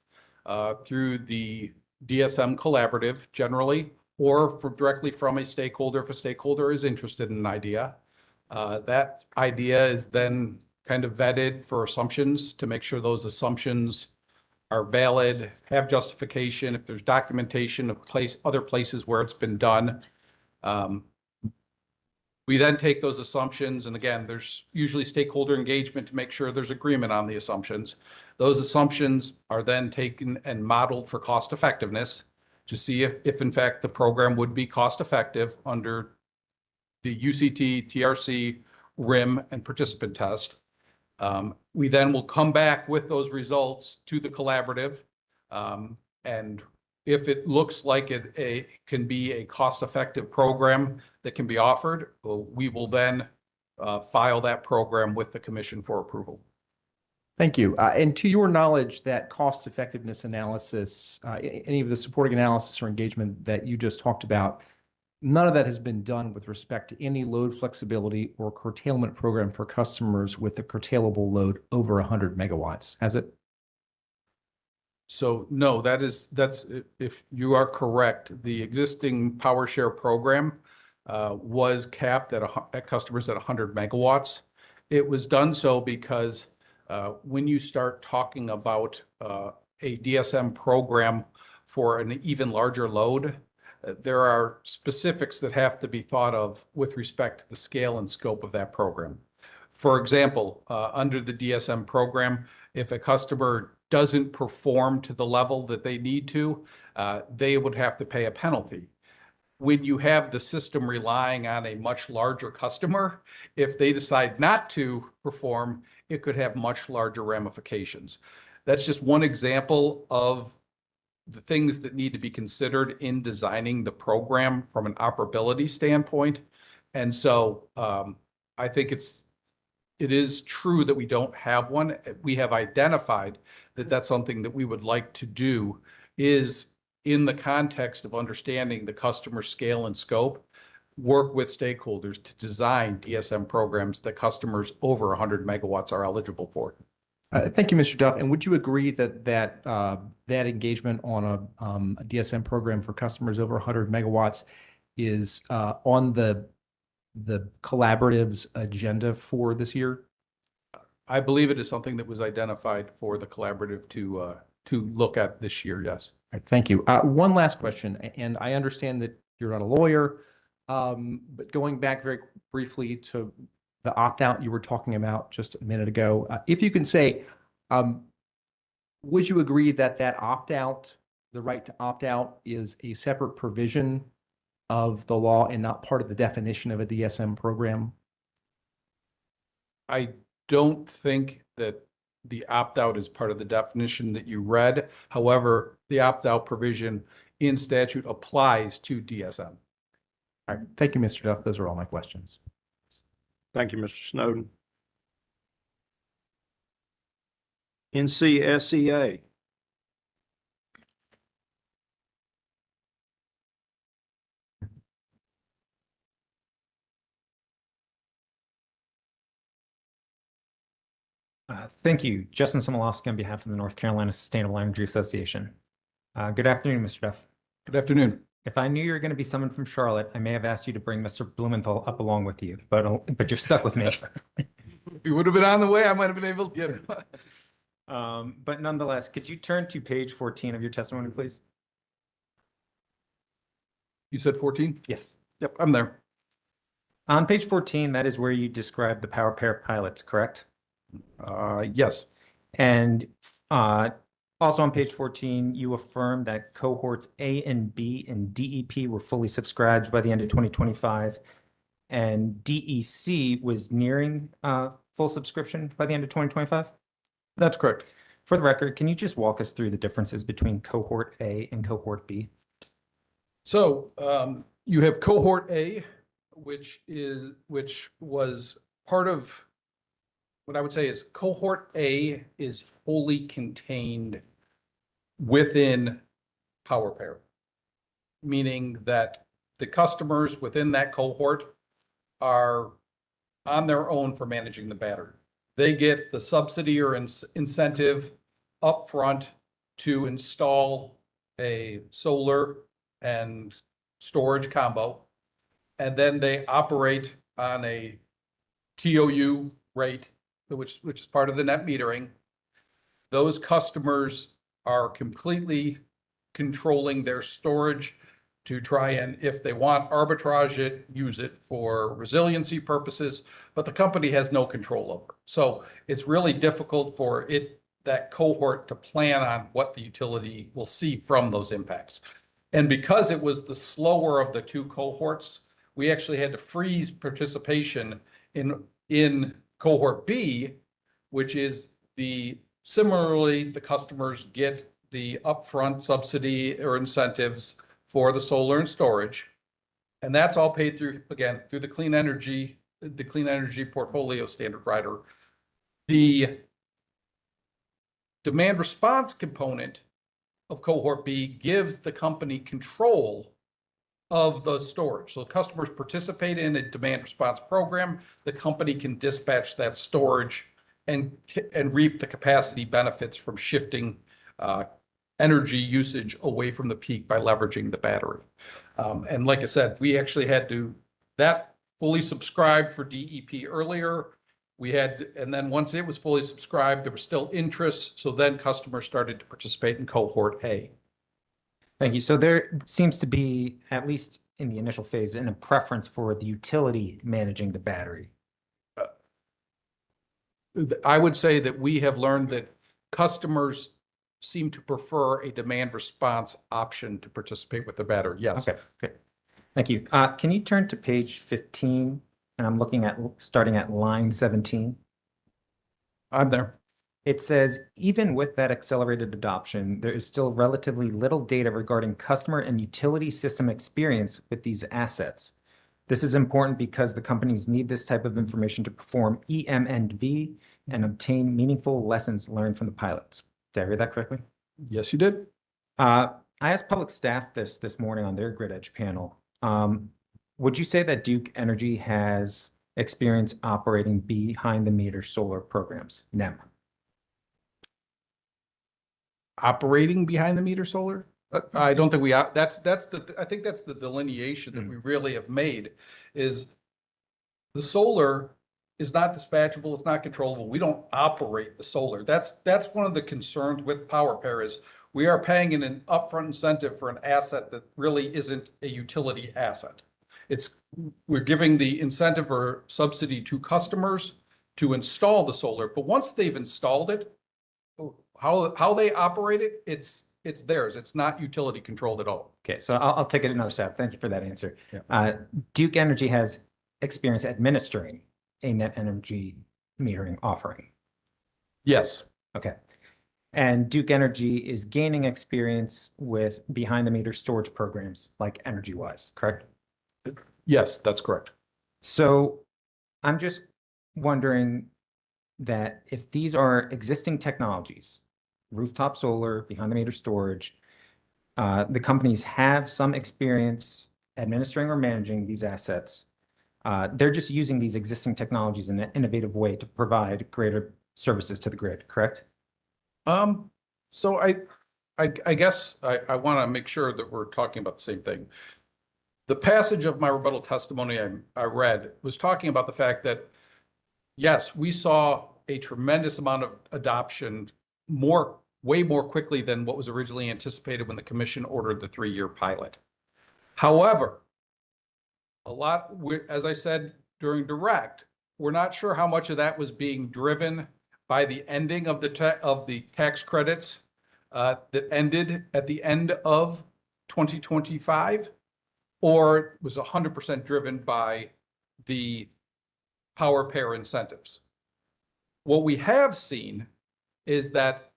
through the DSM collaborative generally, or directly from a stakeholder if a stakeholder is interested in an idea. That idea is then kind of vetted for assumptions to make sure those assumptions are valid, have justification, if there's documentation of other places where it's been done. We then take those assumptions, and again, there's usually stakeholder engagement to make sure there's agreement on the assumptions. Those assumptions are then taken and modeled for cost effectiveness to see if in fact the program would be cost effective under the UCT, TRC, RIM, and participant test. We then will come back with those results to the collaborative. And if it looks like it can be a cost-effective program that can be offered, we will then file that program with the commission for approval. Thank you. And to your knowledge, that cost effectiveness analysis, any of the supporting analysis or engagement that you just talked about, none of that has been done with respect to any load flexibility or curtailment program for customers with a curtailable load over 100 megawatts, has it? So no, that's if you are correct, the existing power share program was capped at customers at 100 megawatts. It was done so because when you start talking about a DSM program for an even larger load, there are specifics that have to be thought of with respect to the scale and scope of that program. For example, under the DSM program, if a customer doesn't perform to the level that they need to, they would have to pay a penalty. When you have the system relying on a much larger customer, if they decide not to perform, it could have much larger ramifications. That's just one example of the things that need to be considered in designing the program from an operability standpoint. And so I think it is true that we don't have one. We have identified that that's something that we would like to do, is in the context of understanding the customer scale and scope, work with stakeholders to design DSM programs that customers over 100 megawatts are eligible for. Thank you, Mr. Duff. And would you agree that that engagement on a DSM program for customers over 100 megawatts is on the collaborative's agenda for this year? I believe it is something that was identified for the collaborative to look at this year, yes. All right, thank you. One last question, and I understand that you're not a lawyer, but going back very briefly to the opt-out you were talking about just a minute ago, if you can say, would you agree that that opt-out, the right to opt-out, is a separate provision of the law and not part of the definition of a DSM program? I don't think that the opt-out is part of the definition that you read. However, the opt-out provision in statute applies to DSM. All right. Thank you, Mr. Duff. Those are all my questions. Thank you, Mr. Snowden. NCSEA. Thank you. Justin Simulowski on behalf of the North Carolina Sustainable Energy Association. Good afternoon, Mr. Duff. Good afternoon. If I knew you were going to be summoned from Charlotte, I may have asked you to bring Mr. Blumenthal up along with you, but you're stuck with me. If you would have been on the way, I might have been able to get him. But nonetheless, could you turn to page 14 of your testimony, please? You said 14? Yes. Yep, I'm there. On page 14, that is where you describe the power pair pilots, correct? Yes. And also on page 14, you affirm that cohorts A and B and DEP were fully subscribed by the end of 2025. and DEC was nearing full subscription by the end of 2025? That's correct. For the record, can you just walk us through the differences between cohort A and cohort B? So you have cohort A, which was part of what I would say is cohort A is wholly contained within PowerPair, meaning that the customers within that cohort are on their own for managing the battery. They get the subsidy or incentive upfront to install a solar and storage combo. And then they operate on a TOU rate, which is part of the net metering. Those customers are completely controlling their storage to try and, if they want, arbitrage it, use it for resiliency purposes, but the company has no control over. So it's really difficult for that cohort to plan on what the utility will see from those impacts. And because it was the slower of the two cohorts, we actually had to freeze participation in cohort B, which is similarly, the customers get the upfront subsidy or incentives for the solar and storage. And that's all paid through the clean energy portfolio standard rider. The demand response component of cohort B gives the company control of the storage. So customers participate in a demand response program. The company can dispatch that storage and reap the capacity benefits from shifting energy usage away from the peak by leveraging the battery. And like I said, we actually had that fully subscribed for DEP earlier. And then once it was fully subscribed, there was still interest. So then customers started to participate in cohort A. Thank you. So there seems to be, at least in the initial phase, a preference for the utility managing the battery. I would say that we have learned that customers seem to prefer a demand response option to participate with the battery. Yes. Okay, great. Thank you. Can you turn to page 15? And I'm looking at starting at line 17. I'm there. It says, even with that accelerated adoption, there is still relatively little data regarding customer and utility system experience with these assets. This is important because the companies need this type of information to perform EM&V and obtain meaningful lessons learned from the pilots. Did I read that correctly? Yes, you did. I asked public staff this morning on their Grid Edge panel. Would you say that Duke Energy has experience operating behind the meter solar programs? NEM. Operating behind the meter solar? I don't think I think that's the delineation that we really have made, is the solar is not dispatchable, it's not controllable. We don't operate the solar. That's one of the concerns with PowerPair is we are paying an upfront incentive for an asset that really isn't a utility asset. We're giving the incentive or subsidy to customers to install the solar, but once they've installed it, how they operate it, it's theirs. It's not utility controlled at all. Okay, so I'll take it another step. Thank you for that answer. Yeah. Duke Energy has experience administering a net energy metering offering. Yes. Okay. And Duke Energy is gaining experience with behind the meter storage programs like EnergyWise, correct? Yes, that's correct. So I'm just wondering that if these are existing technologies, rooftop solar, behind the meter storage, the companies have some experience administering or managing these assets. They're just using these existing technologies in an innovative way to provide greater services to the grid, correct? So I guess I want to make sure that we're talking about the same thing. The passage of my rebuttal testimony I read was talking about the fact that, yes, we saw a tremendous amount of adoption way more quickly than what was originally anticipated when the commission ordered the 3-year pilot. However, as I said during direct, we're not sure how much of that was being driven by the ending of the tax credits that ended at the end of 2025, or was 100% driven by the power pair incentives. What we have seen is that,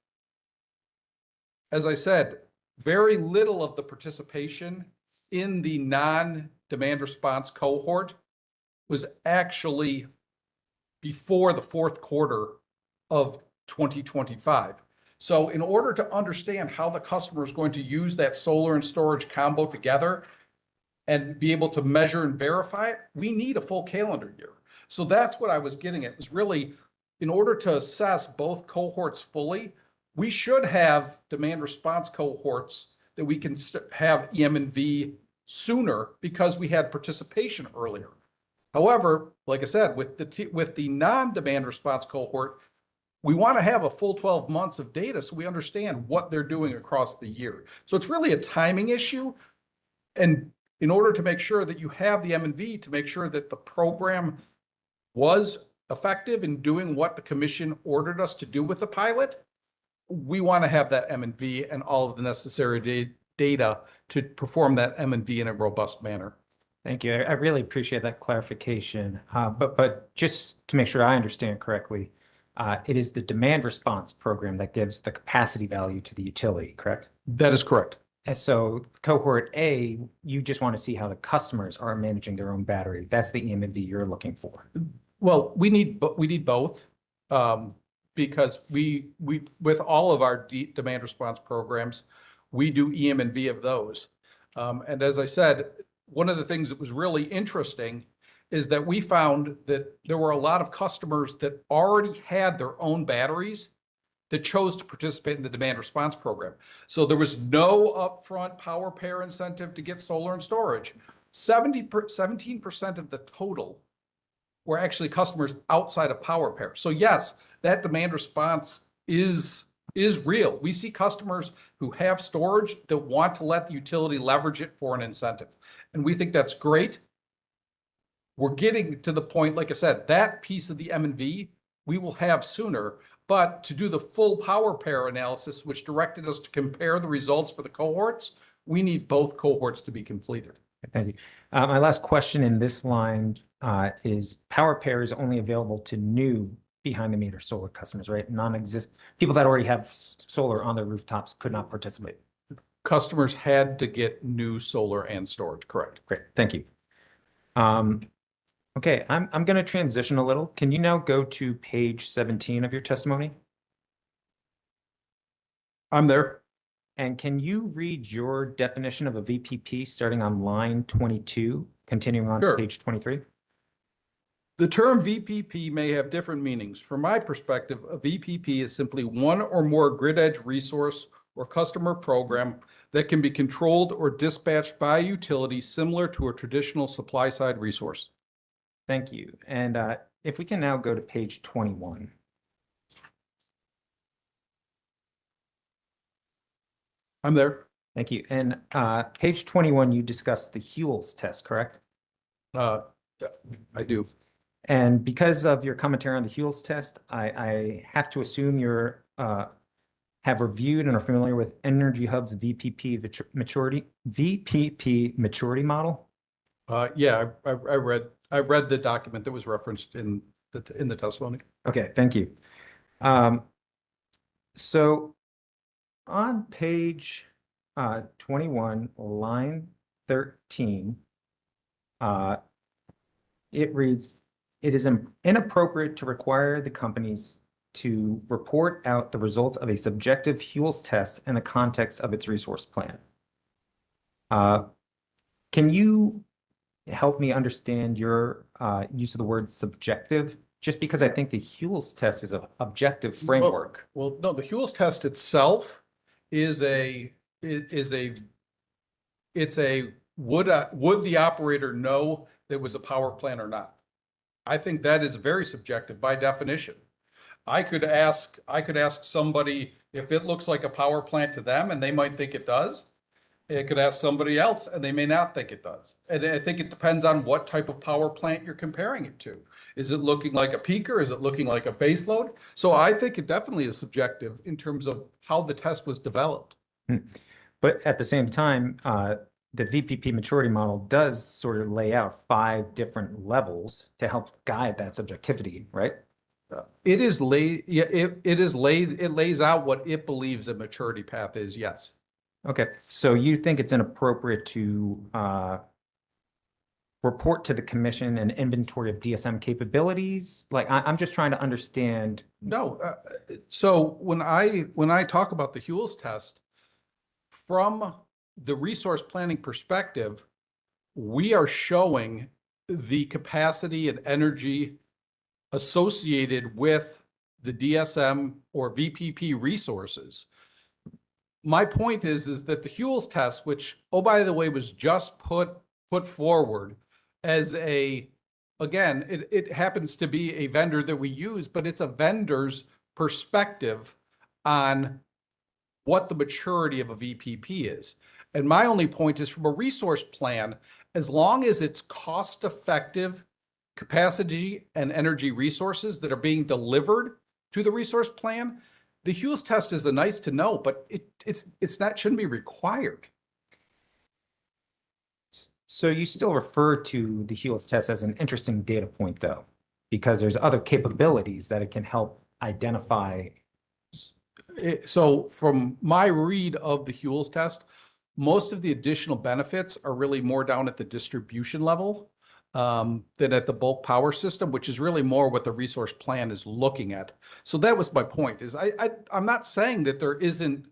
as I said, very little of the participation in the non-demand response cohort was actually before the fourth quarter of 2025. So in order to understand how the customer is going to use that solar and storage combo together and be able to measure and verify it, we need a full calendar year. So that's what I was getting at, was really, in order to assess both cohorts fully, we should have demand response cohorts that we can have EM&V sooner because we had participation earlier. However, like I said, with the non-demand response cohort, we want to have a full 12 months of data so we understand what they're doing across the year. So it's really a timing issue. And in order to make sure that you have the M&V, to make sure that the program was effective in doing what the commission ordered us to do with the pilot, we want to have that M&V and all of the necessary data to perform that M&V in a robust manner. Thank you. I really appreciate that clarification. But just to make sure I understand correctly, it is the demand response program that gives the capacity value to the utility, correct? That is correct. And so cohort A, you just want to see how the customers are managing their own battery. That's the EM&V you're looking for. Well, we need both, because we with all of our demand response programs, we do EM&V of those. And as I said, one of the things that was really interesting is that we found that there were a lot of customers that already had their own batteries that chose to participate in the demand response program. So there was no upfront power pair incentive to get solar and storage. 17% of the total were actually customers outside of power pair. So yes, that demand response is real. We see customers who have storage that want to let the utility leverage it for an incentive. And we think that's great. We're getting to the point, like I said, that piece of the M&V we will have sooner, but to do the full power pair analysis, which directed us to compare the results for the cohorts, we need both cohorts to be completed. Thank you. My last question in this line is power pair is only available to new behind the meter solar customers, right? People that already have solar on their rooftops could not participate. Customers had to get new solar and storage, correct? Great, thank you. Okay, I'm going to transition a little. Can you now go to page 17 of your testimony? I'm there. And can you read your definition of a VPP starting on line 22, continuing on Sure. page 23? The term VPP may have different meanings. From my perspective, a VPP is simply one or more grid edge resource or customer program that can be controlled or dispatched by a utility similar to a traditional supply side resource. Thank you. And if we can now go to page 21. I'm there. Thank you. And page 21, you discussed the Hewell's test, correct? Yeah, I do. And because of your commentary on the Hewell's test, I have to assume you're have reviewed and are familiar with Energy Hub's VPP maturity model. Yeah, I read the document that was referenced in the testimony. Okay, thank you. So on page 21, line 13, it reads, "It is inappropriate to require the companies to report out the results of a subjective Hewell's test in the context of its resource plan." Can you help me understand your use of the word subjective? Just because I think the Hewell's test is an objective framework. Well, no, the Hewell's test itself is would the operator know there was a power plant or not? I think that is very subjective by definition. I could ask somebody if it looks like a power plant to them, and they might think it does. It could ask somebody else, and they may not think it does. And I think it depends on what type of power plant you're comparing it to. Is it looking like a peaker? Is it looking like a base load? So I think it definitely is subjective in terms of how the test was developed. But at the same time, the VPP maturity model does sort of lay out 5 different levels to help guide that subjectivity, right? It is laid, yeah, it lays out what it believes a maturity path is, yes. Okay, so you think it's inappropriate to report to the commission an inventory of DSM capabilities? Like, I'm just trying to understand. No, so when I talk about the Hewell's test, from the resource planning perspective, we are showing the capacity and energy associated with the DSM or VPP resources. My point is that the Hewell's test, which, oh, by the way, was just put forward as again, it happens to be a vendor that we use, but it's a vendor's perspective on what the maturity of a VPP is. And my only point is, from a resource plan, as long as it's cost-effective capacity and energy resources that are being delivered to the resource plan, the Hewell's test is a nice to know, but it's not, shouldn't be required. So you still refer to the Hewell's test as an interesting data point, though, because there's other capabilities that it can help identify. So from my read of the Hewell's test, most of the additional benefits are really more down at the distribution level than at the bulk power system, which is really more what the resource plan is looking at. So that was my point, is I'm not saying that there isn't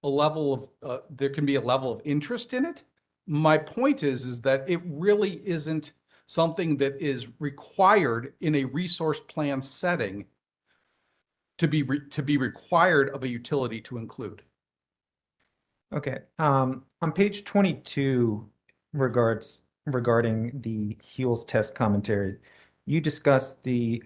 a level of, there can be a level of interest in it. My point is that it really isn't something that is required in a resource plan setting to be required of a utility to include. Okay, on page 22, regarding the Hewell's test commentary, you discussed the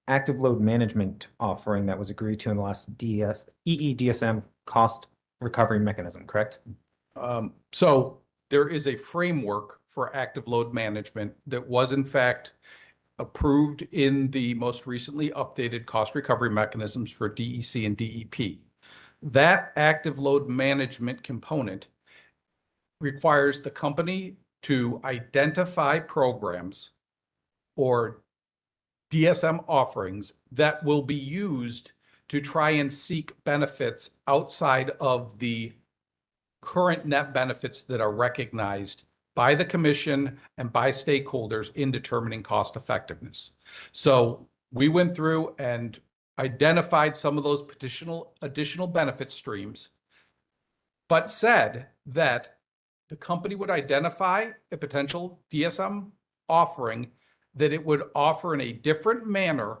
active load management offering that was agreed to in the last EEDSM cost recovery mechanism, correct? So there is a framework for active load management that was in fact approved in the most recently updated cost recovery mechanisms for DEC and DEP. That active load management component requires the company to identify programs or DSM offerings that will be used to try and seek benefits outside of the current net benefits that are recognized by the commission and by stakeholders in determining cost effectiveness. So we went through and identified some of those additional benefit streams, but said that the company would identify a potential DSM offering that it would offer in a different manner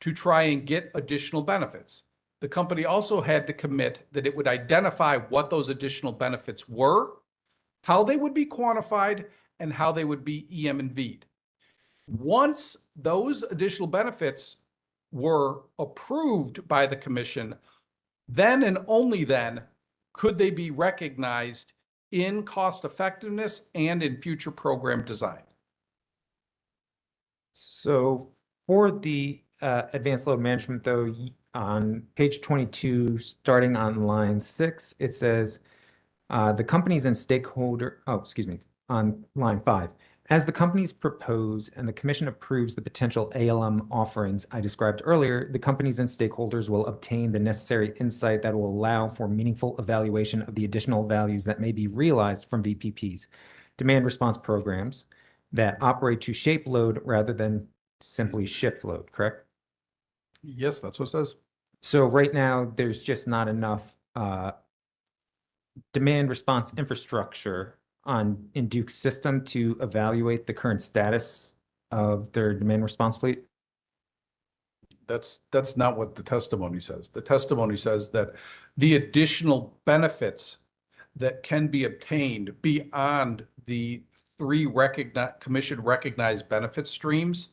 to try and get additional benefits. The company also had to commit that it would identify what those additional benefits were, how they would be quantified, and how they would be EM and V'd. Once those additional benefits were approved by the commission, then and only then could they be recognized in cost effectiveness and in future program design. So for the advanced load management, though, on page 22, starting on line 6, it says the companies and on line 5, as the companies propose and the commission approves the potential ALM offerings I described earlier, the companies and stakeholders will obtain the necessary insight that will allow for meaningful evaluation of the additional values that may be realized from VPPs, demand response programs that operate to shape load rather than simply shift load, correct? Yes, that's what it says. So right now, there's just not enough demand response infrastructure in Duke's system to evaluate the current status of their demand response fleet? That's not what the testimony says. The testimony says that the additional benefits that can be obtained beyond the 3 commission recognized benefit streams,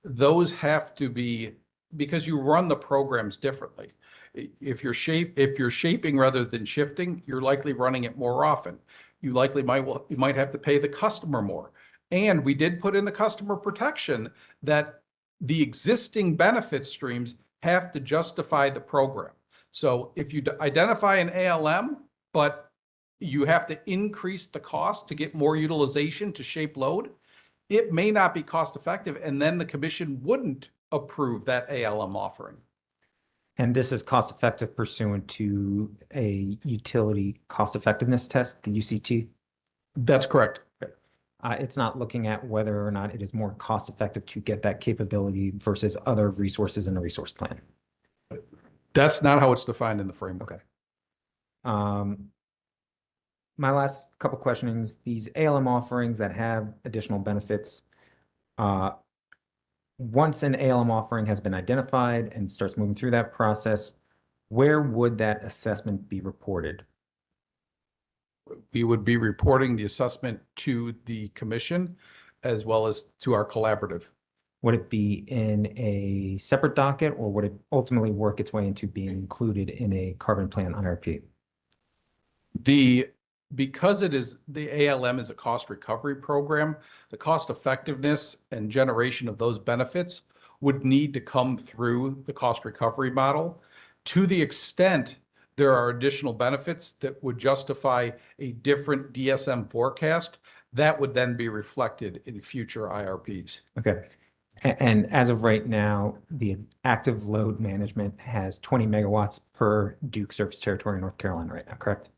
those have to be, because you run the programs differently. If you're shaping rather than shifting, you're likely running it more often. You might have to pay the customer more. And we did put in the customer protection that the existing benefit streams have to justify the program. So if you identify an ALM, but you have to increase the cost to get more utilization to shape load, it may not be cost effective, and then the commission wouldn't approve that ALM offering. And this is cost effective pursuant to a utility cost effectiveness test, the UCT? That's correct. It's not looking at whether or not it is more cost effective to get that capability versus other resources in the resource plan. That's not how it's defined in the framework. Okay. My last couple questionings, these ALM offerings that have additional benefits, once an ALM offering has been identified and starts moving through that process, where would that assessment be reported? We would be reporting the assessment to the commission as well as to our collaborative. Would it be in a separate docket, or would it ultimately work its way into being included in a carbon plan IRP? Because it is, the ALM is a cost recovery program, the cost effectiveness and generation of those benefits would need to come through the cost recovery model. To the extent there are additional benefits that would justify a different DSM forecast, that would then be reflected in future IRPs. Okay. And as of right now, the active load management has 20 megawatts per Duke service territory in North Carolina right now, correct?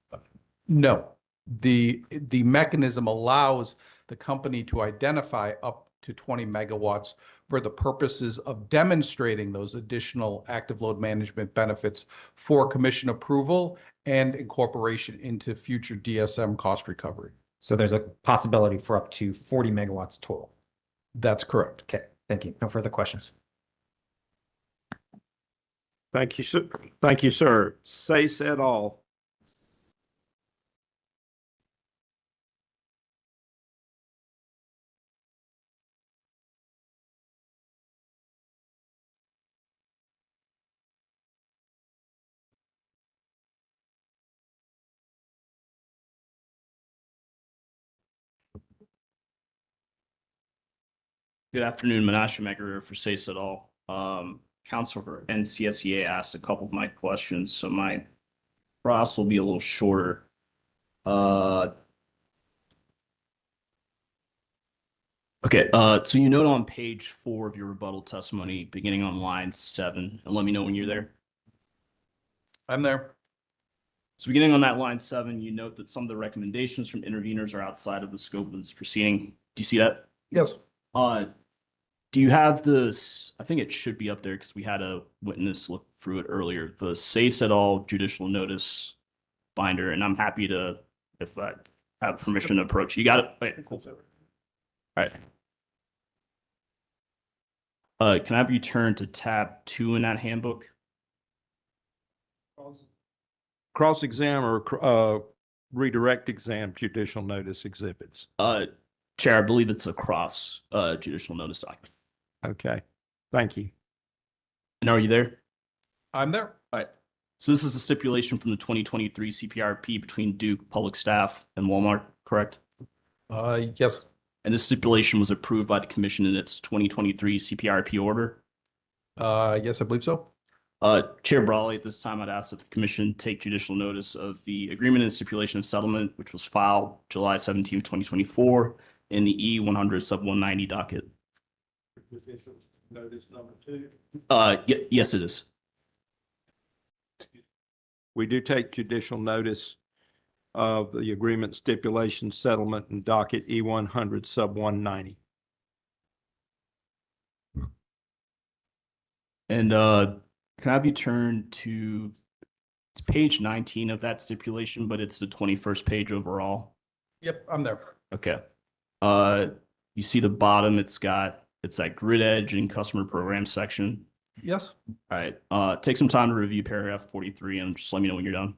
No, the mechanism allows the company to identify up to 20 megawatts for the purposes of demonstrating those additional active load management benefits for commission approval and incorporation into future DSM cost recovery. So there's a possibility for up to 40 megawatts total. That's correct. Okay, thank you. No further questions. Thank you, sir. Thank you, sir. Say said all. Good afternoon, Menashe Megarer for Sace et al. Council for NCSEA asked a couple of my questions, so my process will be a little shorter. Okay, so you note on page 4 of your rebuttal testimony, beginning on line 7, and let me know when you're there. I'm there. So beginning on that line 7, you note that some of the recommendations from interveners are outside of the scope of this proceeding. Do you see that? Yes. Do you have this? I think it should be up there because we had a witness look through it earlier. The Sace et al. Judicial notice binder, and I'm happy to, if I have permission to approach. You got it? Wait, cool. All right. Can I have you turn to tab 2 in that handbook? Cross-exam or redirect exam judicial notice exhibits. Chair, I believe it's a cross judicial notice document. Okay, thank you. And are you there? I'm there. All right. So this is a stipulation from the 2023 CPIRP between Duke Public Staff and Walmart, correct? Yes. And this stipulation was approved by the commission in its 2023 CPIRP order? Yes, I believe so. Chair Brawley, at this time, I'd ask that the commission take judicial notice of the agreement and stipulation of settlement, which was filed July 17, 2024 in the E-100 sub 190 docket. Notice number 2. Yes, it is. We do take judicial notice of the agreement, stipulation, settlement, and docket E-100 sub 190. And can I have you turn to, it's page 19 of that stipulation, but it's the 21st page overall. Yep, I'm there. Okay. You see the bottom, it's that grid edge and customer program section. Yes. All right. Take some time to review paragraph 43 and just let me know when you're done.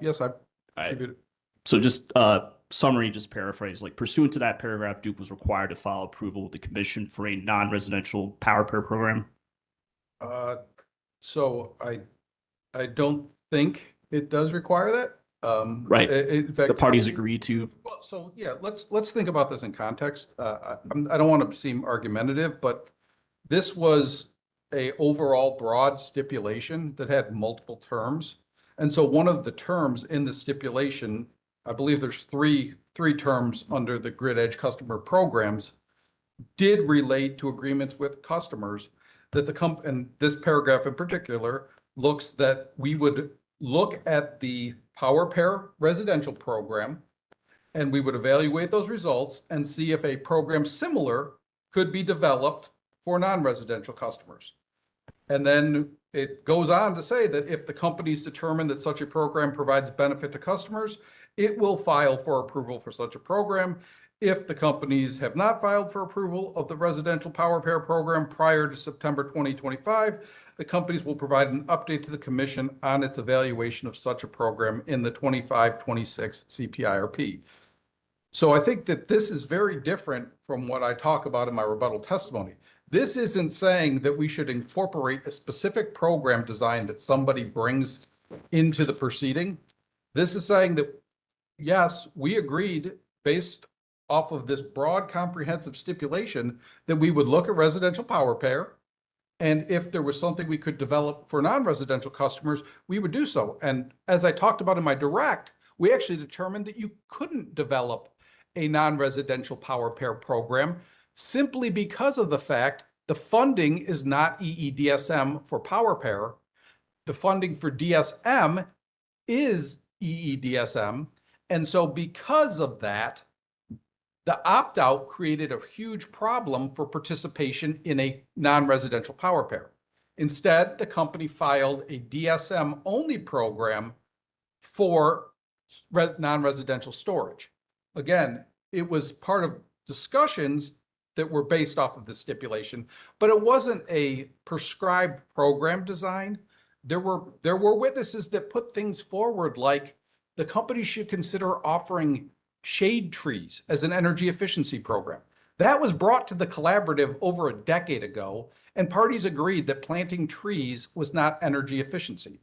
Yes, All right. So just summary, just paraphrase, like pursuant to that paragraph, Duke was required to file approval with the commission for a non-residential power pair program. So I don't think it does require that. Right. In fact, The parties agree to. Well, so yeah, let's think about this in context. I don't want to seem argumentative, but this was a overall broad stipulation that had multiple terms. And so one of the terms in the stipulation, I believe there's three terms under the Grid Edge customer programs, did relate to agreements with customers that and this paragraph in particular looks that we would look at the power pair residential program and we would evaluate those results and see if a program similar could be developed for non-residential customers. And then it goes on to say that if the companies determine that such a program provides benefit to customers, it will file for approval for such a program. If the companies have not filed for approval of the residential power pair program prior to September 2025, the companies will provide an update to the commission on its evaluation of such a program in the 25-26 CPIRP. So I think that this is very different from what I talk about in my rebuttal testimony. This isn't saying that we should incorporate a specific program design that somebody brings into the proceeding. This is saying that, yes, we agreed based off of this broad comprehensive stipulation that we would look at residential power pair. And if there was something we could develop for non-residential customers, we would do so. And as I talked about in my direct, we actually determined that you couldn't develop a non-residential power pair program simply because of the fact the funding is not EEDSM for power pair. The funding for DSM is EEDSM. And so because of that, the opt-out created a huge problem for participation in a non-residential power pair. Instead, the company filed a DSM-only program for non-residential storage. Again, it was part of discussions that were based off of the stipulation, but it wasn't a prescribed program design. There were witnesses that put things forward like the company should consider offering shade trees as an energy efficiency program. That was brought to the collaborative over a decade ago, and parties agreed that planting trees was not energy efficiency.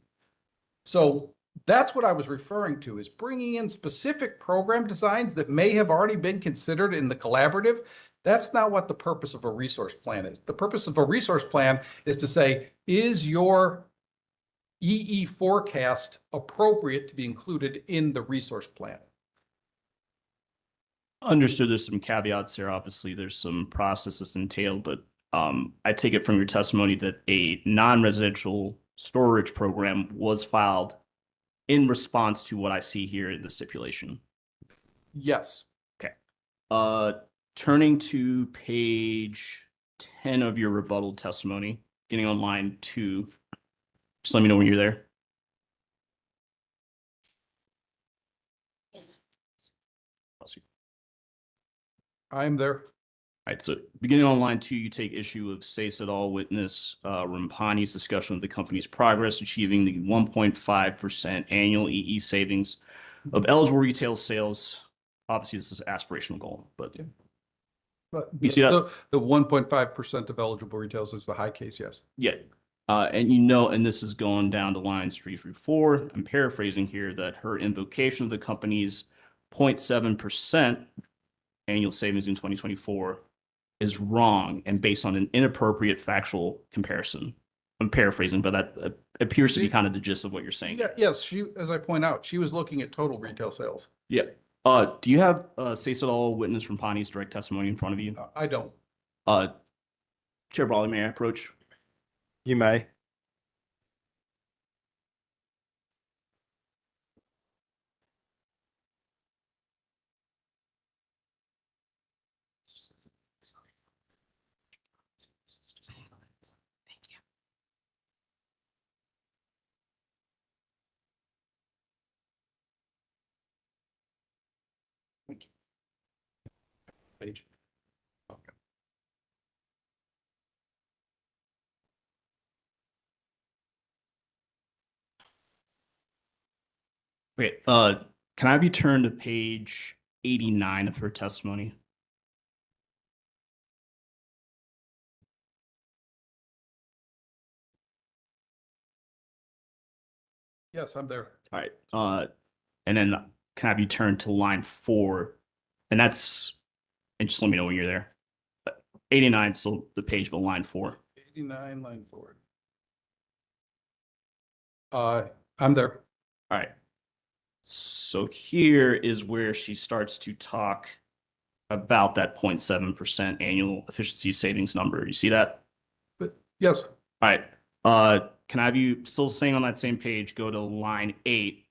So that's what I was referring to, is bringing in specific program designs that may have already been considered in the collaborative. That's not what the purpose of a resource plan is. The purpose of a resource plan is to say, is your EE forecast appropriate to be included in the resource plan? Understood. There's some caveats here. Obviously, there's some processes entailed, but I take it from your testimony that a non-residential storage program was filed in response to what I see here in the stipulation. Yes. Okay. Turning to page 10 of your rebuttal testimony, getting on line 2. Just let me know when you're there. I'm there. All right, so beginning on line 2, you take issue of Sace et al. Witness Rampani's discussion of the company's progress achieving the 1.5% annual EE savings of eligible retail sales. Obviously, this is an aspirational goal, but But you see that? The 1.5% of eligible retails is the high case, yes. Yeah. And this is going down to lines 3 through 4. I'm paraphrasing here that her invocation of the company's 0.7% annual savings in 2024 is wrong and based on an inappropriate factual comparison. I'm paraphrasing, but that appears to be kind of the gist of what you're saying. Yeah, yes, as I point out, she was looking at total retail sales. Yeah. Do you have Sace et al. Witness from Rampani's direct testimony in front of you? I don't. Chair Brawley, may I approach? You may. Page. Okay. Okay. Can I have you turn to page 89 of her testimony? Yes, I'm there. All right. And then can I have you turn to line 4? And just let me know when you're there. 89, so the page, but line 4. 69, line 4. I'm there. All right. So here is where she starts to talk about that 0.7% annual efficiency savings number. You see that? But yes. All right. Can I have you still staying on that same page, go to line 8,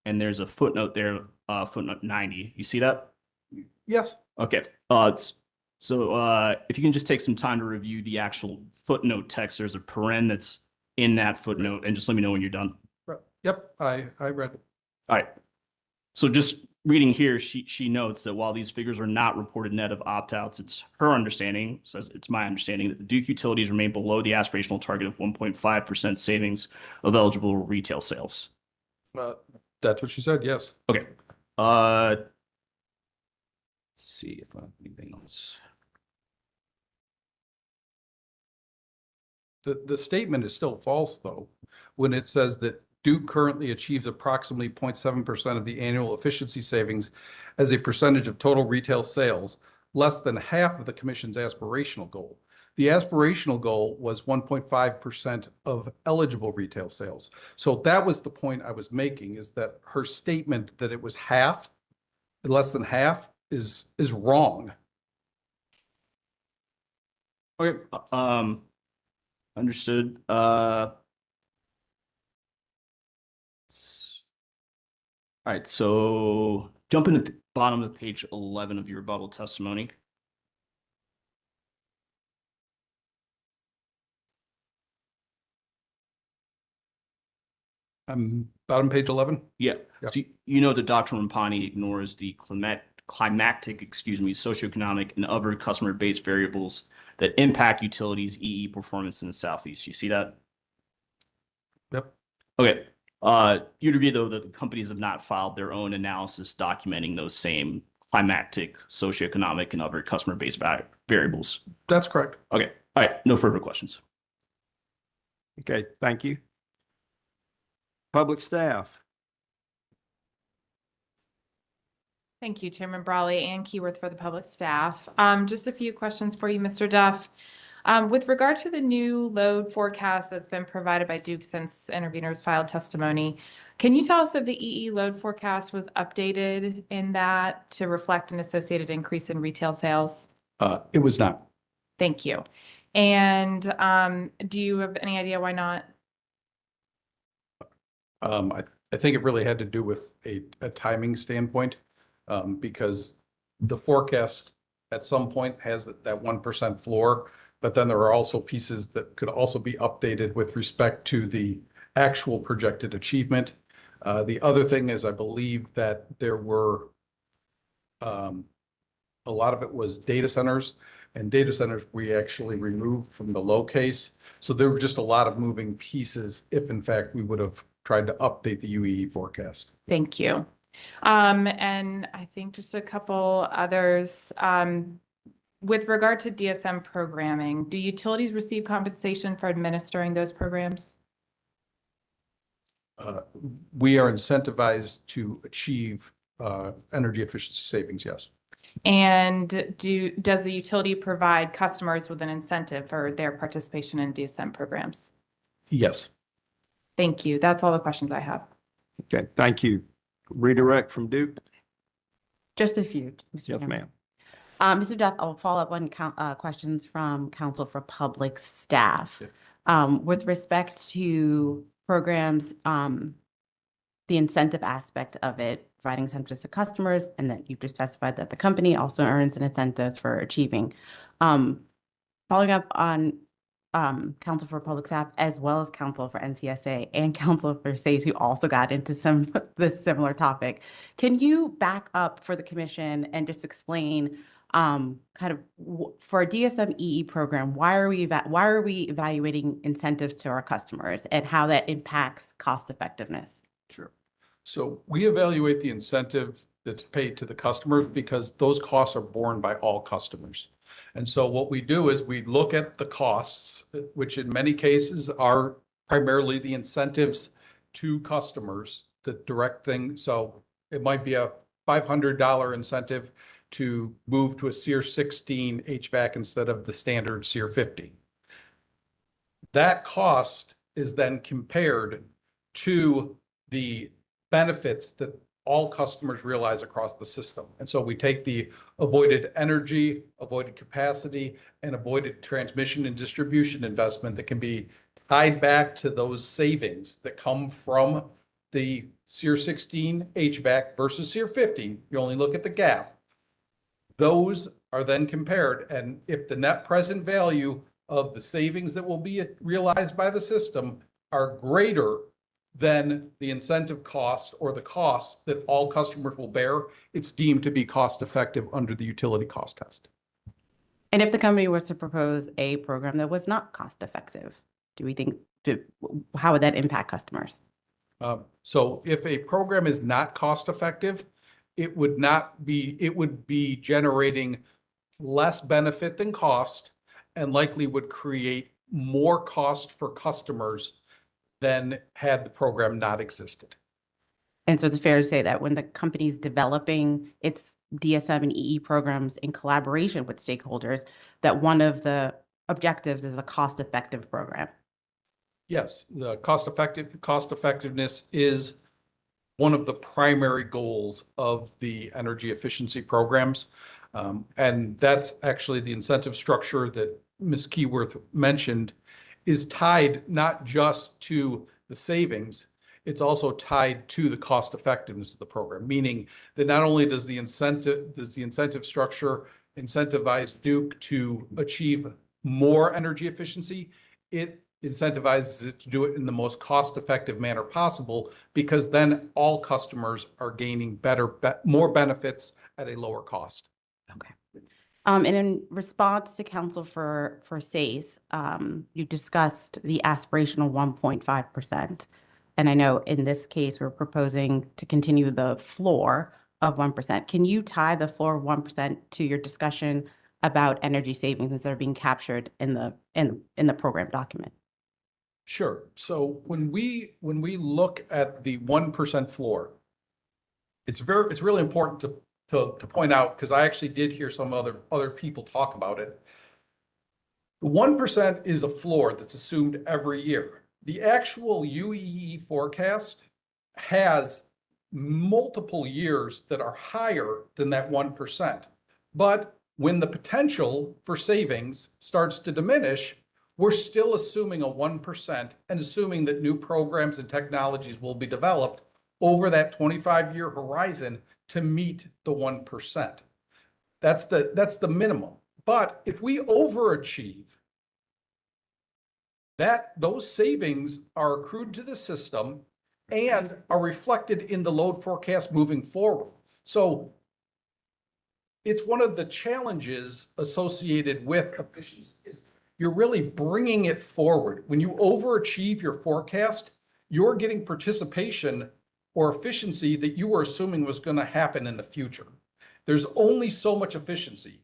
and there's a footnote there, footnote 90. You see that? Yes. Okay. If you can just take some time to review the actual footnote text, there's a paren that's in that footnote, and just let me know when you're done. Yep, I read it. All right. So just reading here, she notes that while these figures are not reported net of opt-outs, it's her understanding, says it's my understanding, that the Duke utilities remain below the aspirational target of 1.5% savings of eligible retail sales. That's what she said, yes. Okay. Let's see if I have anything else. The statement is still false, though, when it says that Duke currently achieves approximately 0.7% of the annual efficiency savings as a percentage of total retail sales, less than half of the commission's aspirational goal. The aspirational goal was 1.5% of eligible retail sales. So that was the point I was making, is that her statement that it was half, less than half, is wrong. Okay. Understood. All right, so jumping to the bottom of page 11 of your rebuttal testimony. Bottom page 11? Yeah. So you know that Dr. Rampani ignores the climactic, socioeconomic and other customer-based variables that impact utilities' EE performance in the Southeast. You see that? Yep. Okay. You'd agree, though, that the companies have not filed their own analysis documenting those same climactic, socioeconomic, and other customer-based variables. That's correct. Okay. All right. No further questions. Okay, thank you. Public staff. Thank you, Chairman Brawley and Keyworth for the public staff. Just a few questions for you, Mr. Duff. With regard to the new load forecast that's been provided by Duke since interveners filed testimony, can you tell us if the EE load forecast was updated in that to reflect an associated increase in retail sales? It was not. Thank you. And do you have any idea why not? I think it really had to do with a timing standpoint, because the forecast at some point has that 1% floor, but then there are also pieces that could also be updated with respect to the actual projected achievement. The other thing is, I believe that there were a lot of it was data centers, and data centers we actually removed from the low case. So there were just a lot of moving pieces if in fact we would have tried to update the UEE forecast. Thank you. And I think just a couple others. With regard to DSM programming, do utilities receive compensation for administering those programs? We are incentivized to achieve energy efficiency savings, yes. And does the utility provide customers with an incentive for their participation in DSM programs? Yes. Thank you. That's all the questions I have. Okay, thank you. Redirect from Duke. Just a few, Mr. Yes, Chairman. ma'am. Mr. Duff, I'll follow up on questions from Council for Public Staff. With respect to programs, the incentive aspect of it, providing incentives to customers, and that you just testified that the company also earns an incentive for achieving. Following up on Council for Public Staff, as well as Council for NCSA and Council for SACE, who also got into this similar topic. Can you back up for the commission and just explain for a DSM EE program, why are we evaluating incentives to our customers and how that impacts cost effectiveness? Sure. So we evaluate the incentive that's paid to the customers because those costs are borne by all customers. And so what we do is we look at the costs, which in many cases are primarily the incentives to customers, the direct thing. So it might be a $500 incentive to move to a SEER 16 HVAC instead of the standard SEER 50. That cost is then compared to the benefits that all customers realize across the system. And so we take the avoided energy, avoided capacity, and avoided transmission and distribution investment that can be tied back to those savings that come from the SEER 16 HVAC versus SEER 15. You only look at the gap. Those are then compared, and if the net present value of the savings that will be realized by the system are greater than the incentive cost or the cost that all customers will bear, it's deemed to be cost effective under the utility cost test. And if the company was to propose a program that was not cost effective, do we think, how would that impact customers? So if a program is not cost effective, it would be generating less benefit than cost and likely would create more cost for customers than had the program not existed. And so it's fair to say that when the company's developing its DSM and EE programs in collaboration with stakeholders, that one of the objectives is a cost-effective program. Yes, the cost effectiveness is one of the primary goals of the energy efficiency programs. And that's actually the incentive structure that Ms. Keyworth mentioned is tied not just to the savings, it's also tied to the cost effectiveness of the program, meaning that not only does the incentive structure incentivize Duke to achieve more energy efficiency, it incentivizes it to do it in the most cost-effective manner possible, because then all customers are gaining more benefits at a lower cost. Okay. And in response to Council for SACE, you discussed the aspirational 1.5%. And I know in this case, we're proposing to continue the floor of 1%. Can you tie the floor of 1% to your discussion about energy savings that are being captured in the program document? Sure. So when we look at the 1% floor, it's really important to point out, because I actually did hear some other people talk about it. The 1% is a floor that's assumed every year. The actual UEE forecast has multiple years that are higher than that 1%. But when the potential for savings starts to diminish, we're still assuming a 1% and assuming that new programs and technologies will be developed over that 25-year horizon to meet the 1%. That's the minimum. But if we overachieve, those savings are accrued to the system and are reflected in the load forecast moving forward. So it's one of the challenges associated with efficiency is you're really bringing it forward. When you overachieve your forecast, you're getting participation or efficiency that you were assuming was going to happen in the future. There's only so much efficiency.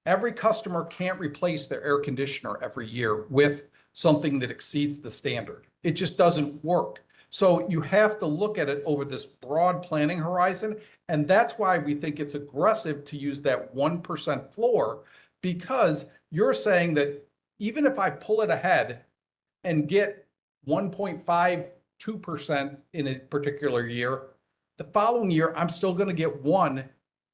Every customer can't replace their air conditioner every year with something that exceeds the standard. It just doesn't work. So you have to look at it over this broad planning horizon. And that's why we think it's aggressive to use that 1% floor, because you're saying that even if I pull it ahead and get 1.52% in a particular year, the following year, I'm still going to get 1,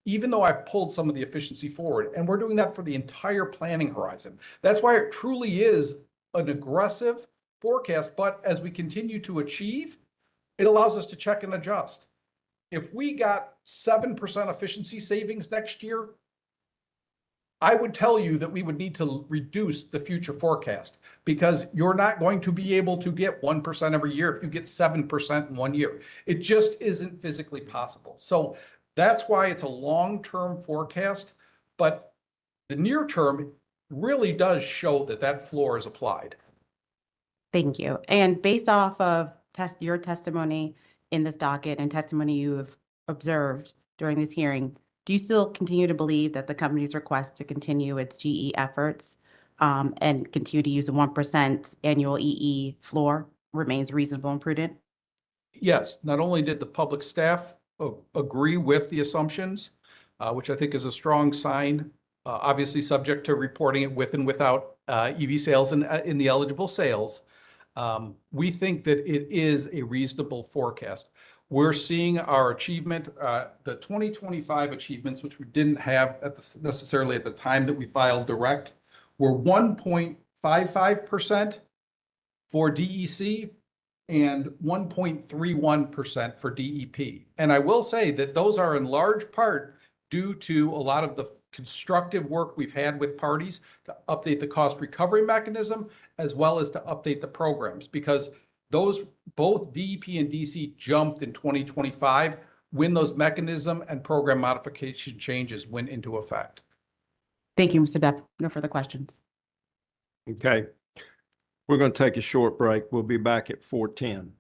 even though I pulled some of the efficiency forward. And we're doing that for the entire planning horizon. That's why it truly is an aggressive forecast. But as we continue to achieve, it allows us to check and adjust. If we got 7% efficiency savings next year, I would tell you that we would need to reduce the future forecast, because you're not going to be able to get 1% every year if you get 7% in 1 year. It just isn't physically possible. So that's why it's a long-term forecast, but the near term really does show that that floor is applied. Thank you. And based off of your testimony in this docket and testimony you have observed during this hearing, do you still continue to believe that the company's request to continue its GE efforts and continue to use a 1% annual EE floor remains reasonable and prudent? Yes, not only did the public staff agree with the assumptions, which I think is a strong sign, obviously subject to reporting it with and without EV sales in the eligible sales, we think that it is a reasonable forecast. We're seeing our achievement, the 2025 achievements, which we didn't have necessarily at the time that we filed direct, were 1.55% for DEC and 1.31% for DEP. And I will say that those are in large part due to a lot of the constructive work we've had with parties to update the cost recovery mechanism, as well as to update the programs, because those, both DEP and DC jumped in 2025 when those mechanism and program modification changes went into effect. Thank you, Mr. Duff. No further questions. Okay. We're going to take a short break. We'll be back at 4:10.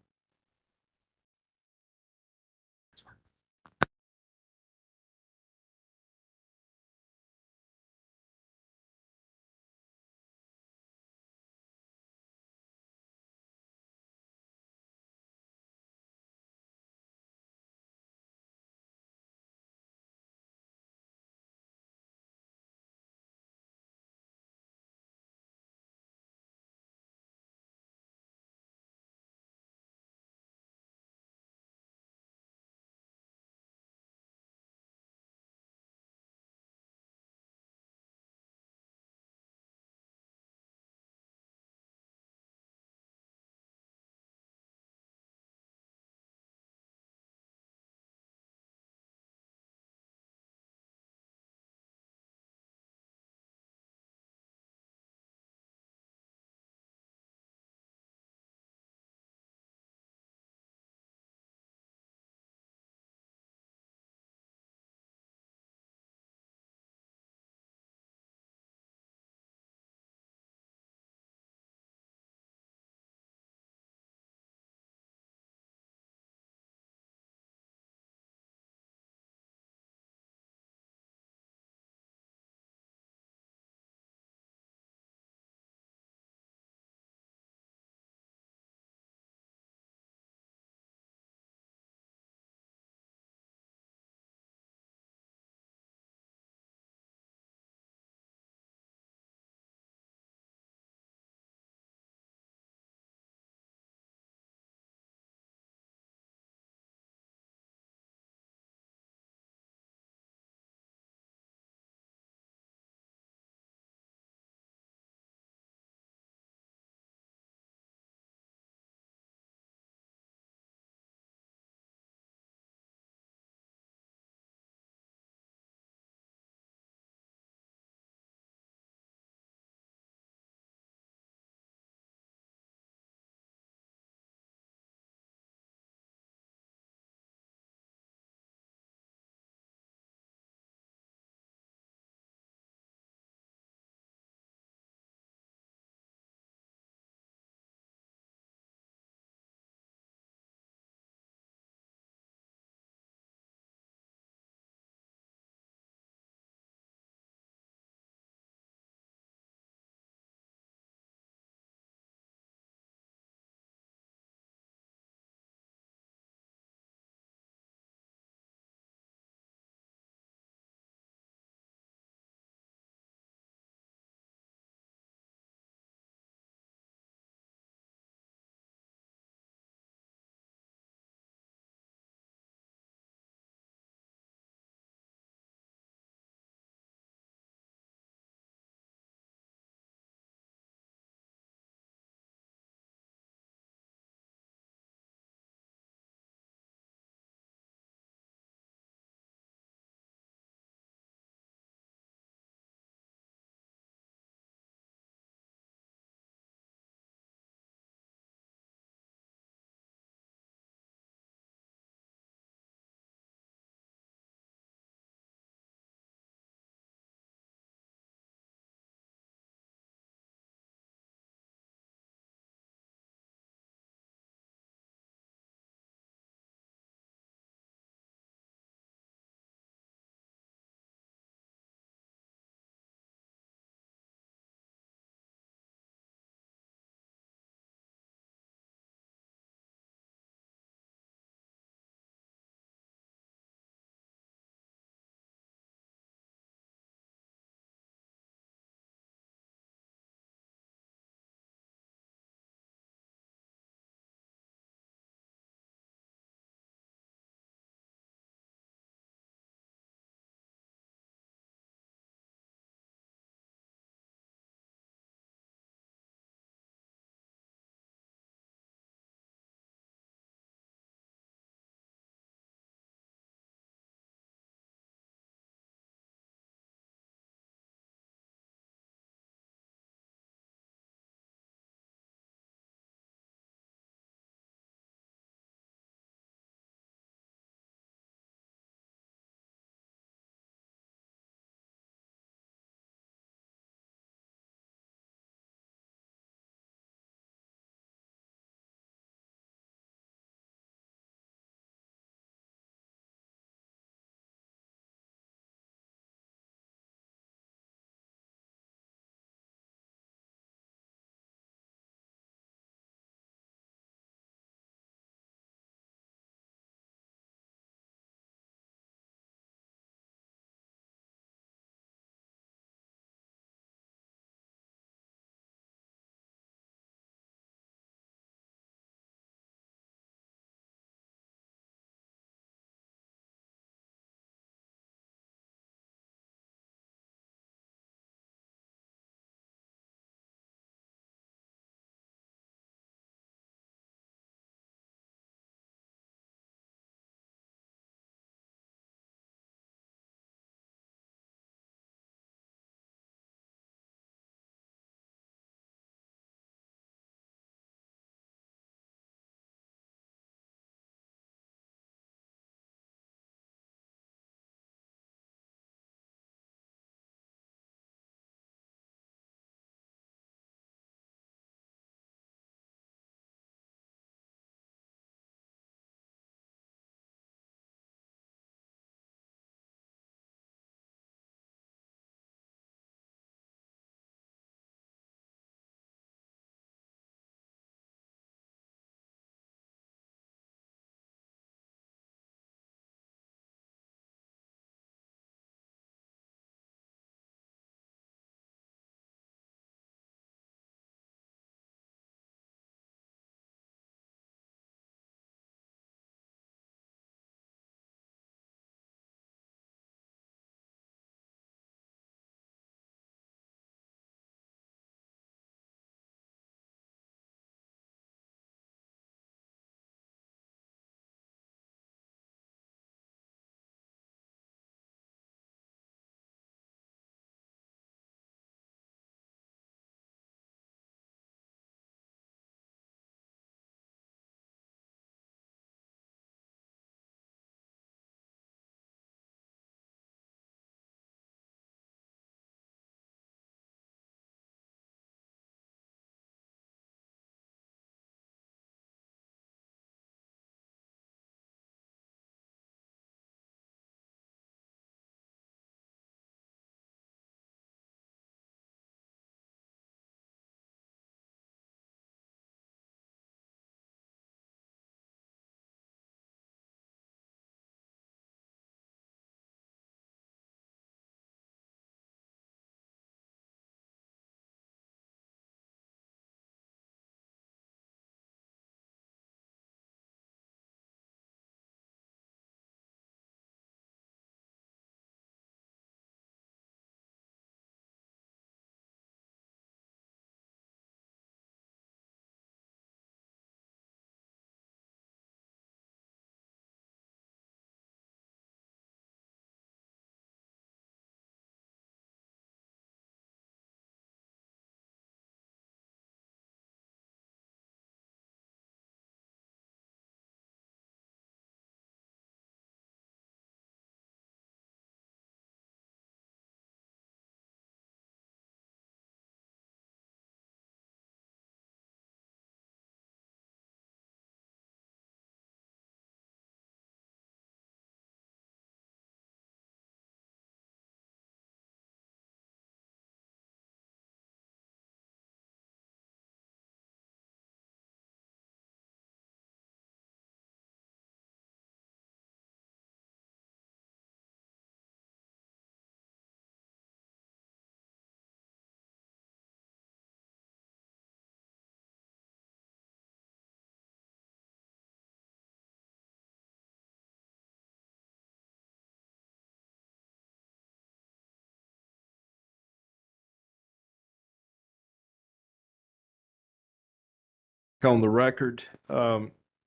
on the record.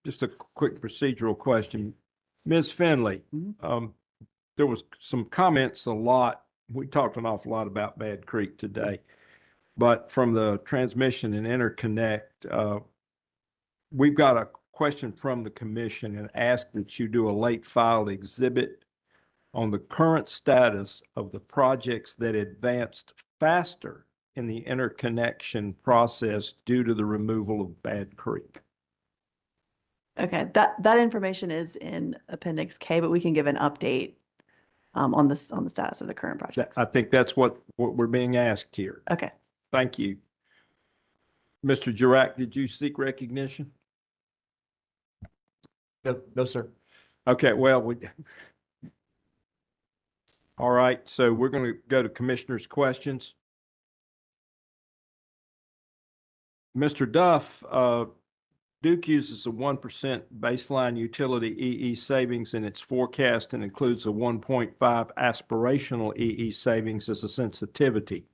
Just a quick procedural question. Ms. Finley, there was some comments we talked an awful lot about Bad Creek today, but from the transmission and interconnect, we've got a question from the commission and asked that you do a late filed exhibit on the current status of the projects that advanced faster in the interconnection process due to the removal of Bad Creek. Okay, that information is in Appendix K, but we can give an update on the status of the current projects. I think that's what we're being asked here. Okay. Thank you. Mr. Jurack, did you seek recognition? No, sir. Okay, well, all right, so we're going to go to commissioners' questions. Mr. Duff, Duke uses a 1% baseline utility EE savings in its forecast and includes a 1.5 aspirational EE savings as a sensitivity.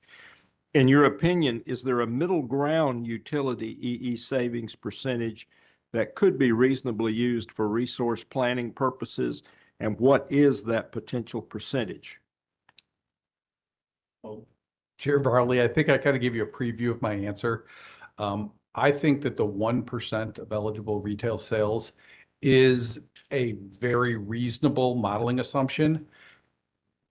In your opinion, is there a middle ground utility EE savings percentage that could be reasonably used for resource planning purposes? And what is that potential percentage? Well, Chair Barley, I think I kind of gave you a preview of my answer. I think that the 1% of eligible retail sales is a very reasonable modeling assumption.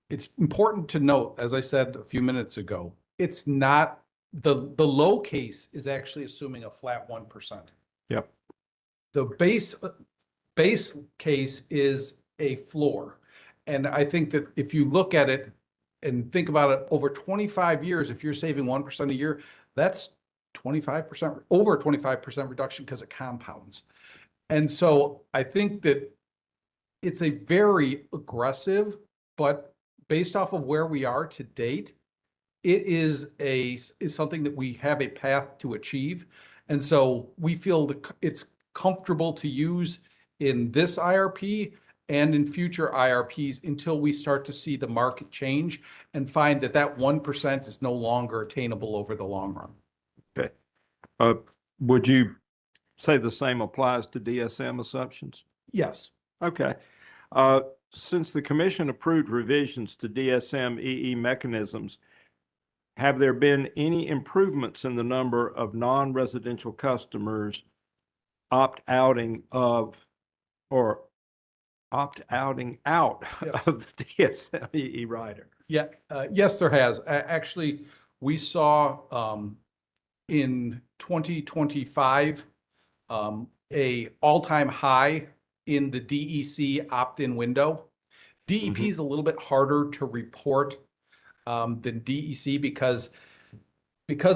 It's important to note, as I said a few minutes ago, it's not the low case is actually assuming a flat 1%. Yep. The base case is a floor. And I think that if you look at it and think about it over 25 years, if you're saving 1% a year, that's 25%, over 25% reduction because it compounds. And so I think that it's a very aggressive, but based off of where we are to date, it is something that we have a path to achieve. And so we feel that it's comfortable to use in this IRP and in future IRPs until we start to see the market change and find that that 1% is no longer attainable over the long run. Okay. Would you say the same applies to DSM assumptions? Yes. Okay. Since the commission approved revisions to DSM EE mechanisms, have there been any improvements in the number of non-residential customers opt-outing out of the DSM EE rider? Yeah, yes, there has. Actually, we saw in 2025 a all-time high in the DEC opt-in window. DEP is a little bit harder to report than DEC because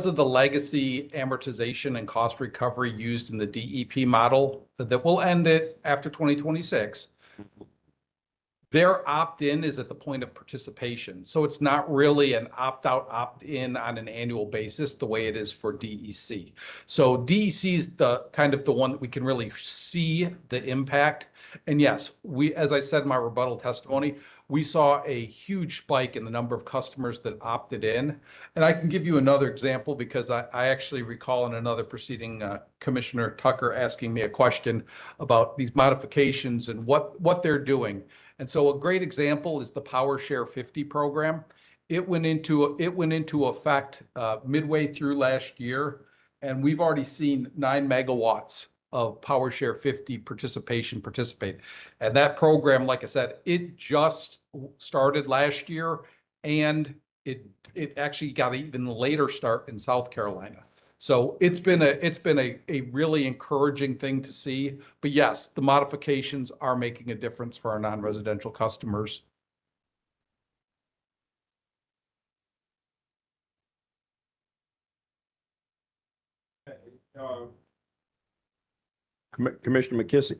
of the legacy amortization and cost recovery used in the DEP model that will end it after 2026. Their opt-in is at the point of participation. So it's not really an opt-out, opt-in on an annual basis the way it is for DEC. So DEC is the kind of the one that we can really see the impact. And yes, as I said in my rebuttal testimony, we saw a huge spike in the number of customers that opted in. And I can give you another example because I actually recall in another proceeding, Commissioner Tucker asking me a question about these modifications and what they're doing. And so a great example is the Power Share 50 program. It went into effect midway through last year, and we've already seen 9 megawatts of Power Share 50 participate. And that program, like I said, it just started last year, and it actually got an even later start in South Carolina. So it's been a really encouraging thing to see. But yes, the modifications are making a difference for our non-residential customers. Commissioner McKissick.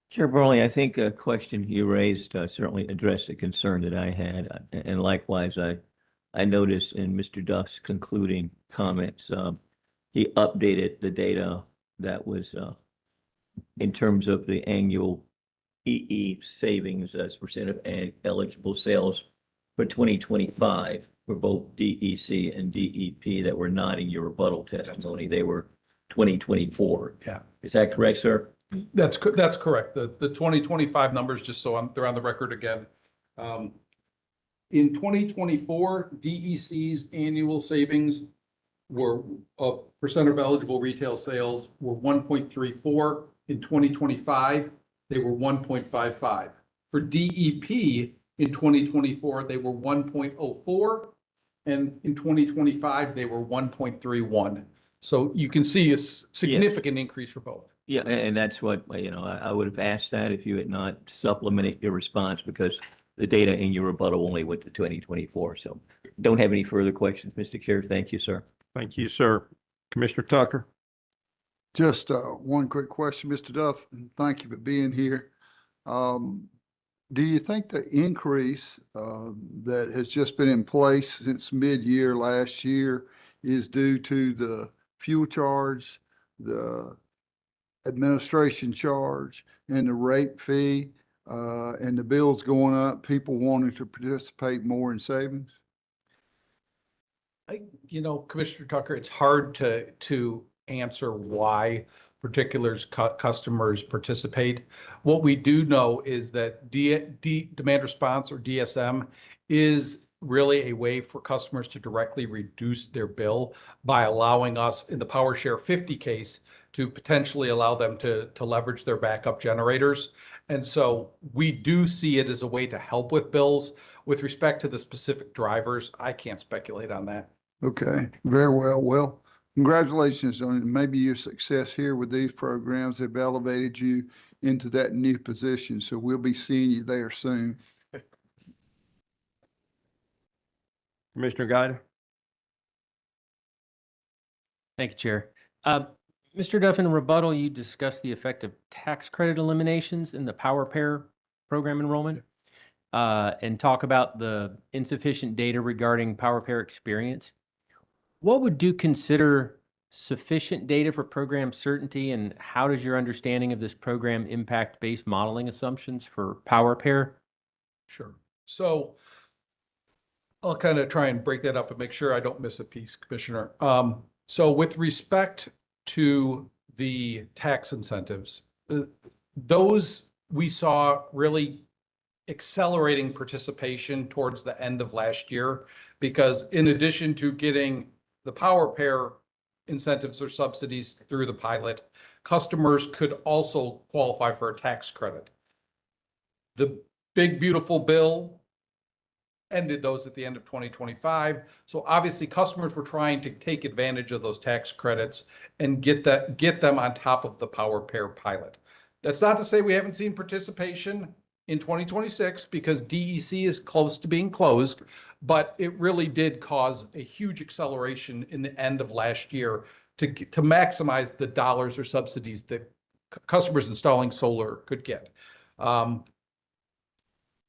Chair Barley, I think a question you raised certainly addressed a concern that I had. And likewise, I noticed in Mr. Duff's concluding comments, he updated the data that was in terms of the annual EE savings as percent of eligible sales for 2025 for both DEC and DEP that were not in your rebuttal testimony. They were 2024. Yeah. Is that correct, sir? That's correct. The 2025 numbers, just so they're on the record again. In 2024, DEC's annual savings were a percent of eligible retail sales were 1.34. In 2025, they were 1.55. For DEP in 2024, they were 1.04. And in 2025, they were 1.31. So you can see a significant increase for both. Yeah, and that's what, I would have asked that if you had not supplemented your response, because the data in your rebuttal only went to 2024. So don't have any further questions, Mr. Chair. Thank you, sir. Thank you, sir. Commissioner Tucker. Just one quick question, Mr. Duff, and thank you for being here. Do you think the increase that has just been in place since mid-year last year is due to the fuel charge, the administration charge, and the rate fee, and the bills going up, people wanting to participate more in savings? Commissioner Tucker, it's hard to answer why particular customers participate. What we do know is that demand response, or DSM, is really a way for customers to directly reduce their bill by allowing us, in the Power Share 50 case, to potentially allow them to leverage their backup generators. And so we do see it as a way to help with bills. With respect to the specific drivers, I can't speculate on that. Okay, very well. Well, congratulations on maybe your success here with these programs. Have elevated you into that new position. So we'll be seeing you there soon. Commissioner Guida. Thank you, Chair. Mr. Duff, in rebuttal, you discussed the effect of tax credit eliminations in the Power Pair program enrollment, and talk about the insufficient data regarding Power Pair experience. What would Duke consider sufficient data for program certainty, and how does your understanding of this program impact base modeling assumptions for Power Pair? Sure. So I'll kind of try and break that up and make sure I don't miss a piece, Commissioner. So with respect to the tax incentives, those we saw really accelerating participation towards the end of last year, because in addition to getting the Power Pair incentives or subsidies through the pilot, customers could also qualify for a tax credit. The big beautiful bill ended those at the end of 2025. So obviously customers were trying to take advantage of those tax credits and get them on top of the Power Pair pilot. That's not to say we haven't seen participation in 2026, because DEC is close to being closed, but it really did cause a huge acceleration in the end of last year to maximize the dollars or subsidies that customers installing solar could get.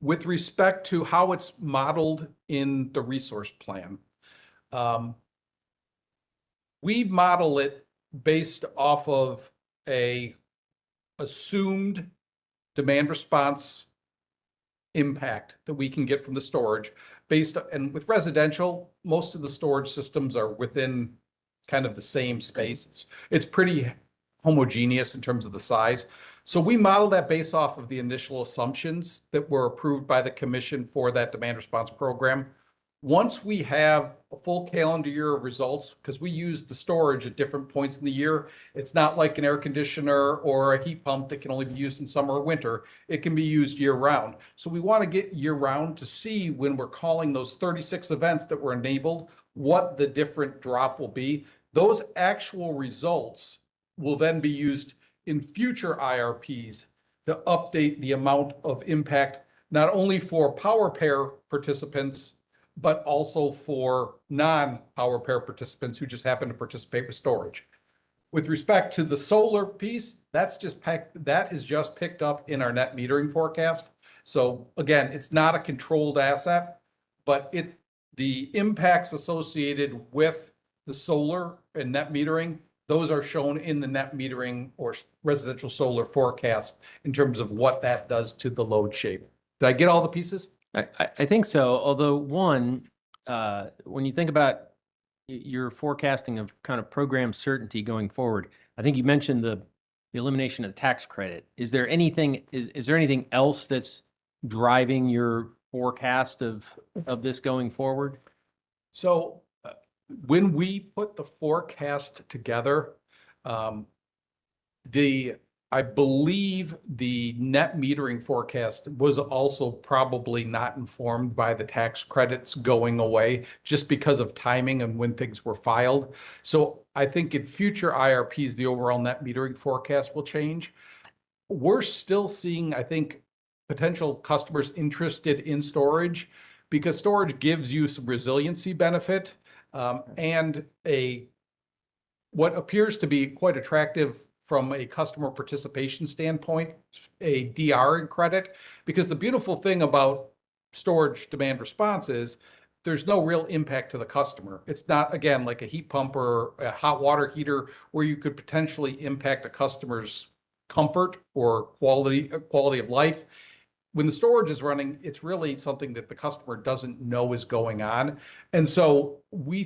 With respect to how it's modeled in the resource plan, we model it based off of a assumed demand response impact that we can get from the storage and with residential, most of the storage systems are within kind of the same space. It's pretty homogeneous in terms of the size. So we model that based off of the initial assumptions that were approved by the commission for that demand response program. Once we have a full calendar year of results, because we use the storage at different points in the year, it's not like an air conditioner or a heat pump that can only be used in summer or winter. It can be used year round. So we want to get year round to see, when we're calling those 36 events that were enabled, what the different drop will be. Those actual results will then be used in future IRPs to update the amount of impact, not only for Power Pair participants, but also for non-Power Pair participants who just happen to participate with storage. With respect to the solar piece, that is just picked up in our net metering forecast. So again, it's not a controlled asset, but the impacts associated with the solar and net metering, those are shown in the net metering or residential solar forecast in terms of what that does to the load shape. Did I get all the pieces? I think so, although one, when you think about your forecasting of kind of program certainty going forward, I think you mentioned the elimination of the tax credit. Is there anything, is there anything else that's driving your forecast of this going forward? So when we put the forecast together, I believe the net metering forecast was also probably not informed by the tax credits going away just because of timing and when things were filed. So I think in future IRPs, the overall net metering forecast will change. We're still seeing, I think, potential customers interested in storage because storage gives you some resiliency benefit and what appears to be quite attractive from a customer participation standpoint, a DR credit, because the beautiful thing about storage demand response is there's no real impact to the customer. It's not, again, like a heat pump or a hot water heater where you could potentially impact a customer's comfort or quality of life. When the storage is running, it's really something that the customer doesn't know is going on. And so we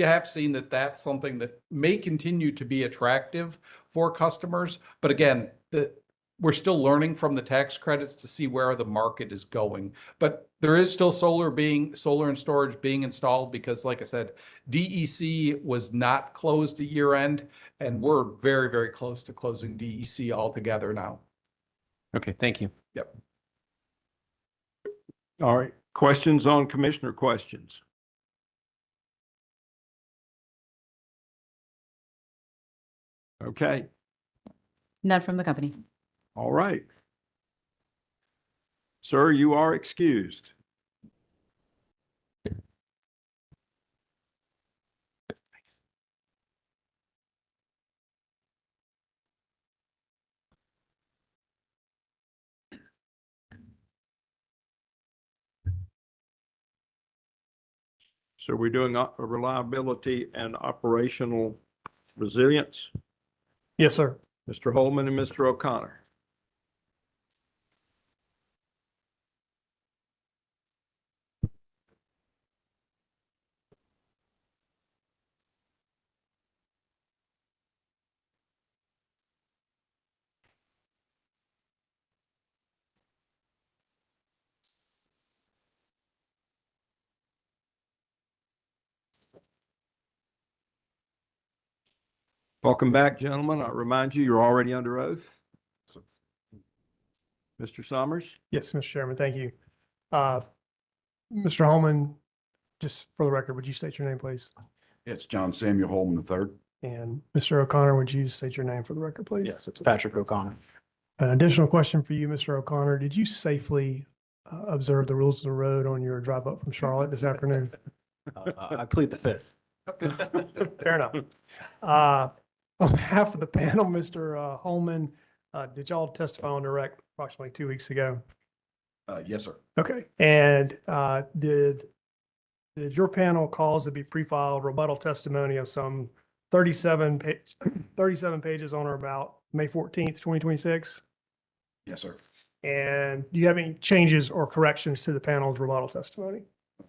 have seen that that's something that may continue to be attractive for customers. But again, we're still learning from the tax credits to see where the market is going. But there is still solar and storage being installed because, like I said, DEC was not closed at year end, and we're very, very close to closing DEC altogether now. Okay, thank you. Yep. All right. Questions on commissioner questions? Okay. None from the company. All right. Sir, you are excused. So we're doing a reliability and operational resilience. Yes, sir. Mr. Holman and Mr. O'Connor. Welcome back, gentlemen. I remind you, you're already under oath. Mr. Summers? Yes, Mr. Chairman, thank you. Mr. Holman, just for the record, would you state your name, please? It's John Samuel Holman III. And Mr. O'Connor, would you state your name for the record, please? Yes, it's Patrick O'Connor. An additional question for you, Mr. O'Connor. Did you safely observe the rules of the road on your drive up from Charlotte this afternoon? I plead the fifth. Fair enough. On behalf of the panel, Mr. Holman, did y'all testify on direct approximately 2 weeks ago? Yes, sir. Okay. And did your panel cause to be pre-filed rebuttal testimony of some 37 pages on or about May 14th, 2026? Yes, sir. And do you have any changes or corrections to the panel's rebuttal testimony?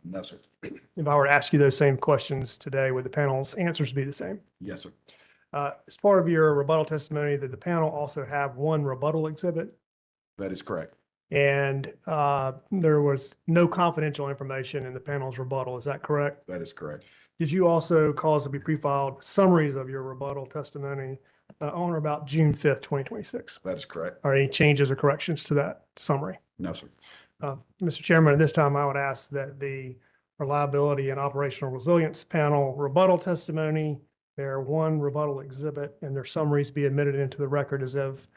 No, sir. If I were to ask you those same questions today, would the panel's answers be the same? Yes, sir. As part of your rebuttal testimony, did the panel also have one rebuttal exhibit? That is correct. And there was no confidential information in the panel's rebuttal. Is that correct? That is correct. Did you also cause to be pre-filed summaries of your rebuttal testimony on or about June 5th, 2026? That is correct. Are any changes or corrections to that summary? No, sir. Mr. Chairman, at this time, I would ask that the Reliability and Operational Resilience Panel rebuttal testimony, their one rebuttal exhibit, and their summaries be admitted into the record as if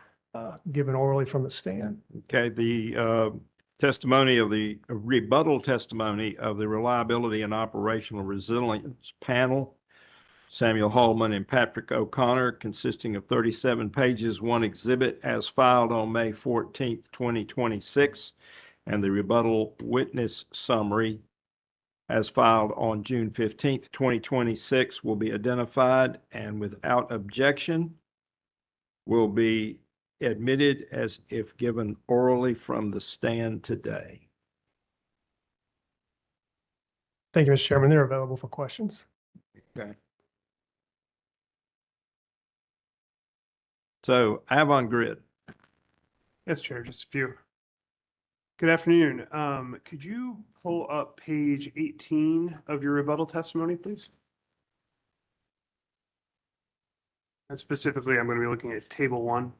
given orally from the stand. Okay, the testimony of the rebuttal testimony of the Reliability and Operational Resilience Panel, Samuel Holman and Patrick O'Connor, consisting of 37 pages, one exhibit as filed on May 14th, 2026, and the rebuttal witness summary as filed on June 15th, 2026 will be identified and without objection will be admitted as if given orally from the stand today. Thank you, Mr. Chairman. They're available for questions. Okay. So Avangrid. Yes, Chair, just a few. Good afternoon. Could you pull up page 18 of your rebuttal testimony, please? And specifically, I'm going to be looking at table 1.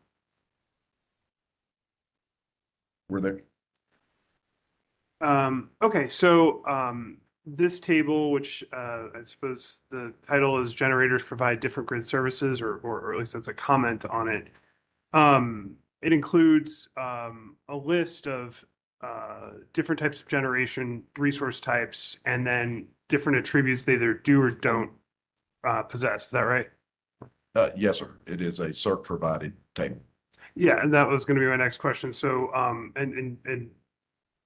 Were there? Okay, so this table, which I suppose the title is Generators Provide Different Grid Services, or at least that's a comment on it. It includes a list of different types of generation resource types, and then different attributes they either do or don't possess. Is that right? Yes, sir. It is a CERC provided table. Yeah, and that was going to be my next question. So, and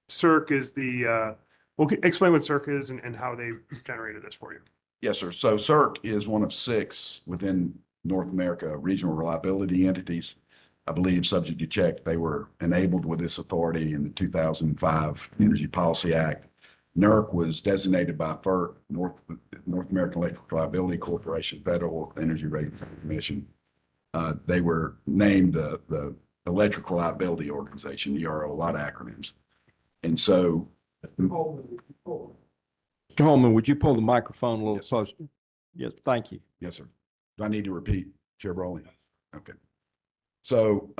CERC is the, well, explain what CERC is and how they generated this for you. Yes, sir. So CERC is one of 6 within North America regional reliability entities. I believe, subject to check, they were enabled with this authority in the 2005 Energy Policy Act. NERC was designated by FERC, North American Electric Reliability Corporation, Federal Energy Regulatory Commission. They were named the Electric Reliability Organization, ERO, a lot of acronyms. And so, Mr. Holman, would you pull the microphone a little closer? Yes, thank you. yes, sir. Do I need to repeat, Chair Brawley? Okay. So,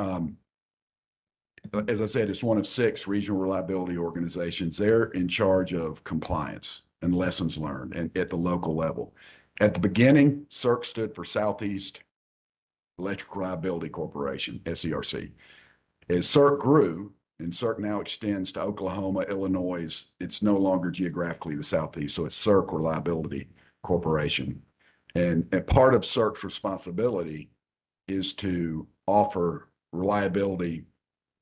as I said, it's one of 6 regional reliability organizations. They're in charge of compliance and lessons learned and at the local level. At the beginning, CERC stood for Southeast Electric Reliability Corporation, SERC. As CERC grew, and CERC now extends to Oklahoma, Illinois, it's no longer geographically the Southeast, so it's CERC Reliability Corporation. And part of CERC's responsibility is to offer reliability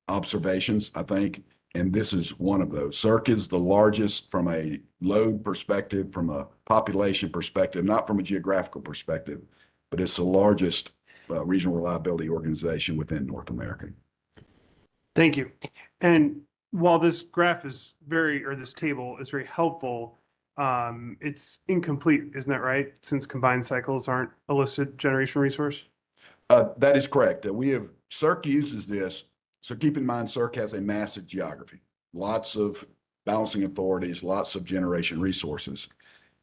observations, I think, and this is one of those. CERC is the largest from a load perspective, from a population perspective, not from a geographical perspective, but it's the largest regional reliability organization within North America. Thank you. And while this graph is or this table is very helpful, it's incomplete, isn't that right? Since combined cycles aren't a listed generation resource? That is correct. CERC uses this. So keep in mind, CERC has a massive geography, lots of balancing authorities, lots of generation resources.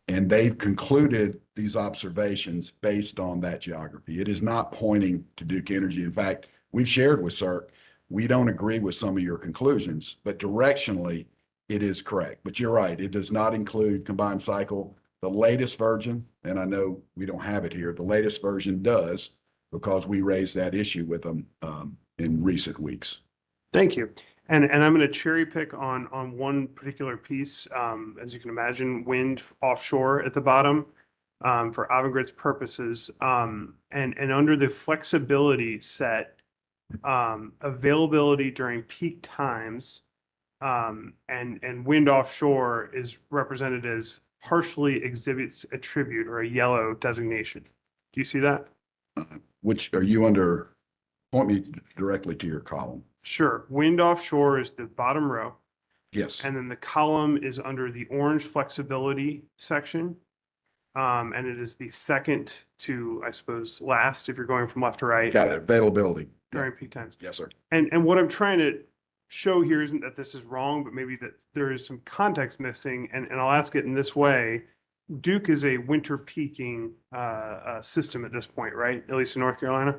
And they've concluded these observations based on that geography. It is not pointing to Duke Energy. In fact, we've shared with CERC, we don't agree with some of your conclusions, but directionally, it is correct. But you're right, it does not include combined cycle. The latest version, and I know we don't have it here, the latest version does, because we raised that issue with them in recent weeks. Thank you. And I'm going to cherry pick on one particular piece, as you can imagine, wind offshore at the bottom for Avangrid's purposes. And under the flexibility set, availability during peak times and wind offshore is represented as partially exhibits attribute or a yellow designation. Do you see that? Which are you under? Point me directly to your column. Sure. Wind offshore is the bottom row. Yes. And then the column is under the orange flexibility section. And it is the second to, I suppose, last if you're going from left to right. Got it. Availability. During peak times. Yes, sir. And what I'm trying to show here isn't that this is wrong, but maybe that there is some context missing. And I'll ask it in this way. Duke is a winter peaking system at this point, right? At least in North Carolina?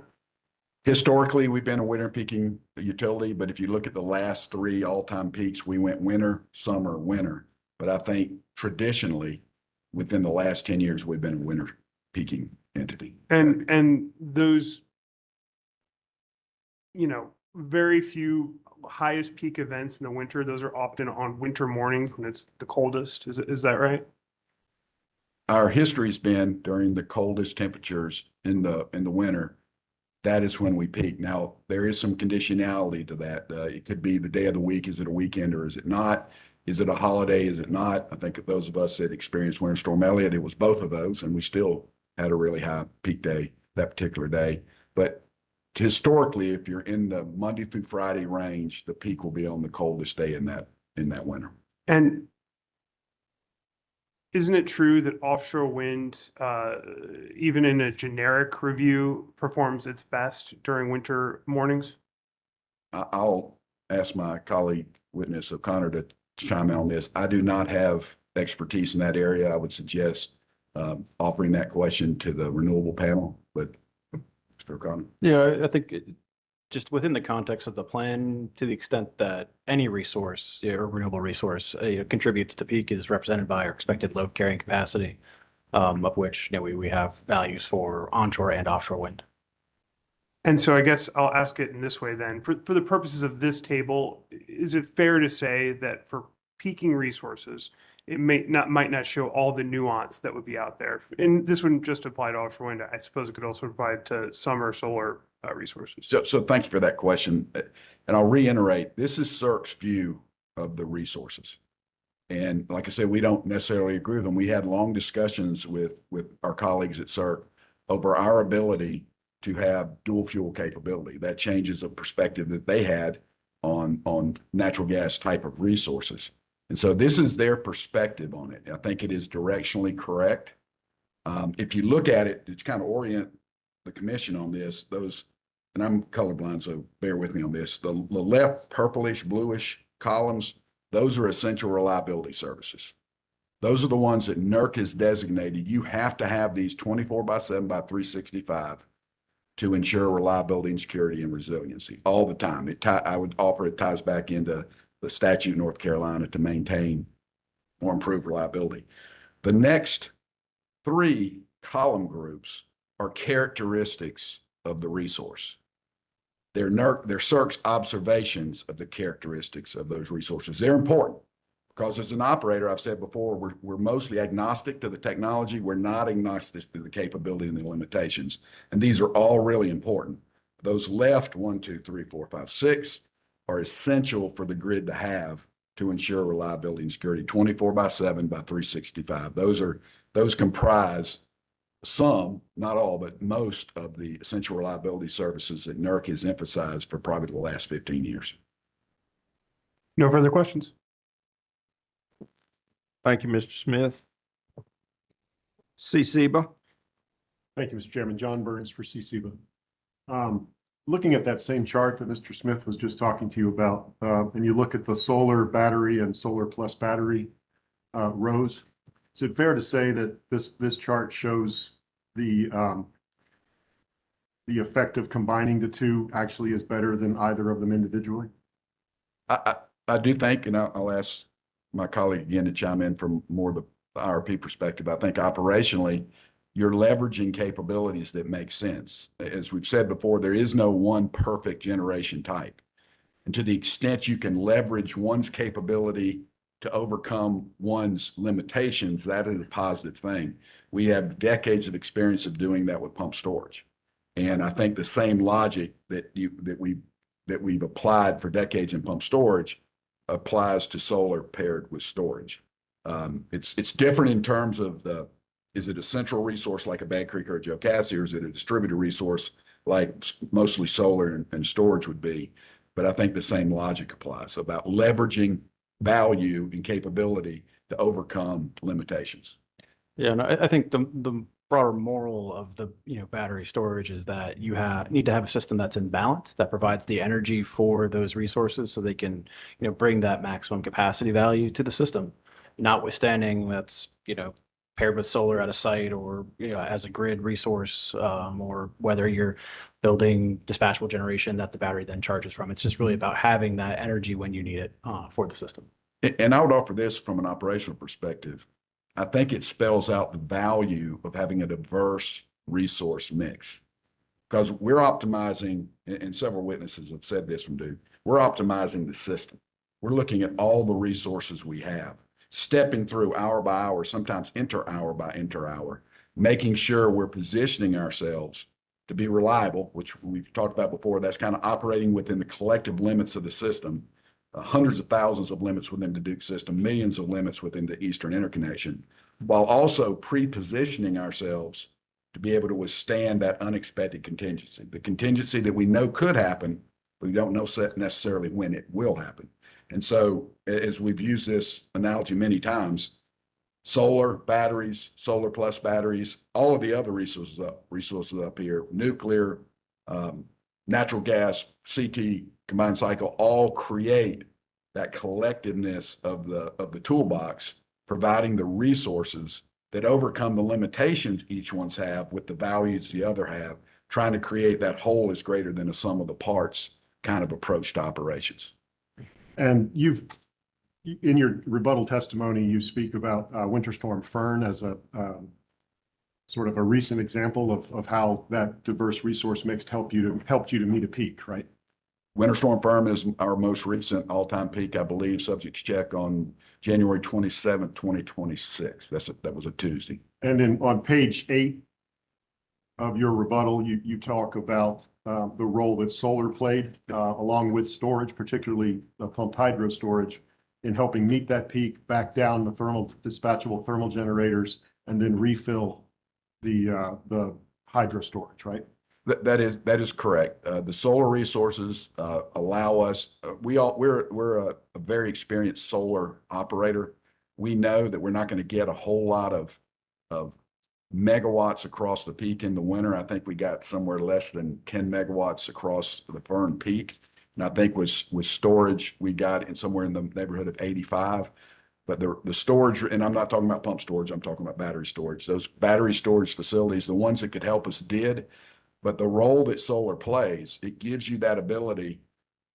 Historically, we've been a winter peaking utility, but if you look at the last 3 all-time peaks, we went winter, summer, winter. But I think traditionally, within the last 10 years, we've been a winter peaking entity. And those, very few highest peak events in the winter, those are often on winter mornings when it's the coldest. Is that right? Our history's been during the coldest temperatures in the winter. That is when we peak. Now, there is some conditionality to that. It could be the day of the week. Is it a weekend or is it not? Is it a holiday? Is it not? I think those of us that experienced Winter Storm Elliott, it was both of those, and we still had a really high peak day that particular day. But historically, if you're in the Monday through Friday range, the peak will be on the coldest day in that winter. And Isn't it true that offshore wind, even in a generic review, performs its best during winter mornings? I'll ask my colleague witness O'Connor to chime in on this. I do not have expertise in that area. I would suggest offering that question to the renewable panel, but Mr. O'Connor. Yeah, I think just within the context of the plan, to the extent that any resource or renewable resource contributes to peak is represented by our expected load carrying capacity, of which we have values for onshore and offshore wind. And so I guess I'll ask it in this way then. For the purposes of this table, is it fair to say that for peaking resources, it might not show all the nuance that would be out there? And this wouldn't just apply to offshore wind. I suppose it could also apply to summer solar resources. So thank you for that question. And I'll reiterate, this is CERC's view of the resources. And like I said, we don't necessarily agree with them. We had long discussions with our colleagues at CERC over our ability to have dual fuel capability. That changes a perspective that they had on natural gas type of resources. And so this is their perspective on it. I think it is directionally correct. If you look at it, to kind of orient the commission on this, and I'm colorblind, so bear with me on this. The left purplish, bluish columns, those are essential reliability services. Those are the ones that NERC has designated. You have to have these 24/7 by 365 to ensure reliability and security and resiliency all the time. I would offer it ties back into the statute in North Carolina to maintain or improve reliability. The next three column groups are characteristics of the resource. They're CERC's observations of the characteristics of those resources. They're important because as an operator, I've said before, we're mostly agnostic to the technology. We're not agnostic to the capability and the limitations. And these are all really important. Those left 1, 2, 3, 4, 5, 6 are essential for the grid to have to ensure reliability and security 24/7 by 365. Those comprise some, not all, but most of the essential reliability services that NERC has emphasized for probably the last 15 years. No further questions. Thank you, Mr. Smith. CCBA. Thank you, Mr. Chairman. John Burns for CCBA. Looking at that same chart that Mr. Smith was just talking to you about, and you look at the solar battery and solar plus battery rows, is it fair to say that this chart shows the effect of combining the two actually is better than either of them individually? I do think, and I'll ask my colleague again to chime in from more of the IRP perspective. I think operationally, you're leveraging capabilities that make sense. As we've said before, there is no one perfect generation type. And to the extent you can leverage one's capability to overcome one's limitations, that is a positive thing. We have decades of experience of doing that with pump storage. And I think the same logic that we've applied for decades in pump storage applies to solar paired with storage. It's different in terms of is it a central resource like a Bad Creek or a Jocassee, or is it a distributed resource like mostly solar and storage would be? But I think the same logic applies about leveraging value and capability to overcome limitations. Yeah, and I think the broader moral of the battery storage is that you need to have a system that's in balance, that provides the energy for those resources so they can bring that maximum capacity value to the system. Notwithstanding that's paired with solar at a site or as a grid resource, or whether you're building dispatchable generation that the battery then charges from. It's just really about having that energy when you need it for the system. And I would offer this from an operational perspective. I think it spells out the value of having a diverse resource mix, because we're optimizing, and several witnesses have said this from Duke, we're optimizing the system. We're looking at all the resources we have, stepping through hour by hour, sometimes inter-hour by inter-hour, making sure we're positioning ourselves to be reliable, which we've talked about before. That's kind of operating within the collective limits of the system, hundreds of thousands of limits within the Duke system, millions of limits within the Eastern Interconnection, while also pre-positioning ourselves to be able to withstand that unexpected contingency, the contingency that we know could happen, but we don't know necessarily when it will happen. And so, as we've used this analogy many times, solar, batteries, solar plus batteries, all of the other resources up here, nuclear, natural gas, CT, combined cycle, all create that collectiveness of the toolbox, providing the resources that overcome the limitations each one's have with the values the other have, trying to create that whole is greater than the sum of the parts kind of approach to operations. And in your rebuttal testimony, you speak about Winter Storm Fern as a sort of a recent example of how that diverse resource mix helped you to meet a peak, right? Winter Storm Fern is our most recent all-time peak, I believe, subject to check on January 27th, 2026. That was a Tuesday. And then on page 8 of your rebuttal, you talk about the role that solar played along with storage, particularly pumped hydro storage, in helping meet that peak, back down the dispatchable thermal generators, and then refill the hydro storage, right? That is correct. The solar resources allow us. We're a very experienced solar operator. We know that we're not going to get a whole lot of megawatts across the peak in the winter. I think we got somewhere less than 10 megawatts across the Fern peak, and I think with storage we got in somewhere in the neighborhood of 85. But the storage, and I'm not talking about pump storage, I'm talking about battery storage. Those battery storage facilities, the ones that could help us did. But the role that solar plays, it gives you that ability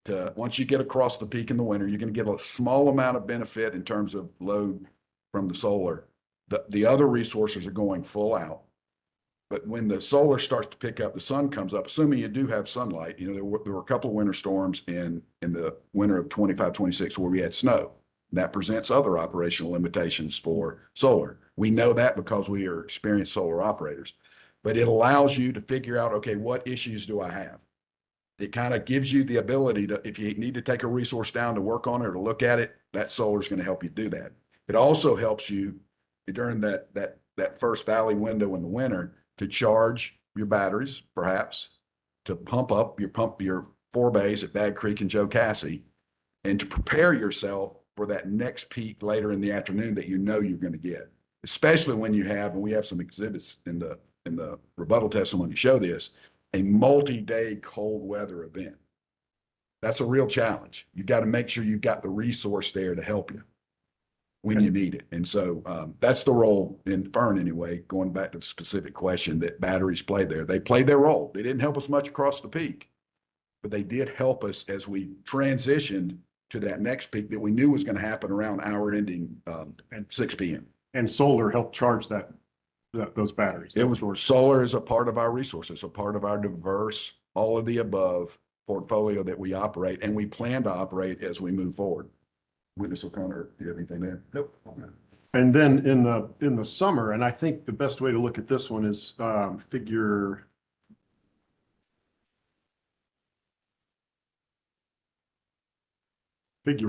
to, once you get across the peak in the winter, you're going to get a small amount of benefit in terms of load from the solar. The other resources are going full out. But when the solar starts to pick up, the sun comes up, assuming you do have sunlight. You know, there were a couple of winter storms in the winter of 25, 26 where we had snow. That presents other operational limitations for solar. We know that because we are experienced solar operators. But it allows you to figure out, okay, what issues do I have? It kind of gives you the ability to, if you need to take a resource down to work on it or to look at it, that solar is going to help you do that. It also helps you during that first valley window in the winter to charge your batteries, perhaps, to pump your 4 bays at Bag Creek and Joe Cassie, and to prepare yourself for that next peak later in the afternoon that you know you're going to get, especially when you have, and we have some exhibits in the rebuttal testimony to show this, a multi-day cold weather event. That's a real challenge. You've got to make sure you've got the resource there to help you when you need it. And so that's the role in Fern anyway, going back to the specific question that batteries played there. They played their role. They didn't help us much across the peak, but they did help us as we transitioned to that next peak that we knew was going to happen around hour ending 6 p.m. And solar helped charge those batteries. Solar is a part of our resources, a part of our diverse, all of the above portfolio that we operate, and we plan to operate as we move forward. Witness O'Connor, do you have anything there? Nope. And then in the summer, and I think the best way to look at this one is figure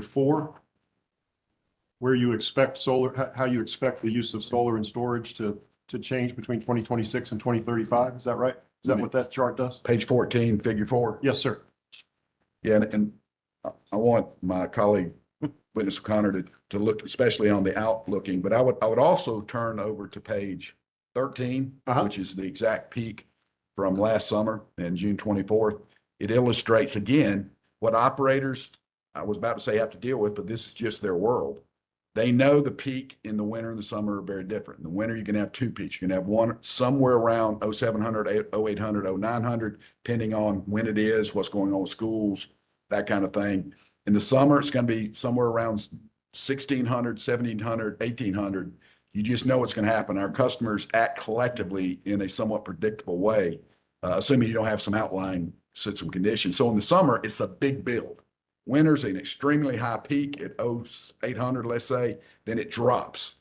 4, where you expect solar, how you expect the use of solar and storage to change between 2026 and 2035. Is that right? Is that what that chart does? Page 14, figure 4. Yes, sir. Yeah, and I want my colleague, Witness O'Connor, to look especially on the outlooking, but I would also turn over to page 13, which is the exact peak from last summer and June 24th. It illustrates again what operators, I was about to say, have to deal with, but this is just their world. They know the peak in the winter and the summer are very different. In the winter, you can have 2 peaks. You can have one somewhere around 0700, 0800, 0900, depending on when it is, what's going on with schools, that kind of thing. In the summer, it's going to be somewhere around 1600, 1700, 1800. You just know what's going to happen. Our customers act collectively in a somewhat predictable way, assuming you don't have some outlying system conditions. So in the summer, it's a big build. Winter's an extremely high peak at 0800, let's say, then it drops.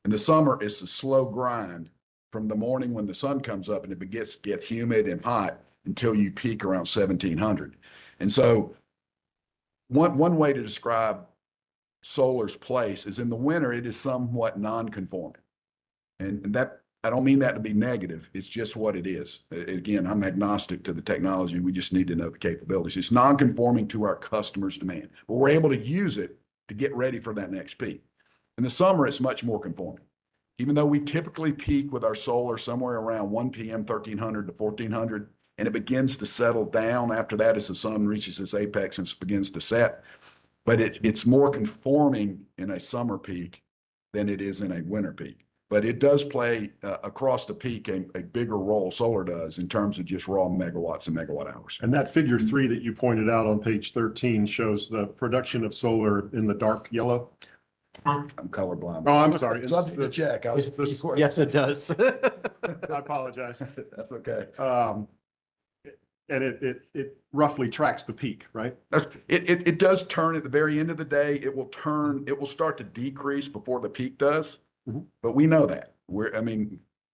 In the summer, it's a slow grind from the morning when the sun comes up and it gets humid and hot until you peak around 1700. And so one way to describe solar's place is in the winter, it is somewhat non-conforming. And that, I don't mean that to be negative. It's just what it is. Again, I'm agnostic to the technology. We just need to know the capabilities. It's non-conforming to our customers' demand, but we're able to use it to get ready for that next peak. In the summer, it's much more conforming. even though we typically peak with our solar somewhere around 1 p.m., 1300 to 1400, and it begins to settle down after that as the sun reaches its apex and begins to set. But it's more conforming in a summer peak than it is in a winter peak. But it does play across the peak a bigger role, solar does, in terms of just raw megawatts and megawatt hours. And that figure 3 that you pointed out on page 13 shows the production of solar in the dark yellow. I'm colorblind. Oh, I'm sorry. Subject to check. Yes, it does. I apologize. That's okay. And it roughly tracks the peak, right? It does turn at the very end of the day. It will start to decrease before the peak does. Mm-hmm. But we know that.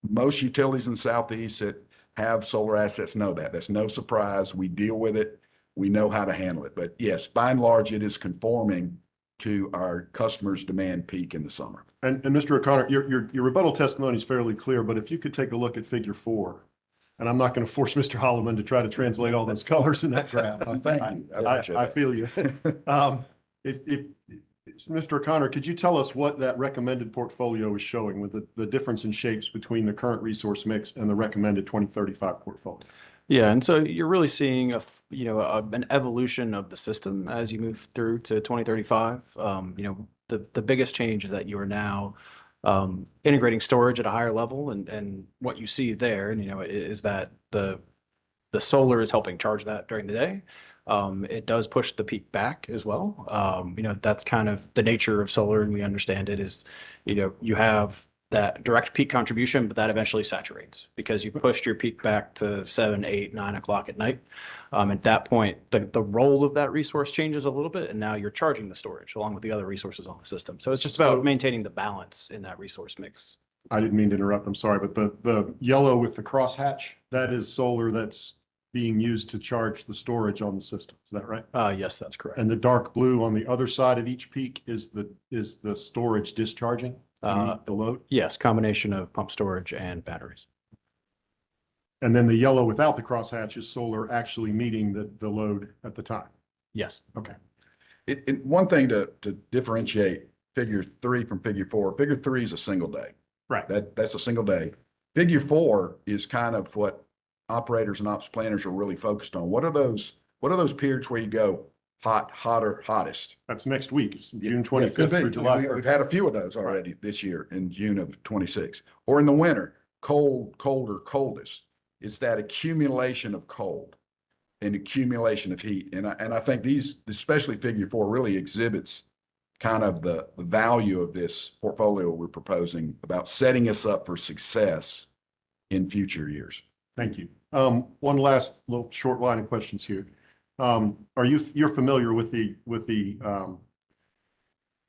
Most utilities in the Southeast that have solar assets know that. That's no surprise. We deal with it. We know how to handle it. But yes, by and large, it is conforming to our customers' demand peak in the summer. And Mr. O'Connor, your rebuttal testimony is fairly clear, but if you could take a look at figure 4, and I'm not going to force Mr. Holloman to try to translate all those colors in that graph. Thank you. I feel you. If Mr. O'Connor, could you tell us what that recommended portfolio is showing with the difference in shapes between the current resource mix and the recommended 2035 portfolio? Yeah, and so you're really seeing an evolution of the system as you move through to 2035. The biggest change is that you are now integrating storage at a higher level, and what you see there, is that the solar is helping charge that during the day. It does push the peak back as well. That's kind of the nature of solar, and we understand it is, you have that direct peak contribution, but that eventually saturates because you've pushed your peak back to 7, 8, 9 o'clock at night. At that point, the role of that resource changes a little bit, and now you're charging the storage along with the other resources on the system. So it's just about maintaining the balance in that resource mix. I didn't mean to interrupt. I'm sorry, but the yellow with the crosshatch, that is solar that's being used to charge the storage on the system. Is that right? Yes, that's correct. And the dark blue on the other side of each peak is the storage discharging the load? Yes, combination of pump storage and batteries. And then the yellow without the crosshatch is solar actually meeting the load at the time? Yes. Okay. One thing to differentiate figure 3 from figure 4, figure 3 is a single day. Right. That's a single day. Figure 4 is kind of what operators and ops planners are really focused on. What are those periods where you go hot, hotter, hottest? That's next week. It's June 25th through July 1st. We've had a few of those already this year in June of 26. Or in the winter, cold, colder, coldest. It's that accumulation of cold and accumulation of heat. And I think these, especially figure 4, really exhibits kind of the value of this portfolio we're proposing about setting us up for success in future years. Thank you. One last little short line of questions here. You're familiar with the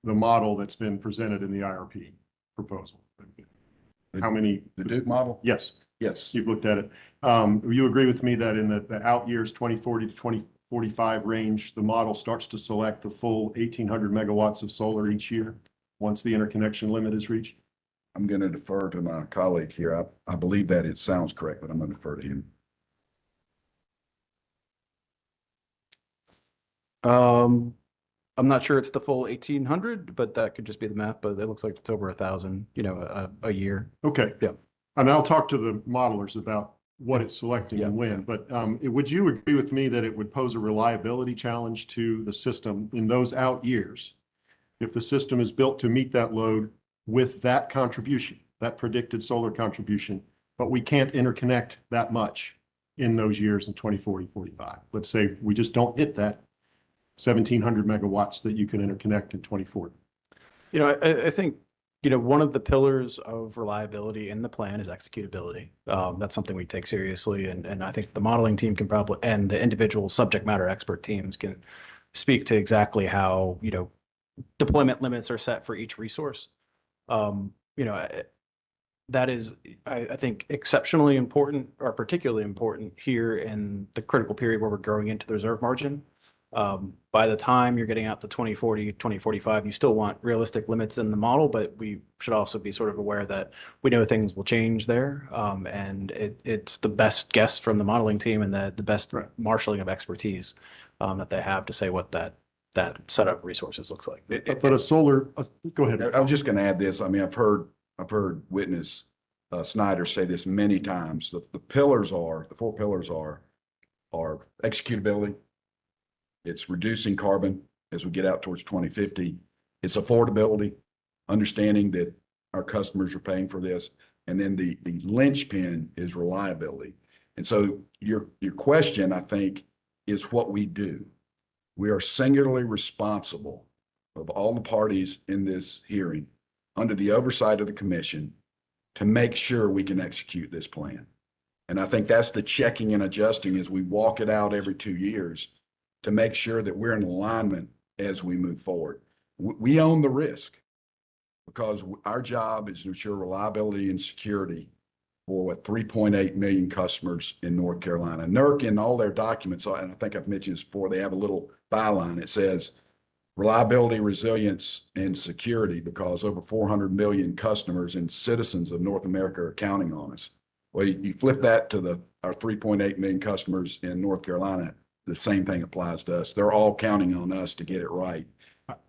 model that's been presented in the IRP proposal? How many? The Duke model? Yes. Yes. You've looked at it. You agree with me that in the out years 2040 to 2045 range, the model starts to select the full 1,800 megawatts of solar each year once the interconnection limit is reached? I'm going to defer to my colleague here. I believe that it sounds correct, but I'm going to defer to him. I'm not sure it's the full 1,800, but that could just be the math, but it looks like it's over 1,000, a year. Okay. Yeah. And I'll talk to the modelers about what it's selecting and when, but would you agree with me that it would pose a reliability challenge to the system in those out years if the system is built to meet that load with that contribution, that predicted solar contribution, but we can't interconnect that much in those years in 2040, 45? Let's say we just don't hit that 1,700 megawatts that you can interconnect in 2040. I think, one of the pillars of reliability in the plan is executability. That's something we take seriously. And I think the modeling team can probably, and the individual subject matter expert teams can speak to exactly how, deployment limits are set for each resource. That is, I think, exceptionally important, or particularly important here in the critical period where we're growing into the reserve margin. By the time you're getting out to 2040, 2045, you still want realistic limits in the model, but we should also be sort of aware that we know things will change there. And it's the best guess from the modeling team and the best marshaling of expertise that they have to say what that set of resources looks like. But a solar, go ahead. I was just going to add this. I mean, I've heard I've heard witness Snyder say this many times. The four pillars are executability. It's reducing carbon as we get out towards 2050. It's affordability, understanding that our customers are paying for this. And then the linchpin is reliability. And so your question, I think, is what we do. We are singularly responsible of all the parties in this hearing under the oversight of the commission to make sure we can execute this plan. And I think that's the checking and adjusting as we walk it out every 2 years to make sure that we're in alignment as we move forward. We own the risk because our job is to ensure reliability and security for 3.8 million customers in North Carolina. NERC in all their documents, and I think I've mentioned this before, they have a little byline. It says reliability, resilience, and security because over 400 million customers and citizens of North America are counting on us. Well, you flip that to our 3.8 million customers in North Carolina, the same thing applies to us. They're all counting on us to get it right.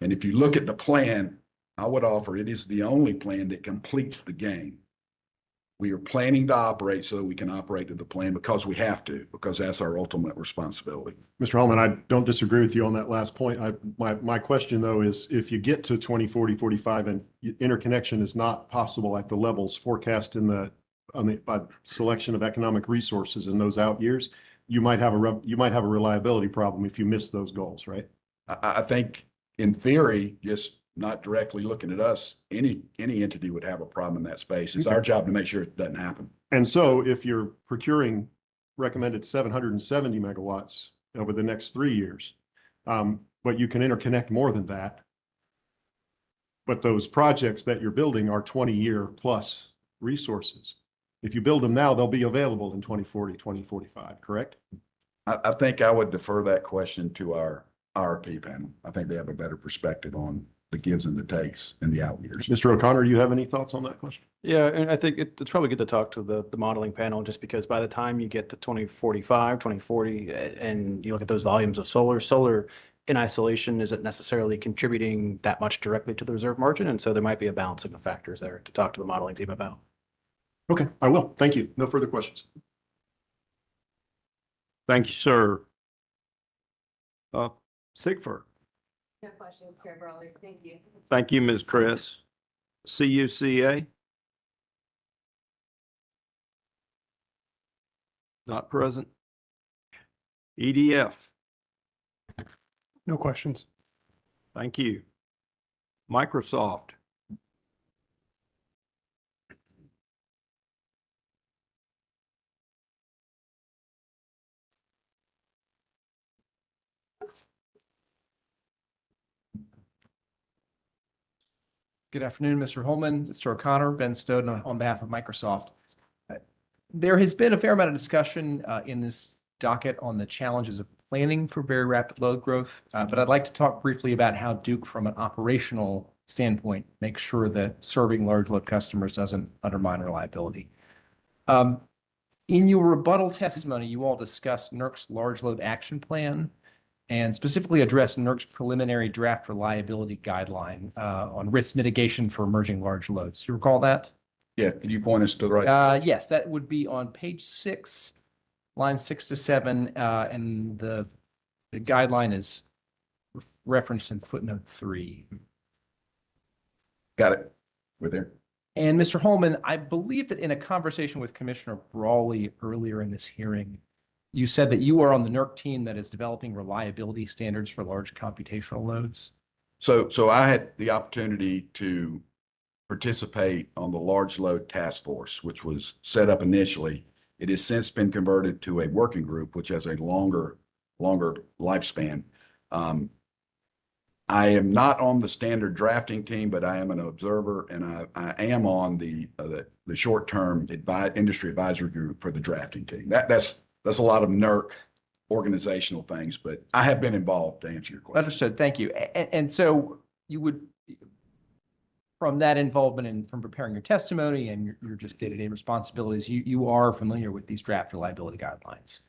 And if you look at the plan, I would offer it is the only plan that completes the game. We are planning to operate so that we can operate to the plan because we have to, because that's our ultimate responsibility. Mr. Holman, I don't disagree with you on that last point. My question though is if you get to 2040, 45 and interconnection is not possible at the levels forecast by selection of economic resources in those out years, you might have a reliability problem if you miss those goals, right? I think in theory, just not directly looking at us, any entity would have a problem in that space. It's our job to make sure it doesn't happen. And so if you're procuring recommended 770 megawatts over the next 3 years, but you can interconnect more than that, but those projects that you're building are 20-year plus resources. If you build them now, they'll be available in 2040, 2045, correct? I think I would defer that question to our IRP panel. I think they have a better perspective on the gives and the takes in the out years. Mr. O'Connor, do you have any thoughts on that question? Yeah, and I think it's probably good to talk to the modeling panel just because by the time you get to 2045, 2040, and you look at those volumes of solar in isolation isn't necessarily contributing that much directly to the reserve margin. And so there might be a balancing of factors there to talk to the modeling team about. Okay, I will. Thank you. No further questions. Thank you, sir. Sigford. No questions, Chair Brawley. Thank you. Thank you, Ms. Chris. CUCA? Not present. EDF? No questions. Thank you. Microsoft? Good afternoon, Mr. Holman, Mr. O'Connor, Ben Snowden on behalf of Microsoft. There has been a fair amount of discussion in this docket on the challenges of planning for very rapid load growth, but I'd like to talk briefly about how Duke, from an operational standpoint, makes sure that serving large load customers doesn't undermine reliability. In your rebuttal testimony, you all discussed NERC's large load action plan and specifically addressed NERC's preliminary draft reliability guideline on risk mitigation for emerging large loads. Do you recall that? Yeah, can you point us to the right? Yes, that would be on page 6, line 6 to 7, and the guideline is referenced in footnote 3. Got it. We're there. And Mr. Holman, I believe that in a conversation with Commissioner Brawley earlier in this hearing, you said that you are on the NERC team that is developing reliability standards for large computational loads. So I had the opportunity to participate on the large load task force, which was set up initially. It has since been converted to a working group, which has a longer lifespan. I am not on the standard drafting team, but I am an observer, and I am on the short-term industry advisory group for the drafting team. That's a lot of NERC organizational things, but I have been involved, to answer your question. Understood. Thank you. And so you would, from that involvement and from preparing your testimony and your just day-to-day responsibilities, you are familiar with these draft reliability guidelines.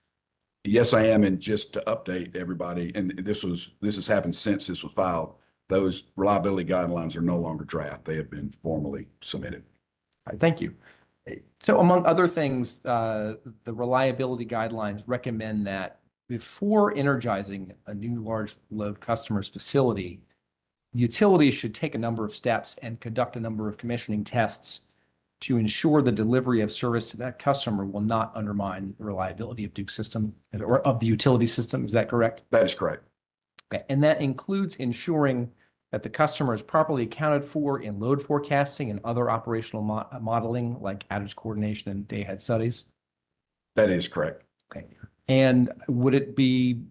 Yes, I am. And just to update everybody, and this has happened since this was filed, those reliability guidelines are no longer draft. They have been formally submitted. right, thank you. So among other things, the reliability guidelines recommend that before energizing a new large load customer's facility, utilities should take a number of steps and conduct a number of commissioning tests to ensure the delivery of service to that customer will not undermine the reliability of Duke's system or of the utility system. Is that correct? That is correct. Okay. And that includes ensuring that the customer is properly accounted for in load forecasting and other operational modeling like outage coordination and day-ahead studies? That is correct. Okay. And would it be,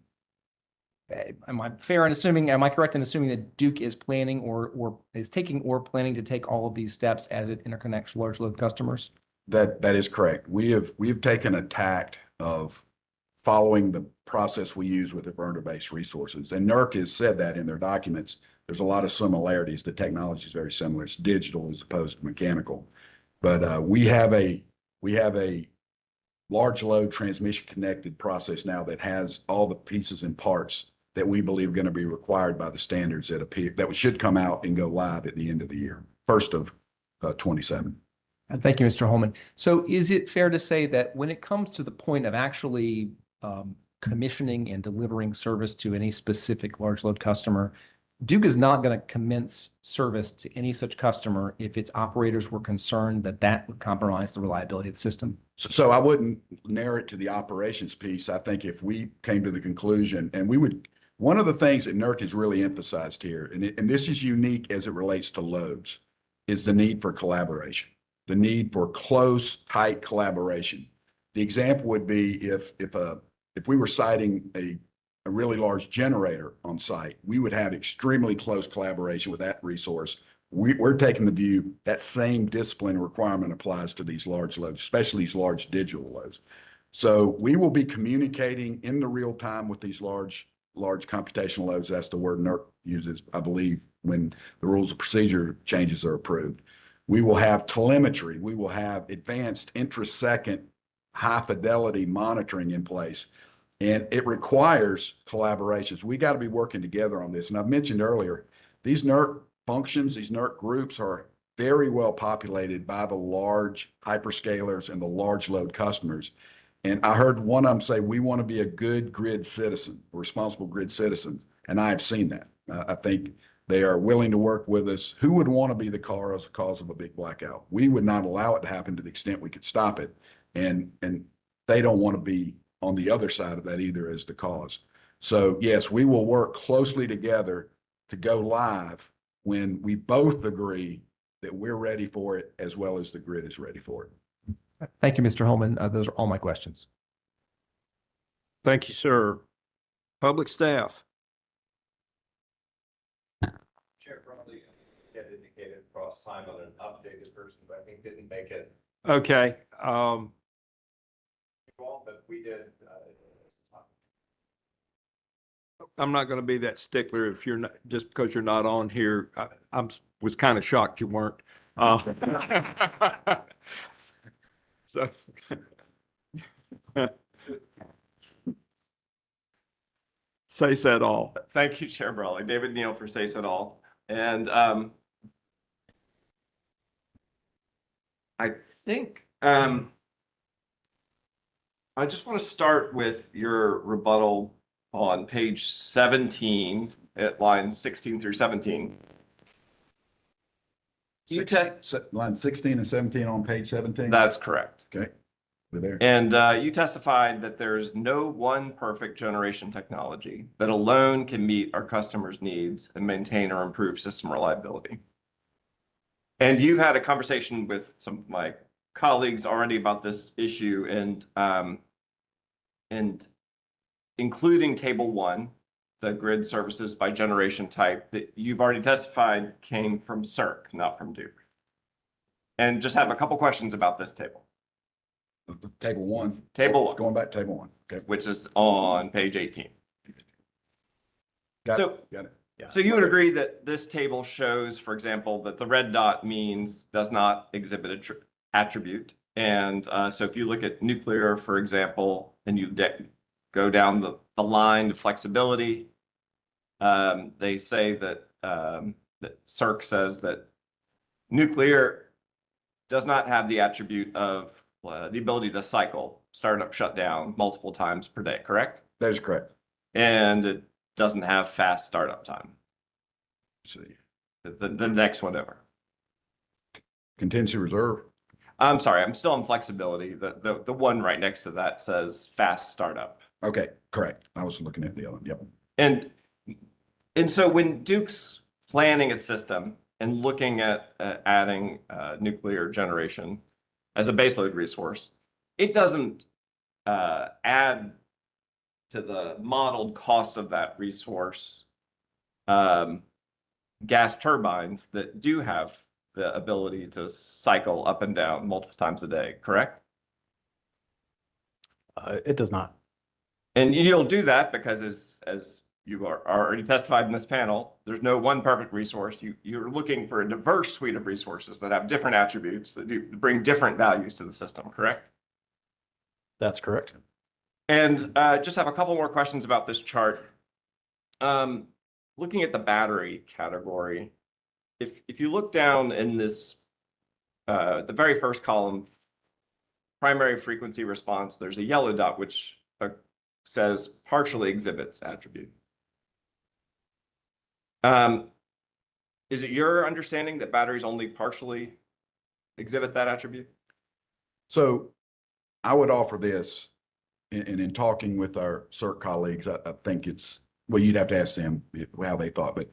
am I correct in assuming that Duke is planning or is taking or planning to take all of these steps as it interconnects large load customers? That is correct. We have taken a tact of following the process we use with inverter-based resources. And NERC has said that in their documents. There's a lot of similarities. The technology is very similar. It's digital as opposed to mechanical. But we have a large load transmission connected process now that has all the pieces and parts that we believe are going to be required by the standards that should come out and go live at the end of the year, first of 27. Thank you, Mr. Holman. So is it fair to say that when it comes to the point of actually commissioning and delivering service to any specific large load customer, Duke is not going to commence service to any such customer if its operators were concerned that that would compromise the reliability of the system? So I wouldn't narrow it to the operations piece. I think if we came to the conclusion, and one of the things that NERC has really emphasized here, and this is unique as it relates to loads, is the need for collaboration, the need for close, tight collaboration. The example would be if we were siting a really large generator on site, we would have extremely close collaboration with that resource. We're taking the view that same discipline requirement applies to these large loads, especially these large digital loads. So we will be communicating in the real time with these large computational loads. That's the word NERC uses, I believe, when the rules of procedure changes are approved. We will have telemetry. We will have advanced intra-second high fidelity monitoring in place. And it requires collaborations. We got to be working together on this. And I've mentioned earlier, these NERC functions, these NERC groups are very well populated by the large hyperscalers and the large load customers. And I heard one of them say, we want to be a good grid citizen, a responsible grid citizen. And I have seen that. I think they are willing to work with us. Who would want to be the cause of a big blackout? We would not allow it to happen to the extent we could stop it. And they don't want to be on the other side of that either as the cause. So yes, we will work closely together to go live when we both agree that we're ready for it as well as the grid is ready for it. Thank you, Mr. Holman. Those are all my questions. Thank you, sir. Public staff. Chair probably had indicated cross time on an updated version, but I think didn't make it. Okay. But we did. I'm not going to be that stickler if you're not, just because you're not on here. I was kind of shocked you weren't. So, say said all. Thank you, Chair Brawley. David Neal for Say Said All. And I think I just want to start with your rebuttal on page 17 at lines 16 through 17. Line 16 and 17 on page 17? That's correct. Okay, we're there. And you testified that there's no one perfect generation technology that alone can meet our customers' needs and maintain or improve system reliability. And you've had a conversation with some of my colleagues already about this issue, and including table 1, the grid services by generation type that you've already testified came from CERC, not from Duke. And just have a couple questions about this table. Table 1. Table 1. Going back to table 1. Okay. Which is on page 18. Got it. Yeah. So you would agree that this table shows, for example, that the red dot means does not exhibit an attribute. And so if you look at nuclear, for example, and you go down the line of flexibility, they say that, that CERC says that nuclear does not have the attribute of the ability to cycle, startup, shut down multiple times per day, correct? That is correct. And it doesn't have fast startup time. Let's see. The next one over. Contingency reserve. I'm sorry, I'm still on flexibility. The one right next to that says fast startup. Okay, correct. I was looking at the other one. Yep. And so when Duke's planning its system and looking at adding nuclear generation as a baseload resource, it doesn't add to the modeled cost of that resource gas turbines that do have the ability to cycle up and down multiple times a day, correct? It does not. And you'll do that because as you are already testified in this panel, there's no one perfect resource. You're looking for a diverse suite of resources that have different attributes that bring different values to the system, correct? That's correct. And just have a couple more questions about this chart. Looking at the battery category, if you look down in this, the very first column, primary frequency response, there's a yellow dot which says partially exhibits attribute. Is it your understanding that batteries only partially exhibit that attribute? So I would offer this, and in talking with our CERC colleagues, I think it's, well, you'd have to ask them how they thought, but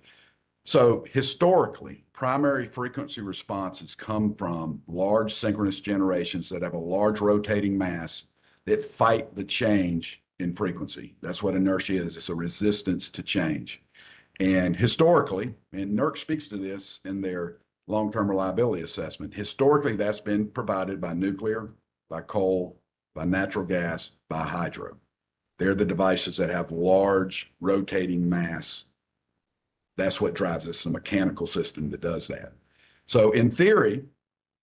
so historically, primary frequency responses come from large synchronous generations that have a large rotating mass that fight the change in frequency. That's what inertia is. It's a resistance to change. And historically, and NERC speaks to this in their long-term reliability assessment, historically that's been provided by nuclear, by coal, by natural gas, by hydro. They're the devices that have large rotating mass. That's what drives us, a mechanical system that does that. So in theory,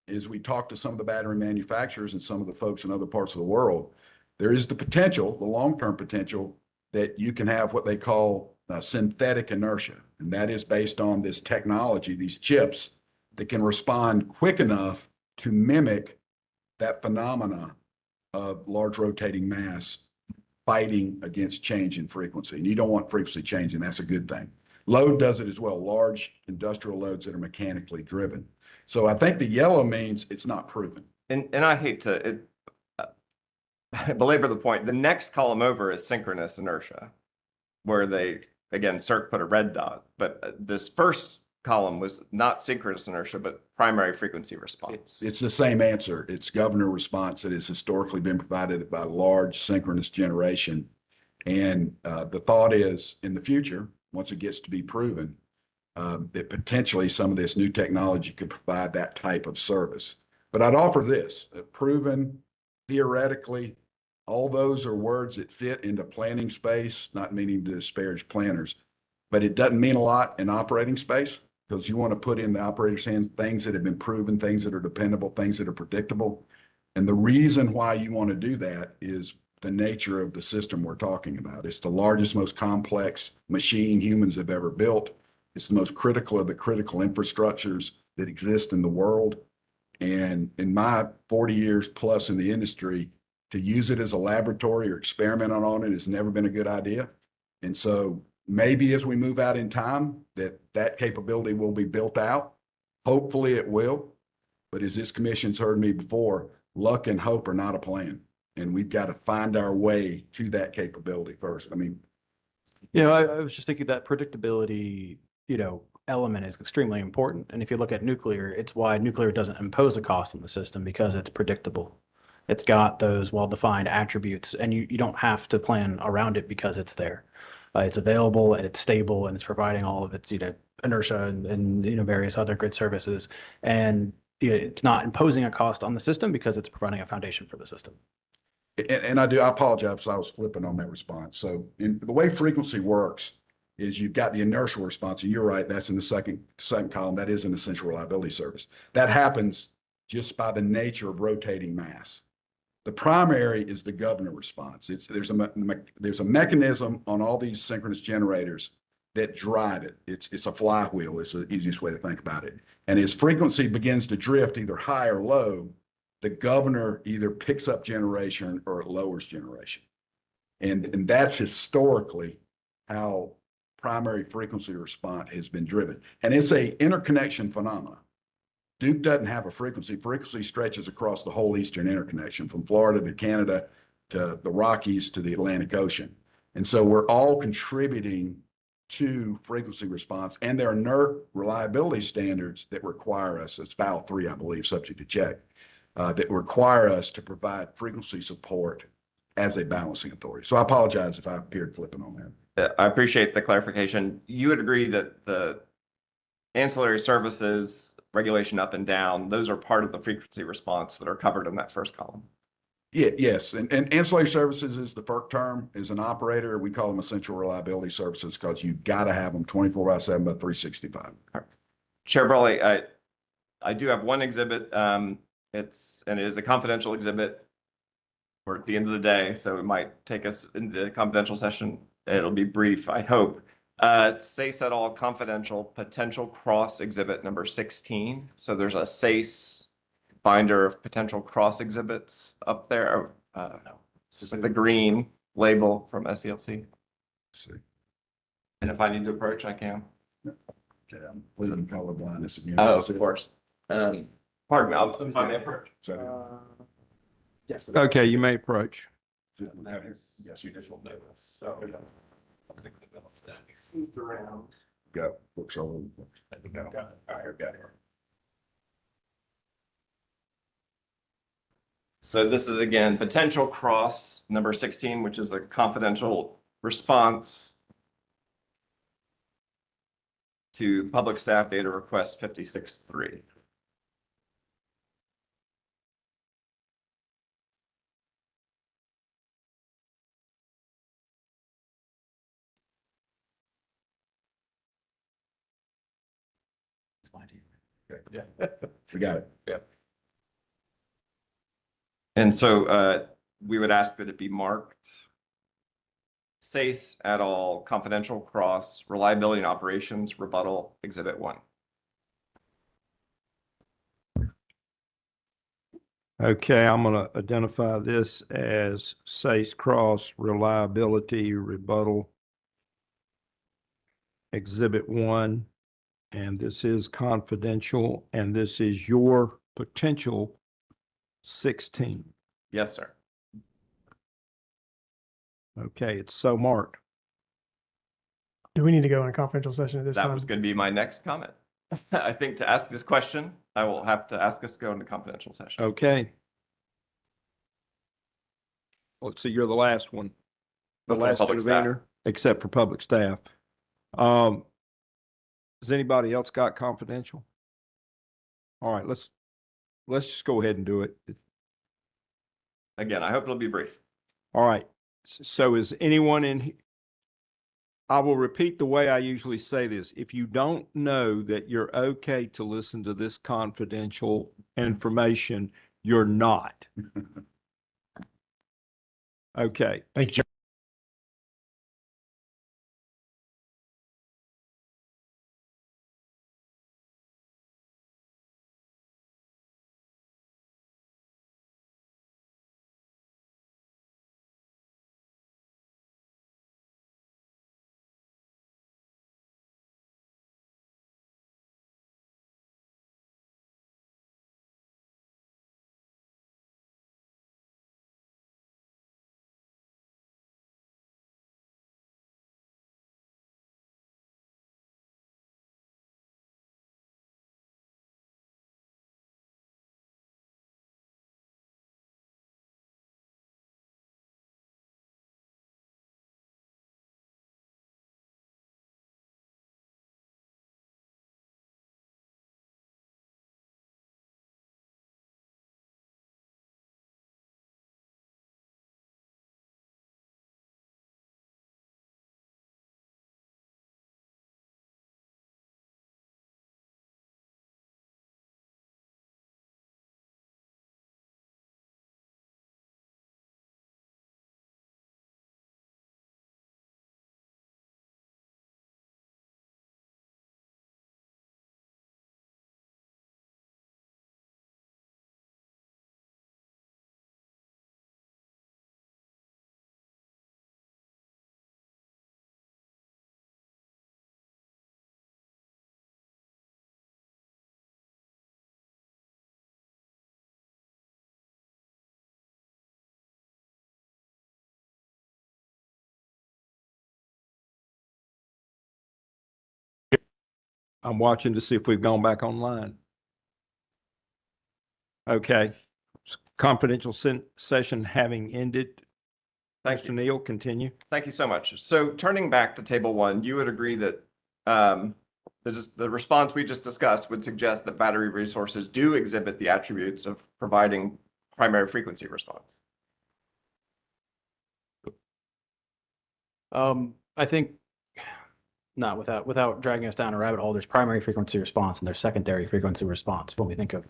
as we talk to some of the battery manufacturers and some of the folks in other parts of the world, there is the potential, the long-term potential, that you can have what they call synthetic inertia. And that is based on this technology, these chips that can respond quick enough to mimic that phenomena of large rotating mass fighting against change in frequency. And you don't want frequency changing. That's a good thing. Load does it as well, large industrial loads that are mechanically driven. So I think the yellow means it's not proven. And I hate to belabor the point. The next column over is synchronous inertia, where they, again, CERC put a red dot. But this first column was not synchronous inertia, but primary frequency response. It's the same answer. It's governor response that has historically been provided by large synchronous generation. And the thought is, in the future, once it gets to be proven, that potentially some of this new technology could provide that type of service. But I'd offer this, proven, theoretically, all those are words that fit into planning space, not meaning to disparage planners, but it doesn't mean a lot in operating space, because you want to put in the operator's hands things that have been proven, things that are dependable, things that are predictable. And the reason why you want to do that is the nature of the system we're talking about. It's the largest, most complex machine humans have ever built. It's the most critical of the critical infrastructures that exist in the world. And in my 40 years plus in the industry, to use it as a laboratory or experiment on it has never been a good idea. And so maybe as we move out in time, that capability will be built out. Hopefully it will. But as this commission's heard me before, luck and hope are not a plan. And we've got to find our way to that capability first. I mean, I was just thinking that predictability, element is extremely important. And if you look at nuclear, it's why nuclear doesn't impose a cost on the system, because it's predictable. It's got those well-defined attributes, and you don't have to plan around it because it's there. It's available and it's stable and it's providing all of its, inertia and various other grid services. And it's not imposing a cost on the system because it's providing a foundation for the system. and I apologize, I was flipping on that response. So the way frequency works is you've got the inertial response, and you're right, that's in the second column. That is an essential reliability service. That happens just by the nature of rotating mass. The primary is the governor response. There's a mechanism on all these synchronous generators that drive it. It's a flywheel. It's the easiest way to think about it. And as frequency begins to drift either high or low, the governor either picks up generation or it lowers generation. And that's historically how primary frequency response has been driven. And it's a interconnection phenomenon. Duke doesn't have a frequency. Frequency stretches across the whole eastern interconnection from Florida to Canada to the Rockies to the Atlantic Ocean. And so we're all contributing to frequency response, and there are NERC reliability standards that require us, it's BAL 3, I believe, subject to check, that require us to provide frequency support as a balancing authority. So I apologize if I appeared flippant on that. I appreciate the clarification. You would agree that the ancillary services regulation up and down, those are part of the frequency response that are covered in that first column? Yeah, yes. And ancillary services is the FERC term. As an operator, we call them essential reliability services because you got to have them 24/7 by 365. Chair Brawley, I do have one exhibit. It is a confidential exhibit. We're at the end of the day, so it might take us into the confidential session. It'll be brief, I hope. SACE et al. Confidential potential cross exhibit number 16. So there's a SACE binder of potential cross exhibits up there. With the green label from SELC. And if I need to approach, I can. Okay, I'm pleading colorblindness again. Oh, of course. Pardon me, if I may approach. Yes. Okay, you may approach. Yes, judicial notice. So. Around. Go. Books all over the place. Go. All right, got it. So this is again, potential cross number 16, which is a confidential response to public staff data request 56.3. Okay. Yeah. We got it. Yeah. And so we would ask that it be marked SACE et al. Confidential cross reliability and operations rebuttal exhibit 1. Okay, I'm going to identify this as SACE cross reliability rebuttal exhibit 1. And this is confidential, and this is your potential 16. Yes, sir. Okay, it's so marked. Do we need to go in a confidential session at this time? That was going to be my next comment. I think to ask this question, I will have to ask us to go into confidential session. Okay. Let's see, you're the last one. The Before last public staff. intervener, except for public staff. Has anybody else got confidential? All right, let's just go ahead and do it. Again, I hope it'll be brief. All right. So is anyone in? I will repeat the way I usually say this. If you don't know that you're okay to listen to this confidential information, you're not. Okay. Thank you, Chair. I'm watching to see if we've gone back online. Okay. Confidential session having ended. Thank Mr. Neal, continue. Thank you so much. So turning back to table one, you would agree that the response we just discussed would suggest that battery resources do exhibit the attributes of providing primary frequency response. I think not without dragging us down a rabbit hole, there's primary frequency response and there's secondary frequency response. When we think of,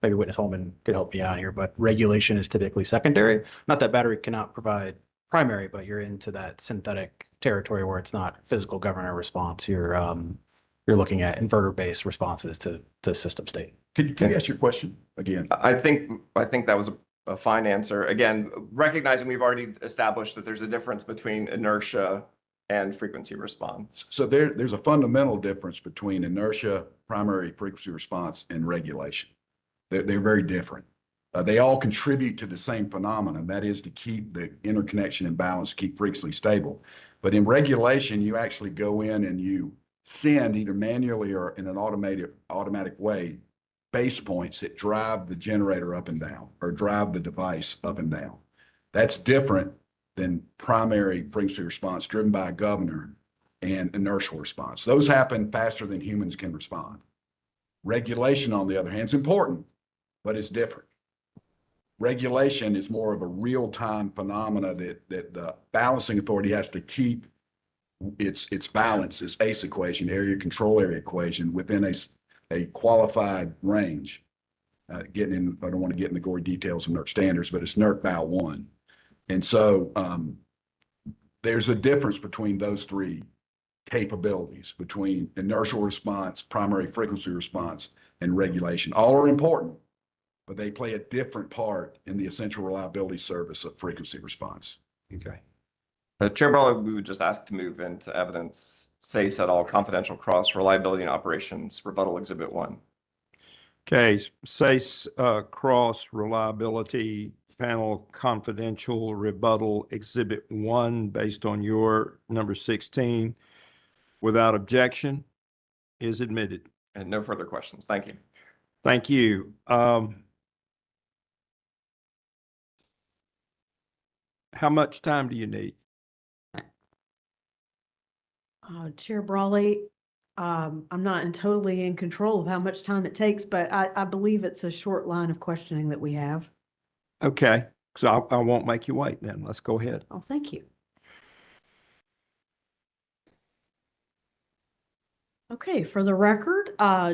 maybe Witness Holman could help me out here, but regulation is typically secondary. Not that battery cannot provide primary, but you're into that synthetic territory where it's not physical governor response. You're looking at inverter-based responses to system state. Can you ask your question again? I think that was a fine answer. Again, recognizing we've already established that there's a difference between inertia and frequency response. So there's a fundamental difference between inertia, primary frequency response, and regulation. They're very different. They all contribute to the same phenomenon, that is to keep the interconnection in balance, keep frequency stable. But in regulation, you actually go in and you send either manually or in an automatic way base points that drive the generator up and down or drive the device up and down. That's different than primary frequency response driven by a governor and inertial response. Those happen faster than humans can respond. Regulation, on the other hand, is important, but it's different. Regulation is more of a real-time phenomena that the balancing authority has to keep its balance, its ACE equation, area control area equation, within a qualified range. I don't want to get in the gory details of NERC standards, but it's NERC Val 1. And so there's a difference between those three capabilities, between inertial response, primary frequency response, and regulation. All are important, but they play a different part in the essential reliability service of frequency response. Okay. Chair Brawley, we would just ask to move into evidence, SACE et al. Confidential cross reliability and operations rebuttal exhibit 1. Okay, SACE cross reliability panel confidential rebuttal exhibit 1 based on your number 16 without objection is admitted. And no further questions. Thank you. Thank you. How much time do you need? Chair Brawley, I'm not totally in control of how much time it takes, but I believe it's a short line of questioning that we have. Okay, so I won't make you wait then. Let's go ahead. Oh, thank you. Okay, for the record,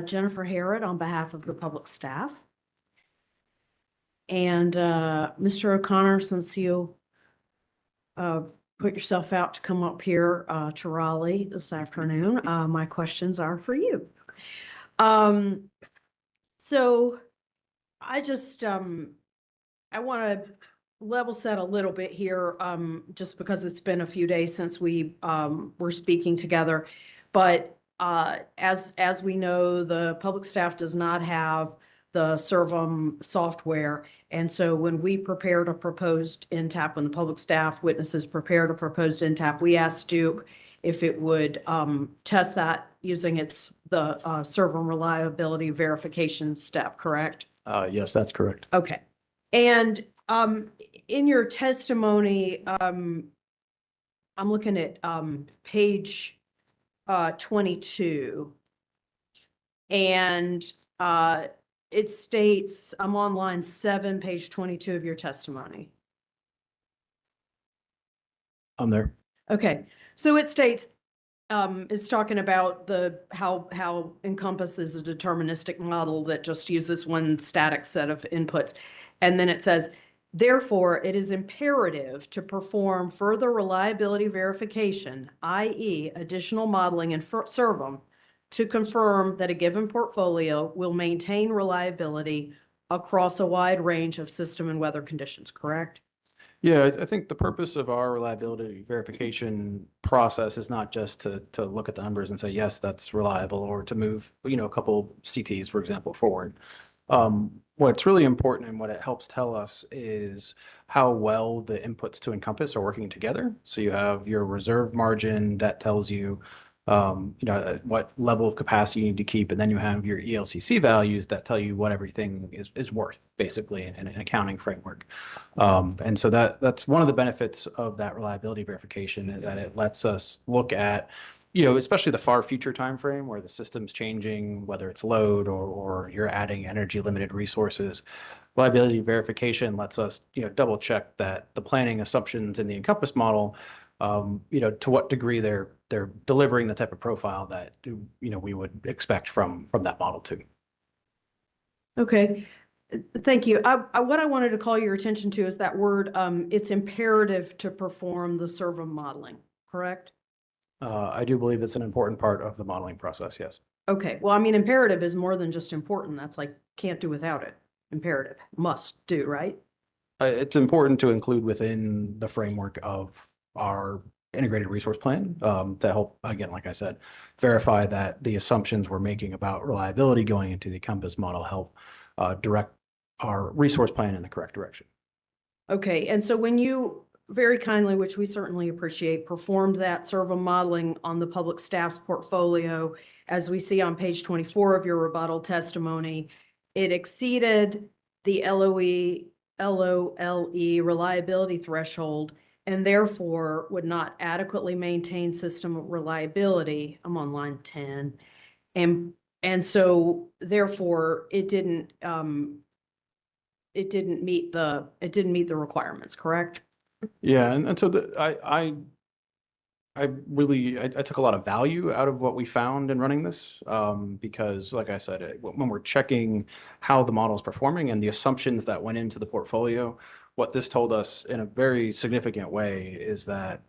Jennifer Harrod on behalf of the public staff. And Mr. O'Connor, since you put yourself out to come up here to Raleigh this afternoon, my questions are for you. So I just, I want to level set a little bit here, just because it's been a few days since we were speaking together. But as we know, the public staff does not have the Servum software. And so when we prepared a proposed NTAP, when the public staff witnesses prepared a proposed NTAP, we asked Duke if it would test that using the Servum reliability verification step, correct? Yes, that's correct. Okay. And in your testimony, I'm looking at page 22. And it states, I'm on line 7, page 22 of your testimony. I'm there. Okay, so it states, it's talking about how Encompass is a deterministic model that just uses one static set of inputs. And then it says, therefore, it is imperative to perform further reliability verification, i.e. additional modeling in Servum, to confirm that a given portfolio will maintain reliability across a wide range of system and weather conditions, correct? Yeah, I think the purpose of our reliability verification process is not just to look at the numbers and say, yes, that's reliable, or to move, a couple CTs, for example, forward. What's really important and what it helps tell us is how well the inputs to Encompass are working together. So you have your reserve margin that tells you what level of capacity you need to keep, and then you have your ELCC values that tell you what everything is worth, basically, in an accounting framework. And so that's one of the benefits of that reliability verification, is that it lets us look at, especially the far future time frame where the system's changing, whether it's load or you're adding energy limited resources. Reliability verification lets us, double check that the planning assumptions in the Encompass model, to what degree they're delivering the type of profile that, we would expect from that model too. Okay, thank you. What I wanted to call your attention to is that word, it's imperative to perform the servo modeling, correct? I do believe it's an important part of the modeling process, yes. Okay, well, I mean, imperative is more than just important. That's like, can't do without it. Imperative, must do, right? It's important to include within the framework of our integrated resource plan, to help, again, like I said, verify that the assumptions we're making about reliability going into the Compass model help direct our resource plan in the correct direction. Okay, and so when you very kindly, which we certainly appreciate, performed that servo modeling on the public staff's portfolio, as we see on page 24 of your rebuttal testimony, it exceeded the LOE reliability threshold and therefore would not adequately maintain system reliability. I'm on line 10. And so therefore it didn't meet the requirements, correct? Yeah, and so I took a lot of value out of what we found in running this, because like I said, when we're checking how the model is performing and the assumptions that went into the portfolio, what this told us in a very significant way is that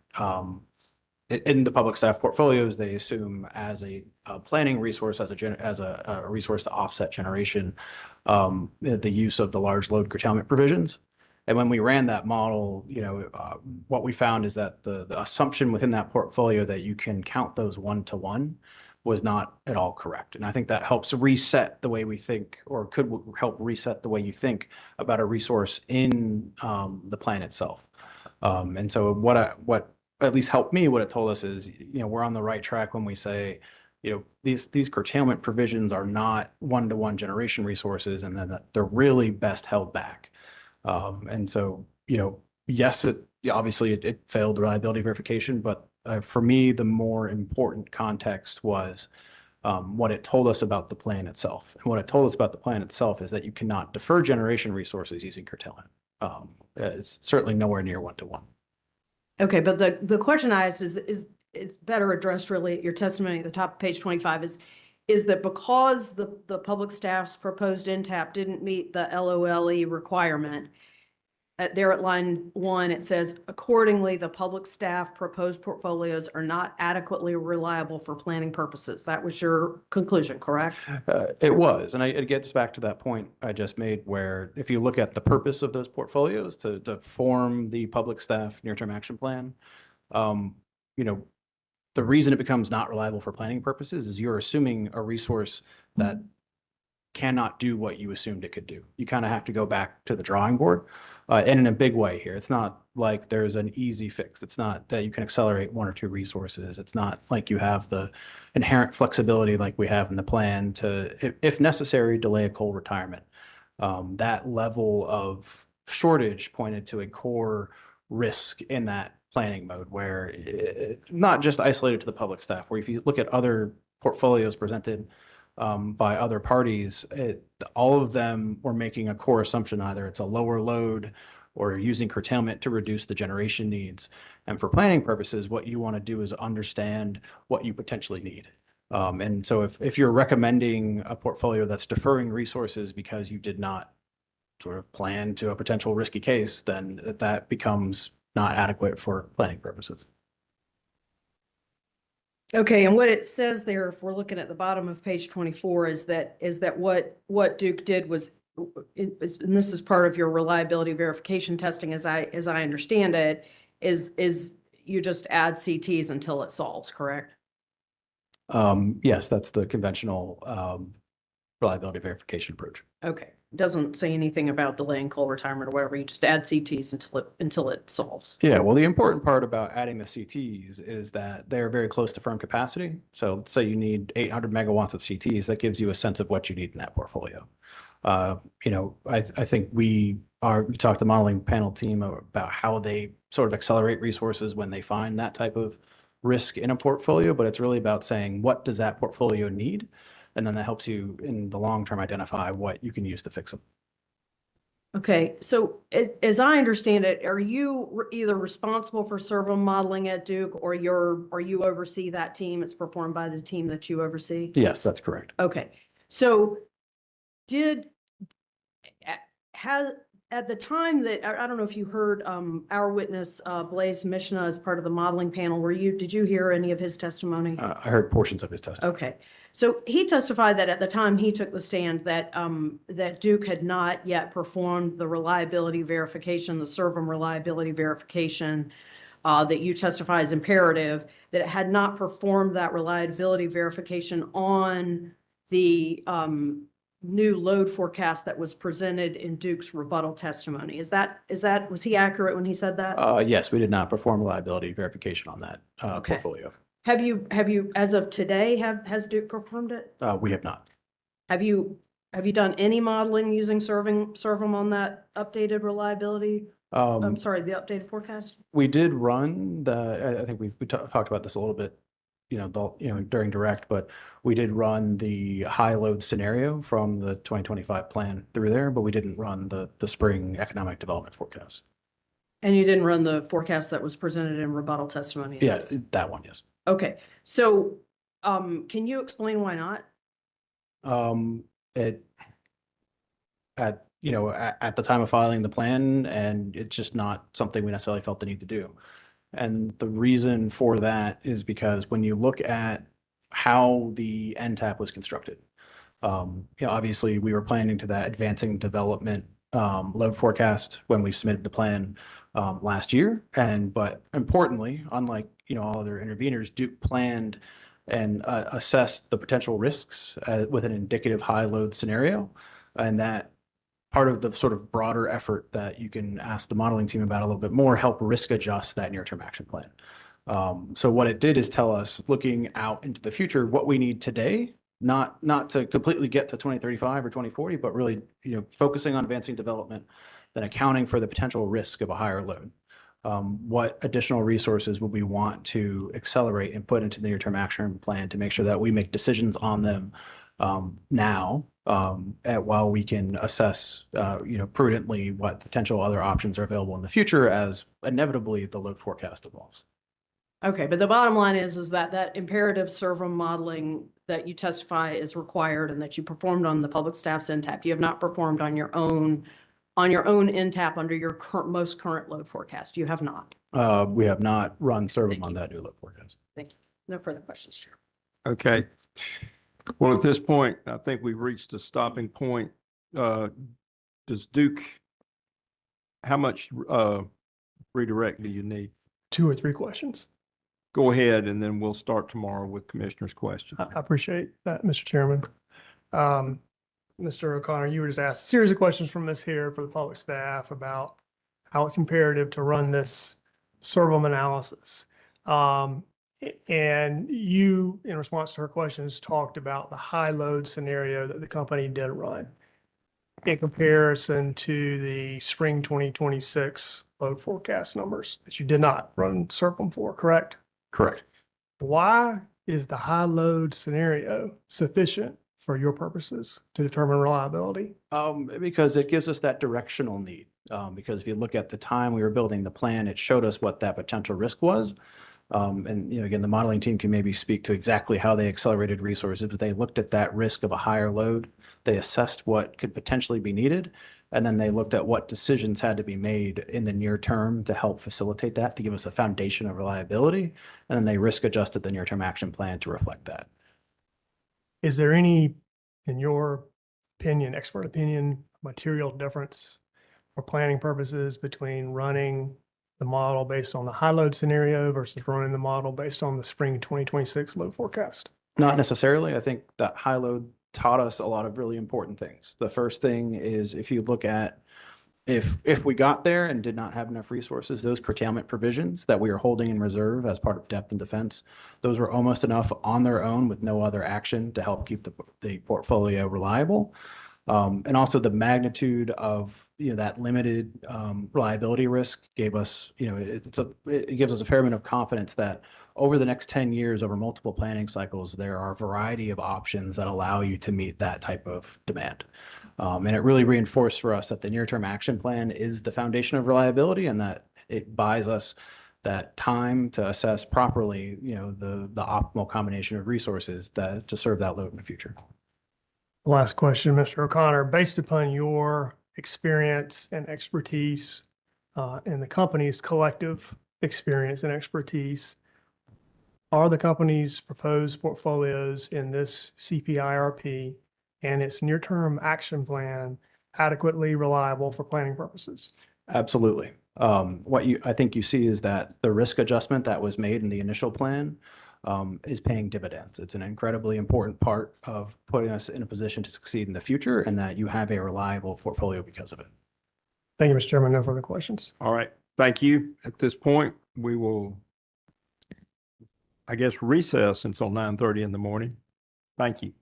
in the public staff portfolios, they assume as a planning resource, as a resource to offset generation, the use of the large load curtailment provisions. And when we ran that model, what we found is that the assumption within that portfolio that you can count those one-to-one was not at all correct. And I think that helps reset the way we think, or could help reset the way you think about a resource in the plan itself. And so what at least helped me, what it told us is, we're on the right track when we say, these curtailment provisions are not one-to-one generation resources, and then that they're really best held back. And so, yes, obviously it failed the reliability verification, but for me, the more important context was what it told us about the plan itself. And what it told us about the plan itself is that you cannot defer generation resources using curtailment. It's certainly nowhere near one-to-one. Okay, but the question I asked is it's better addressed really at your testimony at the top of page 25 is that because the public staff's proposed NTAP didn't meet the LOLE requirement, there at line 1, it says, accordingly, the public staff proposed portfolios are not adequately reliable for planning purposes. That was your conclusion, correct? It was, and it gets back to that point I just made, where if you look at the purpose of those portfolios to form the public staff near-term action plan, the reason it becomes not reliable for planning purposes is you're assuming a resource that cannot do what you assumed it could do. You kind of have to go back to the drawing board, and in a big way here. It's not like there's an easy fix. It's not that you can accelerate one or two resources. It's not like you have the inherent flexibility like we have in the plan to, if necessary, delay a coal retirement. That level of shortage pointed to a core risk in that planning mode, where not just isolated to the public staff, where if you look at other portfolios presented by other parties, all of them were making a core assumption, either it's a lower load or using curtailment to reduce the generation needs. And for planning purposes, what you want to do is understand what you potentially need. And so if you're recommending a portfolio that's deferring resources because you did not sort of plan to a potential risky case, then that becomes not adequate for planning purposes. Okay, and what it says there, if we're looking at the bottom of page 24, is that what Duke did was, and this is part of your reliability verification testing, as I understand it, is you just add CTs until it solves, correct? Yes, that's the conventional reliability verification approach. Okay, doesn't say anything about delaying coal retirement or whatever. You just add CTs until it solves. Yeah, well, the important part about adding the CTs is that they're very close to firm capacity. So let's say you need 800 megawatts of CTs, that gives you a sense of what you need in that portfolio. I think we talked to the modeling panel team about how they sort of accelerate resources when they find that type of risk in a portfolio, but it's really about saying, what does that portfolio need? And then that helps you in the long term identify what you can use to fix them. Okay, so as I understand it, are you either responsible for servo modeling at Duke, or you oversee that team? It's performed by the team that you oversee? Yes, that's correct. Okay, so at the time that, I don't know if you heard our witness, Blaise Mishna, as part of the modeling panel, did you hear any of his testimony? I heard portions of his testimony. Okay, so he testified that at the time he took the stand, that Duke had not yet performed the reliability verification, the servo reliability verification that you testify is imperative, that it had not performed that reliability verification on the new load forecast that was presented in Duke's rebuttal testimony. Was he accurate when he said that? Yes, we did not perform reliability verification on that portfolio. Have you, as of today, has Duke performed it? We have not. Have you done any modeling using servo on that updated reliability? I'm sorry, the updated forecast? We did run I think we talked about this a little bit, during direct, but we did run the high load scenario from the 2025 plan through there, but we didn't run the spring economic development forecast. And you didn't run the forecast that was presented in rebuttal testimony? Yes, that one, yes. Okay, so can you explain why not? At the time of filing the plan, and it's just not something we necessarily felt the need to do. And the reason for that is because when you look at how the NTAP was constructed, obviously we were planning to that advancing development load forecast when we submitted the plan last year. But importantly, unlike all other interveners, Duke planned and assessed the potential risks with an indicative high load scenario, and that part of the sort of broader effort that you can ask the modeling team about a little bit more, help risk adjust that near-term action plan. So what it did is tell us, looking out into the future, what we need today, not to completely get to 2035 or 2040, but really, focusing on advancing development, then accounting for the potential risk of a higher load. What additional resources would we want to accelerate and put into the near-term action plan to make sure that we make decisions on them now, while we can assess, prudently what potential other options are available in the future as inevitably the load forecast evolves. Okay, but the bottom line is that imperative servo modeling that you testify is required and that you performed on the public staff's NTAP. You have not performed on your own NTAP under your most current load forecast. You have not. We have not run servo on that new load forecast. Thank you. No further questions, Chair. Okay. Well, at this point, I think we've reached a stopping point. Does Duke, how much redirect do you need? 2 or 3 questions. Go ahead, and then we'll start tomorrow with commissioners' questions. I appreciate that, Mr. Chairman. Mr. O'Connor, you were just asked a series of questions from us here for the public staff about how it's imperative to run this servo analysis. And you, in response to her questions, talked about the high load scenario that the company did run in comparison to the spring 2026 load forecast numbers that you did not run servo for, correct? Correct. Why is the high load scenario sufficient for your purposes to determine reliability? Because it gives us that directional need. Because if you look at the time we were building the plan, it showed us what that potential risk was. Again, the modeling team can maybe speak to exactly how they accelerated resources, but they looked at that risk of a higher load. They assessed what could potentially be needed, and then they looked at what decisions had to be made in the near term to help facilitate that, to give us a foundation of reliability, and then they risk adjusted the near-term action plan to reflect that. Is there any, in your opinion, expert opinion, material difference for planning purposes between running the model based on the high load scenario versus running the model based on the spring 2026 load forecast? Not necessarily. I think that high load taught us a lot of really important things. The first thing is if you look at if we got there and did not have enough resources, those curtailment provisions that we are holding in reserve as part of depth and defense, those were almost enough on their own with no other action to help keep the portfolio reliable. And also the magnitude of, that limited reliability risk gave us, it gives us a fair amount of confidence that over the next 10 years, over multiple planning cycles, there are a variety of options that allow you to meet that type of demand. And it really reinforced for us that the near-term action plan is the foundation of reliability and that it buys us that time to assess properly, the optimal combination of resources to serve that load in the future. Last question, Mr. O'Connor. Based upon your experience and expertise and the company's collective experience and expertise, are the company's proposed portfolios in this CPIRP and its near-term action plan adequately reliable for planning purposes? Absolutely. What I think you see is that the risk adjustment that was made in the initial plan is paying dividends. It's an incredibly important part of putting us in a position to succeed in the future and that you have a reliable portfolio because of it. Thank you, Mr. Chairman. No further questions. All right. Thank you. At this point, we will, I guess, recess until 9:30 in the morning. Thank you.